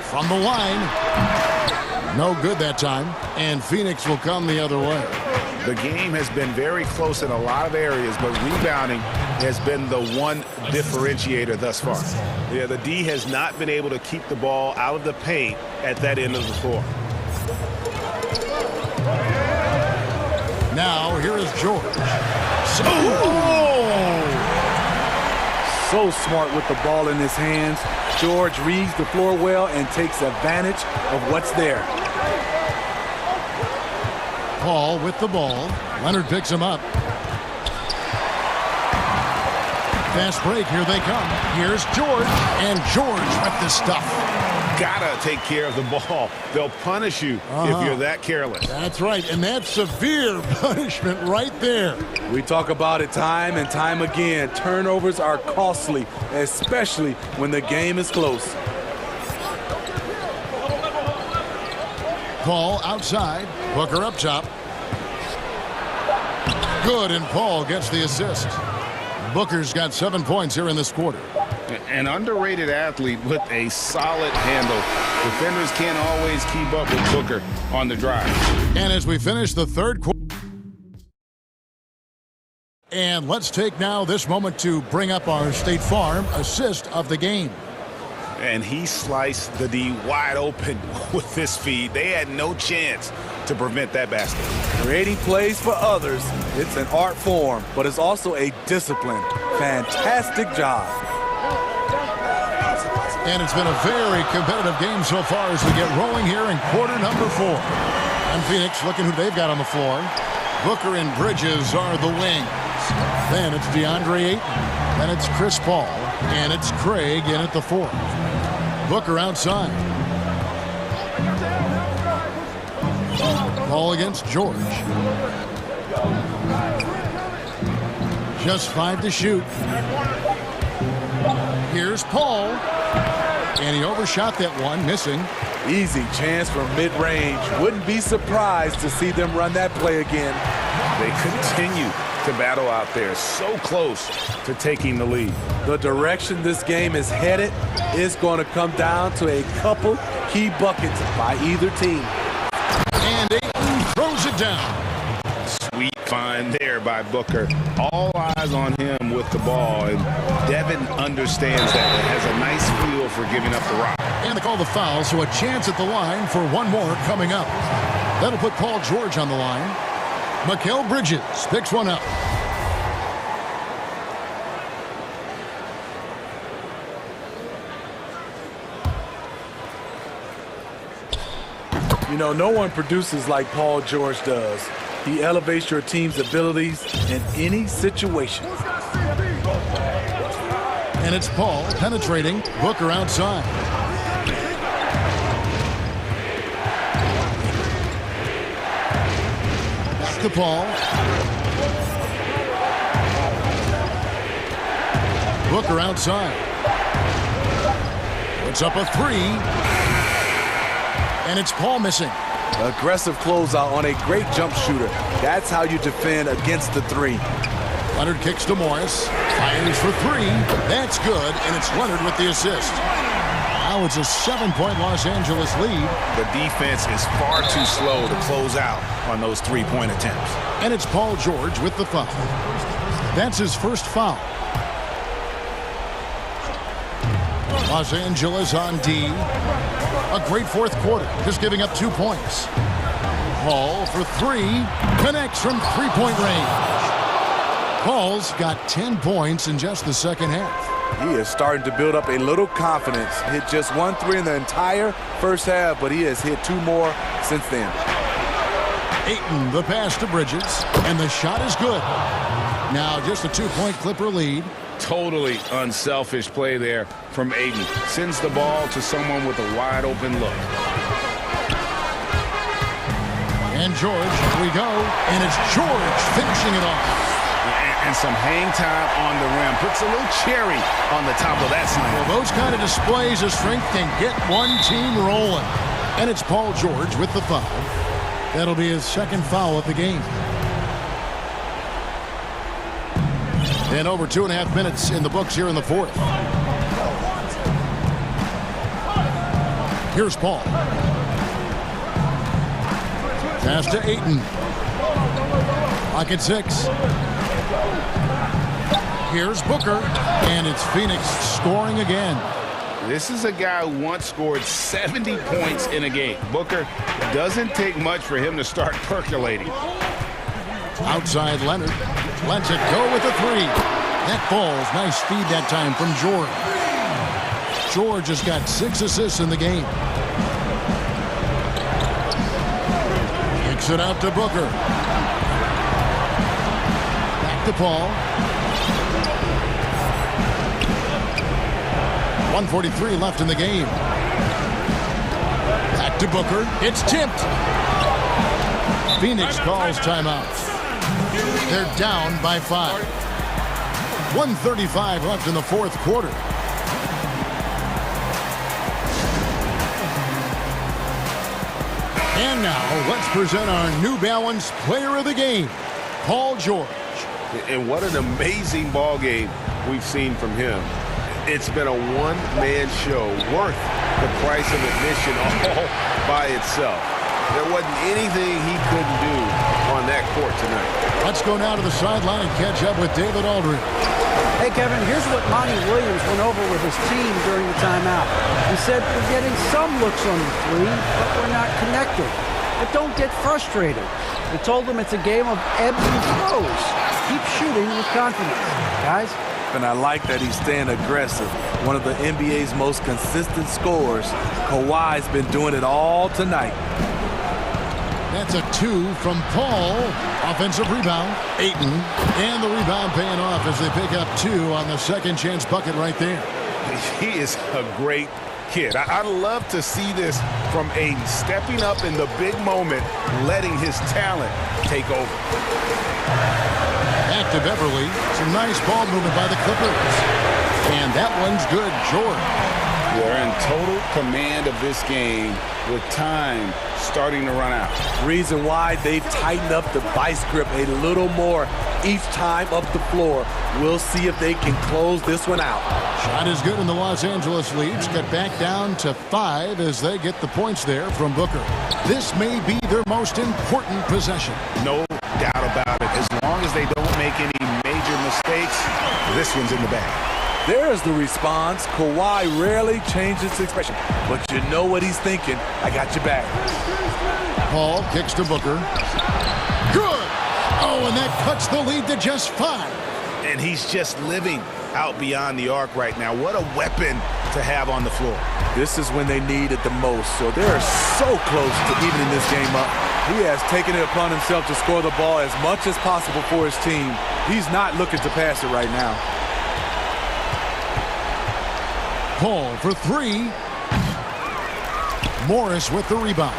From the line. No good that time. And Phoenix will come the other way. The game has been very close in a lot of areas, but rebounding has been the one differentiator thus far. Yeah, the D has not been able to keep the ball out of the paint at that end of the floor. Now, here is George. So smart with the ball in his hands. George reads the floor well and takes advantage of what's there. Paul with the ball. Leonard picks him up. Fast break. Here they come. Here's George. And George with the stuff. Gotta take care of the ball. They'll punish you if you're that careless. That's right. And that's severe punishment right there. We talk about it time and time again. Turnovers are costly, especially when the game is close. Paul outside. Booker up top. Good, and Paul gets the assist. Booker's got 7 points here in this quarter. An underrated athlete with a solid handle. Defenders can't always keep up with Booker on the drive. And as we finish the third quarter, and let's take now this moment to bring up our State Farm assist of the game. And he sliced the D wide open with this feed. They had no chance to prevent that basket. Creating plays for others, it's an art form, but it's also a discipline. Fantastic job. And it's been a very competitive game so far as we get rolling here in quarter number 4. And Phoenix looking who they've got on the floor. Booker and Bridges are the wings. Then it's DeAndre Ayton. Then it's Chris Paul. And it's Craig in at the 4. Booker outside. Ball against George. Just 5 to shoot. Here's Paul. And he overshot that one, missing. Easy chance from mid-range. Wouldn't be surprised to see them run that play again. They continue to battle out there, so close to taking the lead. The direction this game is headed is going to come down to a couple key buckets by either team. And Ayton throws it down. Sweet find there by Booker. All eyes on him with the ball, and Devin understands that and has a nice feel for giving up the rock. And they call the foul, so a chance at the line for one more coming up. That'll put Paul George on the line. Mikal Bridges picks one up. You know, no one produces like Paul George does. He elevates your team's abilities in any situation. And it's Paul penetrating. Booker outside. Back to Paul. Booker outside. Puts up a 3. And it's Paul missing. Aggressive closeout on a great jump shooter. That's how you defend against the 3. Leonard kicks to Morris. Fires for 3. That's good, and it's Leonard with the assist. Now it's a 7-point Los Angeles lead. The defense is far too slow to close out on those 3-point attempts. And it's Paul George with the foul. That's his first foul. Los Angeles on D. A great fourth quarter, just giving up 2 points. Paul for 3. Connects from 3-point range. Paul's got 10 points in just the second half. He is starting to build up a little confidence. Hit just 1 3 in the entire first half, but he has hit 2 more since then. Ayton, the pass to Bridges, and the shot is good. Now just a 2-point Clipper lead. Totally unselfish play there from Ayton. Sends the ball to someone with a wide open look. And George, here we go. And it's George finishing it off. And some hang time on the rim. Puts a little cherry on the top of that slam. Well, those kind of displays of strength can get one team rolling. And it's Paul George with the foul. That'll be his second foul of the game. And over 2.5 minutes in the books here in the fourth. Here's Paul. Pass to Ayton. Clock at 6. Here's Booker, and it's Phoenix scoring again. This is a guy who once scored 70 points in a game. Booker, doesn't take much for him to start percolating. Outside Leonard. Lets it go with a 3. That falls. Nice feed that time from George. George has got 6 assists in the game. Kicks it out to Booker. Back to Paul. 1:43 left in the game. Back to Booker. It's tipped. Phoenix calls timeout. They're down by 5. 1:35 left in the fourth quarter. And now, let's present our New Balance Player of the Game, Paul George. And what an amazing ball game we've seen from him. It's been a one-man show worth the price of admission all by itself. There wasn't anything he couldn't do on that court tonight. Let's go now to the sideline and catch up with David Aldridge. Hey, Kevin, here's what Monty Williams went over with his team during the timeout. He said, we're getting some looks on the 3, but we're not connected. But don't get frustrated. He told them it's a game of ebbs and flows. Keep shooting with confidence, guys. And I like that he's staying aggressive. One of the NBA's most consistent scorers. Kawhi's been doing it all tonight. That's a 2 from Paul. Offensive rebound, Ayton. And the rebound paying off as they pick up 2 on the second chance bucket right there. He is a great kid. I'd love to see this from Ayton, stepping up in the big moment, letting his talent take over. Back to Beverly. Some nice ball movement by the Clippers. And that one's good, George. They're in total command of this game with time starting to run out. Reason why they've tightened up the vice grip a little more each time up the floor. We'll see if they can close this one out. Shot is good, and the Los Angeles leads get back down to 5 as they get the points there from Booker. This may be their most important possession. No doubt about it. As long as they don't make any major mistakes, this one's in the bag. There's the response. Kawhi rarely changes his expression, but you know what he's thinking. I got your back. Paul kicks to Booker. Good! Oh, and that cuts the lead to just 5. And he's just living out beyond the arc right now. What a weapon to have on the floor. This is when they need it the most, so they're so close to evening this game up. He has taken it upon himself to score the ball as much as possible for his team. He's not looking to pass it right now. Paul for 3. Morris with the rebound.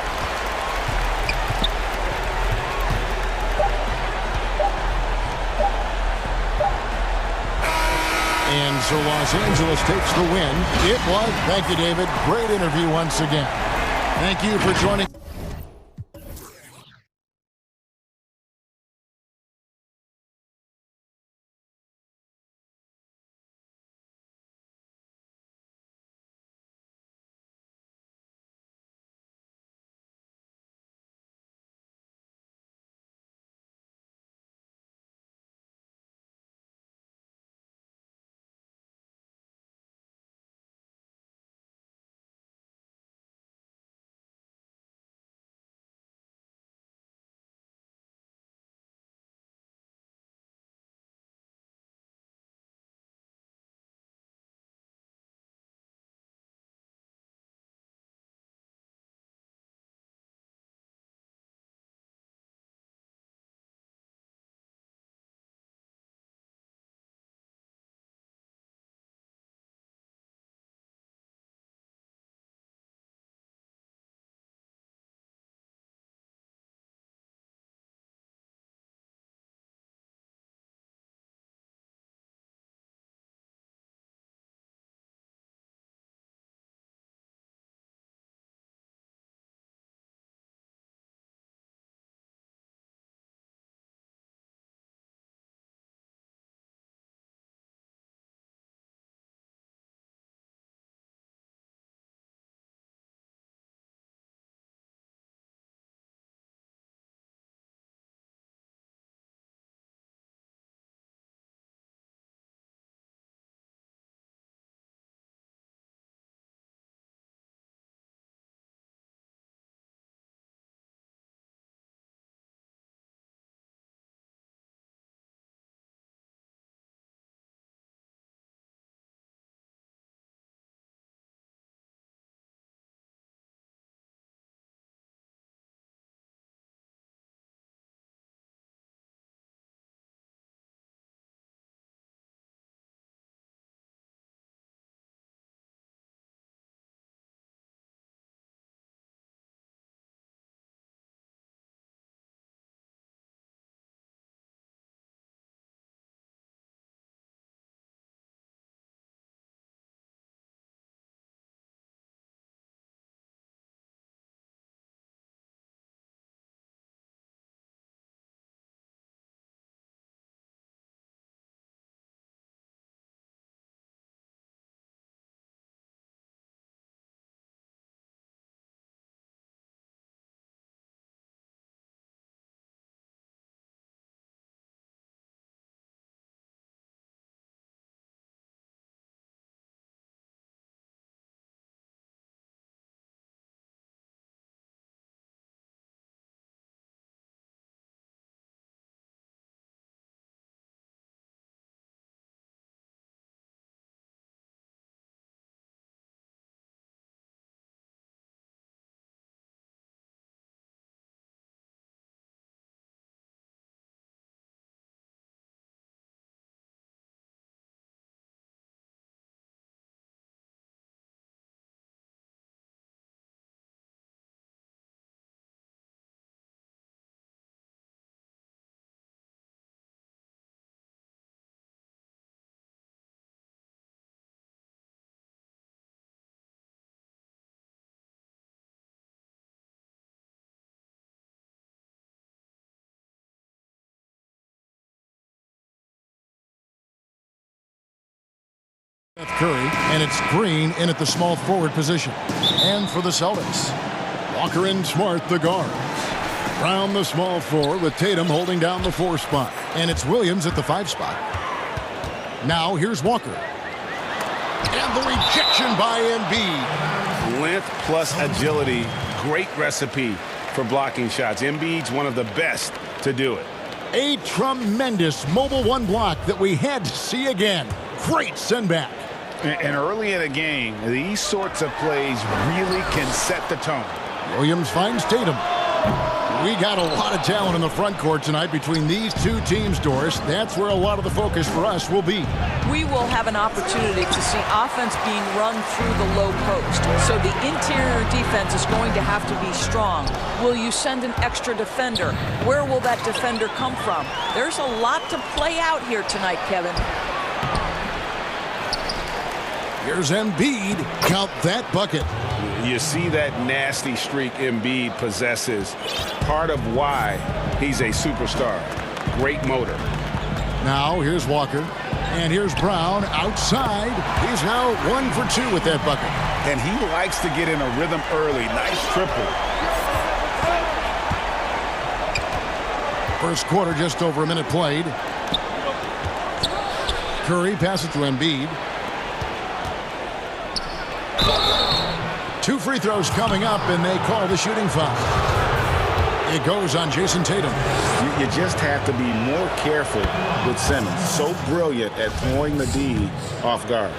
And so Los Angeles takes the win. It was. Thank you, David. Great interview once again. Thank you for joining. Curry, and it's Green in at the small forward position. And for the Celtics, Walker and Smart, the guard. Brown, the small forward, with Tatum holding down the 4 spot. And it's Williams at the 5 spot. Now here's Walker. And the rejection by Embiid. Length plus agility, great recipe for blocking shots. Embiid's one of the best to do it. A tremendous mobile 1 block that we had to see again. Great send back. And early in a game, these sorts of plays really can set the tone. Williams finds Tatum. We got a lot of talent in the front court tonight between these 2 teams, Doris. That's where a lot of the focus for us will be. We will have an opportunity to see offense being run through the low post. So the interior defense is going to have to be strong. Will you send an extra defender? Where will that defender come from? There's a lot to play out here tonight, Kevin. Here's Embiid. Count that bucket. You see that nasty streak Embiid possesses. Part of why he's a superstar. Great motor. Now here's Walker. And here's Brown outside. He's now 1 for 2 with that bucket. And he likes to get in a rhythm early. Nice triple. First quarter, just over a minute played. Curry passes to Embiid. 2 free throws coming up, and they call the shooting foul. It goes on Jason Tatum. You just have to be more careful with Simmons. So brilliant at throwing the D off guard.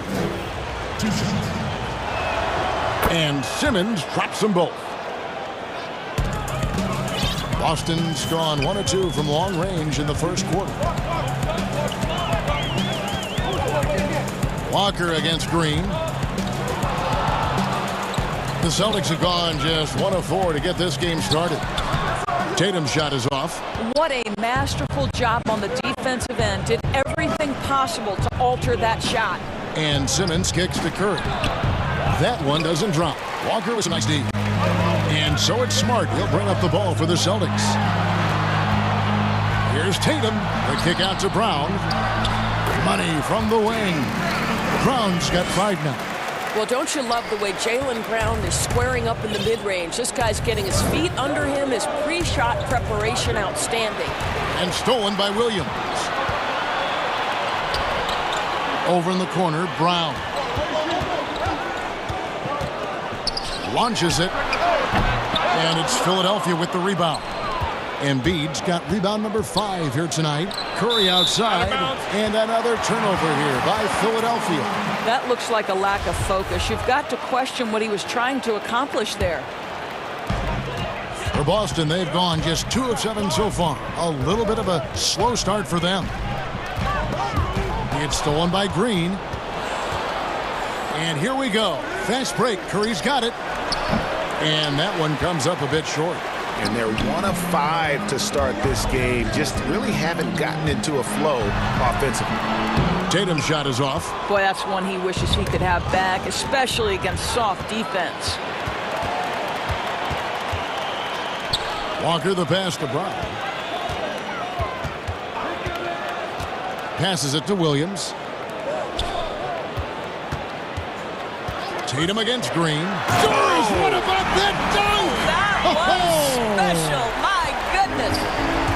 And Simmons drops them both. Boston's gone 1 of 2 from long range in the first quarter. Walker against Green. The Celtics have gone just 1 of 4 to get this game started. Tatum's shot is off. What a masterful job on the defensive end. Did everything possible to alter that shot. And Simmons kicks to Curry. That one doesn't drop. Walker was a nice D. And so it's Smart. He'll bring up the ball for the Celtics. Here's Tatum. The kick out to Brown. Money from the wing. Brown's got 5 now. Well, don't you love the way Jaylen Brown is squaring up in the mid-range? This guy's getting his feet under him, his pre-shot preparation outstanding. And stolen by Williams. Over in the corner, Brown. Launches it. And it's Philadelphia with the rebound. Embiid's got rebound number 5 here tonight. Curry outside. And another turnover here by Philadelphia. That looks like a lack of focus. You've got to question what he was trying to accomplish there. For Boston, they've gone just 2 of 7 so far. A little bit of a slow start for them. It's stolen by Green. And here we go. Fast break. Curry's got it. And that one comes up a bit short. And they're 1 of 5 to start this game. Just really haven't gotten into a flow offensively. Tatum's shot is off. Boy, that's one he wishes he could have back, especially against soft defense. Walker the pass to Brown. Passes it to Williams. Tatum against Green. Doris, what about that dunk? That was special. My goodness.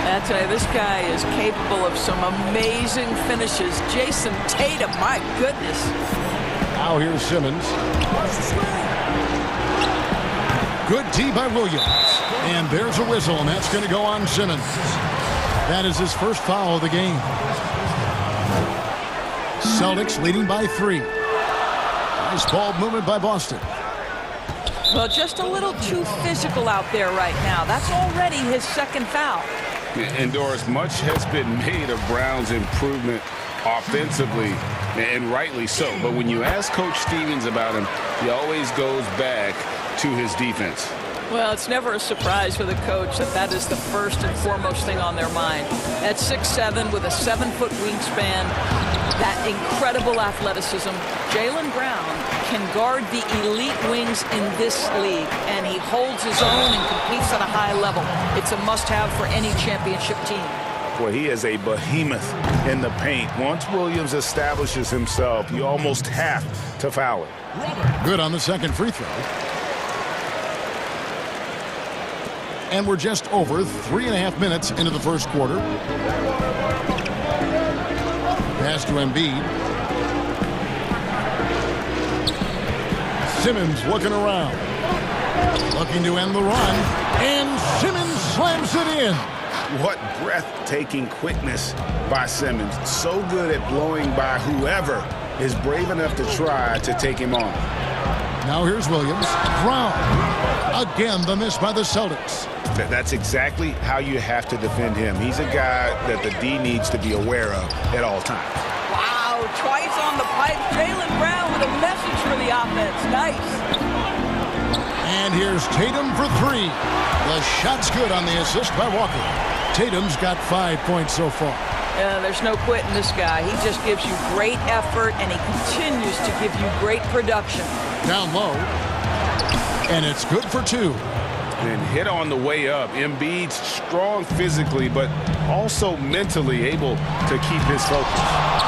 I tell you, this guy is capable of some amazing finishes. Jason Tatum, my goodness. Now here's Simmons. Good D by Williams. And there's a whistle, and that's going to go on Simmons. That is his first foul of the game. Celtics leading by 3. Nice ball movement by Boston. Well, just a little too physical out there right now. That's already his second foul. And Doris, much has been made of Brown's improvement offensively, and rightly so. But when you ask Coach Stevens about him, he always goes back to his defense. Well, it's never a surprise for the coach that is the first and foremost thing on their mind. At 6'7", with a 7-foot wingspan, that incredible athleticism, Jaylen Brown can guard the elite wings in this league, and he holds his own and competes at a high level. It's a must-have for any championship team. Boy, he is a behemoth in the paint. Once Williams establishes himself, you almost have to foul it. Good on the second free throw. And we're just over 3.5 minutes into the first quarter. Pass to Embiid. Simmons looking around. Looking to end the run. And Simmons slams it in. What breathtaking quickness by Simmons. So good at blowing by whoever is brave enough to try to take him on. Now here's Williams. Brown. Again, the miss by the Celtics. That's exactly how you have to defend him. He's a guy that the D needs to be aware of at all times. Wow, twice on the pipe. Jaylen Brown with a message for the offense. Nice. And here's Tatum for three. The shot's good on the assist by Walker. Tatum's got 5 points so far. There's no quitting this guy. He just gives you great effort, and he continues to give you great production. Down low. And it's good for two. And hit on the way up. Embiid's strong physically, but also mentally able to keep his focus.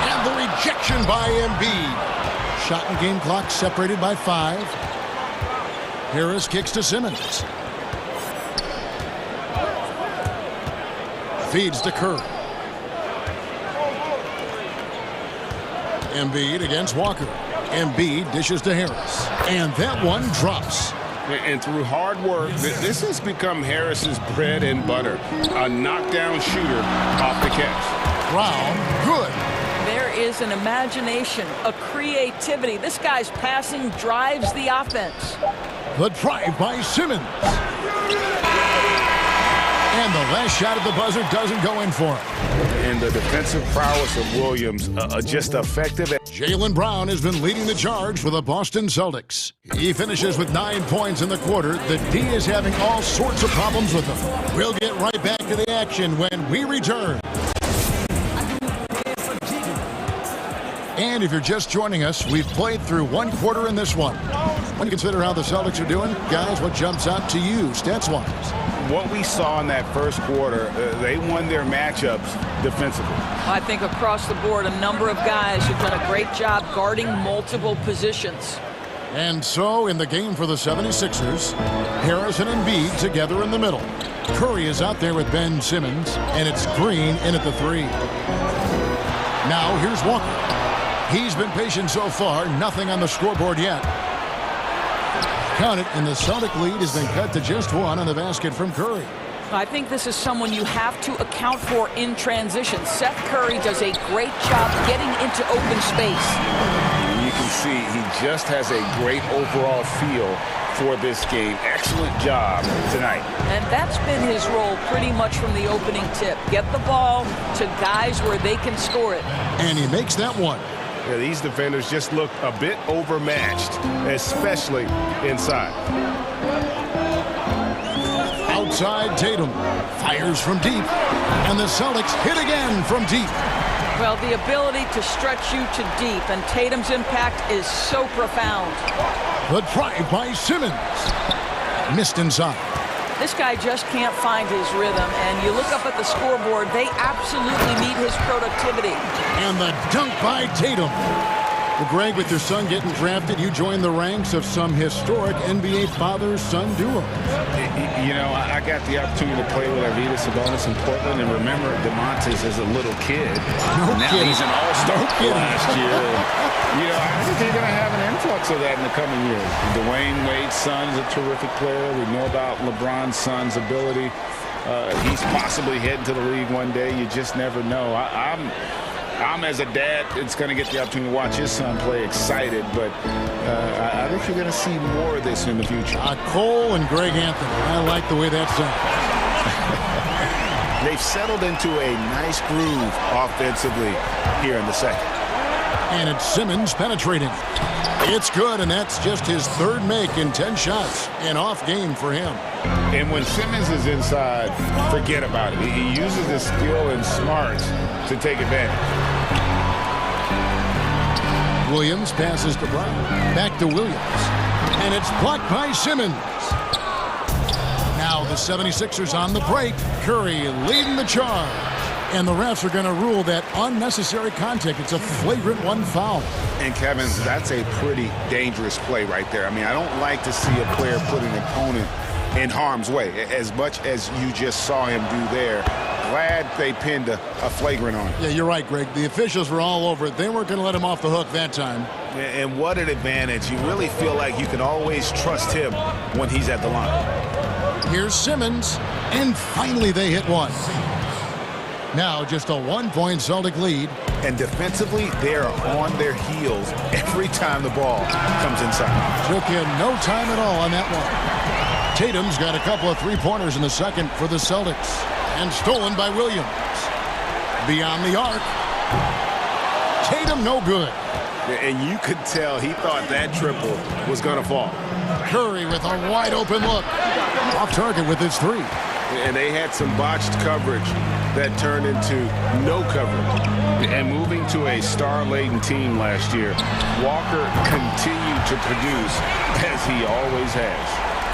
And the rejection by Embiid. Shot and game clock separated by 5. Harris kicks to Simmons. Feeds to Curry. Embiid against Walker. Embiid dishes to Harris. And that one drops. And through hard work, this has become Harris's bread and butter. A knockdown shooter off the catch. Brown, good. There is an imagination, a creativity. This guy's passing drives the offense. The drive by Simmons. And the last shot at the buzzer doesn't go in for him. And the defensive prowess of Williams, just effective. Jaylen Brown has been leading the charge for the Boston Celtics. He finishes with 9 points in the quarter. The D is having all sorts of problems with him. We'll get right back to the action when we return. And if you're just joining us, we've played through one quarter in this one. When you consider how the Celtics are doing, guys, what jumps out to you stats-wise? What we saw in that first quarter, they won their matchups defensively. I think across the board, a number of guys have done a great job guarding multiple positions. And so, in the game for the 76ers, Harris and Embiid together in the middle. Curry is out there with Ben Simmons, and it's Green in at the 3. Now, here's Walker. He's been patient so far, nothing on the scoreboard yet. Count it, and the Celtic lead has been cut to just 1 on the basket from Curry. I think this is someone you have to account for in transition. Seth Curry does a great job getting into open space. You can see he just has a great overall feel for this game. Excellent job tonight. And that's been his role pretty much from the opening tip. Get the ball to guys where they can score it. And he makes that one. Yeah, these defenders just look a bit overmatched, especially inside. Outside, Tatum fires from deep, and the Celtics hit again from deep. Well, the ability to stretch you to deep, and Tatum's impact is so profound. The drive by Simmons. Missed inside. This guy just can't find his rhythm, and you look up at the scoreboard, they absolutely need his productivity. And the dunk by Tatum. Well, Greg, with your son getting drafted, you joined the ranks of some historic NBA father-son duos. You know, I got the opportunity to play with Arvydas Sabonis in Portland, and remember DeMontis as a little kid. No now kidding. He's an all-star last year. You know, I think they're going to have an influx of that in the coming years. Dwayne Wade's son is a terrific player. We know about LeBron's son's ability. He's possibly heading to the league one day. You just never know. I'm as a dad, it's going to get the opportunity to watch his son play excited, but I think you're going to see more of this in the future. Cole and Greg Anthony. I like the way that sounds. They've settled into a nice groove offensively here in the second. And it's Simmons penetrating. It's good, and that's just his third make in 10 shots. An off game for him. And when Simmons is inside, forget about it. He uses his skill and smarts to take advantage. Williams passes to Brown. Back to Williams. And it's blocked by Simmons. Now the 76ers on the break. Curry leading the charge. And the refs are going to rule that unnecessary contact. It's a flagrant one foul. And, Kevin, that's a pretty dangerous play right there. I mean, I don't like to see a player put an opponent in harm's way, as much as you just saw him do there. Glad they pinned a flagrant on him. Yeah, you're right, Greg. The officials were all over it. They weren't going to let him off the hook that time. And what an advantage. You really feel like you can always trust him when he's at the line. Here's Simmons, and finally they hit one. Now just a 1-point Celtic lead. And defensively, they're on their heels every time the ball comes inside. Took him no time at all on that one. Tatum's got a couple of three-pointers in the second for the Celtics. And stolen by Williams. Beyond the arc. Tatum no good. And you could tell he thought that triple was going to fall. Curry with a wide-open look. Off target with his three. And they had some botched coverage that turned into no coverage. And moving to a star-laden team last year, Walker continued to produce as he always has.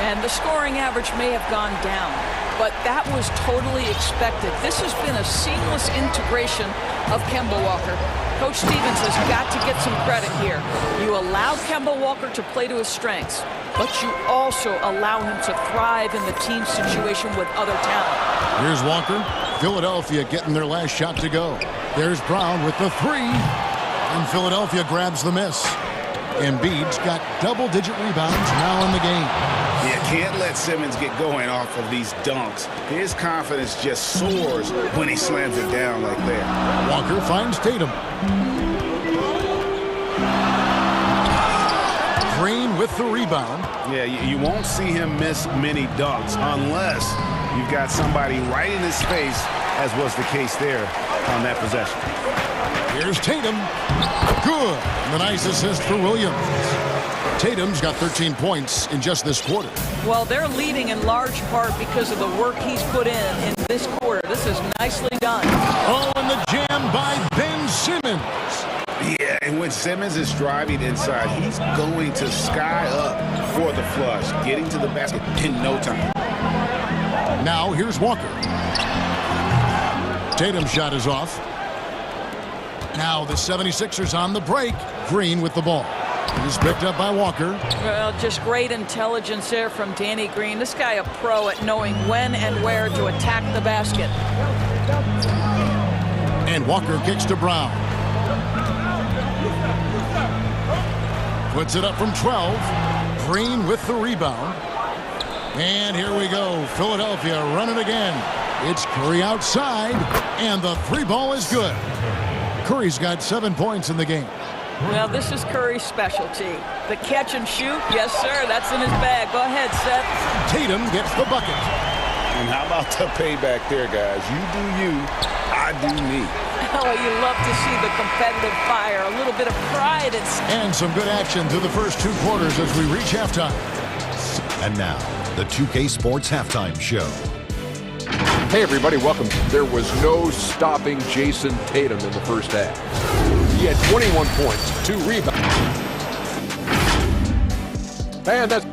And the scoring average may have gone down, but that was totally expected. This has been a seamless integration of Kemba Walker. Coach Stevens has got to get some credit here. You allow Kemba Walker to play to his strengths, but you also allow him to thrive in the team situation with other talent. Here's Walker. Philadelphia getting their last shot to go. There's Brown with the three, and Philadelphia grabs the miss. Embiid's got double-digit rebounds now in the game. You can't let Simmons get going off of these dunks. His confidence just soars when he slams it down like that. Walker finds Tatum. Green with the rebound. Yeah, you won't see him miss many dunks unless you've got somebody right in his face, as was the case there on that possession. Here's Tatum. Good. And a nice assist for Williams. Tatum's got 13 points in just this quarter. Well, they're leading in large part because of the work he's put in this quarter. This is nicely done. Oh, and the jam by Ben Simmons. Yeah, and when Simmons is driving inside, he's going to sky up for the flush, getting to the basket in no time. Now here's Walker. Tatum's shot is off. Now the 76ers on the break. Green with the ball. It is picked up by Walker. Well, just great intelligence there from Danny Green. This guy a pro at knowing when and where to attack the basket. And Walker kicks to Brown. Puts it up from 12. Green with the rebound. And here we go. Philadelphia running again. It's Curry outside. And the three ball is good. Curry's got 7 points in the game. Well, this is Curry's specialty. The catch and shoot, yes, sir, that's in his bag. Go ahead, Seth. Tatum gets the bucket. And how about the payback there, guys? You do you, I do me. Oh, you love to see the competitive fire, a little bit of pride. And some good action through the first two quarters as we reach halftime. And now, the 2K Sports Halftime Show. Hey, everybody, welcome. There was no stopping Jason Tatum in the first half. He had 21 points, 2 rebounds. And that's...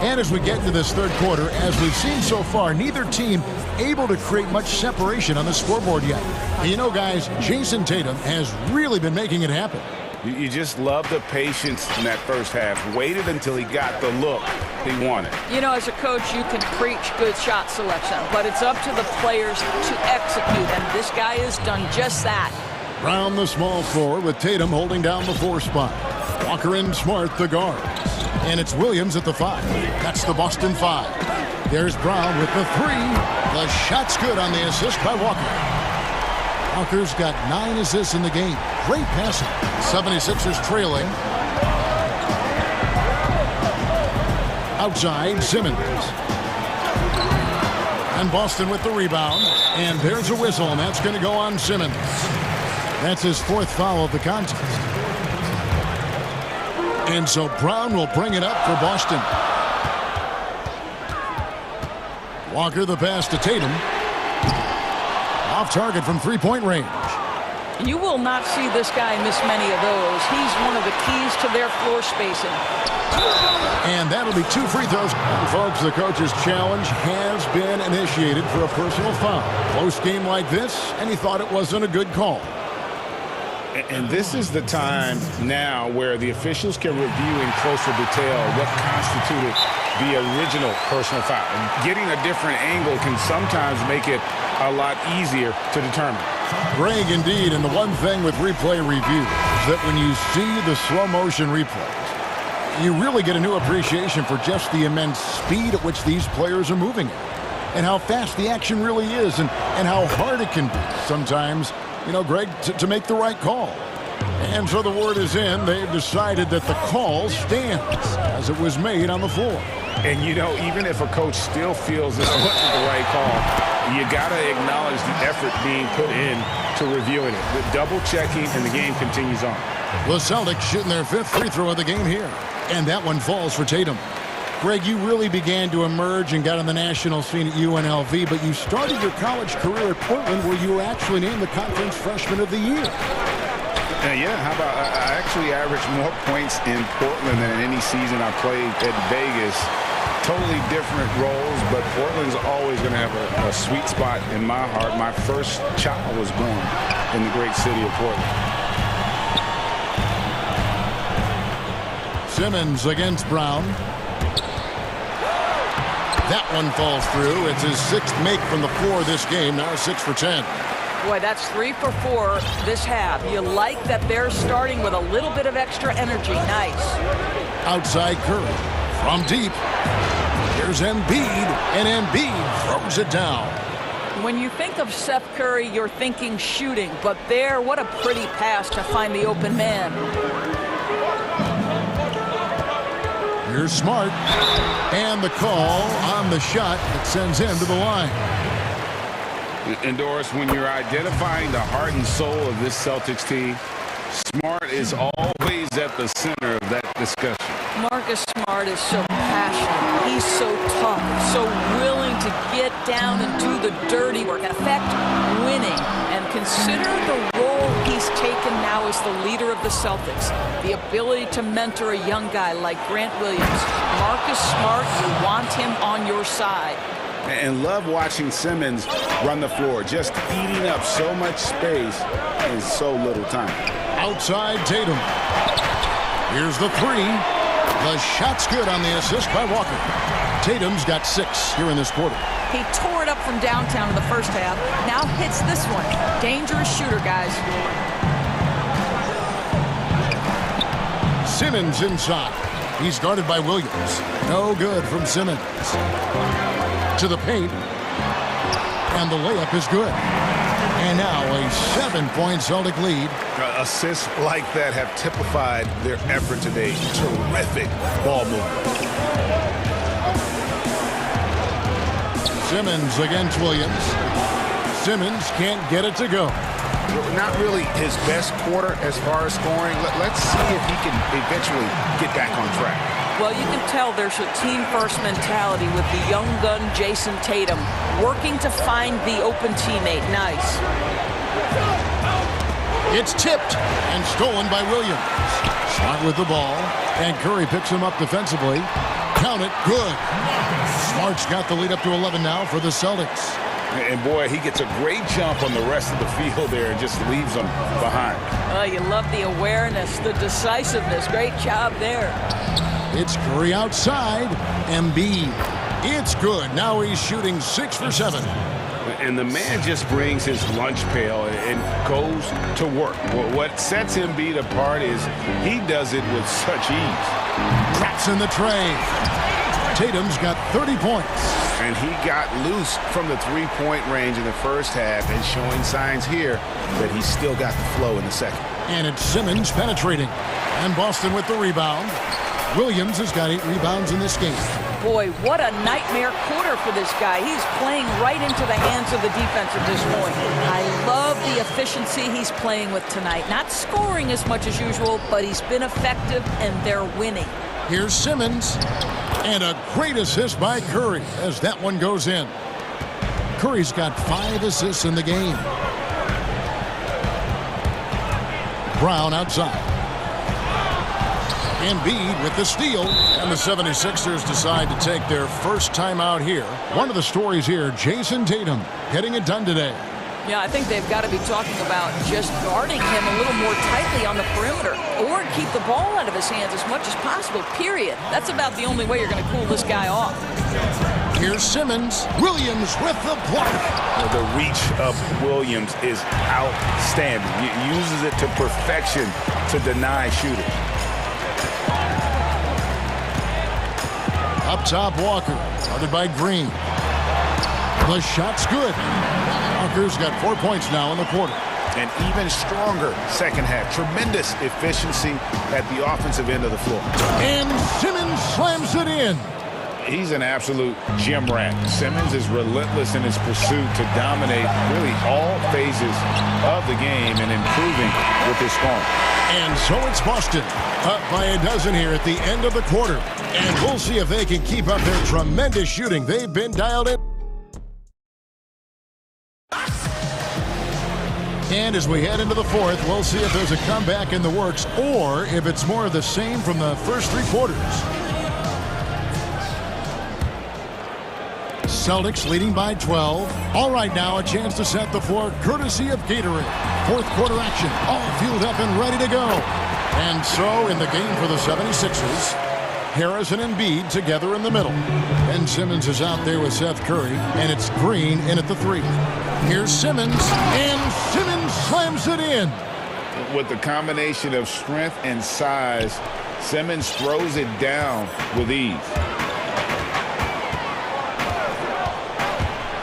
And as we get into this third quarter, as we've seen so far, neither team able to create much separation on the scoreboard yet. And you know, guys, Jason Tatum has really been making it happen. You just love the patience in that first half. Waited until he got the look he wanted. You know, as a coach, you can preach good shot selection, but it's up to the players to execute, and this guy has done just that. Round the small floor with Tatum holding down the 4 spot. Walker and Smart, the guards. And it's Williams at the 5. That's the Boston 5. There's Brown with the 3. The shot's good on the assist by Walker. Walker's got 9 assists in the game. Great passing. 76ers trailing. Outside, Simmons. And Boston with the rebound. And there's a whistle, and that's going to go on Simmons. That's his 4th foul of the contest. And so Brown will bring it up for Boston. Walker the pass to Tatum. Off target from 3-point range. You will not see this guy miss many of those. He's one of the keys to their floor spacing. And that'll be 2 free throws. And folks, the coach's challenge has been initiated for a personal foul. Close game like this, and he thought it wasn't a good call. And this is the time now where the officials can review in closer detail what constituted the original personal foul. And getting a different angle can sometimes make it a lot easier to determine. Greg, indeed, and the one thing with replay review is that when you see the slow motion replays, you really get a new appreciation for just the immense speed at which these players are moving at, and how fast the action really is, and how hard it can be sometimes, you know, Greg, to make the right call. And so the word is in. They've decided that the call stands as it was made on the floor. And, you know, even if a coach still feels this wasn't the right call, you got to acknowledge the effort being put in to reviewing it. The double checking, and the game continues on. The Celtics shooting their 5th free throw of the game here. And that one falls for Tatum. Greg, you really began to emerge and got on the national scene at UNLV, but you started your college career at Portland, where you were actually named the Conference Freshman of the Year. Yeah, how about I actually averaged more points in Portland than in any season I played at Vegas. Totally different roles, but Portland's always going to have a sweet spot in my heart. My first child was born in the great city of Portland. Simmons against Brown. That one falls through. It's his 6th make from the floor this game. Now 6 for 10. Boy, that's 3 for 4 this half. You like that they're starting with a little bit of extra energy. Nice. Outside Curry. From deep. Here's Embiid, and Embiid throws it down. When you think of Seth Curry, you're thinking shooting, but there, what a pretty pass to find the open man. Here's Smart, and the call on the shot that sends him to the line. And Doris, when you're identifying the heart and soul of this Celtics team, Smart is always at the center of that discussion. Marcus Smart is so passionate. He's so tough, so willing to get down and do the dirty work. In effect, winning. And consider the role he's taken now as the leader of the Celtics. The ability to mentor a young guy like Grant Williams. Marcus Smart, you want him on your side. And love watching Simmons run the floor, just eating up so much space in so little time. Outside Tatum. Here's the 3. The shot's good on the assist by Walker. Tatum's got 6 here in this quarter. He tore it up from downtown in the first half. Now hits this one. Dangerous shooter, guys. Simmons inside. He's guarded by Williams. No good from Simmons. To the paint. And the layup is good. And now a 7-point Celtic lead. Assists like that have typified their effort today. Terrific ball movement. Simmons against Williams. Simmons can't get it to go. Not really his best quarter as far as scoring. Let's see if he can eventually get back on track. Well, you can tell there's a team-first mentality with the young gun Jason Tatum working to find the open teammate. Nice. It's tipped and stolen by Williams. Smart with the ball, and Curry picks him up defensively. Count it, good. Smart's got the lead up to 11 now for the Celtics. And boy, he gets a great jump on the rest of the field there and just leaves them behind. Oh, you love the awareness, the decisiveness. Great job there. It's Curry outside. Embiid. It's good. Now he's shooting 6 for 7. And the man just brings his lunch pail and goes to work. What sets Embiid apart is he does it with such ease. Drops in the tray. Tatum's got 30 points. And he got loose from the three-point range in the first half and showing signs here that he's still got the flow in the second. And it's Simmons penetrating. And Boston with the rebound. Williams has got 8 rebounds in this game. Boy, what a nightmare quarter for this guy. He's playing right into the hands of the defense at this point. I love the efficiency he's playing with tonight. Not scoring as much as usual, but he's been effective, and they're winning. Here's Simmons. And a great assist by Curry as that one goes in. Curry's got 5 assists in the game. Brown outside. Embiid with the steal, and the 76ers decide to take their first timeout here. One of the stories here, Jason Tatum getting it done today. Yeah, I think they've got to be talking about just guarding him a little more tightly on the perimeter or keep the ball out of his hands as much as possible, period. That's about the only way you're going to cool this guy off. Here's Simmons. Williams with the block. The reach of Williams is outstanding. He uses it to perfection to deny shooters. Up top, Walker. Guarded by Green. The shot's good. Walker's got 4 points now in the quarter. An even stronger second half. Tremendous efficiency at the offensive end of the floor. And Simmons slams it in. He's an absolute gym rat. Simmons is relentless in his pursuit to dominate really all phases of the game and improving with his scoring. And so it's Boston, up by a dozen here at the end of the quarter. And we'll see if they can keep up their tremendous shooting. They've been dialed in. And as we head into the fourth, we'll see if there's a comeback in the works or if it's more of the same from the first three quarters. Celtics leading by 12. All right, now a chance to set the floor courtesy of Gatorade. Fourth quarter action, all fueled up and ready to go. And so in the game for the 76ers, Harris and Embiid together in the middle. Ben Simmons is out there with Seth Curry, and it's Green in at the three. Here's Simmons, and Simmons slams it in. With the combination of strength and size, Simmons throws it down with ease.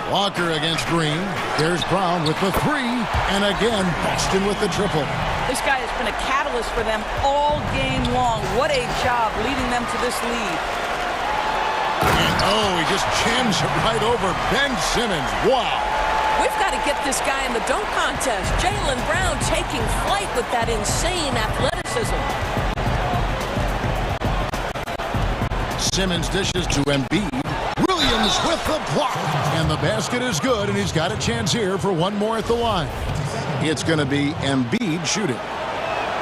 Walker against Green. There's Brown with the three, and again, Boston with the triple. This guy has been a catalyst for them all game long. What a job leading them to this lead. And he just jams it right over Ben Simmons. Wow. We've got to get this guy in the dunk contest. Jaylen Brown taking flight with that insane athleticism. Simmons dishes to Embiid. Williams with the block. And the basket is good, and he's got a chance here for one more at the line. It's going to be Embiid shooting.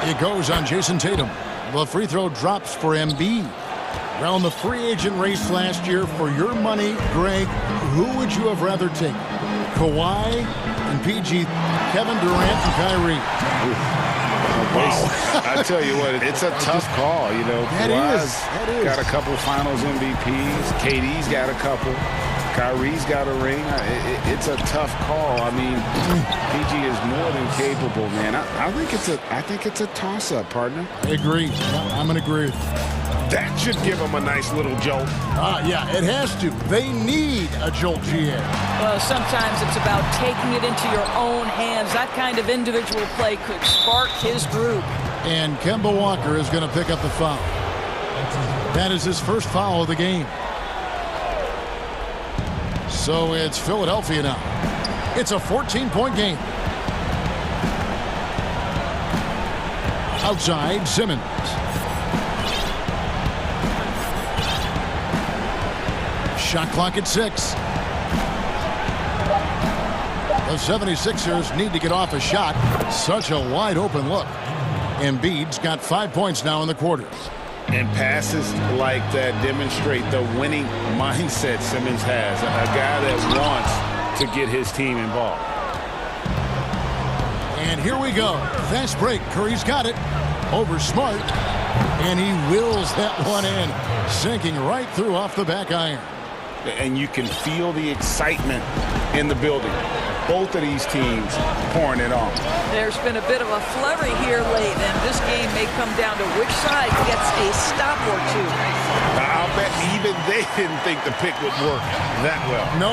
It goes on Jason Tatum. The free throw drops for Embiid. Around the free agent race last year, for your money, Greg, who would you have rather taken? Kawhi and PG, Kevin Durant and Kyrie. Wow. I tell you what, it's a tough call. You know, Kawhi's got a couple Finals MVPs. KD's got a couple. Kyrie's got a ring. It's a tough call. I mean, PG is more than capable, man. I think it's a toss-up, partner. I agree. I'm going to agree with you. That should give them a nice little jolt. Yeah, it has to. They need a jolt, GA. Well, sometimes it's about taking it into your own hands. That kind of individual play could spark his group. And Kemba Walker is going to pick up the foul. That is his first foul of the game. So it's Philadelphia now. It's a 14-point game. Outside, Simmons. Shot clock at 6. The 76ers need to get off a shot. Such a wide open look. Embiid's got 5 points now in the quarter. And passes like that demonstrate the winning mindset Simmons has. A guy that wants to get his team involved. And here we go. Fast break. Curry's got it. Over Smart. And he wills that one in. Sinking right through off the back iron. And you can feel the excitement in the building. Both of these teams pouring it on. There's been a bit of a flurry here late, and this game may come down to which side gets a stop or two. I'll bet even they didn't think the pick would work that well. No.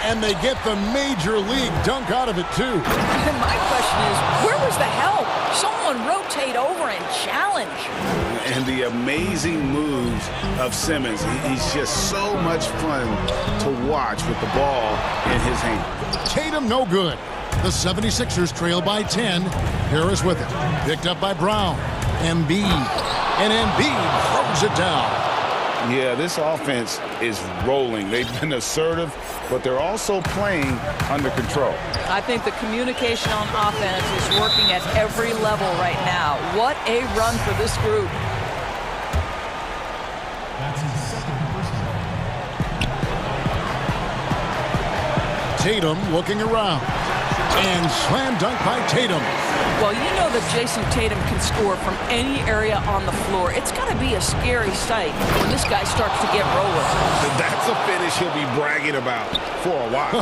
And they get the major league dunk out of it, too. And my question is, where was the help? Someone rotate over and challenge. And the amazing moves of Simmons. He's just so much fun to watch with the ball in his hand. Tatum, no good. The 76ers trail by 10. Harris with it. Picked up by Brown. Embiid. And Embiid throws it down. Yeah, this offense is rolling. They've been assertive but they're also playing under control. I think the communication on offense is working at every level right now. What a run for this group. That's his second personal. Tatum looking around. And slam dunk by Tatum. Well, you know that Jason Tatum can score from any area on the floor. It's got to be a scary sight when this guy starts to get rolling. That's a finish he'll be bragging about for a while.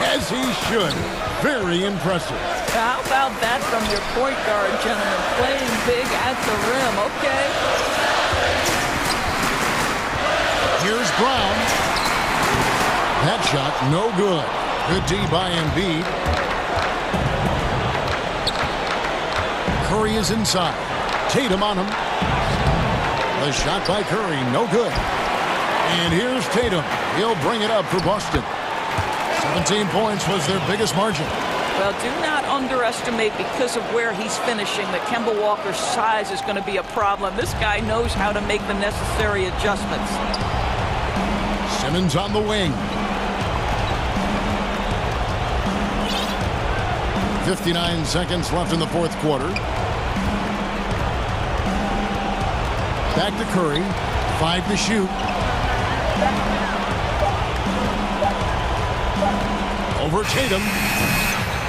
As he should. Very impressive. How about that from your point guard, gentlemen? Playing big at the rim. Okay. Here's Brown. That shot no good. Good D by Embiid. Curry is inside. Tatum on him. The shot by Curry, no good. And here's Tatum. He'll bring it up for Boston. 17 points was their biggest margin. Well, do not underestimate, because of where he's finishing, that Kemba Walker's size is going to be a problem. This guy knows how to make the necessary adjustments. Simmons on the wing. 59 seconds left in the fourth quarter. Back to Curry. 5 to shoot. Over Tatum.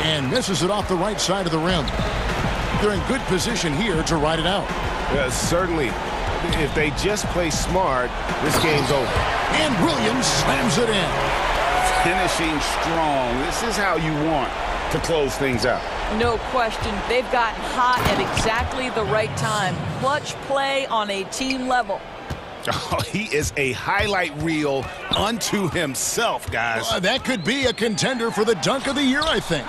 And misses it off the right side of the rim. They're in good position here to ride it out. Yeah, certainly. If they just play smart, this game's over. And Williams slams it in. Finishing strong. This is how you want to close things out. No question. They've gotten hot at exactly the right time. Clutch play on a team level. Oh, he is a highlight reel unto himself, guys. That could be a contender for the dunk of the year, I think.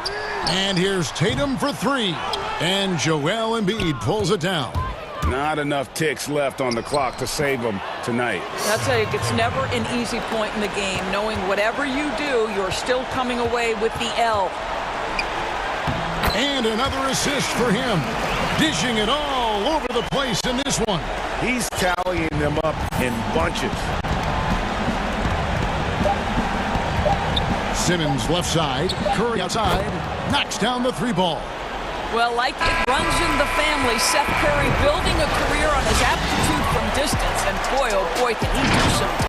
And here's Tatum for 3. And Joel Embiid pulls it down. Not enough ticks left on the clock to save them tonight. I'll tell you, it's never an easy point in the game, knowing whatever you do, you're still coming away with the L. And another assist for him. Dishing it all over the place in this one. He's tallying them up in bunches. Simmons left side. Curry outside. Knocks down the 3 ball. Well, like it runs in the family, Seth Curry building a career on his aptitude from distance. And boy, oh boy, can he do some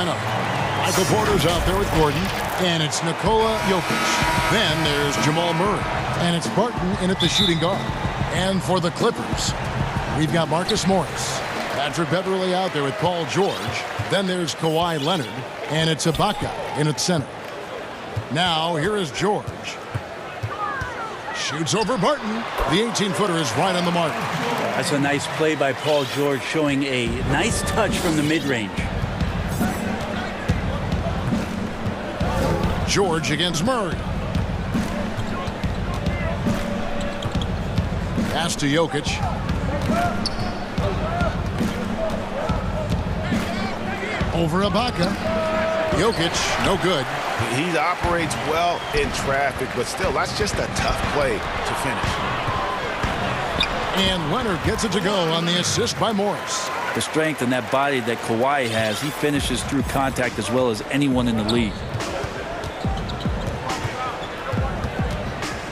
lineup. Michael Porter's out there with Gordon, and it's Nikola Jokic. Then there's Jamal Murray, and it's Barton in at the shooting guard. And for the Clippers, we've got Marcus Morris. Patrick Beverly out there with Paul George. Then there's Kawhi Leonard, and it's Ibaka in at center. Now, here is George. Shoots over Barton. The 18-footer is right on the mark. That's a nice play by Paul George, showing a nice touch from the mid-range. George against Murray. Pass to Jokic. Over Ibaka. Jokic, no good. He operates well in traffic, but still, that's just a tough play to finish. And Leonard gets it to go on the assist by Morris. The strength and that body that Kawhi has, he finishes through contact as well as anyone in the league.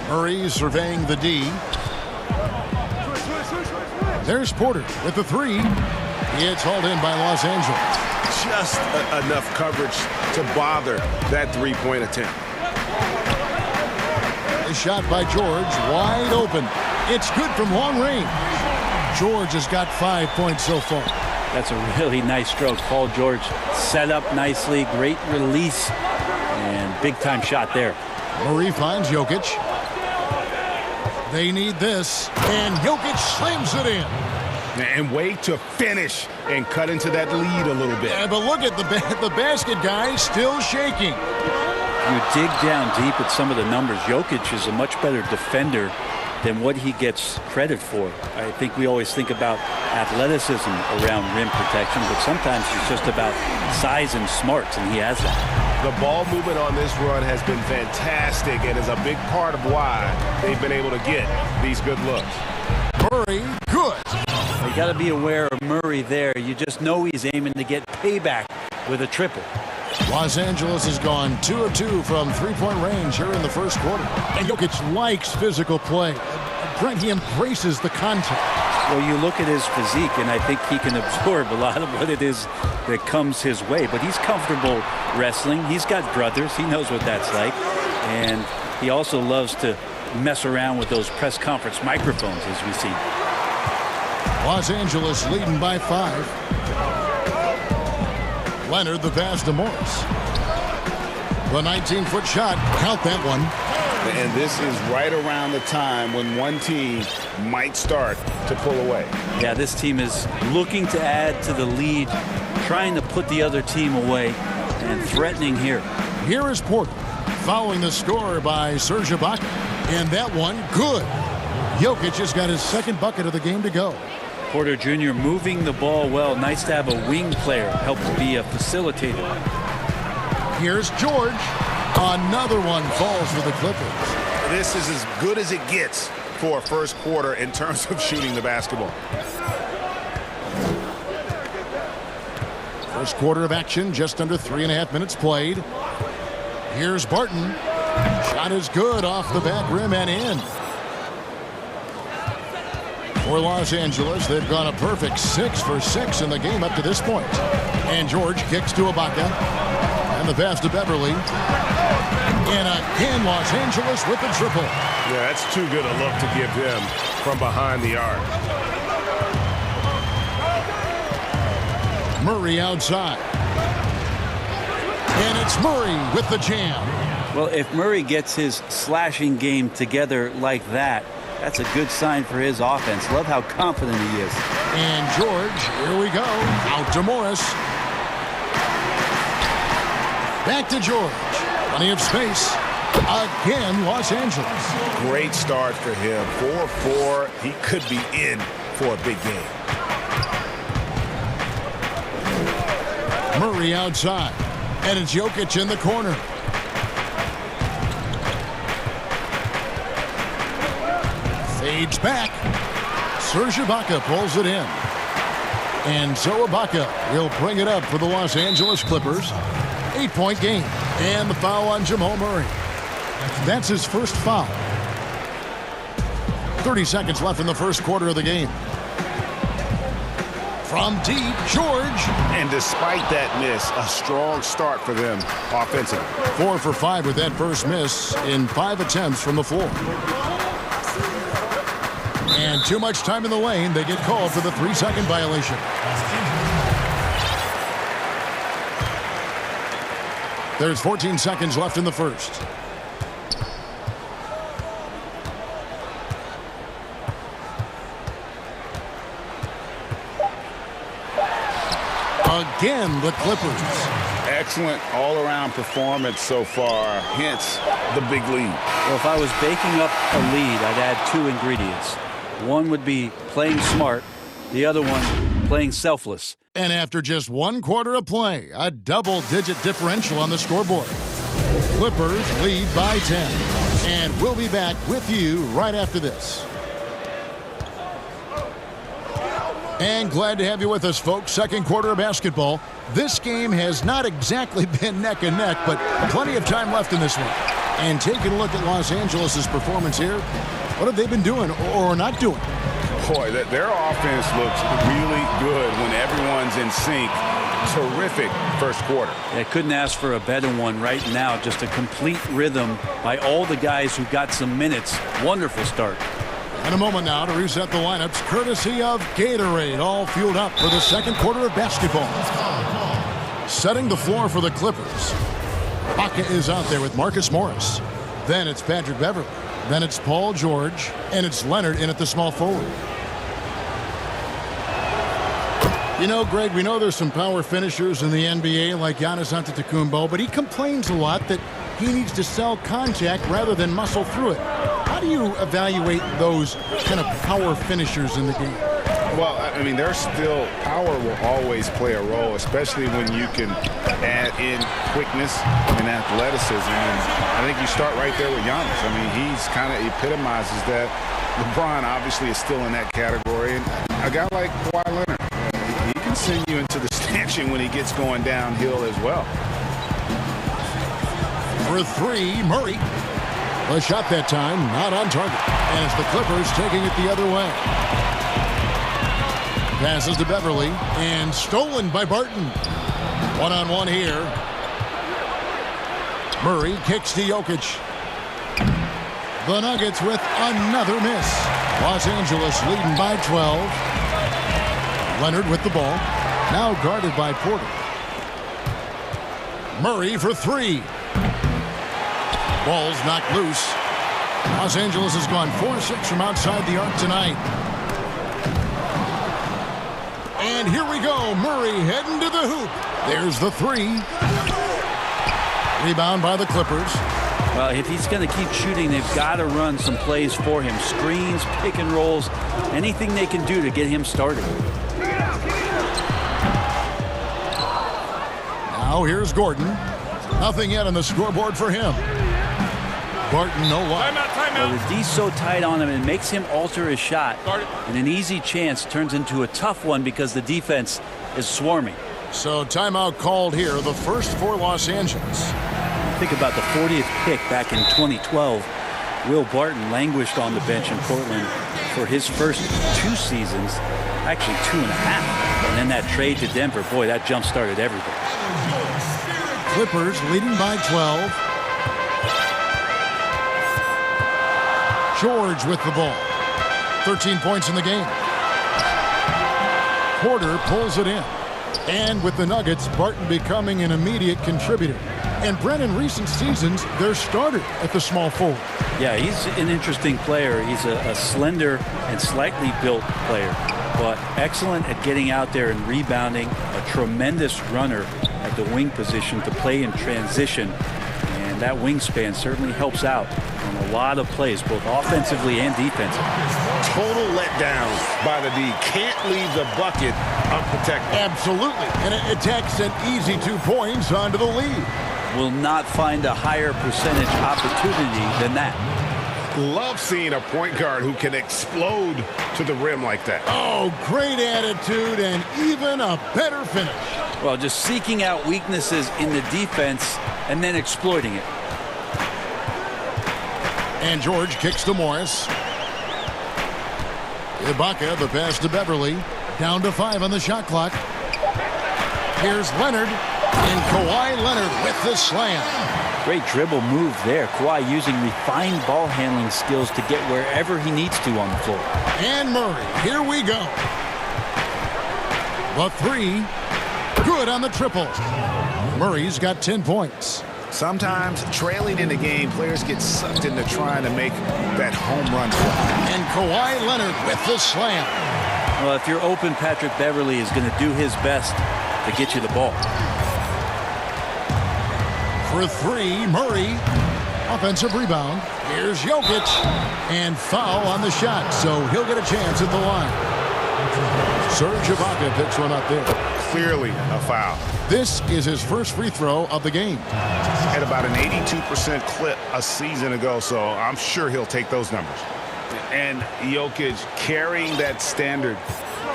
Murray surveying the D. There's Porter with the three. It's hauled in by Los Angeles. Just enough coverage to bother that three-point attempt. A shot by George, wide open. It's good from long range. George has got 5 points so far. That's a really nice stroke. Paul George set up nicely, great release, and big-time shot there. Murray finds Jokic. They need this, and Jokic slams it in. And wait to finish and cut into that lead a little bit. Yeah, but look at the basket guy still shaking. You dig down deep at some of the numbers. Jokic is a much better defender than what he gets credit for. I think we always think about athleticism around rim protection, but sometimes it's just about size and smarts, and he has that. The ball movement on this run has been fantastic and is a big part of why they've been able to get these good looks. Murray, good. You got to be aware of Murray there. You just know he's aiming to get payback with a triple. Los Angeles has gone 2 of 2 from three-point range here in the first quarter. And Jokic likes physical play. Brent, he embraces the contact. Well, you look at his physique, and I think he can absorb a lot of what it is that comes his way. But he's comfortable wrestling. He's got brothers. He knows what that's like. And he also loves to mess around with those press conference microphones, as we see. Los Angeles leading by 5. Leonard the pass to Morris. The 19-foot shot, count that one. And this is right around the time when one team might start to pull away. Yeah, this team is looking to add to the lead, trying to put the other team away, and threatening here. Here is Porter, following the score by Serge Ibaka. And that one, good. Jokic has got his second bucket of the game to go. Porter Jr. moving the ball well. Nice to have a wing player help be a facilitator. Here's George. Another one falls for the Clippers. This is as good as it gets for a first quarter in terms of shooting the basketball. First quarter of action, just under 3.5 minutes played. Here's Barton. Shot is good off the back rim and in. For Los Angeles, they've gone a perfect 6 for 6 in the game up to this point. And George kicks to Ibaka. And the pass to Beverly. And again, Los Angeles with the triple. Yeah, that's too good a look to give him from behind the arc. Murray outside. And it's Murray with the jam. Well, if Murray gets his slashing game together like that, that's a good sign for his offense. Love how confident he is. And George, here we go. Out to Morris. Back to George. Plenty of space. Again, Los Angeles. Great start for him. 4-4. He could be in for a big game. Murray outside. And it's Jokic in the corner. Fades back. Serge Ibaka pulls it in. And so Ibaka will bring it up for the Los Angeles Clippers. 8-point game. And the foul on Jamal Murray. That's his first foul. 30 seconds left in the first quarter of the game. From deep, George. And despite that miss, a strong start for them offensively. 4 for 5 with that first miss in 5 attempts from the floor. And too much time in the lane. They get called for the 3-second violation. There's 14 seconds left in the first. Again, the Clippers. Excellent all-around performance so far, hence the big lead. Well, if I was baking up a lead, I'd add 2 ingredients. One would be playing smart, the other one playing selfless. And after just 1 quarter of play, a double-digit differential on the scoreboard. Clippers lead by 10. And we'll be back with you right after this. And glad to have you with us, folks. Second quarter of basketball. This game has not exactly been neck and neck, but plenty of time left in this one. And taking a look at Los Angeles' performance here, what have they been doing or not doing? Boy, their offense looks really good when everyone's in sync. Terrific first quarter. I couldn't ask for a better one right now. Just a complete rhythm by all the guys who got some minutes. Wonderful start. In a moment now to reset the lineups, courtesy of Gatorade, all fueled up for the second quarter of basketball. Setting the floor for the Clippers. Baca is out there with Marcus Morris. Then it's Patrick Beverley. Then it's Paul George. And it's Leonard in at the small forward. You know, Greg, we know there's some power finishers in the NBA like Giannis Antetokounmpo, but he complains a lot that he needs to sell contact rather than muscle through it. How do you evaluate those kind of power finishers in the game? Well, I mean, there's still power will always play a role, especially when you can add in quickness and athleticism. And I think you start right there with Giannis. I mean, he's kind of epitomizes that. LeBron obviously is still in that category. And a guy like Kawhi Leonard, he can send you into the stanchion when he gets going downhill as well. For 3, Murray. A shot that time, not on target. And it's the Clippers taking it the other way. Passes to Beverley, and stolen by Barton. One-on-one here. Murray kicks to Jokic. The Nuggets with another miss. Los Angeles leading by 12. Leonard with the ball. Now guarded by Porter. Murray for 3. Ball's knocked loose. Los Angeles has gone 4-6 from outside the arc tonight. And here we go. Murray heading to the hoop. There's the 3. Rebound by the Clippers. Well, if he's going to keep shooting, they've got to run some plays for him. Screens, pick and rolls, anything they can do to get him started. Now here's Gordon. Nothing yet on the scoreboard for him. Barton, no line. Well, the D's so tight on him, it makes him alter his shot. And an easy chance turns into a tough one because the defense is swarming. So timeout called here, the first for Los Angeles. Think about the 40th pick back in 2012. Will Barton languished on the bench in Portland for his first 2 seasons, actually 2.5. And then that trade to Denver, boy, that jump-started everything. Clippers leading by 12. George with the ball. 13 points in the game. Porter pulls it in. And with the Nuggets, Barton becoming an immediate contributor. And Brent, in recent seasons, they're starter at the small forward. Yeah, he's an interesting player. He's a slender and slightly built player, but excellent at getting out there and rebounding, a tremendous runner at the wing position to play in transition. And that wingspan certainly helps out on a lot of plays, both offensively and defensively. Total letdown by the D. Can't leave the bucket unprotected. Absolutely. And it takes an easy 2 points onto the lead. Will not find a higher percentage opportunity than that. Love seeing a point guard who can explode to the rim like that. Oh, great attitude and even a better finish. Well, just seeking out weaknesses in the defense and then exploiting it. And George kicks to Morris. Ibaka, the pass to Beverley. Down to 5 on the shot clock. Here's Leonard. And Kawhi Leonard with the slam. Great dribble move there. Kawhi using refined ball handling skills to get wherever he needs to on the floor. And Murray, here we go. The three, good on the triple. Murray's got 10 points. Sometimes trailing in the game, players get sucked into trying to make that home run play. And Kawhi Leonard with the slam. Well, if you're open, Patrick Beverley is going to do his best to get you the ball. For three, Murray. Offensive rebound. Here's Jokic. And foul on the shot, so he'll get a chance at the line. Serge Ibaka picks one up there. Clearly a foul. This is his first free throw of the game. Had about an 82% clip a season ago, so I'm sure he'll take those numbers. And Jokic carrying that standard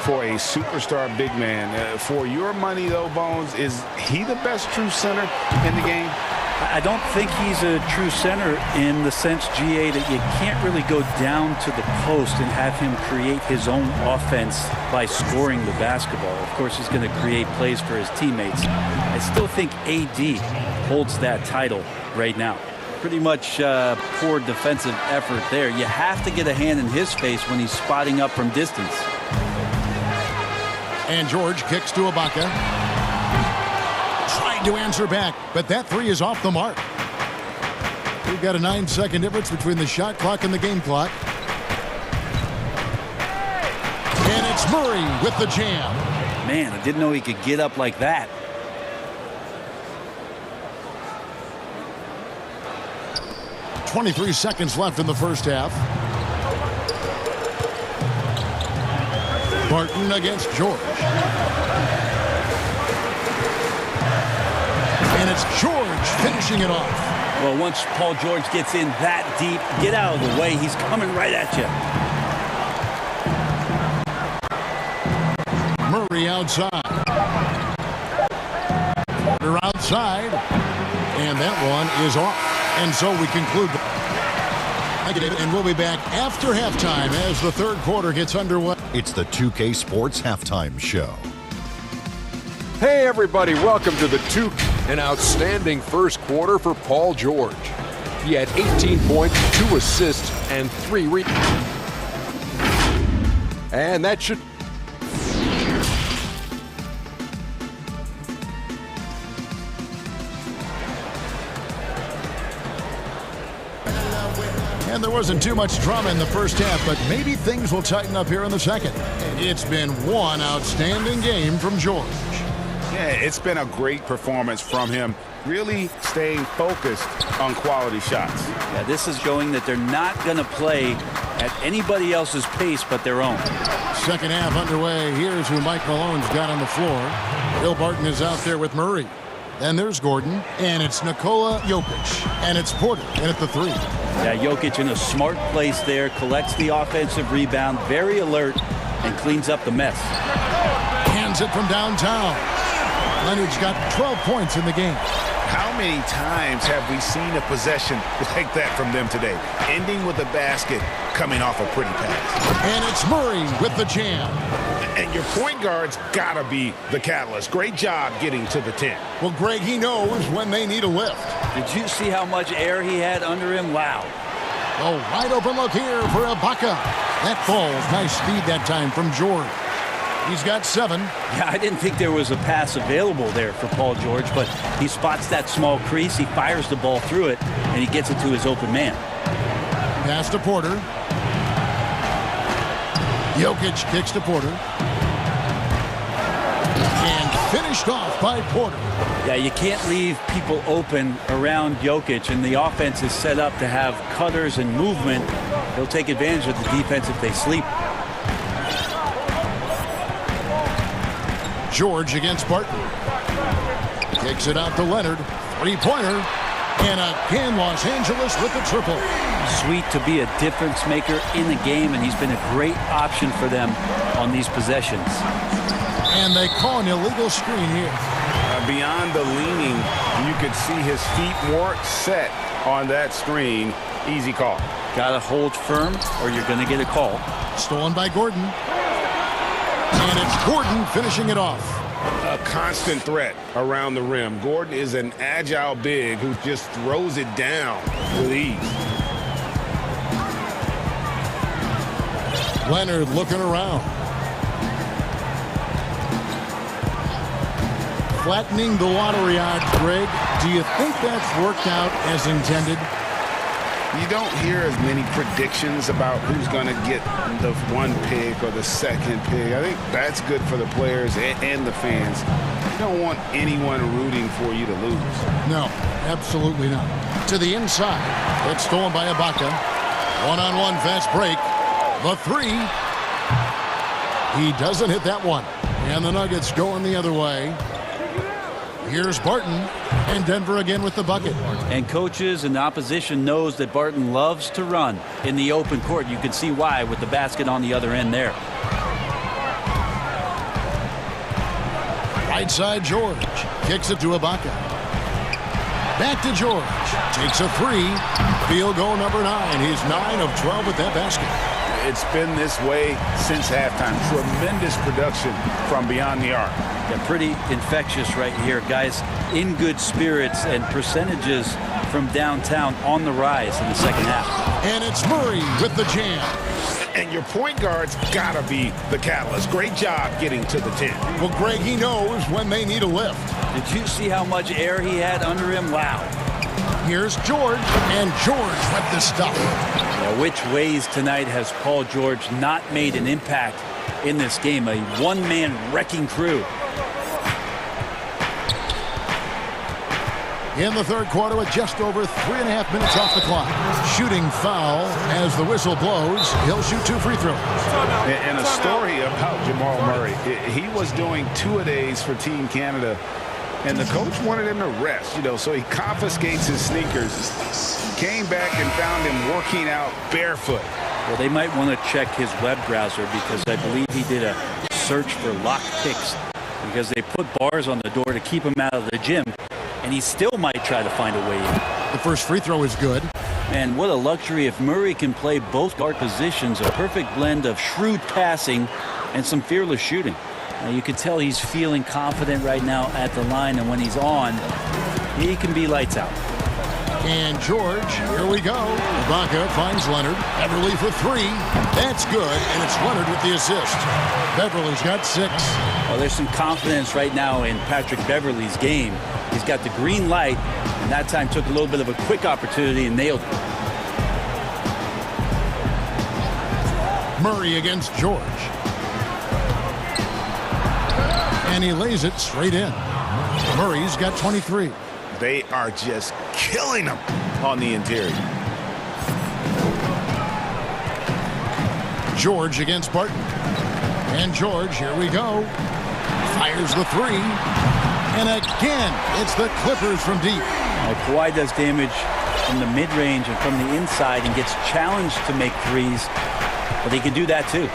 for a superstar big man. For your money, though, Bones, is he the best true center in the game? I don't think he's a true center in the sense, GA, that you can't really go down to the post and have him create his own offense by scoring the basketball. Of course, he's going to create plays for his teammates. I still think AD holds that title right now. Pretty much poor defensive effort there. You have to get a hand in his face when he's spotting up from distance. And George kicks to Ibaka. Trying to answer back, but that three is off the mark. We've got a 9-second difference between the shot clock and the game clock. And it's Murray with the jam. Man, I didn't know he could get up like that. .23 seconds left in the first half. Barton against George. And it's George finishing it off. Well, once Paul George gets in that deep, get out of the way. He's coming right at you. Murray outside. Porter outside. And that one is off. And so we conclude. And we'll be back after halftime as the third quarter gets underway. It's the 2K Sports Halftime Show. Hey, everybody, welcome to the an outstanding first quarter for Paul George. He had 18 points, 2 assists, and 3 rebounds. And that should... And there wasn't too much drama in the first half, but maybe things will tighten up here in the second. It's been one outstanding game from George. Yeah, it's been a great performance from him, really staying focused on quality shots. Yeah, this is showing that they're not going to play at anybody else's pace but their own. Second half underway. Here's who Mike Malone's got on the floor. Bill Barton is out there with Murray. Then there's Gordon, and it's Nikola Jokic, and it's Porter in at the three. Yeah, Jokic in a smart place there, collects the offensive rebound, very alert, and cleans up the mess. Hands it from downtown. Leonard's got 12 points in the game. How many times have we seen a possession like that from them today? Ending with a basket, coming off a pretty pass. And it's Murray with the jam. And your point guard's got to be the catalyst. Great job getting to the 10. Well, Greg, he knows when they need a lift. Did you see how much air he had under him? Wow. A wide open look here for Ibaka. That falls. Nice speed that time from George. He's got 7. Yeah, I didn't think there was a pass available there for Paul George, but he spots that small crease, he fires the ball through it, and he gets it to his open man. Pass to Porter. Jokic kicks to Porter. And finished off by Porter. Yeah, you can't leave people open around Jokic, and the offense is set up to have cutters and movement. He'll take advantage of the defense if they sleep. George against Barton. Kicks it out to Leonard. Three-pointer. And again, Los Angeles with the triple. Sweet to be a difference maker in the game, and he's been a great option for them on these possessions. And they call an illegal screen here. Beyond the leaning, you could see his feet weren't set on that screen. Easy call. Got to hold firm or you're going to get a call. Stolen by Gordon. And it's Gordon finishing it off. A constant threat around the rim. Gordon is an agile big who just throws it down with ease. Leonard looking around. Flattening the lottery odds, Greg. Do you think that's worked out as intended? You don't hear as many predictions about who's going to get the one pick or the second pick. I think that's good for the players and the fans. You don't want anyone rooting for you to lose. No, absolutely not. To the inside. It's stolen by Ibaka. One-on-one fast break. The three. He doesn't hit that one. And the Nuggets going the other way. Here's Barton, and Denver again with the bucket. And coaches and the opposition knows that Barton loves to run in the open court. You can see why with the basket on the other end there. Right side, George. Kicks it to Ibaka. Back to George. Takes a three. Field goal number 9. He's 9 of 12 with that basket. It's been this way since halftime. Tremendous production from beyond the arc. Yeah, pretty infectious right here, guys. In good spirits and percentages from downtown on the rise in the second half. And it's Murray with the jam. And your point guard's got to be the catalyst. Great job getting to the 10. Well, Greg, he knows when they need a lift. Did you see how much air he had under him? Wow. Here's George, and George with the stuff. Now, which ways tonight has Paul George not made an impact in this game? A one-man wrecking crew. In the third quarter with just over 3.5 minutes off the clock. Shooting foul as the whistle blows. He'll shoot 2 free throws. And a story about Jamal Murray. He was doing 2-a-days for Team Canada, and the coach wanted him to rest, so he confiscates his sneakers, came back and found him working out barefoot. Well, they might want to check his web browser because I believe he did a search for locked picks because they put bars on the door to keep him out of the gym. And he still might try to find a way in. The first free throw is good. And what a luxury if Murray can play both guard positions. A perfect blend of shrewd passing and some fearless shooting. Now, you can tell he's feeling confident right now at the line. And when he's on, he can be lights out. And George, here we go. Ibaka finds Leonard. Beverly for 3. That's good. And it's Leonard with the assist. Beverly's got 6. Well, there's some confidence right now in Patrick Beverly's game. He's got the green light, and that time took a little bit of a quick opportunity and nailed it. Murray against George. And he lays it straight in. Murray's got 23. They are just killing him on the interior. George against Barton. And George, here we go. Fires the 3. And again, it's the Clippers from deep. Kawhi does damage from the mid-range and from the inside and gets challenged to make threes. But he can do that too.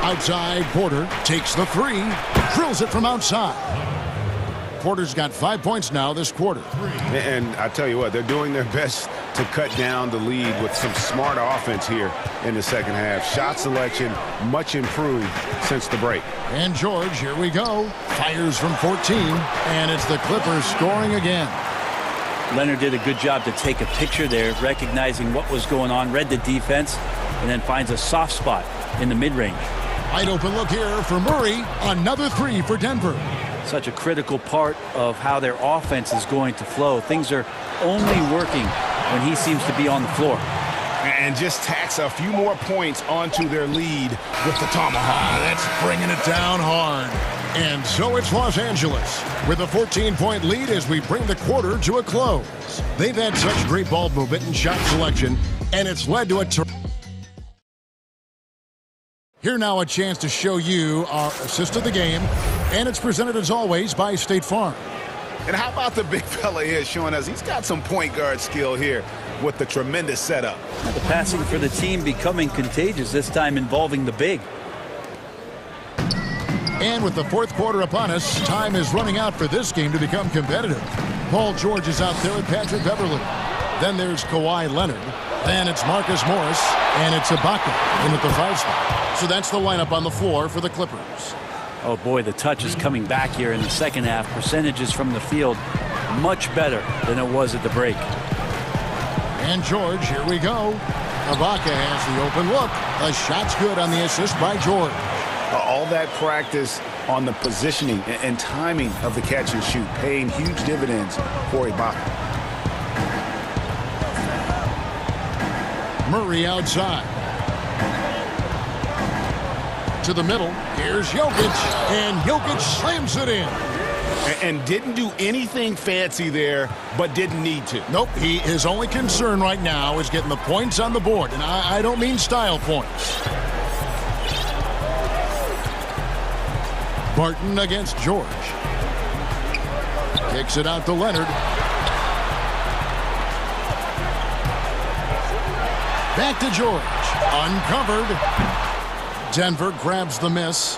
Outside, Porter takes the 3. Drills it from outside. Porter's got 5 points now this quarter. And I tell you what, they're doing their best to cut down the lead with some smart offense here in the second half. Shot selection much improved since the break. And George, here we go. Fires from 14, and it's the Clippers scoring again. Leonard did a good job to take a picture there, recognizing what was going on, read the defense, and then finds a soft spot in the mid-range. Wide open look here for Murray. Another 3 for Denver. Such a critical part of how their offense is going to flow. Things are only working when he seems to be on the floor. And just tacks a few more points onto their lead with the tomahawk. That's bringing it down hard. And so it's Los Angeles with a 14-point lead as we bring the quarter to a close. They've had such great ball movement and shot selection, and it's led to a Here now a chance to show you our assist of the game, and it's presented as always by State Farm. And how about the big fella here showing us he's got some point guard skill here with the tremendous setup. The passing for the team becoming contagious, this time involving the big. And with the fourth quarter upon us, time is running out for this game to become competitive. Paul George is out there with Patrick Beverly. Then there's Kawhi Leonard. Then it's Marcus Morris. And it's Ibaka in at the 5 spot. So that's the lineup on the floor for the Clippers. Oh, boy, the touch is coming back here in the second half. Percentages from the field much better than it was at the break. And George, here we go. Ibaka has the open look. The shot's good on the assist by George. All that practice on the positioning and timing of the catch and shoot, paying huge dividends for Ibaka. Murray outside. To the middle. Here's Jokic. And Jokic slams it in. And didn't do anything fancy there, but didn't need to. Nope. His only concern right now is getting the points on the board. And I don't mean style points. Barton against George. Kicks it out to Leonard. Back to George. Uncovered. Denver grabs the miss.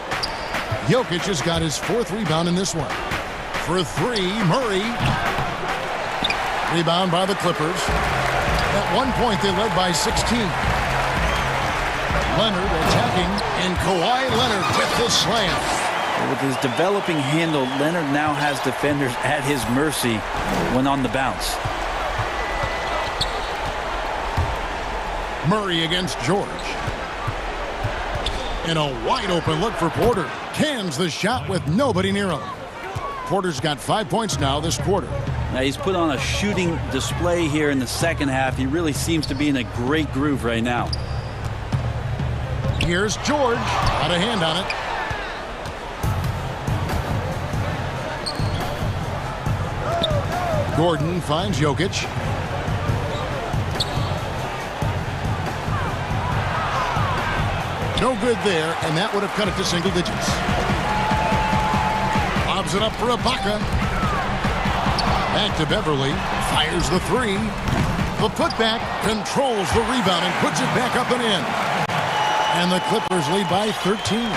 Jokic has got his 4th rebound in this one. For 3, Murray. Rebound by the Clippers. At one point, they led by 16. Leonard attacking, and Kawhi Leonard with the slam. With his developing handle, Leonard now has defenders at his mercy when on the bounce. Murray against George. And a wide open look for Porter. Cans the shot with nobody near him. Porter's got 5 points now this quarter. Now he's put on a shooting display here in the second half. He really seems to be in a great groove right now. Here's George. Got a hand on it. Gordon finds Jokic. No good there, and that would have cut it to single digits. Lobs it up for Ibaka. Back to Beverly. Fires the 3. The putback controls the rebound and puts it back up and in. And the Clippers lead by 13.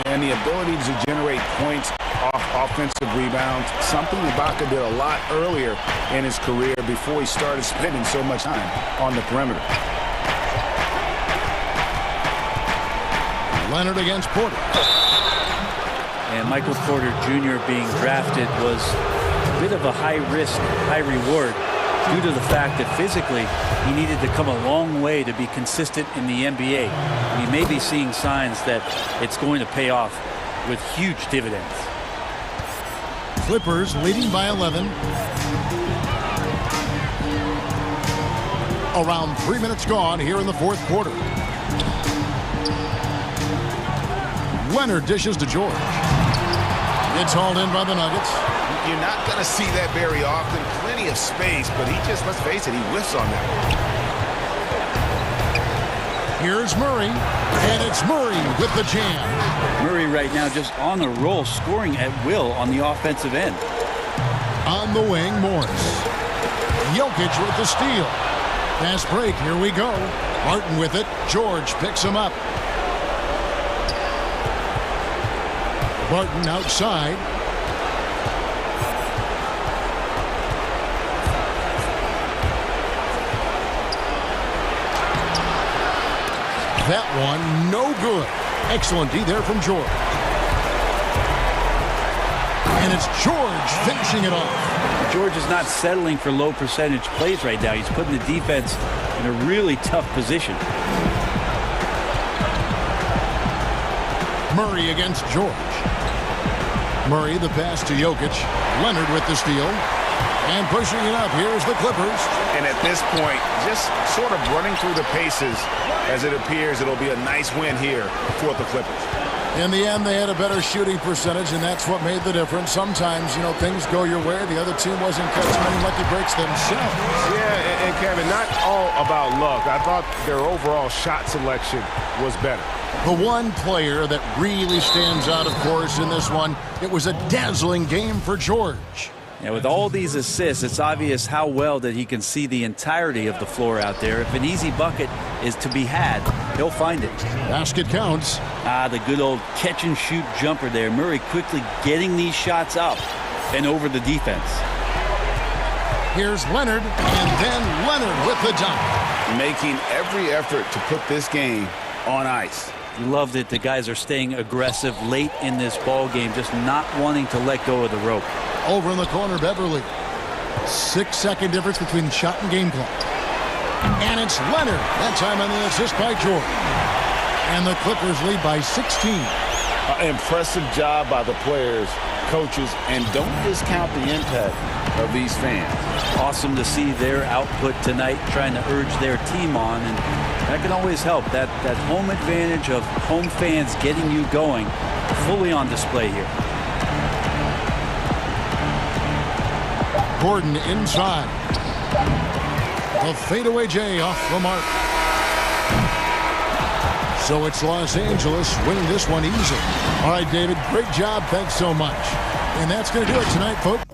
And the ability to generate points off offensive rebounds, something Ibaka did a lot earlier in his career before he started spending so much time on the perimeter. Leonard against Porter. And Michael Porter Jr. being drafted was a bit of a high risk, high reward due to the fact that physically he needed to come a long way to be consistent in the NBA. We may be seeing signs that it's going to pay off with huge dividends. Clippers leading by 11. Around 3 minutes gone here in the 4th quarter. Leonard dishes to George. It's hauled in by the Nuggets. You're not going to see that very often. Plenty of space, but he just, let's face it, he whiffs on that. Here's Murray, and it's Murray with the jam. Murray right now just on the roll, scoring at will on the offensive end. On the wing, Morris. Jokic with the steal. Fast break, here we go. Martin with it. George picks him up. Barton outside. That one, no good. Excellent D there from George. And it's George finishing it off. George is not settling for low percentage plays right now. He's putting the defense in a really tough position. Murray against George. Murray the pass to Jokic. Leonard with the steal. And pushing it up. Here's the Clippers. And at this point, just sort of running through the paces as it appears it'll be a nice win here for the Clippers. In the end, they had a better shooting percentage, and that's what made the difference. Sometimes, you know, things go your way. The other team wasn't catching many lucky breaks themselves. Yeah, and Kevin, not all about luck. I thought their overall shot selection was better. The one player that really stands out, of course, in this one, it was a dazzling game for George. Yeah, with all these assists, it's obvious how well that he can see the entirety of the floor out there. If an easy bucket is to be had, he'll find it. Basket counts. The good old catch-and-shoot jumper there. Murray quickly getting these shots up and over the defense. Here's Leonard, and then Leonard with the dunk. Making every effort to put this game on ice. You love that the guys are staying aggressive late in this ball game, just not wanting to let go of the rope. Over in the corner, Beverly. 6-second difference between shot and game clock. And it's Leonard. That time on the assist by Jordan. And the Clippers lead by 16. Impressive job by the players, coaches, and don't discount the impact of these fans. Awesome to see their output tonight, trying to urge their team on, and that can always help. That home advantage of home fans getting you going, fully on display here. Gordon inside. A fadeaway J off the mark. So it's Los Angeles winning this one easy. All right, David, great job. Thanks so much. And that's going to do it tonight, folks.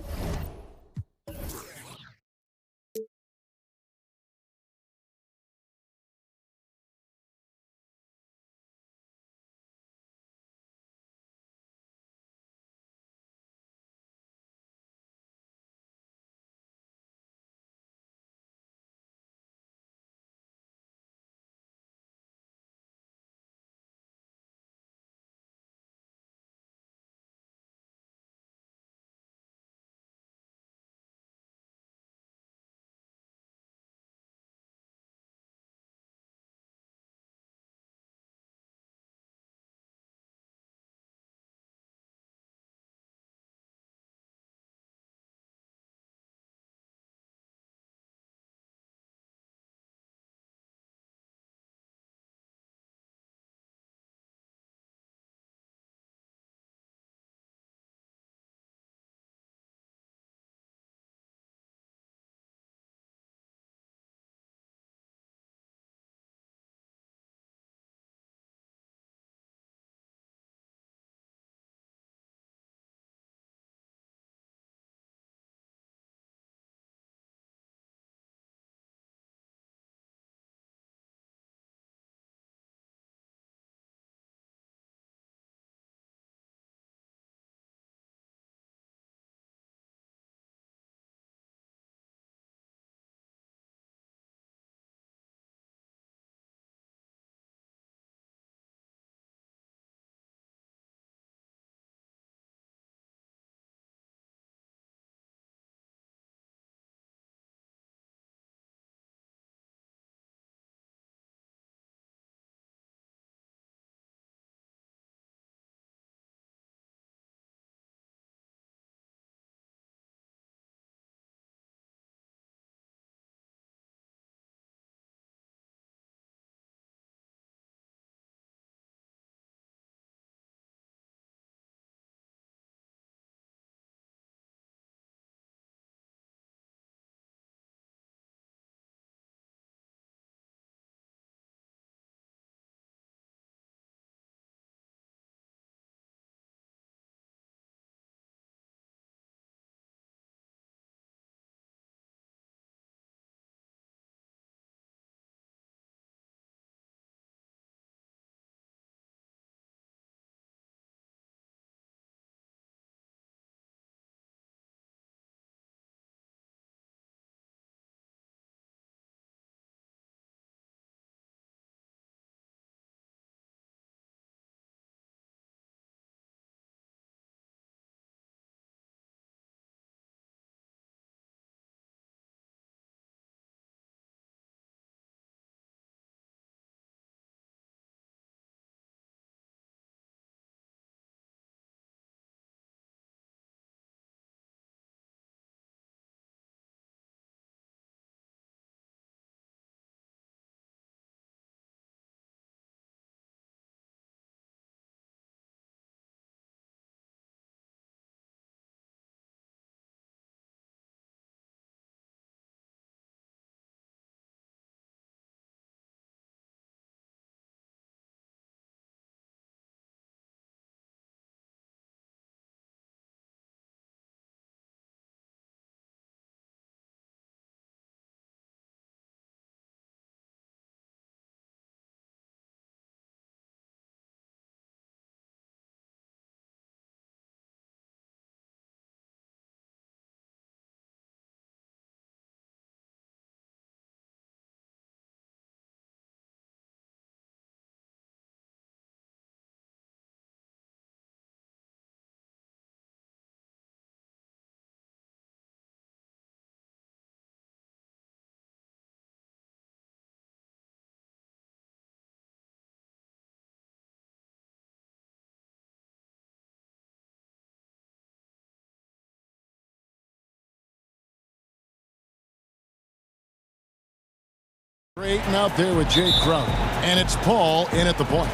Aiton out there with Jay Crowder. And it's Paul in at the point.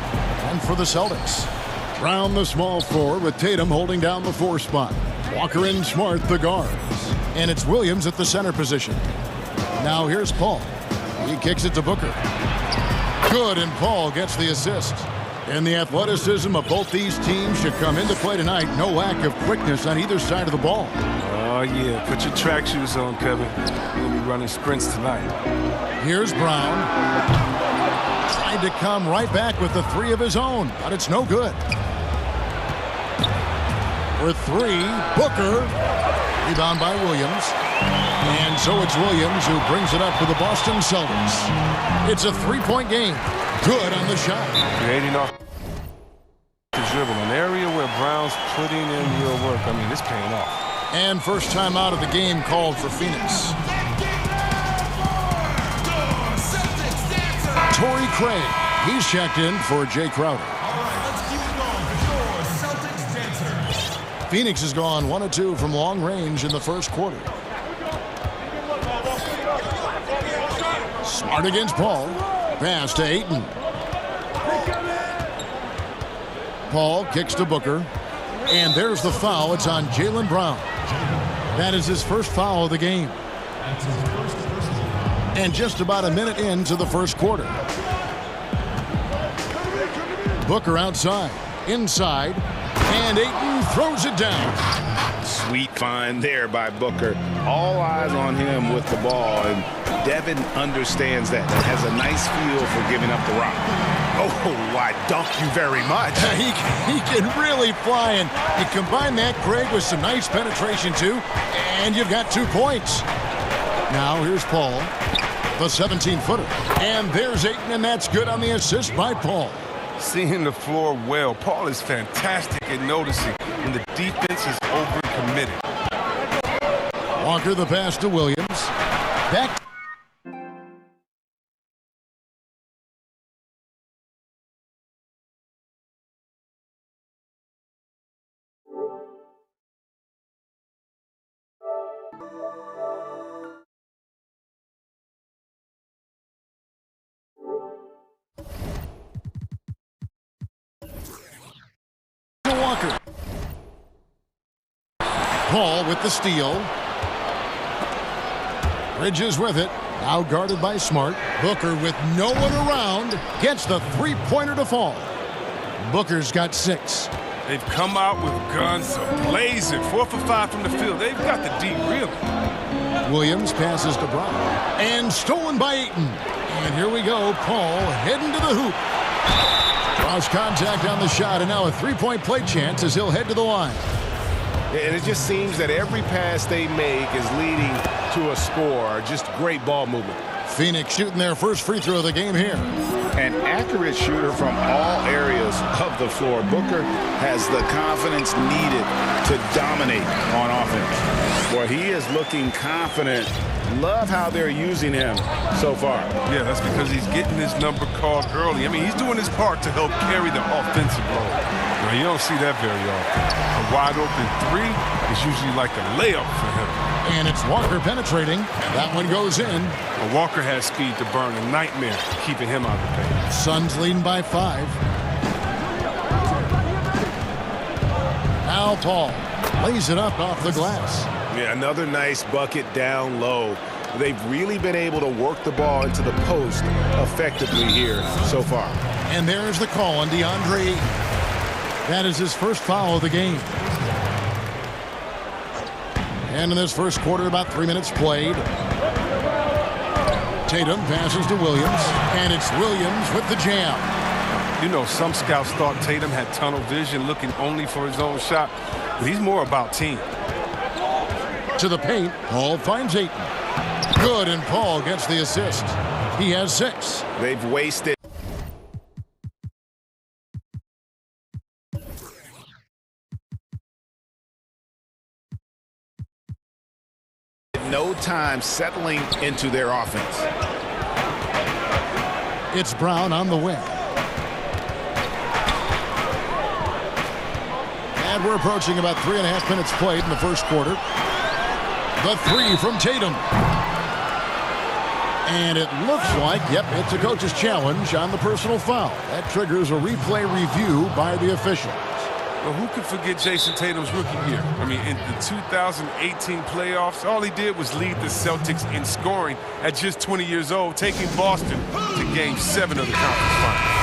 And for the Celtics. Brown the small forward with Tatum holding down the 4 spot. Walker and Smart the guards. And it's Williams at the center position. Now here's Paul. He kicks it to Booker. Good, and Paul gets the assist. And the athleticism of both these teams should come into play tonight. No lack of quickness on either side of the ball. Oh, yeah. Put your track shoes on, Kevin. We'll be running sprints tonight. Here's Brown. Tried to come right back with the 3 of his own, but it's no good. For 3, Booker. Rebound by Williams. And so it's Williams who brings it up for the Boston Celtics. It's a 3-point game. Good on the shot. Creating off the dribble, an area where Brown's putting in real work. I mean, it's paying off. And first time out of the game called for Phoenix. Torrey Craig. He's checked in for Jay Crowder. Phoenix has gone 1 of 2 from long range in the first quarter. Smart against Paul. Pass to Aiton. Paul kicks to Booker. And there's the foul. It's on Jaylen Brown. That is his first foul of the game. And just about a minute into the first quarter. Booker outside. Inside. And Aiton throws it down. Sweet find there by Booker. All eyes on him with the ball. And Devin understands that. Has a nice feel for giving up the rock. Oh, I dunk you very much. He can really fly, and you combine that, Craig, with some nice penetration, too, and you've got 2 points. Now here's Paul, the 17-footer. And there's Aiton, and that's good on the assist by Paul. Seeing the floor well. Paul is fantastic at noticing when the defense is overcommitted. Walker the pass to Williams. Back. Walker. Paul with the steal. Bridges with it. Now guarded by Smart. Booker with no one around. Gets the 3-pointer to fall. Booker's got 6. They've come out with guns blazing. 4 for 5 from the field. They've got the D really. Williams passes to Brown. And stolen by Aiton. And here we go. Paul heading to the hoop. Cross contact on the shot, and now a 3-point play chance as he'll head to the line. And it just seems that every pass they make is leading to a score. Just great ball movement. Phoenix shooting their first free throw of the game here. An accurate shooter from all areas of the floor. Booker has the confidence needed to dominate on offense. Boy, he is looking confident. Love how they're using him so far. Yeah, that's because he's getting his number called early. I mean, he's doing his part to help carry the offensive load. Now, you don't see that very often. A wide open 3 is usually like a layup for him. And it's Walker penetrating. That one goes in. Well, Walker has speed to burn. A nightmare keeping him out of the paint. Suns leading by 5. Now Paul lays it up off the glass. Yeah, another nice bucket down low. They've really been able to work the ball into the post effectively here so far. And there's the call on DeAndre Ayton. That is his first foul of the game. And in this first quarter, about 3 minutes played. Tatum passes to Williams, and it's Williams with the jam. You know, some scouts thought Tatum had tunnel vision, looking only for his own shot, but he's more about team. To the paint, Paul finds Ayton. Good, and Paul gets the assist. He has 6. They've wasted. No time settling into their offense. It's Brown on the wing. And we're approaching about 3.5 minutes played in the first quarter. The 3 from Tatum. And it looks like, yep, it's a coach's challenge on the personal foul. That triggers a replay review by the officials. Well, who could forget Jason Tatum's rookie year? I mean, in the 2018 playoffs, all he did was lead the Celtics in scoring at just 20 years old, taking Boston to Game 7 of the conference finals.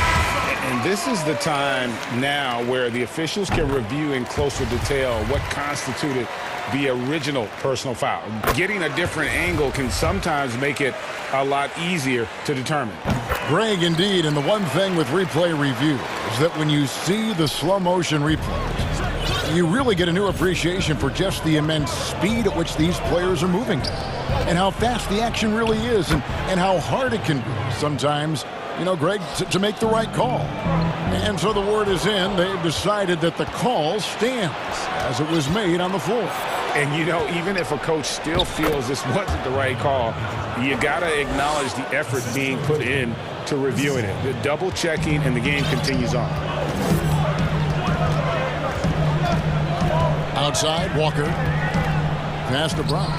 And this is the time now where the officials can review in closer detail what constituted the original personal foul. Getting a different angle can sometimes make it a lot easier to determine. Greg, indeed, and the one thing with replay review is that when you see the slow motion replays, you really get a new appreciation for just the immense speed at which these players are moving and how fast the action really is and how hard it can be sometimes, you know, Greg, to make the right call. And so the word is in. They've decided that the call stands as it was made on the floor. And, you know, even if a coach still feels this wasn't the right call, you got to acknowledge the effort being put in to reviewing it. The double checking, and the game continues on. Outside, Walker. Pass to Brown.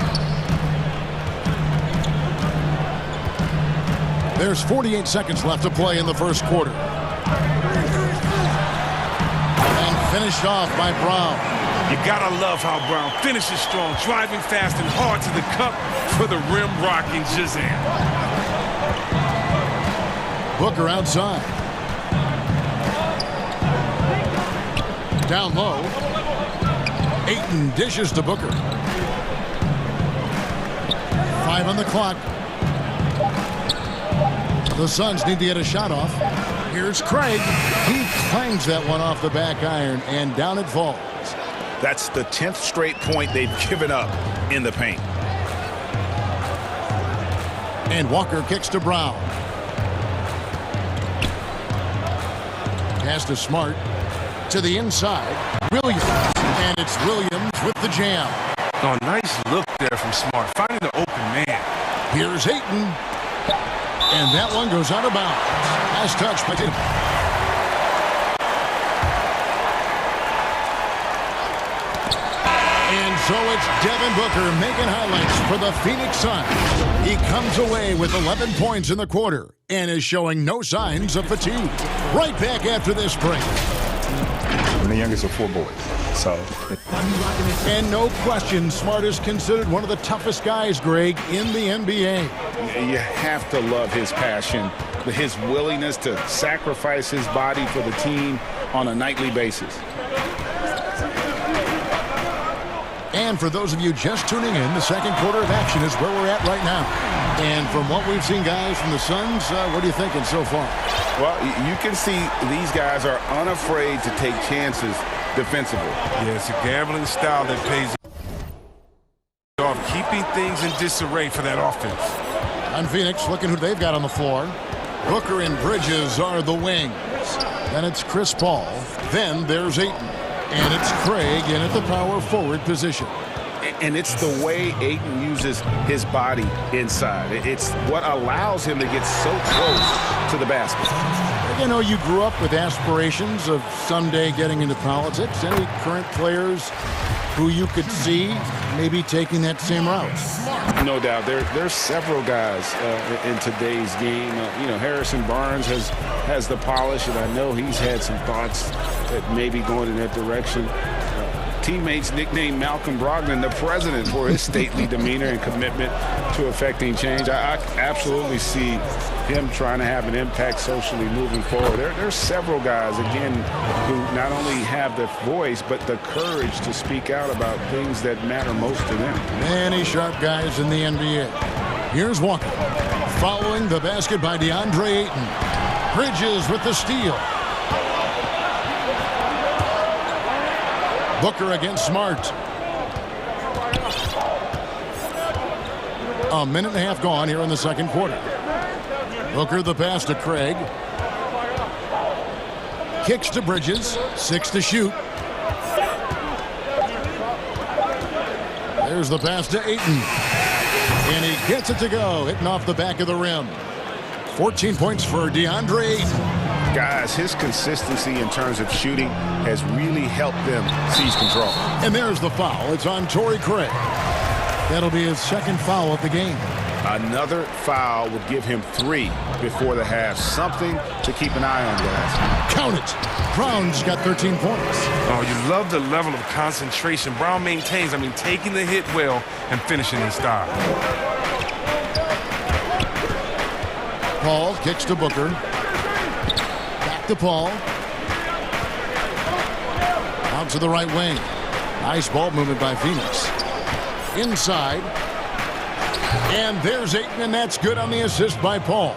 There's 48 seconds left to play in the first quarter. And finished off by Brown. You gotta love how Brown finishes strong, driving fast and hard to the cup for the rim-rocking Shazam. Booker outside. Down low. Ayton dishes to Booker. 5 on the clock. The Suns need to get a shot off. Here's Craig. He clangs that one off the back iron, and down it falls. That's the 10th straight point they've given up in the paint. And Walker kicks to Brown. Pass to Smart. To the inside. Williams. And it's Williams with the jam. Oh, nice look there from Smart, finding the open man. Here's Ayton. And that one goes out of bounds. Nice touch by Tatum. And so it's Devin Booker making highlights for the Phoenix Suns. He comes away with 11 points in the quarter and is showing no signs of fatigue. Right back after this break. I'm the youngest of 4 boys. And no question, Smart is considered one of the toughest guys, Greg, in the NBA. You have to love his passion, his willingness to sacrifice his body for the team on a nightly basis. And for those of you just tuning in, the second quarter of action is where we're at right now. And from what we've seen, guys, from the Suns, what are you thinking so far? Well, you can see these guys are unafraid to take chances defensively. Yeah, it's a gambling style that pays off, keeping things in disarray for that offense. On Phoenix, looking who they've got on the floor. Booker and Bridges are the wings. Then it's Chris Paul. Then there's Ayton. And it's Craig in at the power forward position. And it's the way Ayton uses his body inside. It's what allows him to get so close to the basket. You know, you grew up with aspirations of someday getting into politics. Any current players who you could see maybe taking that same route? No doubt. There's several guys in today's game. Harrison Barnes has the polish, and I know he's had some thoughts that maybe going in that direction. Teammates nicknamed Malcolm Brogdon the president for his stately demeanor and commitment to affecting change. I absolutely see him trying to have an impact socially moving forward. There's several guys, again, who not only have the voice, but the courage to speak out about things that matter most to them. Many sharp guys in the NBA. Here's Walker. Following the basket by DeAndre Ayton. Bridges with the steal. Booker against Smart. A minute and a half gone here in the second quarter. Booker the pass to Craig. Kicks to Bridges. 6 to shoot. There's the pass to Ayton. And he gets it to go, hitting off the back of the rim. 14 points for DeAndre Ayton. Guys, his consistency in terms of shooting has really helped them seize control. And there's the foul. It's on Torrey Craig. That'll be his second foul of the game. Another foul would give him 3 before the half. Something to keep an eye on, guys. Count it. Brown's got 13 points. Oh, you love the level of concentration Brown maintains. I mean, taking the hit well and finishing in style. Paul kicks to Booker. Back to Paul. Out to the right wing. Nice ball movement by Phoenix. Inside. And there's Ayton, and that's good on the assist by Paul.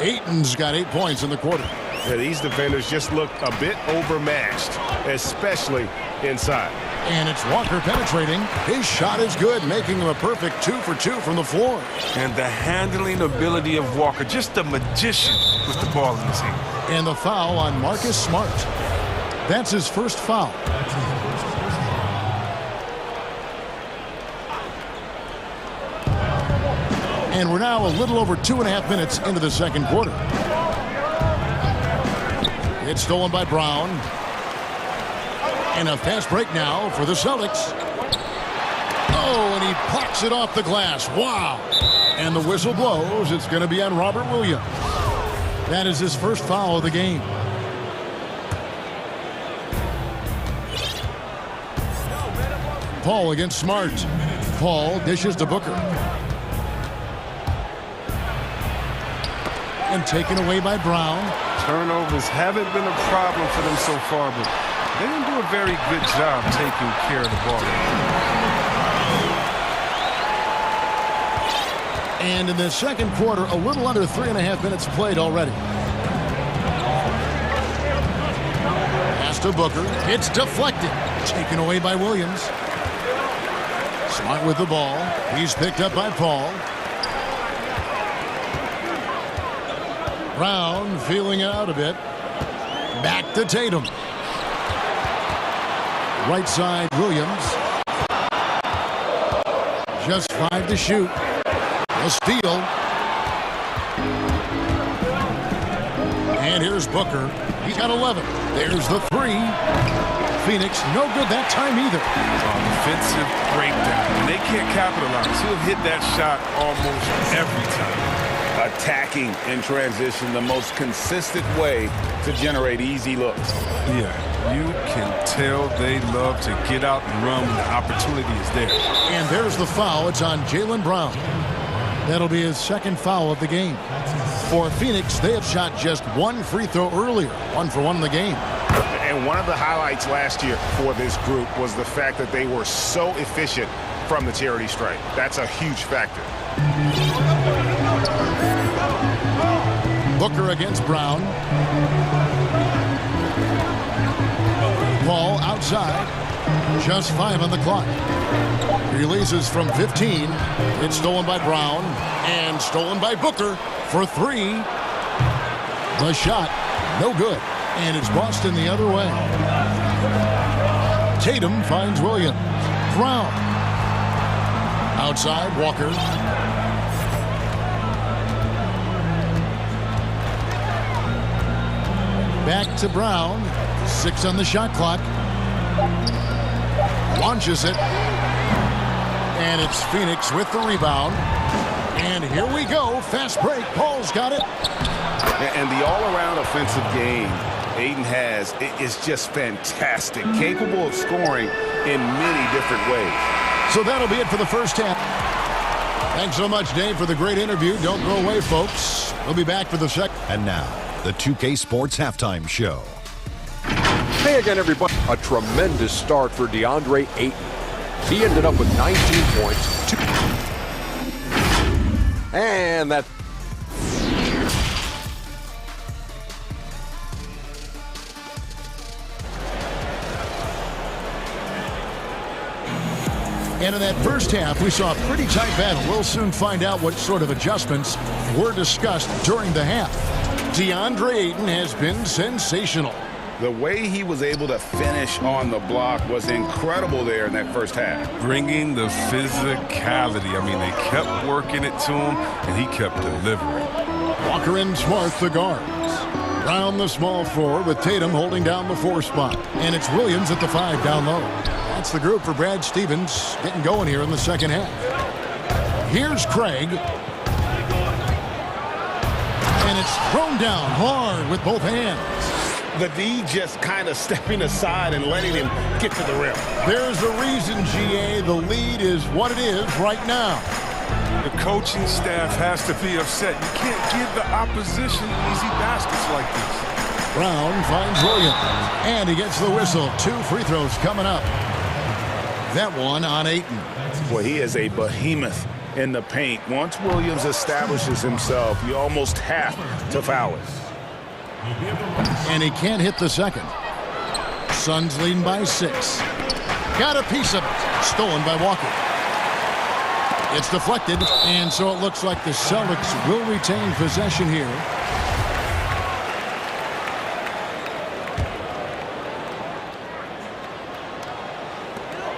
Ayton's got 8 points in the quarter. Yeah, these defenders just look a bit overmatched, especially inside. And it's Walker penetrating. His shot is good, making him a perfect 2 for 2 from the floor. And the handling ability of Walker, just a magician with the ball in his hand. And the foul on Marcus Smart. That's his first foul. And we're now a little over 2.5 minutes into the second quarter. It's stolen by Brown. And a fast break now for the Celtics. Oh, and he pops it off the glass. Wow. And the whistle blows. It's going to be on Robert Williams. That is his first foul of the game. Paul against Smart. Paul dishes to Booker. And taken away by Brown. Turnovers haven't been a problem for them so far, but they didn't do a very good job taking care of the ball. And in the second quarter, a little under 3.5 minutes played already. Pass to Booker. It's deflected. Taken away by Williams. Smart with the ball. He's picked up by Paul. Brown feeling it out a bit. Back to Tatum. Right side, Williams. Just 5 to shoot. A steal. And here's Booker. He's got 11. There's the 3. Phoenix, no good that time either. Defensive breakdown. And they can't capitalize. He'll hit that shot almost every time. Attacking in transition, the most consistent way to generate easy looks. Yeah, you can tell they love to get out and run when the opportunity is there. And there's the foul. It's on Jaylen Brown. That'll be his second foul of the game. For Phoenix, they have shot just 1 free throw earlier. 1 for 1 in the game. And one of the highlights last year for this group was the fact that they were so efficient from the charity stripe. That's a huge factor. Booker against Brown. Ball outside. Just 5 on the clock. Releases from 15. It's stolen by Brown. And stolen by Booker for 3. The shot, no good. And it's Boston the other way. Tatum finds Williams. Brown. Outside, Walker. Back to Brown. 6 on the shot clock. Launches it. And it's Phoenix with the rebound. And here we go. Fast break. Paul's got it. And the all-around offensive game Ayton has is just fantastic. Capable of scoring in many different ways. So that'll be it for the first half. Thanks so much, Dave, for the great interview. Don't go away, folks. We'll be back for the second. And now, the 2K Sports Halftime Show. Hey again, everybody. A tremendous start for DeAndre Ayton. He ended up with 19 points. And that... And in that first half, we saw a pretty tight battle. We'll soon find out what sort of adjustments were discussed during the half. DeAndre Ayton has been sensational. The way he was able to finish on the block was incredible there in that first half. Bringing the physicality. I mean, they kept working it to him, and he kept delivering. Walker and Smart, the guards. Brown, the small forward, with Tatum holding down the 4 spot. And it's Williams at the 5 down low. That's the group for Brad Stevens getting going here in the second half. Here's Craig. it's thrown down hard with both hands. The D just kind of stepping aside and letting him get to the rim. There's a reason, GA, the lead is what it is right now. The coaching staff has to be upset. You can't give the opposition easy baskets like this. Brown finds Williams, and he gets the whistle. 2 free throws coming up. That one on Ayton. Boy, he is a behemoth in the paint. Once Williams establishes himself, you almost have to foul it. And he can't hit the second. Suns leading by 6. Got a piece of it. Stolen by Walker. It's deflected, and so it looks like the Celtics will retain possession here.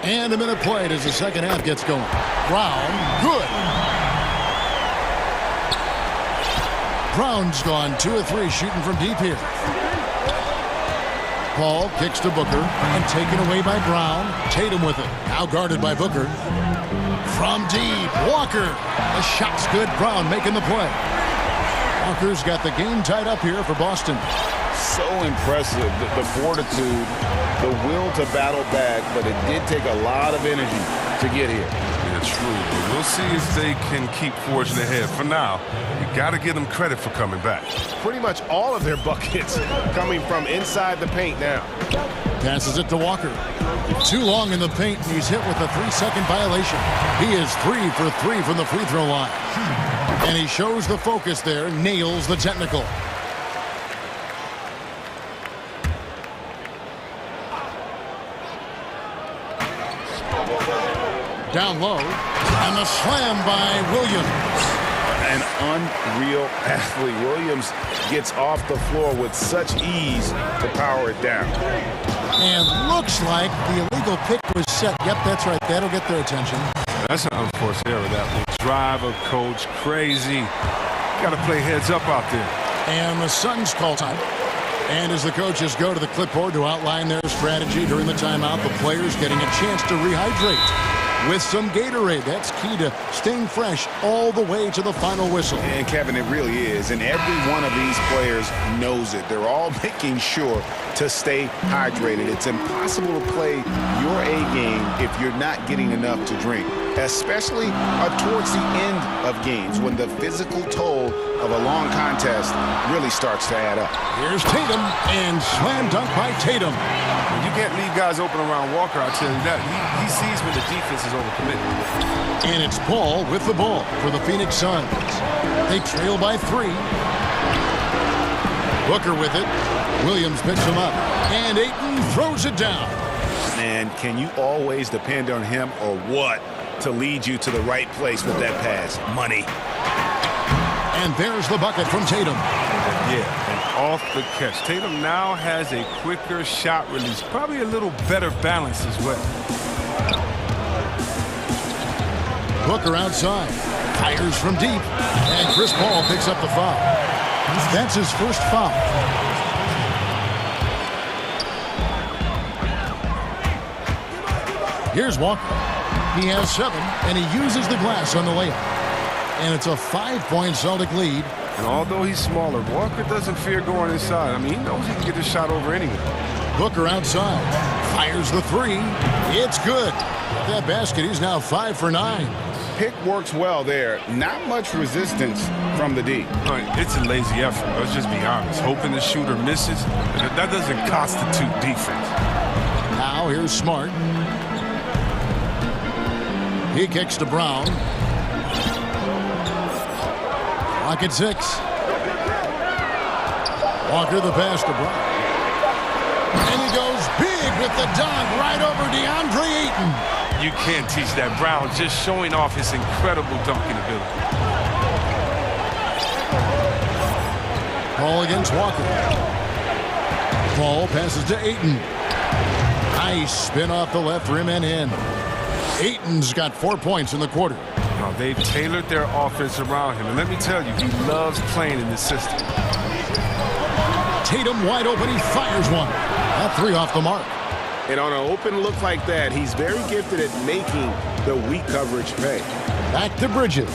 And a minute played as the second half gets going. Brown, good. Brown's gone 2 of 3 shooting from deep here. Paul kicks to Booker and taken away by Brown. Tatum with it. Now guarded by Booker. From deep, Walker. The shot's good. Brown making the play. Walker's got the game tied up here for Boston. So impressive, the fortitude, the will to battle back, but it did take a lot of energy to get here. Yeah, true. We'll see if they can keep forging ahead. For now, you got to give them credit for coming back. Pretty much all of their buckets coming from inside the paint now. Passes it to Walker. Too long in the paint, and he's hit with a 3-second violation. He is 3 for 3 from the free throw line. And he shows the focus there, nails the technical. Down low, and the slam by Williams. An unreal athlete. Williams gets off the floor with such ease to power it down. And looks like the illegal pick was set. Yep, that's right. That'll get their attention. That's an unforced error. That will drive a coach crazy. Got to play heads up out there. And the Suns call time. And as the coaches go to the clipboard to outline their strategy during the timeout, the players getting a chance to rehydrate with some Gatorade. That's key to staying fresh all the way to the final whistle. And Kevin, it really is. And every one of these players knows it. They're all making sure to stay hydrated. It's impossible to play your A game if you're not getting enough to drink, especially towards the end of games when the physical toll of a long contest really starts to add up. Here's Tatum, and slam dunk by Tatum. You can't leave guys open around Walker, I'll tell you that. He sees when the defense is overcommitted. And it's Paul with the ball for the Phoenix Suns. They trail by 3. Booker with it. Williams picks him up. And Ayton throws it down. Man, can you always depend on him or what to lead you to the right place with that pass? Money. And there's the bucket from Tatum. Yeah, and off the catch. Tatum now has a quicker shot release. Probably a little better balance as well. Booker outside. Fires from deep. And Chris Paul picks up the foul. That's his first foul. Here's Walker. He has 7, and he uses the glass on the layup. And it's a 5-point Celtic lead. And although he's smaller, Walker doesn't fear going inside. I mean, he knows he can get the shot over anyway. Booker outside. Fires the 3. It's good. With that basket, he's now 5 for 9. Pick works well there. Not much resistance from the D. It's a lazy effort. Let's just be honest. Hoping the shooter misses, that doesn't constitute defense. Now here's Smart. He kicks to Brown. Clock at 6. Walker the pass to Brown. And he goes big with the dunk right over DeAndre Ayton. You can't teach that. Brown just showing off his incredible dunking ability. Paul against Walker. Paul passes to Ayton. Nice spin off the left rim and in. Ayton's got 4 points in the quarter. Now, they've tailored their offense around him. And let me tell you, he loves playing in this system. Tatum wide open. He fires one. That 3 off the mark. And on an open look like that, he's very gifted at making the weak coverage pay. Back to Bridges.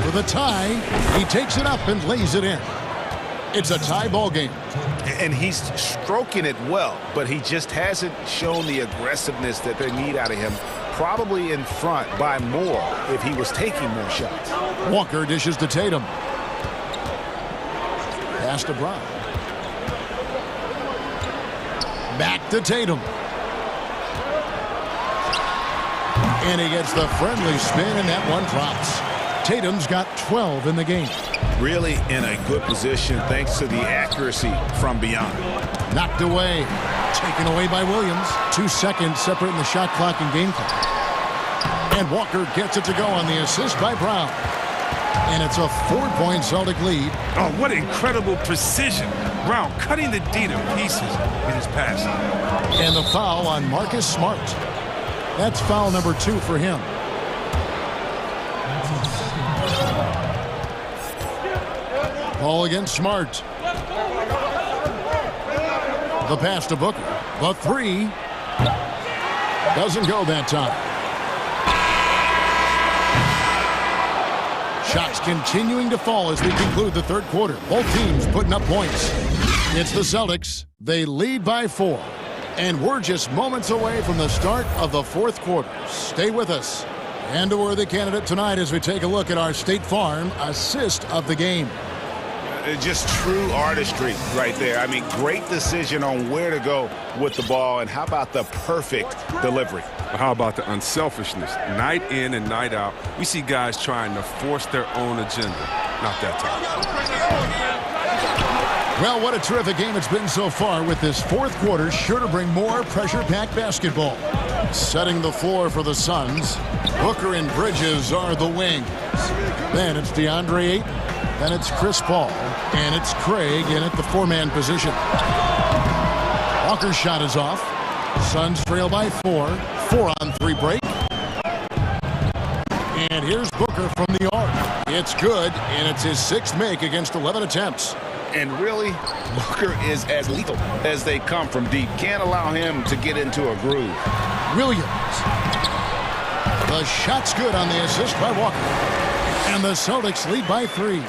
For the tie. He takes it up and lays it in. It's a tie ball game. And he's stroking it well, but he just hasn't shown the aggressiveness that they need out of him. Probably in front by more if he was taking more shots. Walker dishes to Tatum. Pass to Brown. Back to Tatum. And he gets the friendly spin, and that one drops. Tatum's got 12 in the game. Really in a good position thanks to the accuracy from beyond. Knocked away. Taken away by Williams. 2 seconds separating the shot clock and game clock. And Walker gets it to go on the assist by Brown. And it's a 4-point Celtic lead. Oh, what incredible precision. Brown cutting the D to pieces in his passing. And the foul on Marcus Smart. That's foul number 2 for him. Ball against Smart. The pass to Booker. The 3. Doesn't go that time. Shots continuing to fall as we conclude the third quarter. Both teams putting up points. It's the Celtics. They lead by 4. And we're just moments away from the start of the fourth quarter. Stay with us. And a worthy candidate tonight as we take a look at our State Farm assist of the game. Just true artistry right there. I mean, great decision on where to go with the ball, and how about the perfect delivery? How about the unselfishness? Night in and night out, we see guys trying to force their own agenda. Not that time. Well, what a terrific game it's been so far, with this fourth quarter sure to bring more pressure-packed basketball. Setting the floor for the Suns, Booker and Bridges are the wings. Then it's DeAndre Ayton. Then it's Chris Paul. And it's Craig in at the 4-man position. Walker's shot is off. Suns trail by 4. 4-on-3 break. And here's Booker from the arc. It's good, and it's his 6th make against 11 attempts. And really, Booker is as lethal as they come from deep. Can't allow him to get into a groove. Williams. The shot's good on the assist by Walker. And the Celtics lead by 3.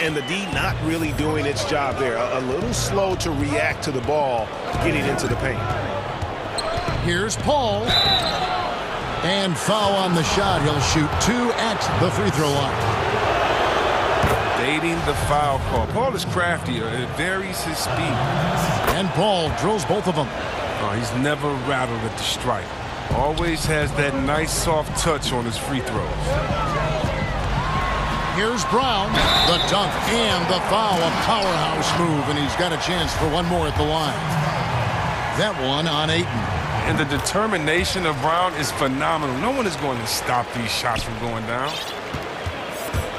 And the D not really doing its job there. A little slow to react to the ball getting into the paint. Here's Paul. And foul on the shot. He'll shoot 2 at the free throw line. Dating the foul call. Paul is crafty. It varies his speed. And Paul drills both of them. Oh, he's never rattled at the strike. Always has that nice soft touch on his free throws. Here's Brown, the dunk and the foul, a powerhouse move, and he's got a chance for one more at the line. That one on Ayton. And the determination of Brown is phenomenal. No one is going to stop these shots from going down.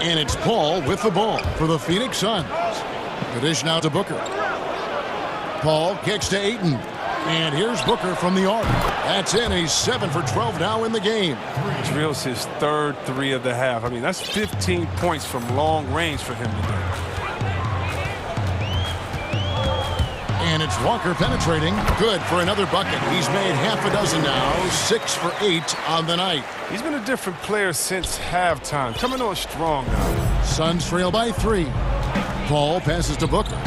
And it's Paul with the ball for the Phoenix Suns. The dish now to Booker. Paul kicks to Ayton. And here's Booker from the arc. That's in. He's 7 for 12 now in the game. Drills his 3rd 3 of the half. I mean, that's 15 points from long range for him today. And it's Walker penetrating. Good for another bucket. He's made half a dozen now. 6 for 8 on the night. He's been a different player since halftime. Coming on strong now. Suns trail by 3. Paul passes to Booker.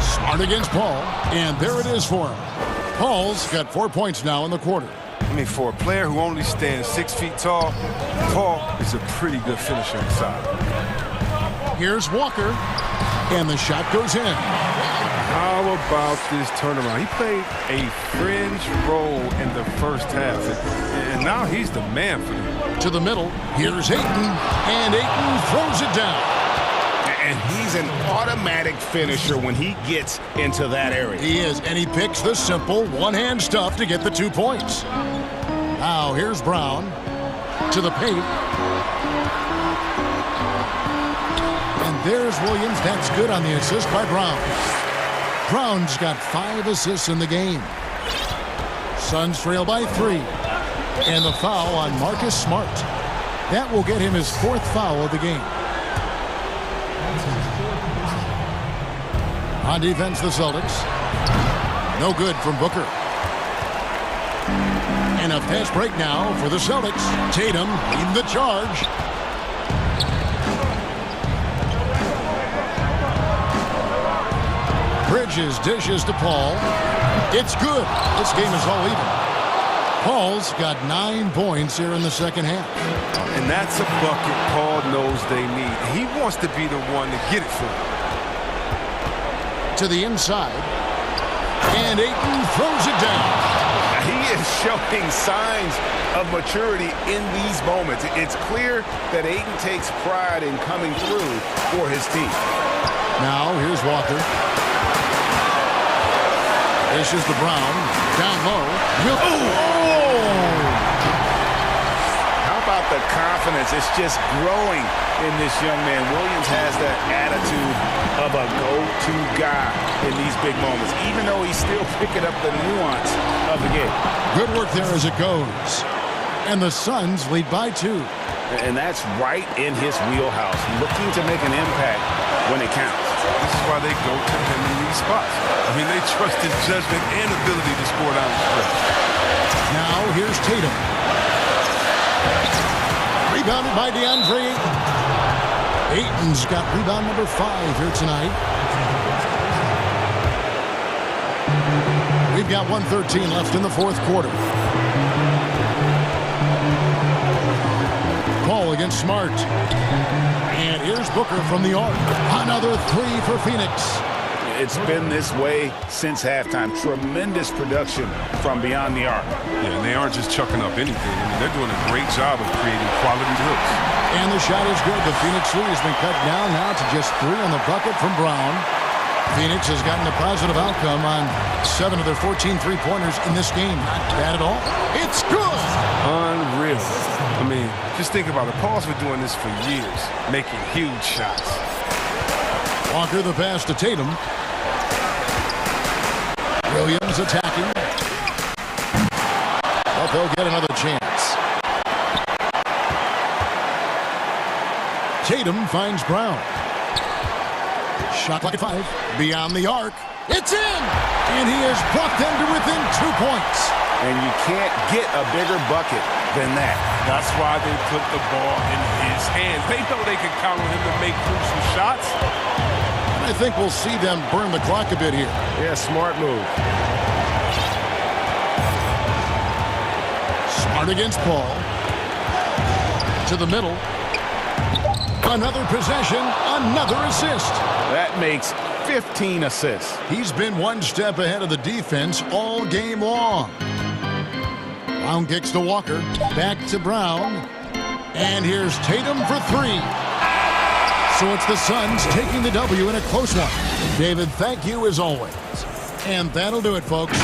Smart against Paul, and there it is for him. Paul's got 4 points now in the quarter. I mean, for a player who only stands 6 feet tall, Paul is a pretty good finisher inside. Here's Walker, and the shot goes in. How about this turnaround? He played a fringe role in the first half, and now he's the man for them. To the middle, here's Ayton, and Ayton throws it down. And he's an automatic finisher when he gets into that area. He is, and he picks the simple one-hand stuff to get the 2 points. Now here's Brown to the paint. And there's Williams. That's good on the assist by Brown. Brown's got 5 assists in the game. Suns trail by 3. And the foul on Marcus Smart. That will get him his 4th foul of the game. On defense, the Celtics. No good from Booker. And a fast break now for the Celtics. Tatum leading the charge. Bridges dishes to Paul. It's good. This game is all even. Paul's got 9 points here in the second half. And that's a bucket Paul knows they need. He wants to be the one to get it for them. To the inside. And Ayton throws it down. He is showing signs of maturity in these moments. It's clear that Ayton takes pride in coming through for his team. Now, here's Walker. This is the Brown. Down low. How about the confidence? It's just growing in this young man. Williams has that attitude of a go-to guy in these big moments, even though he's still picking up the nuance of the game. Good work there as it goes. And the Suns lead by 2. And that's right in his wheelhouse, looking to make an impact when it counts. This is why they go to him in these spots. I mean, they trust his judgment and ability to score down the stretch. Now, here's Tatum. Rebounded by DeAndre Ayton. Ayton's got rebound number 5 here tonight. We've got 1:13 left in the fourth quarter. Paul against Smart. And here's Booker from the arc. Another 3 for Phoenix. It's been this way since halftime. Tremendous production from beyond the arc. Yeah, and they aren't just chucking up anything. I mean, they're doing a great job of creating quality looks. And the shot is good. The Phoenix lead has been cut down now to just 3 on the bucket from Brown. Phoenix has gotten a positive outcome on 7 of their 14 three-pointers in this game. Not bad at all. It's good. Unreal. I mean, just think about it. Paul's been doing this for years, making huge shots. Walker the pass to Tatum. Williams attacking. But they'll get another chance. Tatum finds Brown. Shot clock at 5. Beyond the arc. It's in! And he has brought them to within 2 points. And you can't get a bigger bucket than that. That's why they put the ball in his hands. They know they can count on him to make crucial shots. I think we'll see them burn the clock a bit here. Yeah, smart move. Smart against Paul. To the middle. Another possession, another assist. That makes 15 assists. He's been one step ahead of the defense all game long. Brown kicks to Walker. Back to Brown. And here's Tatum for 3. So it's the Suns taking the W in a close one. David, thank you as always. And that'll do it, folks.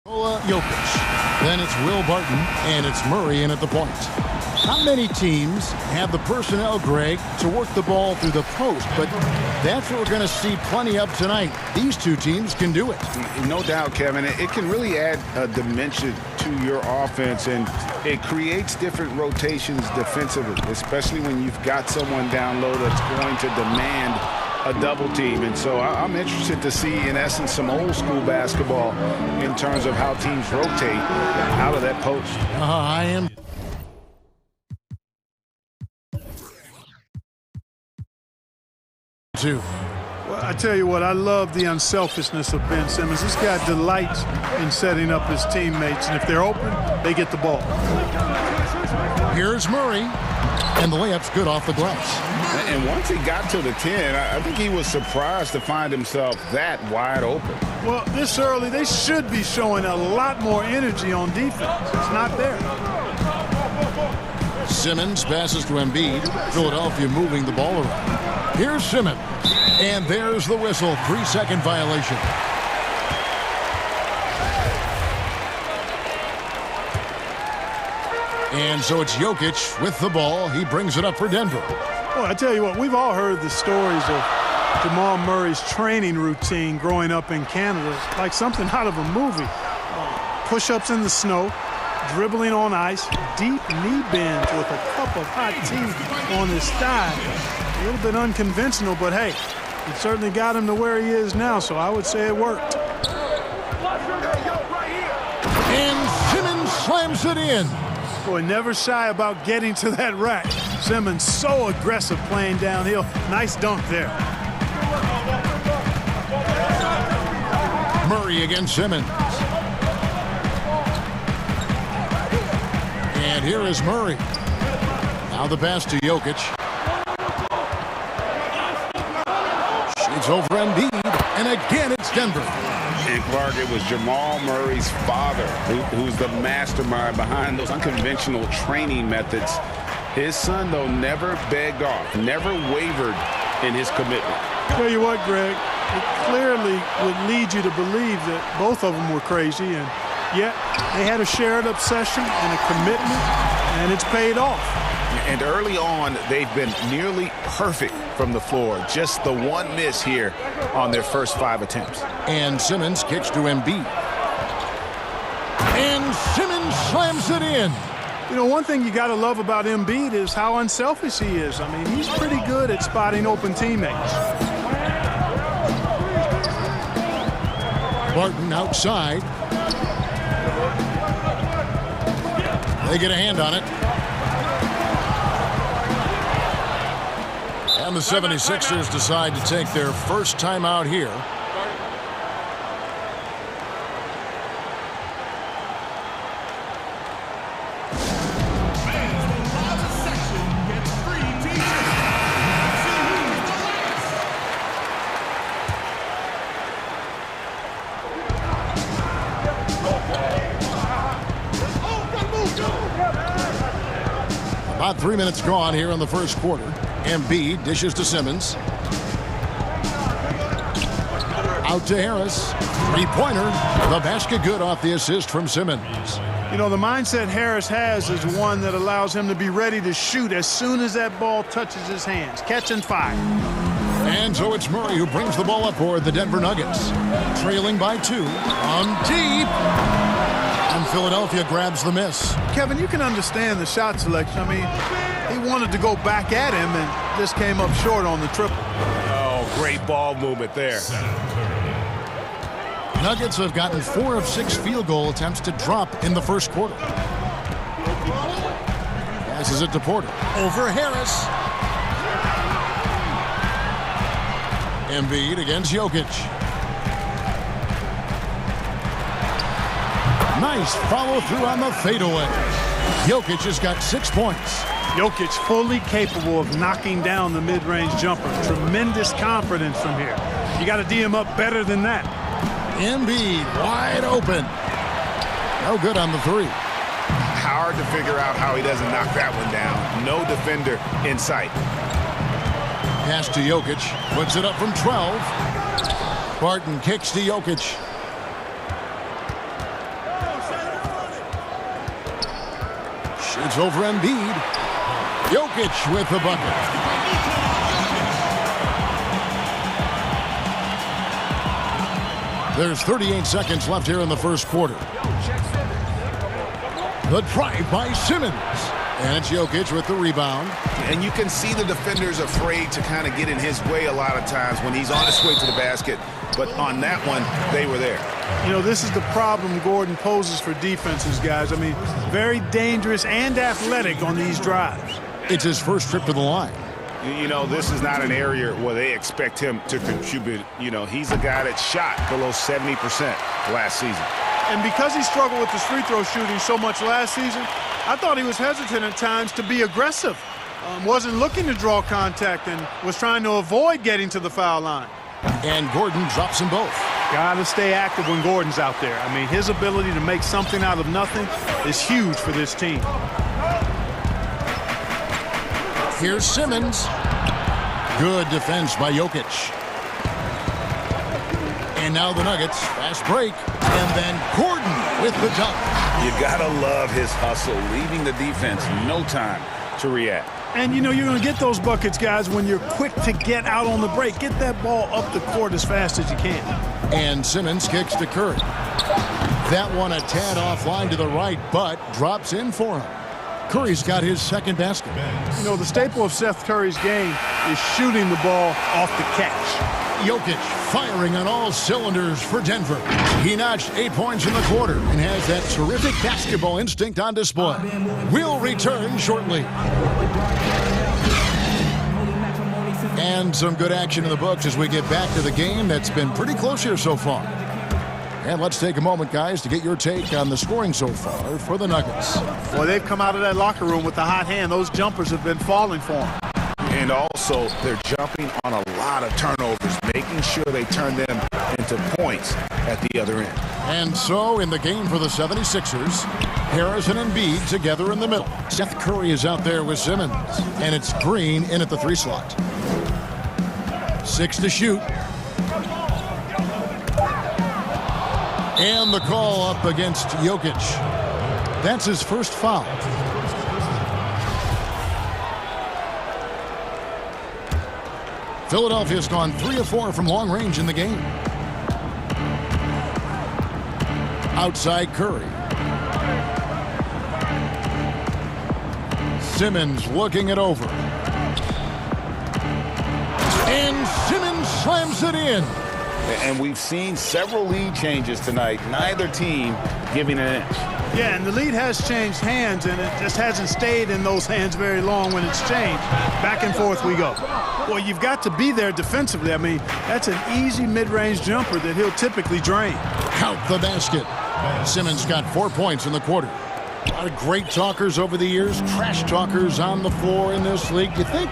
Jokic. Then it's Will Barton, and it's Murray in at the point. Not many teams have the personnel, Greg, to work the ball through the post, but that's what we're going to see plenty of tonight. These two teams can do it. No doubt, Kevin. It can really add a dimension to your offense, and it creates different rotations defensively, especially when you've got someone down low that's going to demand a double team. And so I'm interested to see, in essence, some old school basketball in terms of how teams rotate out of that post. I am. Well, I tell you what, I love the unselfishness of Ben Simmons. This guy delights in setting up his teammates, and if they're open, they get the ball. Here's Murray, and the layup's good off the glass. And once he got to the 10, I think he was surprised to find himself that wide open. Well, this early, they should be showing a lot more energy on defense. It's not there. Simmons passes to Embiid. Philadelphia moving the ball around. Here's Simmons. And there's the whistle. 3-second violation. And so it's Jokic with the ball. He brings it up for Denver. Well, I tell you what, we've all heard the stories of Jamal Murray's training routine growing up in Canada, like something out of a movie. Push-ups in the snow, dribbling on ice, deep knee bends with a cup of hot tea on his thigh. A little bit unconventional, but hey, it certainly got him to where he is now, so I would say it worked. And Simmons slams it in. Boy, never shy about getting to that rack. Simmons so aggressive playing downhill. Nice dunk there. Murray against Simmons. And here is Murray. Now the pass to Jokic. Shades over Embiid. And again, it's Denver. And Clark, it was Jamal Murray's father who's the mastermind behind those unconventional training methods. His son, though, never begged off, never wavered in his commitment. Tell you what, Greg, it clearly would lead you to believe that both of them were crazy, and yet they had a shared obsession and a commitment, and it's paid off. And early on, they've been nearly perfect from the floor. Just the one miss here on their first 5 attempts. And Simmons kicks to Embiid. And Simmons slams it in. You know, one thing you got to love about Embiid is how unselfish he is. I mean, he's pretty good at spotting open teammates. Barton outside. They get a hand on it. And the 76ers decide to take their first timeout here. About 3 minutes gone here in the first quarter. Embiid dishes to Simmons. Out to Harris. Three-pointer. The basket good off the assist from Simmons. You know, the mindset Harris has is one that allows him to be ready to shoot as soon as that ball touches his hands. Catch and fire. And so it's Murray who brings the ball up for the Denver Nuggets. Trailing by 2. On deep. And Philadelphia grabs the miss. Kevin, you can understand the shot selection. I mean, he wanted to go back at him and just came up short on the triple. Oh, great ball movement there. Nuggets have gotten 4 of 6 field goal attempts to drop in the first quarter. Passes it to Porter. Over Harris. Embiid against Jokic. Nice follow through on the fadeaway. Jokic has got 6 points. Jokic fully capable of knocking down the mid-range jumper. Tremendous confidence from here. You got to D him up better than that. Embiid wide open. No good on the 3. Hard to figure out how he doesn't knock that one down. No defender in sight. Pass to Jokic. Puts it up from 12. Barton kicks to Jokic. It's over Embiid. Jokic with the bucket. There's 38 seconds left here in the first quarter. The drive by Simmons. And it's Jokic with the rebound. And you can see the defenders afraid to kind of get in his way a lot of times when he's on his way to the basket. But on that one, they were there. You know, this is the problem Gordon poses for defenses, guys. I mean, very dangerous and athletic on these drives. It's his first trip to the line. You know, this is not an area where they expect him to contribute. You know, he's a guy that shot below 70% last season. And because he struggled with his free throw shooting so much last season, I thought he was hesitant at times to be aggressive. Wasn't looking to draw contact and was trying to avoid getting to the foul line. And Gordon drops them both. Got to stay active when Gordon's out there. I mean, his ability to make something out of nothing is huge for this team. Here's Simmons. Good defense by Jokic. And now the Nuggets, fast break. And then Gordon with the dunk. You gotta love his hustle, leaving the defense no time to react. And you know you're going to get those buckets, guys, when you're quick to get out on the break. Get that ball up the court as fast as you can. And Simmons kicks to Curry. That one a tad offline to the right, but drops in for him. Curry's got his second basket. You know, the staple of Seth Curry's game is shooting the ball off the catch. Jokic firing on all cylinders for Denver. He notched 8 points in the quarter and has that terrific basketball instinct on display. We'll return shortly. And some good action in the books as we get back to the game that's been pretty close here so far. And let's take a moment, guys, to get your take on the scoring so far for the Nuggets. Well, they've come out of that locker room with the hot hand. Those jumpers have been falling for them. And also, they're jumping on a lot of turnovers, making sure they turn them into points at the other end. And so, in the game for the 76ers, Harrison and Embiid together in the middle. Seth Curry is out there with Simmons. And it's Green in at the 3 slot. 6 to shoot. And the call up against Jokic. That's his first foul. Philadelphia's gone 3 of 4 from long range in the game. Outside Curry. Simmons looking it over. And Simmons slams it in. And we've seen several lead changes tonight, neither team giving an inch. Yeah, and the lead has changed hands, and it just hasn't stayed in those hands very long when it's changed. Back and forth we go. Well, you've got to be there defensively. I mean, that's an easy mid-range jumper that he'll typically drain. Count the basket. Simmons got 4 points in the quarter. A lot of great talkers over the years, trash talkers on the floor in this league. Do you think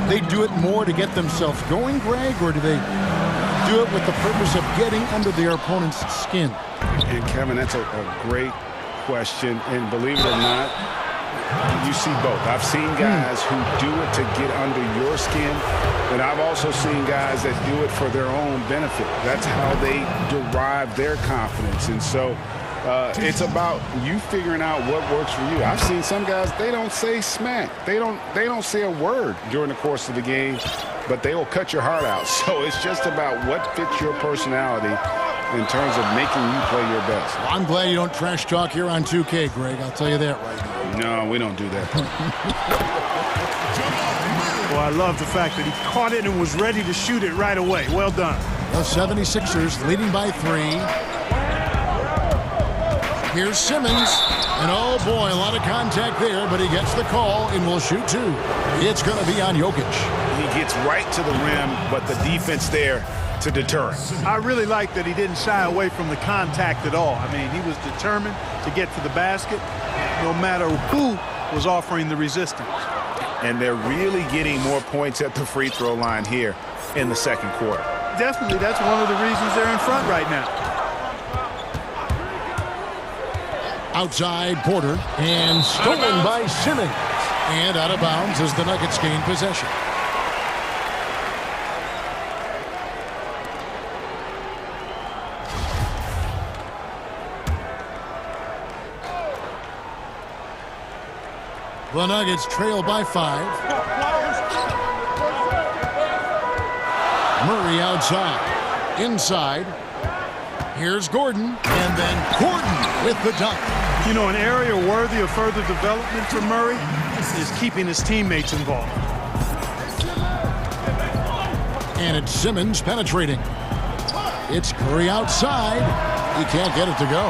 they do it more to get themselves going, Greg, or do they do it with the purpose of getting under their opponent's skin? And Kevin, that's a great question, and believe it or not, you see both. I've seen guys who do it to get under your skin, but I've also seen guys that do it for their own benefit. That's how they derive their confidence. And so it's about you figuring out what works for you. I've seen some guys, they don't say smack. They don't say a word during the course of the game, but they will cut your heart out. So it's just about what fits your personality in terms of making you play your best. Well, I'm glad you don't trash talk here on 2K, Greg. I'll tell you that right now. No, we don't do that. Well, I love the fact that he caught it and was ready to shoot it right away. Well done. The 76ers leading by 3. Here's Simmons. And oh boy, a lot of contact there, but he gets the call and will shoot 2. It's going to be on Jokic. He gets right to the rim, but the defense there to deter him. I really like that he didn't shy away from the contact at all. I mean, he was determined to get to the basket no matter who was offering the resistance. And they're really getting more points at the free throw line here in the second quarter. Definitely, that's one of the reasons they're in front right now. Outside Porter, and stolen by Simmons. And out of bounds as the Nuggets gain possession. The Nuggets trail by 5. Murray outside. Inside. Here's Gordon. And then Gordon with the dunk. You know, an area worthy of further development for Murray is keeping his teammates involved. And it's Simmons penetrating. It's Curry outside. He can't get it to go.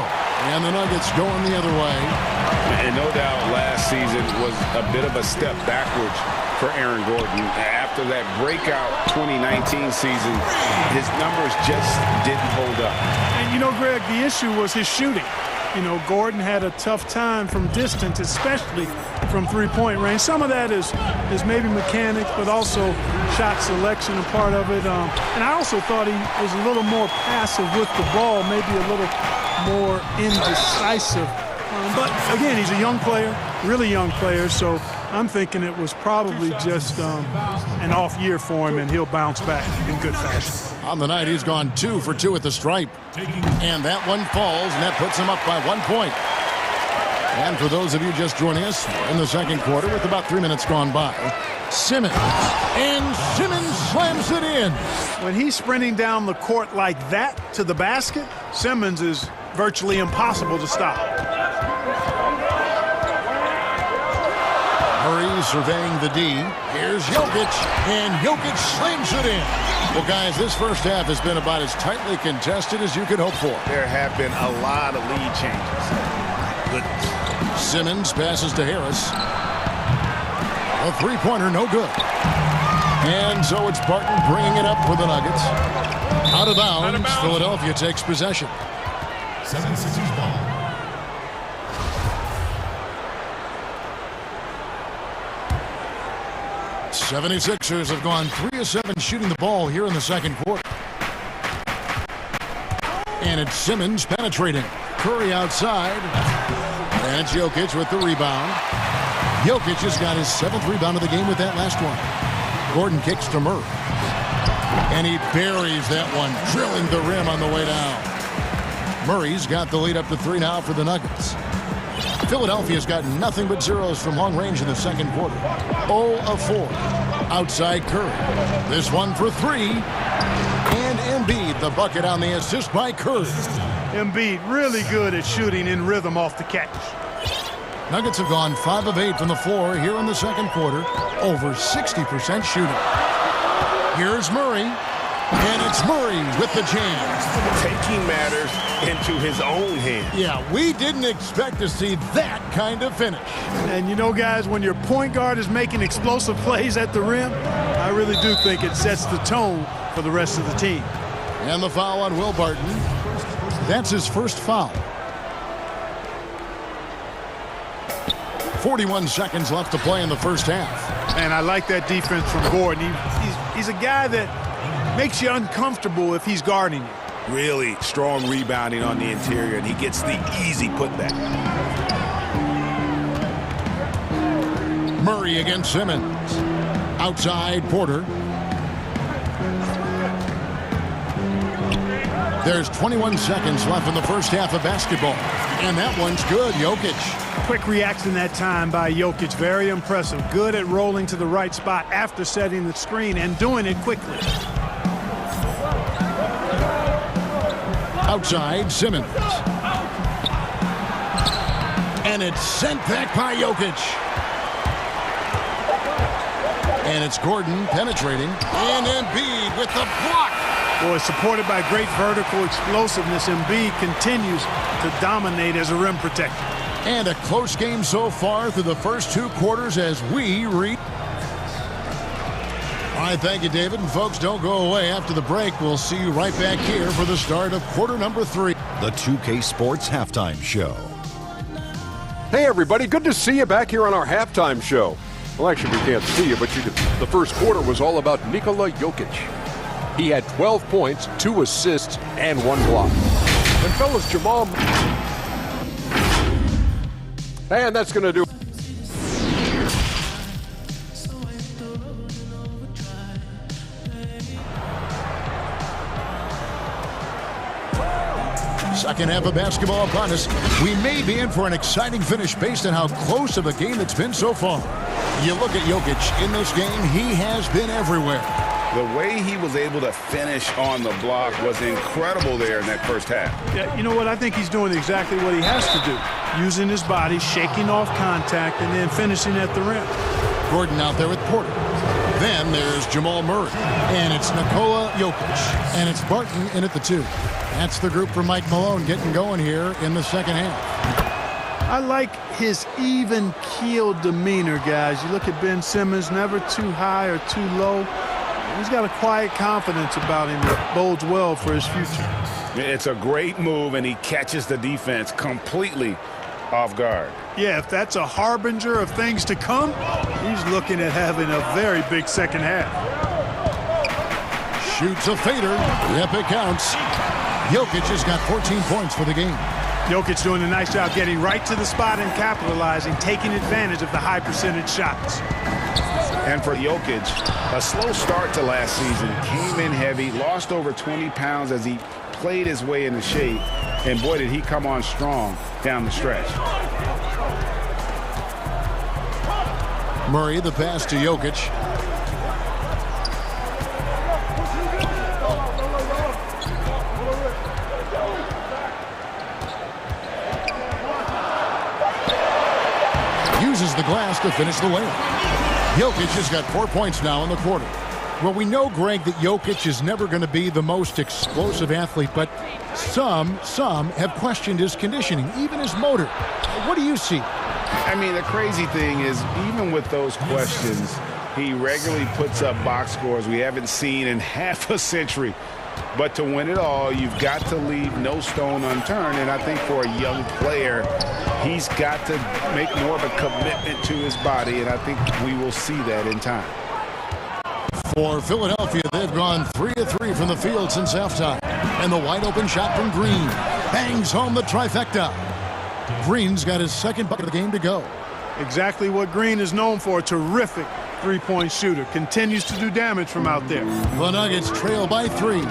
And the Nuggets going the other way. And no doubt last season was a bit of a step backwards for Aaron Gordon. After that breakout 2019 season, his numbers just didn't hold up. And you know, Greg, the issue was his shooting. You know, Gordon had a tough time from distance, especially from three-point range. Some of that is maybe mechanics, but also shot selection a part of it. And I also thought he was a little more passive with the ball, maybe a little more indecisive. But again, he's a young player, really young player, so I'm thinking it was probably just an off year for him, and he'll bounce back in good fashion. On the night, he's gone 2 for 2 at the stripe. And that one falls, and that puts him up by 1 point. And for those of you just joining us, we're in the second quarter with about 3 minutes gone by. Simmons. And Simmons slams it in. When he's sprinting down the court like that to the basket, Simmons is virtually impossible to stop. Murray surveying the D. Here's Jokic, and Jokic slams it in. Well, guys, this first half has been about as tightly contested as you could hope for. There have been a lot of lead changes. Goodness. Simmons passes to Harris. A three-pointer, no good. And so it's Barton bringing it up for the Nuggets. Out of bounds, Philadelphia takes possession. 76ers ball. '76ers have gone 3 of 7 shooting the ball here in the second quarter. And it's Simmons penetrating. Curry outside. And it's Jokic with the rebound. Jokic has got his 7th rebound of the game with that last one. Gordon kicks to Murray. And he buries that one, drilling the rim on the way down. Murray's got the lead up to 3 now for the Nuggets. Philadelphia's got nothing but zeros from long range in the second quarter. 0 of 4. Outside Curry. This one for 3. And Embiid, the bucket on the assist by Curry. Embiid really good at shooting in rhythm off the catch. Nuggets have gone 5 of 8 from the floor here in the second quarter. Over 60% shooting. Here's Murray. And it's Murray with the jam. Taking matters into his own hands. Yeah, we didn't expect to see that kind of finish. And you know, guys, when your point guard is making explosive plays at the rim, I really do think it sets the tone for the rest of the team. And the foul on Will Barton. That's his first foul. 41 seconds left to play in the first half. And I like that defense from Gordon. He's a guy that makes you uncomfortable if he's guarding you. Really strong rebounding on the interior, and he gets the easy putback. Murray against Simmons. Outside Porter. There's 21 seconds left in the first half of basketball. And that one's good, Jokic. Quick reaction that time by Jokic. Very impressive. Good at rolling to the right spot after setting the screen and doing it quickly. Outside, Simmons. And it's sent back by Jokic. And it's Gordon penetrating. And Embiid with the block. Boy, supported by great vertical explosiveness, Embiid continues to dominate as a rim protector. And a close game so far through the first 2 quarters as we read. All right, thank you, David. And folks, don't go away. After the break, we'll see you right back here for the start of quarter number 3. The 2K Sports Halftime Show. Hey, everybody. Good to see you back here on our halftime show. Well, actually, we can't see you, but the first quarter was all about Nikola Jokic. He had 12 points, 2 assists, and 1 block. And fellas, Jamal... And that's going to do... Second half of basketball upon us. We may be in for an exciting finish based on how close of a game it's been so far. You look at Jokic in this game, he has been everywhere. The way he was able to finish on the block was incredible there in that first half. Yeah, you know what? I think he's doing exactly what he has to do. Using his body, shaking off contact, and then finishing at the rim. Gordon out there with Porter. Then there's Jamal Murray. And it's Nikola Jokic. And it's Barton in at the 2. That's the group for Mike Malone getting going here in the second half. I like his even-keeled demeanor, guys. You look at Ben Simmons, never too high or too low. He's got a quiet confidence about him that bodes well for his future. It's a great move, and he catches the defense completely off guard. Yeah, if that's a harbinger of things to come, he's looking at having a very big second half. Shoots a fader. Yep, it counts. Jokic has got 14 points for the game. Jokic doing a nice job getting right to the spot and capitalizing, taking advantage of the high percentage shots. And for Jokic, a slow start to last season, came in heavy, lost over 20 pounds as he played his way into shape, and boy, did he come on strong down the stretch. Murray, the pass to Jokic. Uses the glass to finish the layup. Jokic has got 4 points now in the quarter. Well, we know, Greg, that Jokic is never going to be the most explosive athlete, but some have questioned his conditioning, even his motor. What do you see? I mean, the crazy thing is, even with those questions, he regularly puts up box scores we haven't seen in half a century. But to win it all, you've got to leave no stone unturned. And I think for a young player, he's got to make more of a commitment to his body. And I think we will see that in time. For Philadelphia, they've gone 3 of 3 from the field since halftime. And the wide open shot from Green bangs home the trifecta. Green's got his second bucket of the game to go. Exactly what Green is known for, a terrific three-point shooter. Continues to do damage from out there. The Nuggets trail by 3.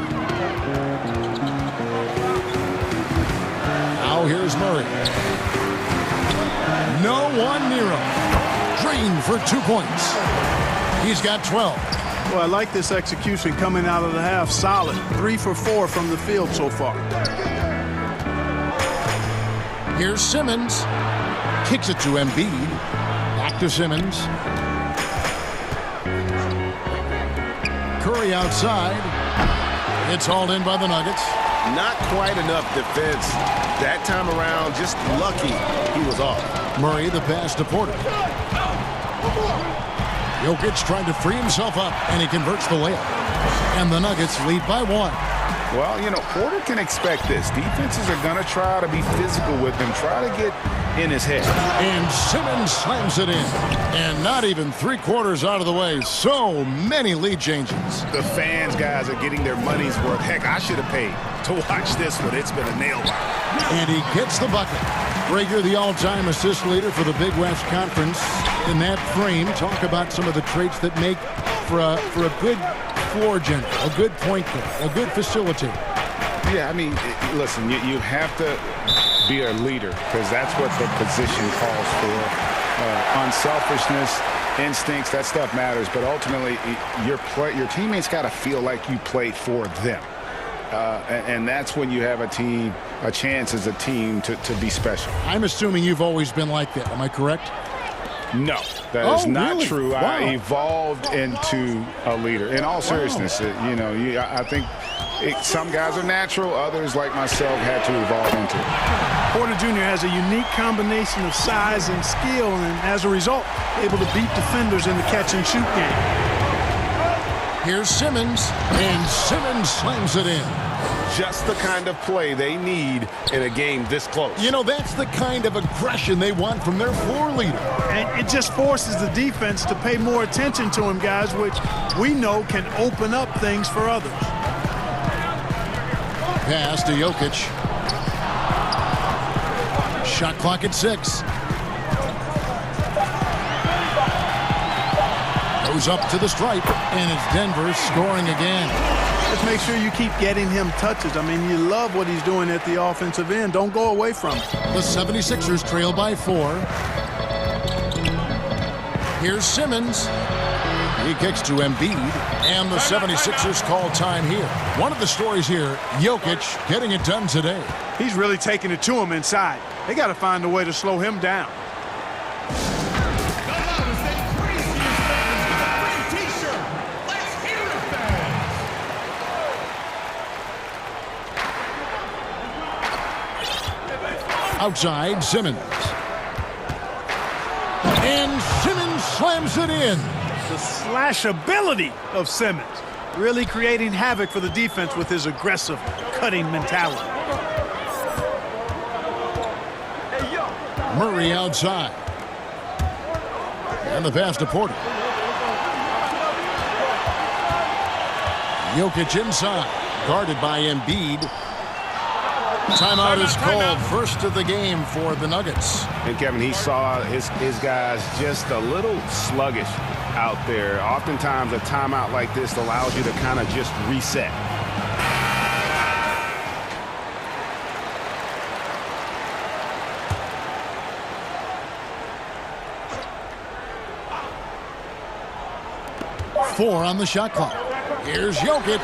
Now here's Murray. No one near him. Green for 2 points. He's got 12. Well, I like this execution coming out of the half. Solid. 3 for 4 from the field so far. Here's Simmons. Kicks it to Embiid. Back to Simmons. Curry outside. It's hauled in by the Nuggets. Not quite enough defense that time around. Just lucky he was off. Murray, the pass to Porter. Jokic trying to free himself up, and he converts the layup. And the Nuggets lead by 1. Well, you know, Porter can expect this. Defenses are going to try to be physical with him, try to get in his head. And Simmons slams it in. And not even 3/4 out of the way. So many lead changes. The fans, guys, are getting their money's worth. Heck, I should have paid to watch this one. It's been a nail biter. And he gets the bucket. Rager, the all-time assist leader for the Big West Conference. In that frame, talk about some of the traits that make for a good floor general, a good point guard, a good facilitator. Yeah, I mean, listen, you have to be a leader because that's what the position calls for. Unselfishness, instincts, that stuff matters. But ultimately, your teammates got to feel like you play for them. And that's when you have a chance as a team to be special. I'm assuming you've always been like that. Am I correct? No, that is not really? true. Wow. I evolved into a leader. In all seriousness, I think some guys are natural. Others, like myself, had to evolve into it. Porter Jr. has a unique combination of size and skill, and as a result, able to beat defenders in the catch-and-shoot game. Here's Simmons, and Simmons slams it in. Just the kind of play they need in a game this close. You know, that's the kind of aggression they want from their floor leader. And it just forces the defense to pay more attention to him, guys, which we know can open up things for others. Pass to Jokic. Shot clock at 6. Goes up to the stripe, and it's Denver scoring again. Just make sure you keep getting him touches. I mean, you love what he's doing at the offensive end. Don't go away from it. The 76ers trail by 4. Here's Simmons. He kicks to Embiid, and the 76ers call time here. One of the stories here, Jokic getting it done today. He's really taking it to him inside. They got to find a way to slow him down. Outside, Simmons. And Simmons slams it in. The slash ability of Simmons, really creating havoc for the defense with his aggressive cutting mentality. Murray outside. And the pass to Porter. Jokic inside, guarded by Embiid. Timeout is called, first of the game for the Nuggets. And Kevin, he saw his guys just a little sluggish out there. Oftentimes a timeout like this allows you to kind of just reset. Four on the shot clock. Here's Jokic.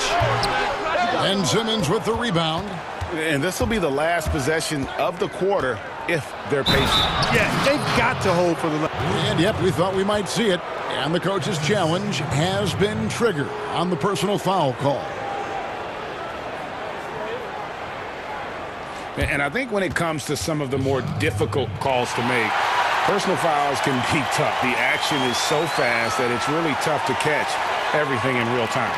And Simmons with the rebound. And this will be the last possession of the quarter if they're patient. Yeah, they've got to hold for the... And yep, we thought we might see it. And the coach's challenge has been triggered on the personal foul call. And I think when it comes to some of the more difficult calls to make, personal fouls can be tough. The action is so fast that it's really tough to catch everything in real time.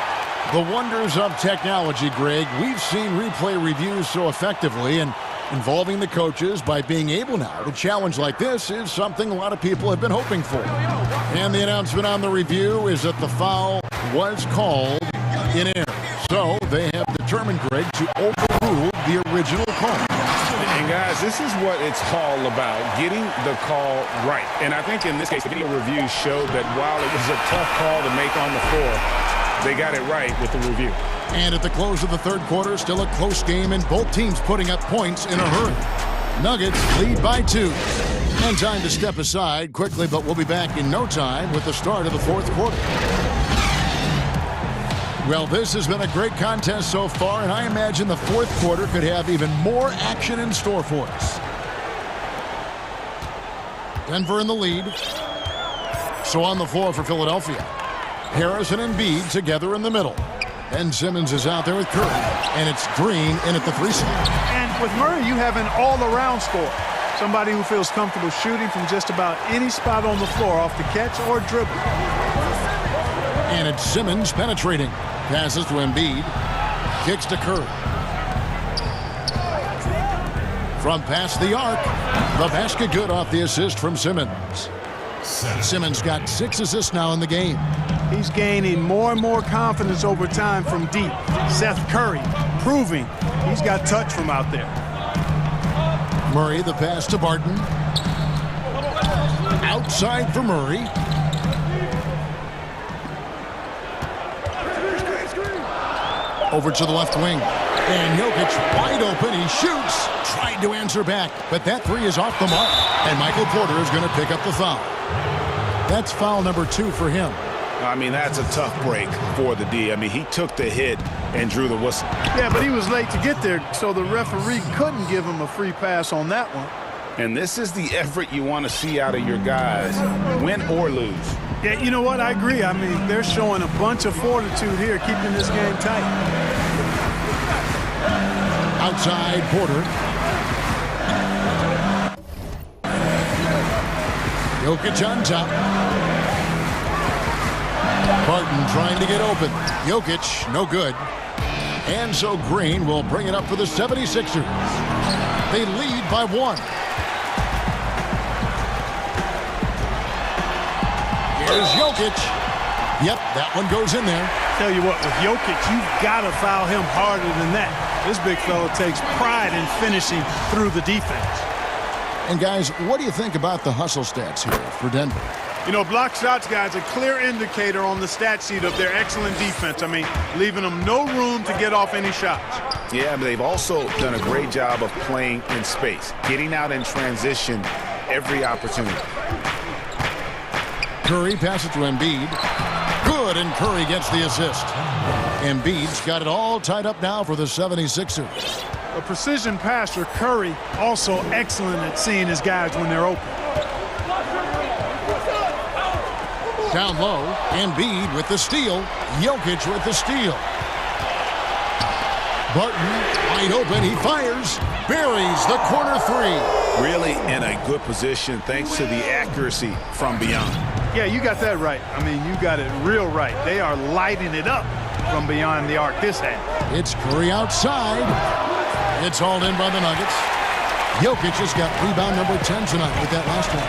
The wonders of technology, Greg. We've seen replay reviews so effectively, and involving the coaches by being able now to challenge like this is something a lot of people have been hoping for. And the announcement on the review is that the foul was called in error. So they have determined, Greg, to overrule the original call. And guys, this is what it's all about, getting the call right. And I think in this case, the video review showed that while it was a tough call to make on the floor, they got it right with the review. And at the close of the third quarter, still a close game, and both teams putting up points in a hurry. Nuggets lead by 2. And time to step aside quickly, but we'll be back in no time with the start of the fourth quarter. Well, this has been a great contest so far, and I imagine the fourth quarter could have even more action in store for us. Denver in the lead. So on the floor for Philadelphia. Harris and Embiid together in the middle. And Simmons is out there with Curry. And it's Green in at the free throw. And with Murray, you have an all-around scorer. Somebody who feels comfortable shooting from just about any spot on the floor off the catch or dribble. And it's Simmons penetrating. Passes to Embiid. Kicks to Curry. From past the arc. The basket good off the assist from Simmons. Simmons got 6 assists now in the game. He's gaining more and more confidence over time from deep. Seth Curry proving he's got touch from out there. Murray, the pass to Barton. Outside for Murray. Over to the left wing. And Jokic wide open. He shoots. Tried to answer back. But that three is off the mark. And Michael Porter is going to pick up the foul. That's foul number 2 for him. I mean, that's a tough break for the D. I mean, he took the hit and drew the whistle. Yeah, but he was late to get there, so the referee couldn't give him a free pass on that one. And this is the effort you want to see out of your guys, win or lose. Yeah, you know what? I agree. I mean, they're showing a bunch of fortitude here, keeping this game tight. Outside, Porter. Jokic on top. Barton trying to get open. Jokic, no good. And so Green will bring it up for the 76ers. They lead by 1. Here's Jokic. Yep, that one goes in there. Tell you what, with Jokic, you've got to foul him harder than that. This big fella takes pride in finishing through the defense. And guys, what do you think about the hustle stats here for Denver? You know, block shots, guys, a clear indicator on the stat sheet of their excellent defense. I mean, leaving them no room to get off any shots. Yeah, but they've also done a great job of playing in space, getting out in transition every opportunity. Curry passes to Embiid. Good, and Curry gets the assist. Embiid's got it all tied up now for the 76ers. A precision passer, Curry, also excellent at seeing his guys when they're open. Down low, Embiid with the steal. Jokic with the steal. Barton, wide open, he fires. Buries the corner three. Really in a good position thanks to the accuracy from beyond. Yeah, you got that right. I mean, you got it real right. They are lighting it up from beyond the arc this half. It's Curry outside. It's hauled in by the Nuggets. Jokic has got rebound number 10 tonight with that last one.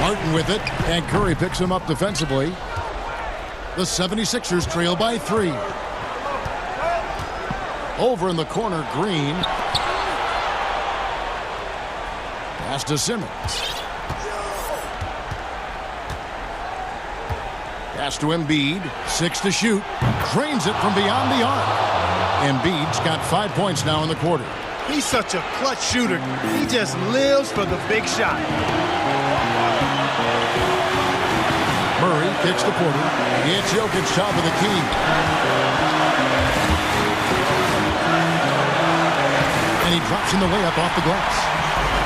Martin with it, and Curry picks him up defensively. The 76ers trail by 3. Over in the corner, Green. Pass to Simmons. Pass to Embiid. 6 to shoot. Drains it from beyond the arc. Embiid's got 5 points now in the quarter. He's such a clutch shooter. He just lives for the big shot. Murray kicks the quarter. It's Jokic top of the key. And he drops in the layup off the glass.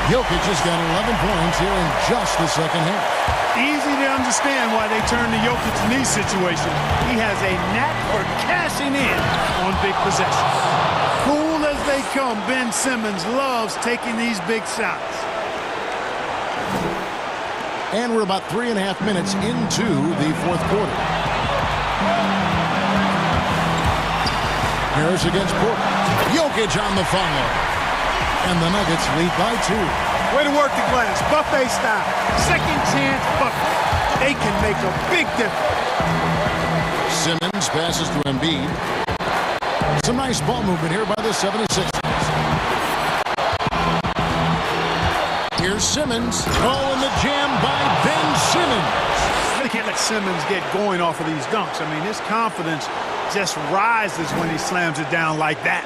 Jokic has got 11 points here in just the second half. Easy to understand why they turn to Jokic in these situations. He has a knack for cashing in on big possessions. Cool as they come, Ben Simmons loves taking these big shots. And we're about 3.5 minutes into the fourth quarter. Harris against Porter. Jokic on the follow. And the Nuggets lead by 2. Way to work the glass, buffet style. Second chance bucket. They can make a big difference. Simmons passes to Embiid. Some nice ball movement here by the 76ers. Here's Simmons. Oh, and the jam by Ben Simmons. They can't let Simmons get going off of these dunks. I mean, his confidence just rises when he slams it down like that.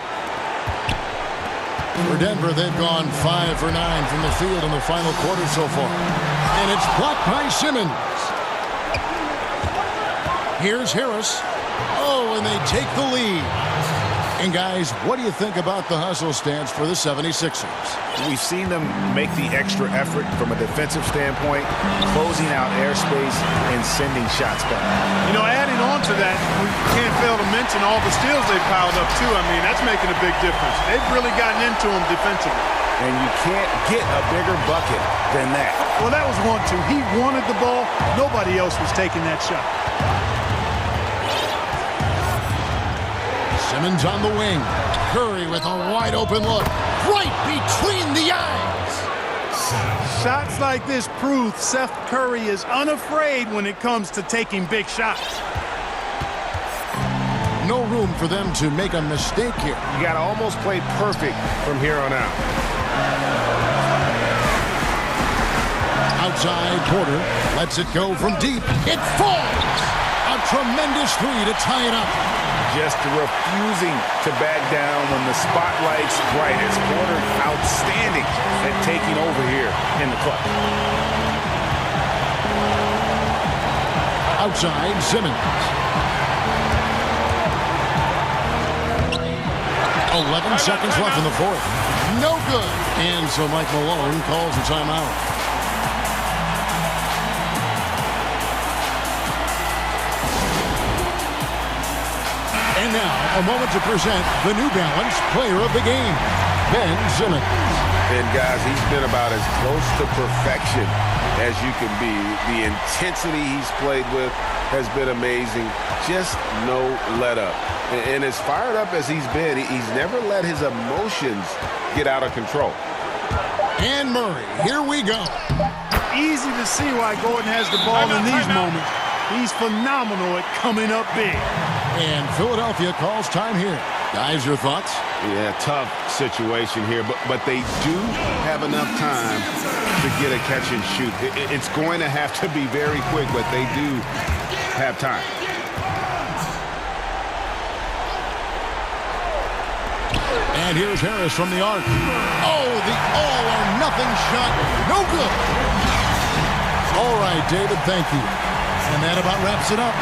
For Denver, they've gone 5 for 9 from the field in the final quarter so far. And it's blocked by Simmons. Here's Harris. Oh, and they take the lead. And guys, what do you think about the hustle stance for the 76ers? We've seen them make the extra effort from a defensive standpoint, closing out airspace and sending shots back. You know, adding on to that, we can't fail to mention all the steals they've piled up too. I mean, that's making a big difference. They've really gotten into them defensively. And you can't get a bigger bucket than that. Well, that was 1-2. He wanted the ball. Nobody else was taking that shot. Simmons on the wing. Curry with a wide open look. Right between the eyes. Shots like this prove Seth Curry is unafraid when it comes to taking big shots. No room for them to make a mistake here. You got to almost play perfect from here on out. Outside, Porter lets it go from deep. It falls. A tremendous three to tie it up. Just refusing to back down when the spotlight's brightest. Porter outstanding at taking over here in the clutch. Outside, Simmons. 11 seconds left in the fourth. No good. And so Mike Malone calls a timeout. And now, a moment to present the New Balance Player of the Game, Ben Simmons. And guys, he's been about as close to perfection as you can be. The intensity he's played with has been amazing. Just no let up. And as fired up as he's been, he's never let his emotions get out of control. And Murray, here we go. Easy to see why Gordon has the ball in these moments. He's phenomenal at coming up big. And Philadelphia calls time here. Guys, your thoughts? Yeah, tough situation here, but they do have enough time to get a catch and shoot. It's going to have to be very quick, but they do have time. And here's Harris from the arc. Oh, the all-or-nothing shot. No good. All right, David, thank you. And that about wraps it up.